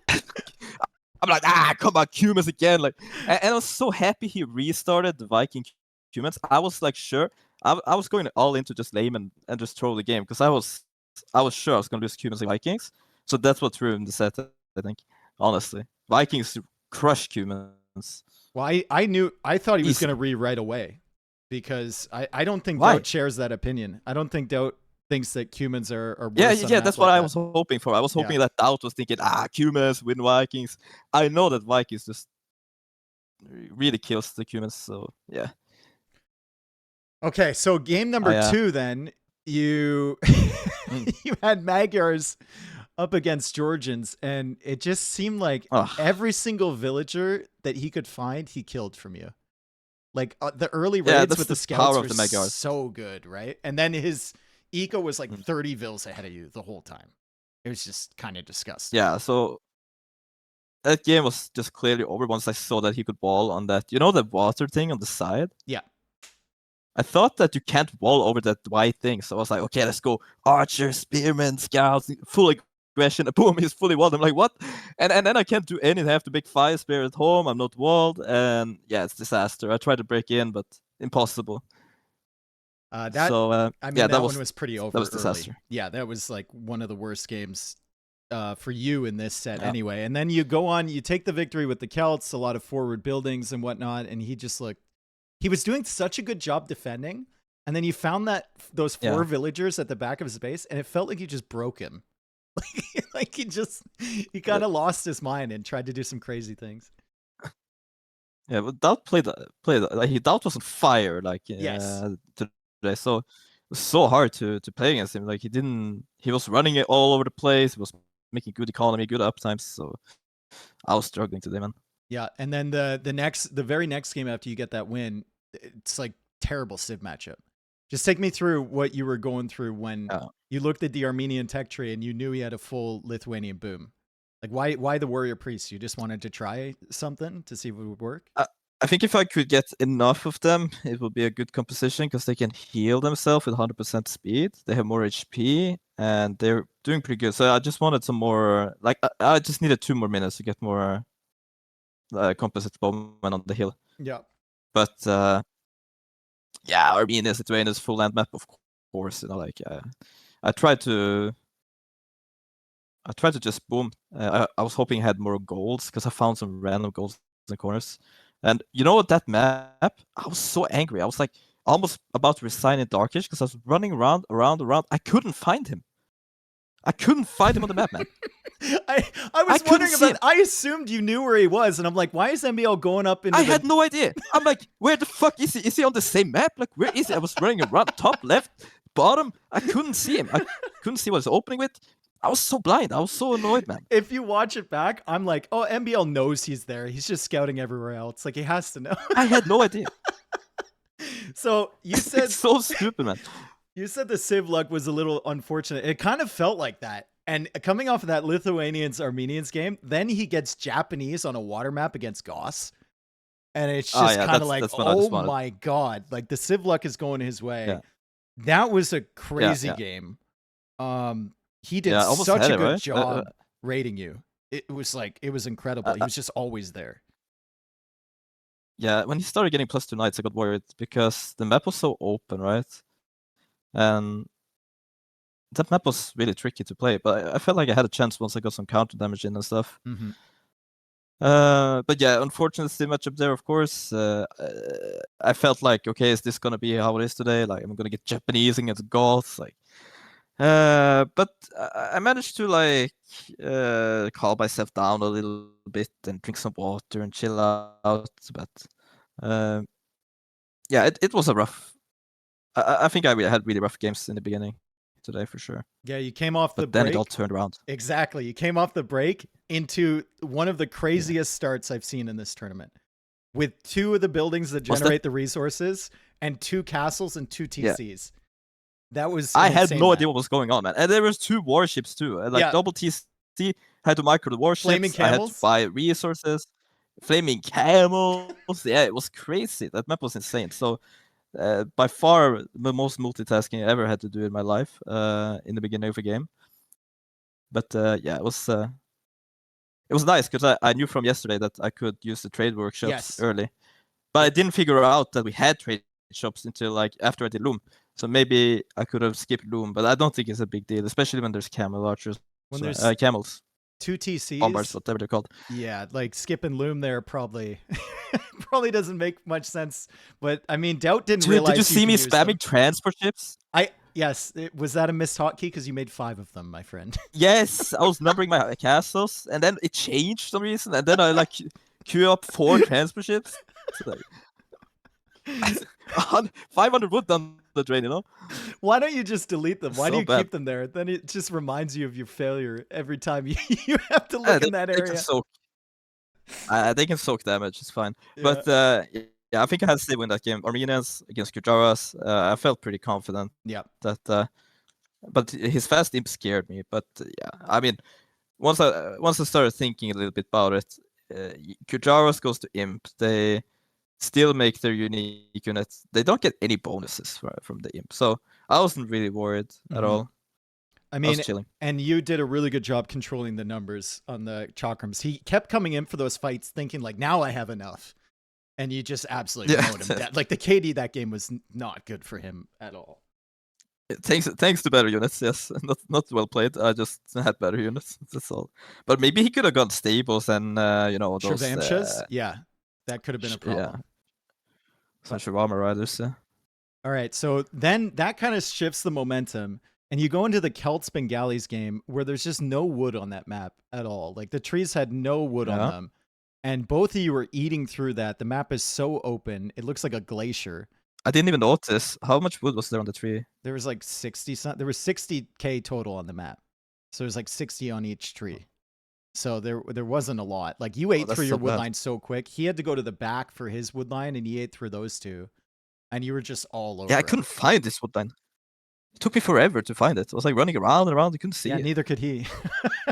[SPEAKER 3] I'm like, come on, humans again. Like, and I was so happy he restarted the Viking humans. I was like, sure, I was going all into just lame and just throw the game because I was sure I was gonna lose humans and Vikings. So that's what threw him the set. I think, honestly, Vikings crush humans.
[SPEAKER 1] Well, I thought he was going to re right away, because I don't think
[SPEAKER 3] Why?
[SPEAKER 1] Doubt shares that opinion. I don't think Doubt thinks that humans are worse.
[SPEAKER 3] Yeah. That's what I was hoping for. I was hoping that Doubt was thinking, humans win Vikings. I know that Vikings just really kills the humans. So yeah.
[SPEAKER 1] Okay, so game number 2, then you you had Magyars up against Georgians, and it just seemed like every single villager that he could find, he killed from you. Like the early raids with the scouts were so good, right? And then his eco was like 30 vills ahead of you the whole time. It was just kind of disgusting.
[SPEAKER 3] Yeah, so that game was just clearly over once I saw that he could wall on that. You know the water thing on the side?
[SPEAKER 1] Yeah.
[SPEAKER 3] I thought that you can't wall over that white thing, so I was like, okay, let's go archer, spearmen, scouts, full aggression. Boom, he's fully walled. I'm like, what? And then I can't do anything. I have to make fire spear at home. I'm not walled, and yeah, it's disaster. I tried to break in, but impossible.
[SPEAKER 1] That one was pretty over.
[SPEAKER 3] That was disaster.
[SPEAKER 1] Early. Yeah, that was like one of the worst games for you in this set anyway. And then you go on, you take the victory with the Celts, a lot of forward buildings and whatnot, and he was doing such a good job defending, and then you found those 4 villagers at the back of his base, and it felt like you just broke him. Like he kind of lost his mind and tried to do some crazy things.
[SPEAKER 3] Yeah, but Doubt played like Doubt was on fire today, so it was so hard to play against him. Like he was running it all over the place. He was making good economy, good uptimes. So I was struggling today, man.
[SPEAKER 1] Yeah, and then the very next game after you get that win, it's like terrible Civ matchup. Just take me through what you were going through when you looked at the Armenian tech tree and you knew he had a full Lithuanian boom. Like why the warrior priest? You just wanted to try something to see if it would work?
[SPEAKER 3] I think if I could get enough of them, it would be a good composition because they can heal themselves with 100% speed. They have more HP and they're doing pretty good. So I just wanted some more. Like I just needed 2 more minutes to get more composite bowmen on the hill.
[SPEAKER 1] Yeah.
[SPEAKER 3] But Armenia's Lithuania's full land map, of course. You know, like I tried to just boom. I was hoping I had more golds because I found some random golds in the corners. And you know what, that map, I was so angry. I was like almost about to resign in Darkish because I was running around. I couldn't find him. I couldn't find him on the map, man.
[SPEAKER 1] I was wondering about. I assumed you knew where he was, and I'm like, why is MBL going up into?
[SPEAKER 3] I had no idea. I'm like, where the fuck is he? Is he on the same map? Like, where is he? I was running around top, left, bottom. I couldn't see him. I couldn't see what he was opening with. I was so blind. I was so annoyed, man.
[SPEAKER 1] If you watch it back, I'm like, oh, MBL knows he's there. He's just scouting everywhere else. Like, he has to know.
[SPEAKER 3] I had no idea.
[SPEAKER 1] So you said
[SPEAKER 3] it's so stupid, man.
[SPEAKER 1] You said the Civ luck was a little unfortunate. It kind of felt like that. And coming off of that Lithuanians-Armenians game, then he gets Japanese on a water map against Goss. And it's just kind of like, oh my God. Like, the Civ luck is going his way.
[SPEAKER 3] Yeah.
[SPEAKER 1] That was a crazy game. He did such a good job raiding you. It was incredible. He was just always there.
[SPEAKER 3] Yeah, when he started getting +2 knights, I got worried because the map was so open, right? And that map was really tricky to play, but I felt like I had a chance once I got some counter damage in and stuff.
[SPEAKER 1] Mm-hmm.
[SPEAKER 3] But yeah, unfortunate still matchup there, of course. I felt like, okay, is this gonna be how it is today? Like, I'm gonna get Japanese against Goths, like. But I managed to like calm myself down a little bit and drink some water and chill out. But yeah, it was a rough. I think I had really rough games in the beginning today for sure.
[SPEAKER 1] Yeah, you came off the
[SPEAKER 3] But then
[SPEAKER 1] break.
[SPEAKER 3] it all turned around.
[SPEAKER 1] Exactly. You came off the break into one of the craziest starts I've seen in this tournament, with 2 of the buildings that generate the resources and 2 castles and 2 TCs. Yeah. That was
[SPEAKER 3] I had no
[SPEAKER 1] map.
[SPEAKER 3] idea what was going on, man. And there was 2 warships too. Like
[SPEAKER 1] Yeah.
[SPEAKER 3] double TC, had to micro the warships.
[SPEAKER 1] Flaming camels.
[SPEAKER 3] I had to buy resources. Flaming camels. Yeah, it was crazy. That map was insane. So by far the most multitasking I ever had to do in my life in the beginning of a game. But yeah, it was nice because I knew from yesterday that I could use the trade workshops early. But I didn't figure out that we had trade shops until like after I did Loom. So maybe I could have skipped Loom, but I don't think it's a big deal, especially when there's camel archers.
[SPEAKER 1] When there's
[SPEAKER 3] camels.
[SPEAKER 1] 2 TCs.
[SPEAKER 3] Bombards, whatever they're called.
[SPEAKER 1] Yeah, like skipping Loom there probably doesn't make much sense. But I mean, Doubt didn't realize.
[SPEAKER 3] Did you see me spamming transport ships?
[SPEAKER 1] Yes. Was that a missed hotkey? Because you made 5 of them, my friend.
[SPEAKER 3] Yes, I was numbering my castles, and then it changed for some reason, and then I like queue up 4 transport ships. So, like, 500 wood down the drain, you know?
[SPEAKER 1] Why don't you just delete them? Why do you
[SPEAKER 3] bad.
[SPEAKER 1] keep them there? Then it just reminds you of your failure every time you have to look in that area.
[SPEAKER 3] They can soak damage, it's fine. Yeah. But yeah, I think I had to stay win that game. Armenians against Kujaras, I felt pretty confident.
[SPEAKER 1] Yeah.
[SPEAKER 3] That, but his fast imp scared me. But yeah, I mean, once I started thinking a little bit about it, Kujaras goes to imp. They still make their unique units. They don't get any bonuses from the imp, so I wasn't really worried at all.
[SPEAKER 1] I mean, and you did a really good job controlling the numbers on the chakrams. He kept coming in for those fights thinking like, now I have enough. And you just absolutely mowed him down. Like the KD that game was not good for him at all.
[SPEAKER 3] Thanks to better units, yes. Not well played. I just had better units. That's all. But maybe he could have gone stables and those
[SPEAKER 1] Shirvamshas? Yeah. That could have been a problem.
[SPEAKER 3] Yeah. Some Shirvama riders, yeah.
[SPEAKER 1] All right, so then that kind of shifts the momentum. And you go into the Celts Bengalis game where there's just no wood on that map at all. Like the trees had no wood on them. And both of you were eating through that. The map is so open. It looks like a glacier.
[SPEAKER 3] I didn't even notice. How much wood was there on the tree?
[SPEAKER 1] There was like 60 something. There was 60k total on the map. So there's like 60 on each tree. So there wasn't a lot. Like you ate through your wood line so quick. He had to go to the back for his wood line and he ate through those 2. And you were just all over.
[SPEAKER 3] Yeah, I couldn't find this wood line. It took me forever to find it. I was like running around and around. You couldn't see it.
[SPEAKER 1] Neither could he.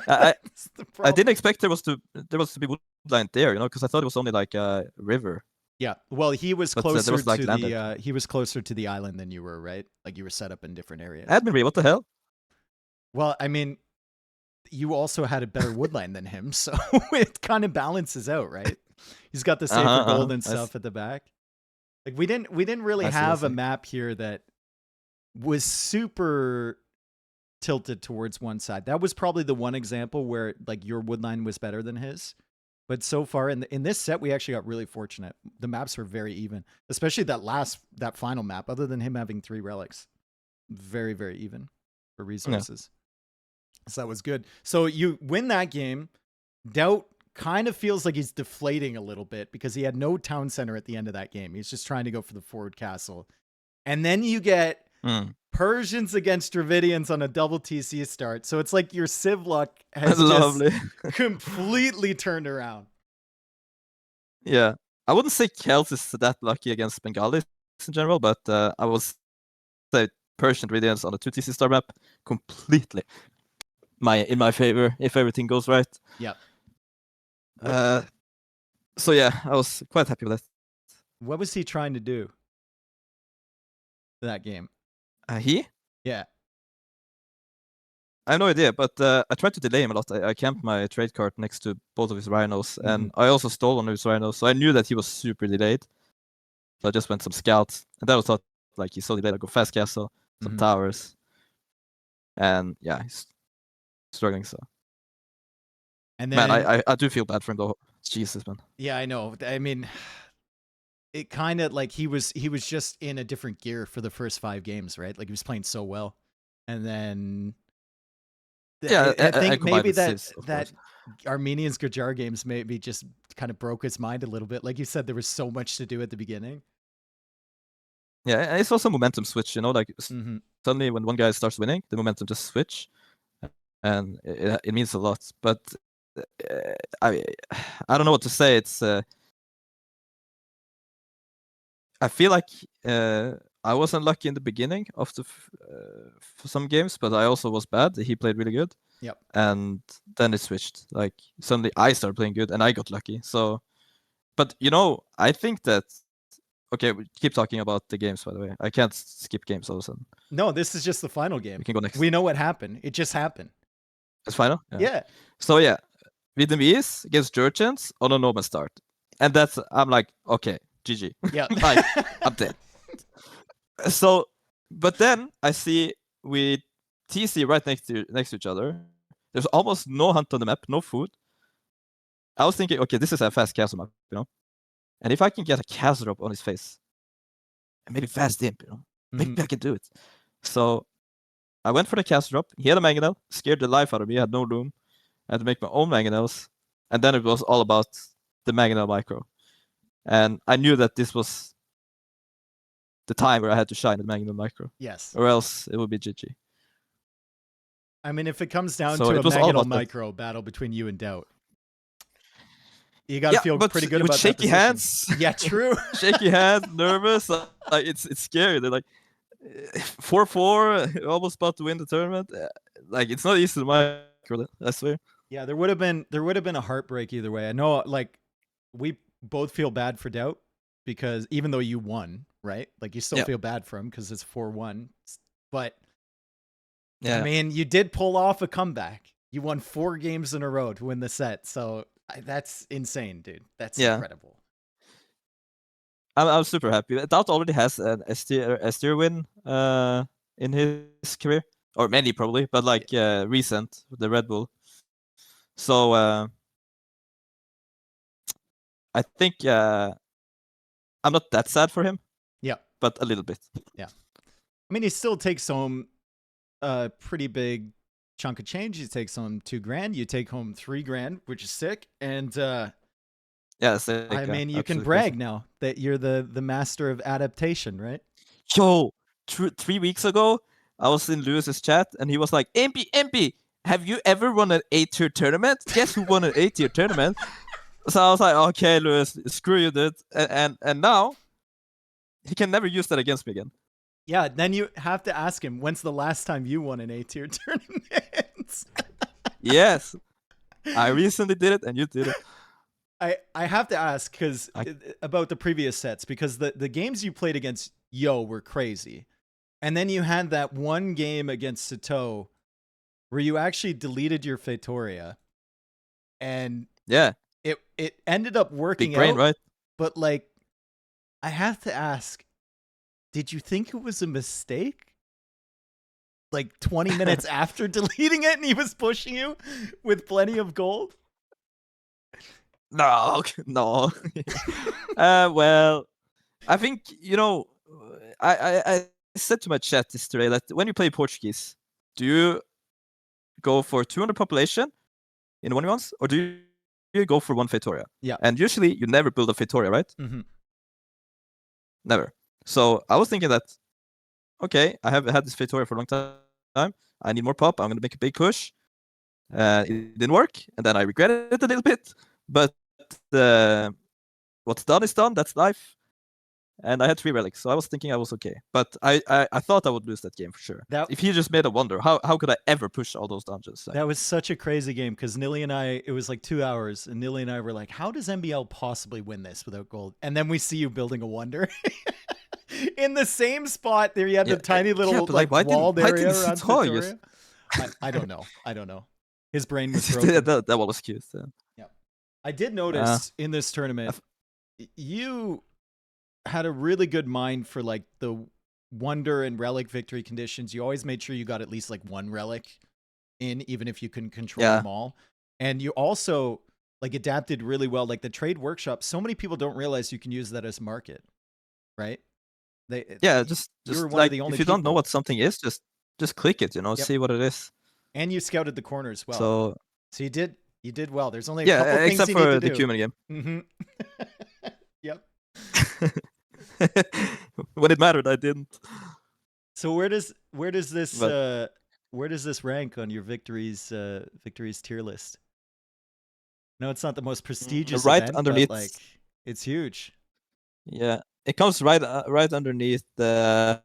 [SPEAKER 3] I didn't expect there was to be wood line there, because I thought it was only like a river.
[SPEAKER 1] Yeah, well, he was closer to the he was closer to the island than you were, right? Like you were set up in different areas.
[SPEAKER 3] Admin, what the hell?
[SPEAKER 1] Well, I mean, you also had a better wood line than him, so it kind of balances out, right? He's got the safer gold and stuff at the back. Like we didn't really have a map here that was super tilted towards one side. That was probably the one example where like your wood line was better than his. But so far in this set, we actually got really fortunate. The maps were very even, especially that final map. Other than him having 3 relics, very, very even for resources. Yeah. So that was good. So you win that game. Doubt kind of feels like he's deflating a little bit because he had no town center at the end of that game. He's just trying to go for the forward castle, and then you get Persians against Dravidians on a double TC start. So it's like your Civ luck has just completely turned around.
[SPEAKER 3] Yeah. I wouldn't say Celts is that lucky against Bengalis in general, but I would say Persian Dravidians on a 2 TC star map completely in my favor if everything goes right.
[SPEAKER 1] Yeah.
[SPEAKER 3] So yeah, I was quite happy with that.
[SPEAKER 1] What was he trying to do that game?
[SPEAKER 3] He?
[SPEAKER 1] Yeah.
[SPEAKER 3] I have no idea, but I tried to delay him a lot. I camped my trade cart next to both of his rhinos, and I also stole one of his rhinos, so I knew that he was super delayed. So I just went some scouts, and that was thought like he's so delayed. I go fast castle, some towers, and yeah, he's struggling. So,
[SPEAKER 1] And then,
[SPEAKER 3] man, I do feel bad for him though. Jesus, man.
[SPEAKER 1] Yeah, I know. I mean, it kind of like he was just in a different gear for the first 5 games, right? Like he was playing so well, and then
[SPEAKER 3] Yeah,
[SPEAKER 1] I think
[SPEAKER 3] combined
[SPEAKER 1] maybe
[SPEAKER 3] with Sivs, of
[SPEAKER 1] that
[SPEAKER 3] course.
[SPEAKER 1] Armenians Gajar games maybe just kind of broke his mind a little bit. Like you said, there was so much to do at the beginning.
[SPEAKER 3] Yeah, and it's also momentum switch. You know, like
[SPEAKER 1] Mm-hmm.
[SPEAKER 3] suddenly when one guy starts winning, the momentum just switch, and it means a lot. But I don't know what to say. It's I feel like I was unlucky in the beginning of the for some games, but I also was bad. He played really good.
[SPEAKER 1] Yep.
[SPEAKER 3] And then it switched. Like suddenly I started playing good, and I got lucky. So, but you know, I think that. Okay, we keep talking about the games. By the way, I can't skip games all of a sudden.
[SPEAKER 1] No, this is just the final game.
[SPEAKER 3] We can go next.
[SPEAKER 1] We know what happened. It just happened.
[SPEAKER 3] It's final.
[SPEAKER 1] Yeah.
[SPEAKER 3] So yeah, Vietnamese against Georgians on a normal start, and that's I'm like, okay, GG.
[SPEAKER 1] Yeah.
[SPEAKER 3] Like I'm dead. So, but then I see we TC right next to each other. There's almost no hunt on the map, no food. I was thinking, okay, this is a fast castle map, you know. And if I can get a castle drop on his face, and maybe fast imp, you know, maybe I can do it. So I went for the castle drop. He had a mangonel, scared the life out of me. I had no room. I had to make my own mangonels, and then it was all about the mangonel micro. And I knew that this was the time where I had to shine the mangonel micro.
[SPEAKER 1] Yes.
[SPEAKER 3] Or else it would be GG.
[SPEAKER 1] I mean, if it comes down
[SPEAKER 3] So
[SPEAKER 1] to
[SPEAKER 3] it
[SPEAKER 1] a
[SPEAKER 3] was all
[SPEAKER 1] mangonel
[SPEAKER 3] about that.
[SPEAKER 1] micro battle between you and Doubt, you got to feel pretty good
[SPEAKER 3] with
[SPEAKER 1] about
[SPEAKER 3] shaky
[SPEAKER 1] that position.
[SPEAKER 3] hands.
[SPEAKER 1] Yeah, true.
[SPEAKER 3] Shaky hands, nervous. Like it's scary. They're like 4-4, almost about to win the tournament. Like it's not easy to micro. I swear.
[SPEAKER 1] Yeah, there would have been a heartbreak either way. I know, like we both feel bad for Doubt because even though you won, right? Like you still feel bad for him because it's 4-1. But
[SPEAKER 3] yeah,
[SPEAKER 1] I mean, you did pull off a comeback. You won 4 games in a row to win the set. So that's insane, dude. That's incredible.
[SPEAKER 3] I'm super happy. Doubt already has an S tier win in his career, or many probably, but like recent the Red Bull. So I think I'm not that sad for him.
[SPEAKER 1] Yeah,
[SPEAKER 3] but a little bit.
[SPEAKER 1] Yeah, I mean he still takes home a pretty big chunk of change. You take home $2,000. You take home $3,000, which is sick. And
[SPEAKER 3] yeah, sick,
[SPEAKER 1] I mean you can brag now that you're the master of adaptation, right?
[SPEAKER 3] Yo, 3 weeks ago I was in Lewis's chat and he was like, MP, have you ever won an 8-tier tournament? Guess who won an 8-tier tournament? So I was like, okay, Lewis, screw you, dude. And now he can never use that against me again.
[SPEAKER 1] Yeah, then you have to ask him, when's the last time you won an 8-tier tournament?
[SPEAKER 3] Yes, I recently did it and you did it.
[SPEAKER 1] I have to ask about the previous sets, because the games you played against Yo were crazy. And then you had that one game against Sato where you actually deleted your Feitoria. And
[SPEAKER 3] yeah,
[SPEAKER 1] it ended up working
[SPEAKER 3] big brain,
[SPEAKER 1] out.
[SPEAKER 3] right?
[SPEAKER 1] But like, I have to ask, did you think it was a mistake? Like 20 minutes after deleting it and he was pushing you with plenty of gold?
[SPEAKER 3] No. Well, I think, you know, I said to my chat yesterday that when you play Portuguese, do you go for 200 population in 1v1s, or do you go for one Feitoria?
[SPEAKER 1] Yeah.
[SPEAKER 3] And usually you never build a Feitoria, right?
[SPEAKER 1] Mm-hmm.
[SPEAKER 3] Never. So I was thinking that, okay, I have had this Feitoria for a long time. I need more pop. I'm going to make a big push. It didn't work. And then I regretted it a little bit. But what's done is done. That's life. And I had 3 relics, so I was thinking I was okay. But I thought I would lose that game for sure. If he just made a wonder, how could I ever push all those dungeons?
[SPEAKER 1] That was such a crazy game because Nilly and I, it was like 2 hours, and Nilly and I were like, how does MBL possibly win this without gold? And then we see you building a wonder. In the same spot there, you had the tiny little
[SPEAKER 3] like,
[SPEAKER 1] walled area around
[SPEAKER 3] Victoria.
[SPEAKER 1] I don't know. I don't know. His brain was
[SPEAKER 3] Yeah,
[SPEAKER 1] broken.
[SPEAKER 3] that one was cute. Yeah.
[SPEAKER 1] I did notice in this tournament, you had a really good mind for like the wonder and relic victory conditions. You always made sure you got at least like one relic in, even if you couldn't control
[SPEAKER 3] Yeah.
[SPEAKER 1] them all. And you also like adapted really well. Like the trade workshop, so many people don't realize you can use that as market, right?
[SPEAKER 3] Yeah, just
[SPEAKER 1] were one of
[SPEAKER 3] like
[SPEAKER 1] the only
[SPEAKER 3] if you don't know
[SPEAKER 1] people.
[SPEAKER 3] what something is, just click it,
[SPEAKER 1] Yep.
[SPEAKER 3] see what it is.
[SPEAKER 1] And you scouted the corner as well.
[SPEAKER 3] So
[SPEAKER 1] you did well. There's only a
[SPEAKER 3] yeah,
[SPEAKER 1] couple things
[SPEAKER 3] except
[SPEAKER 1] you need
[SPEAKER 3] for
[SPEAKER 1] to
[SPEAKER 3] the
[SPEAKER 1] do.
[SPEAKER 3] cumin game.
[SPEAKER 1] Mm-hmm. Yep.
[SPEAKER 3] When it mattered, I didn't.
[SPEAKER 1] So where does this
[SPEAKER 3] But-
[SPEAKER 1] where does this rank on your victories tier list? No, it's not the most prestigious
[SPEAKER 3] right
[SPEAKER 1] event,
[SPEAKER 3] underneath.
[SPEAKER 1] but like it's huge.
[SPEAKER 3] Yeah, it comes right underneath
[SPEAKER 1] The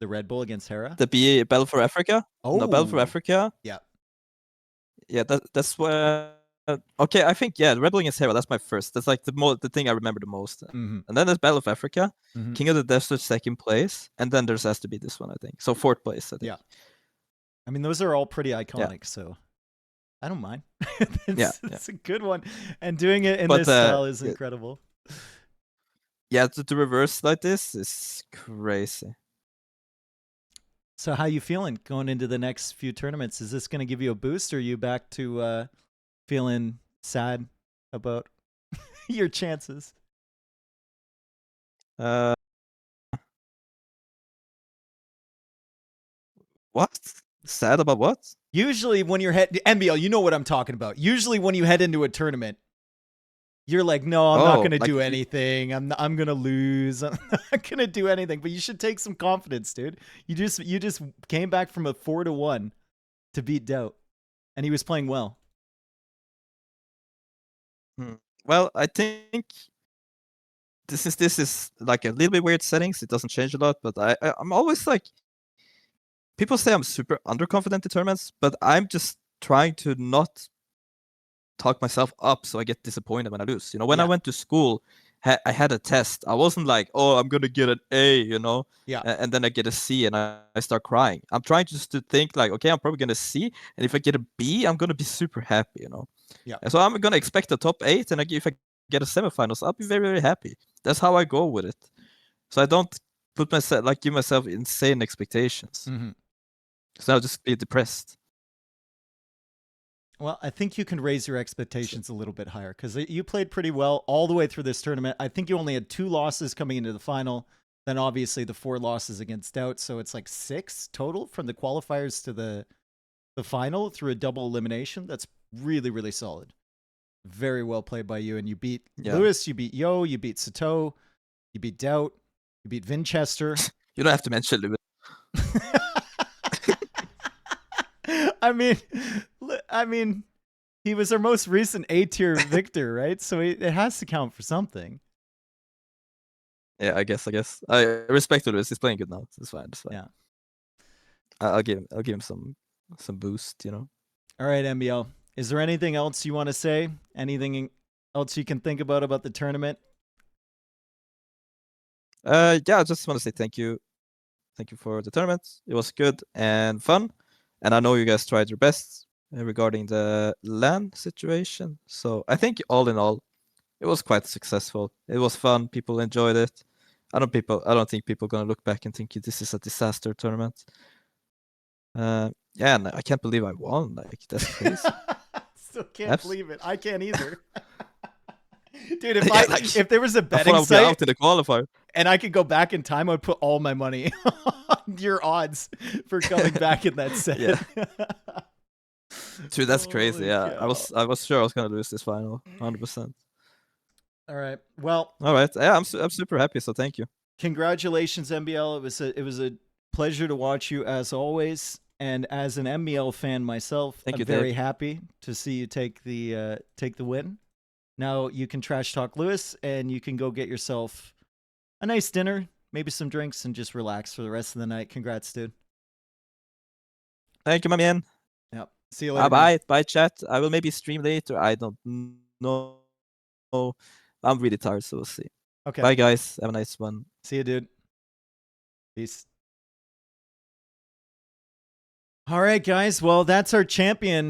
[SPEAKER 1] Red Bull against Hera.
[SPEAKER 3] the Battle for Africa.
[SPEAKER 1] Oh,
[SPEAKER 3] No, Battle for Africa.
[SPEAKER 1] Yeah.
[SPEAKER 3] Yeah, that's where. Okay, I think the Red Bull against Hera. That's my first. That's like the thing I remember the most.
[SPEAKER 1] Mm-hmm.
[SPEAKER 3] And then there's Battle of Africa,
[SPEAKER 1] Mm-hmm.
[SPEAKER 3] King of the Desert second place, and then there's has to be this one, I think. So fourth place, I think.
[SPEAKER 1] Yeah. I mean, those are all pretty iconic, so I don't mind. It's a good one, and doing it in this style is incredible.
[SPEAKER 3] Yeah, to reverse like this is crazy.
[SPEAKER 1] So how you feeling going into the next few tournaments? Is this going to give you a boost, or are you back to feeling sad about your chances?
[SPEAKER 3] What? Sad about what?
[SPEAKER 1] Usually when you're NBL, you know what I'm talking about. Usually when you head into a tournament, you're like, no, I'm not going to do anything. I'm going to lose. I'm not going to do anything. But you should take some confidence, dude. You just came back from a 4-1 to beat Doubt, and he was playing well.
[SPEAKER 3] Well, I think this is like a little bit weird settings. It doesn't change a lot, but I'm always like, people say I'm super underconfident in tournaments, but I'm just trying to not talk myself up so I get disappointed when I lose. When I went to school, I had a test. I wasn't like, oh, I'm gonna get an A,
[SPEAKER 1] Yeah.
[SPEAKER 3] And then I get a C and I start crying. I'm trying just to think like, okay, I'm probably gonna C, and if I get a B, I'm gonna be super happy,
[SPEAKER 1] Yeah.
[SPEAKER 3] And so I'm gonna expect a top 8, and if I get a semifinals, I'll be very, very happy. That's how I go with it. So I don't give myself insane expectations.
[SPEAKER 1] Mm-hmm.
[SPEAKER 3] So I'll just be depressed.
[SPEAKER 1] Well, I think you can raise your expectations a little bit higher because you played pretty well all the way through this tournament. I think you only had 2 losses coming into the final. Then obviously the 4 losses against Doubt. So it's like 6 total from the qualifiers to the final through a double elimination. That's really, really solid. Very well played by you. And you beat Lewis, you beat Yo, you beat Sato, you beat Doubt, you beat Vinchester.
[SPEAKER 3] You don't have to mention Lewis.
[SPEAKER 1] I mean, he was our most recent A-tier victor, right? So it has to count for something.
[SPEAKER 3] Yeah, I guess. I respect Lewis. He's playing good now. It's fine.
[SPEAKER 1] Yeah.
[SPEAKER 3] I'll give him some boost. All
[SPEAKER 1] right, MBL. Is there anything else you want to say? Anything else you can think about the tournament?
[SPEAKER 3] I just want to say thank you. Thank you for the tournament. It was good and fun. And I know you guys tried your best regarding the LAN situation. So I think all in all, it was quite successful. It was fun. People enjoyed it. I don't think people are gonna look back and think this is a disaster tournament. And I can't believe I won. Like, that's crazy.
[SPEAKER 1] Still can't believe it. I can't either. Dude, if there was a betting
[SPEAKER 3] I thought
[SPEAKER 1] site
[SPEAKER 3] I'd be out in the qualifier
[SPEAKER 1] and I could go back in time, I'd put all my money on your odds for coming back in that set.
[SPEAKER 3] Yeah. Dude, that's crazy. Yeah, I was sure I was gonna lose this final, 100%.
[SPEAKER 1] All right. Well.
[SPEAKER 3] All right. Yeah, I'm super happy. So thank you.
[SPEAKER 1] Congratulations, MBL. It was a pleasure to watch you as always. And as an MBL fan myself, I'm very happy to see you take the win. Now you can trash talk Lewis, and you can go get yourself a nice dinner, maybe some drinks, and just relax for the rest of the night. Congrats, dude.
[SPEAKER 3] Thank you, my man.
[SPEAKER 1] Yep. See you later.
[SPEAKER 3] Bye, chat. I will maybe stream later. I don't know. I'm really tired, so we'll see.
[SPEAKER 1] Okay.
[SPEAKER 3] Bye, guys. Have a nice one.
[SPEAKER 1] See you, dude. Peace. All right, guys. Well, that's our champion,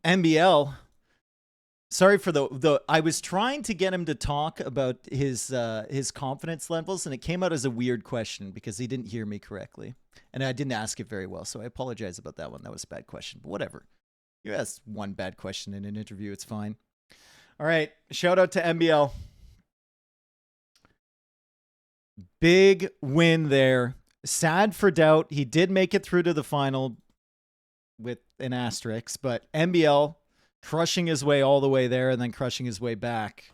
[SPEAKER 1] MBL. Sorry for the. I was trying to get him to talk about his confidence levels, and it came out as a weird question because he didn't hear me correctly, and I didn't ask it very well. So I apologize about that one. That was a bad question, but whatever. You asked one bad question in an interview. It's fine. All right. Shout out to MBL. Big win there. Sad for Doubt. He did make it through to the final with an asterisk, but MBL crushing his way all the way there and then crushing his way back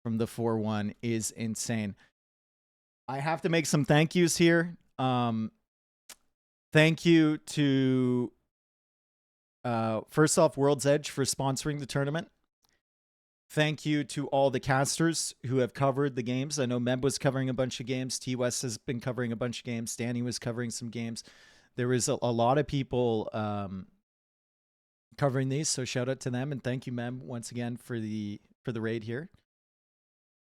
[SPEAKER 1] from the 4-1 is insane. I have to make some thank yous here. Thank you to, first off, World's Edge for sponsoring the tournament. Thank you to all the casters who have covered the games. I know Meb was covering a bunch of games. T-West has been covering a bunch of games. Danny was covering some games. There was a lot of people covering these, so shout out to them, and thank you, Mem, once again for the raid here.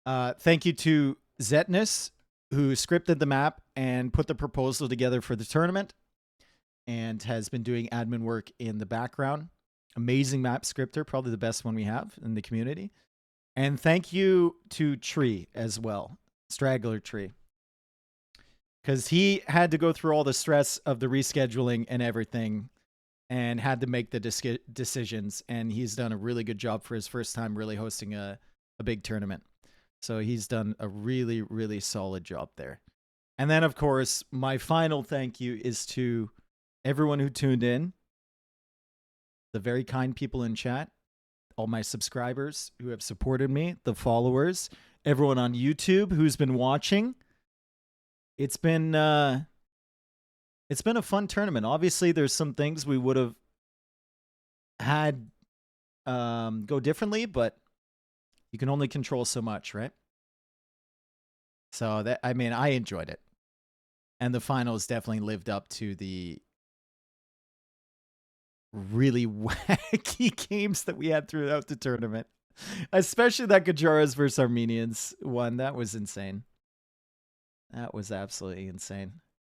[SPEAKER 1] Thank you to Zetnus, who scripted the map and put the proposal together for the tournament, and has been doing admin work in the background. Amazing map scripter, probably the best one we have in the community. And thank you to Tree as well, Straggler Tree, because he had to go through all the stress of the rescheduling and everything and had to make the decisions, and he's done a really good job for his first time really hosting a big tournament. So he's done a really, really solid job there. And then, of course, my final thank you is to everyone who tuned in, the very kind people in chat, all my subscribers who have supported me, the followers, everyone on YouTube who's been watching. It's been a fun tournament. Obviously, there's some things we would have had go differently, but you can only control so much, right? So that, I mean, I enjoyed it. And the finals definitely lived up to the really wacky games that we had throughout the tournament. Especially that Gujaras versus Armenians one. That was insane. That was absolutely insane.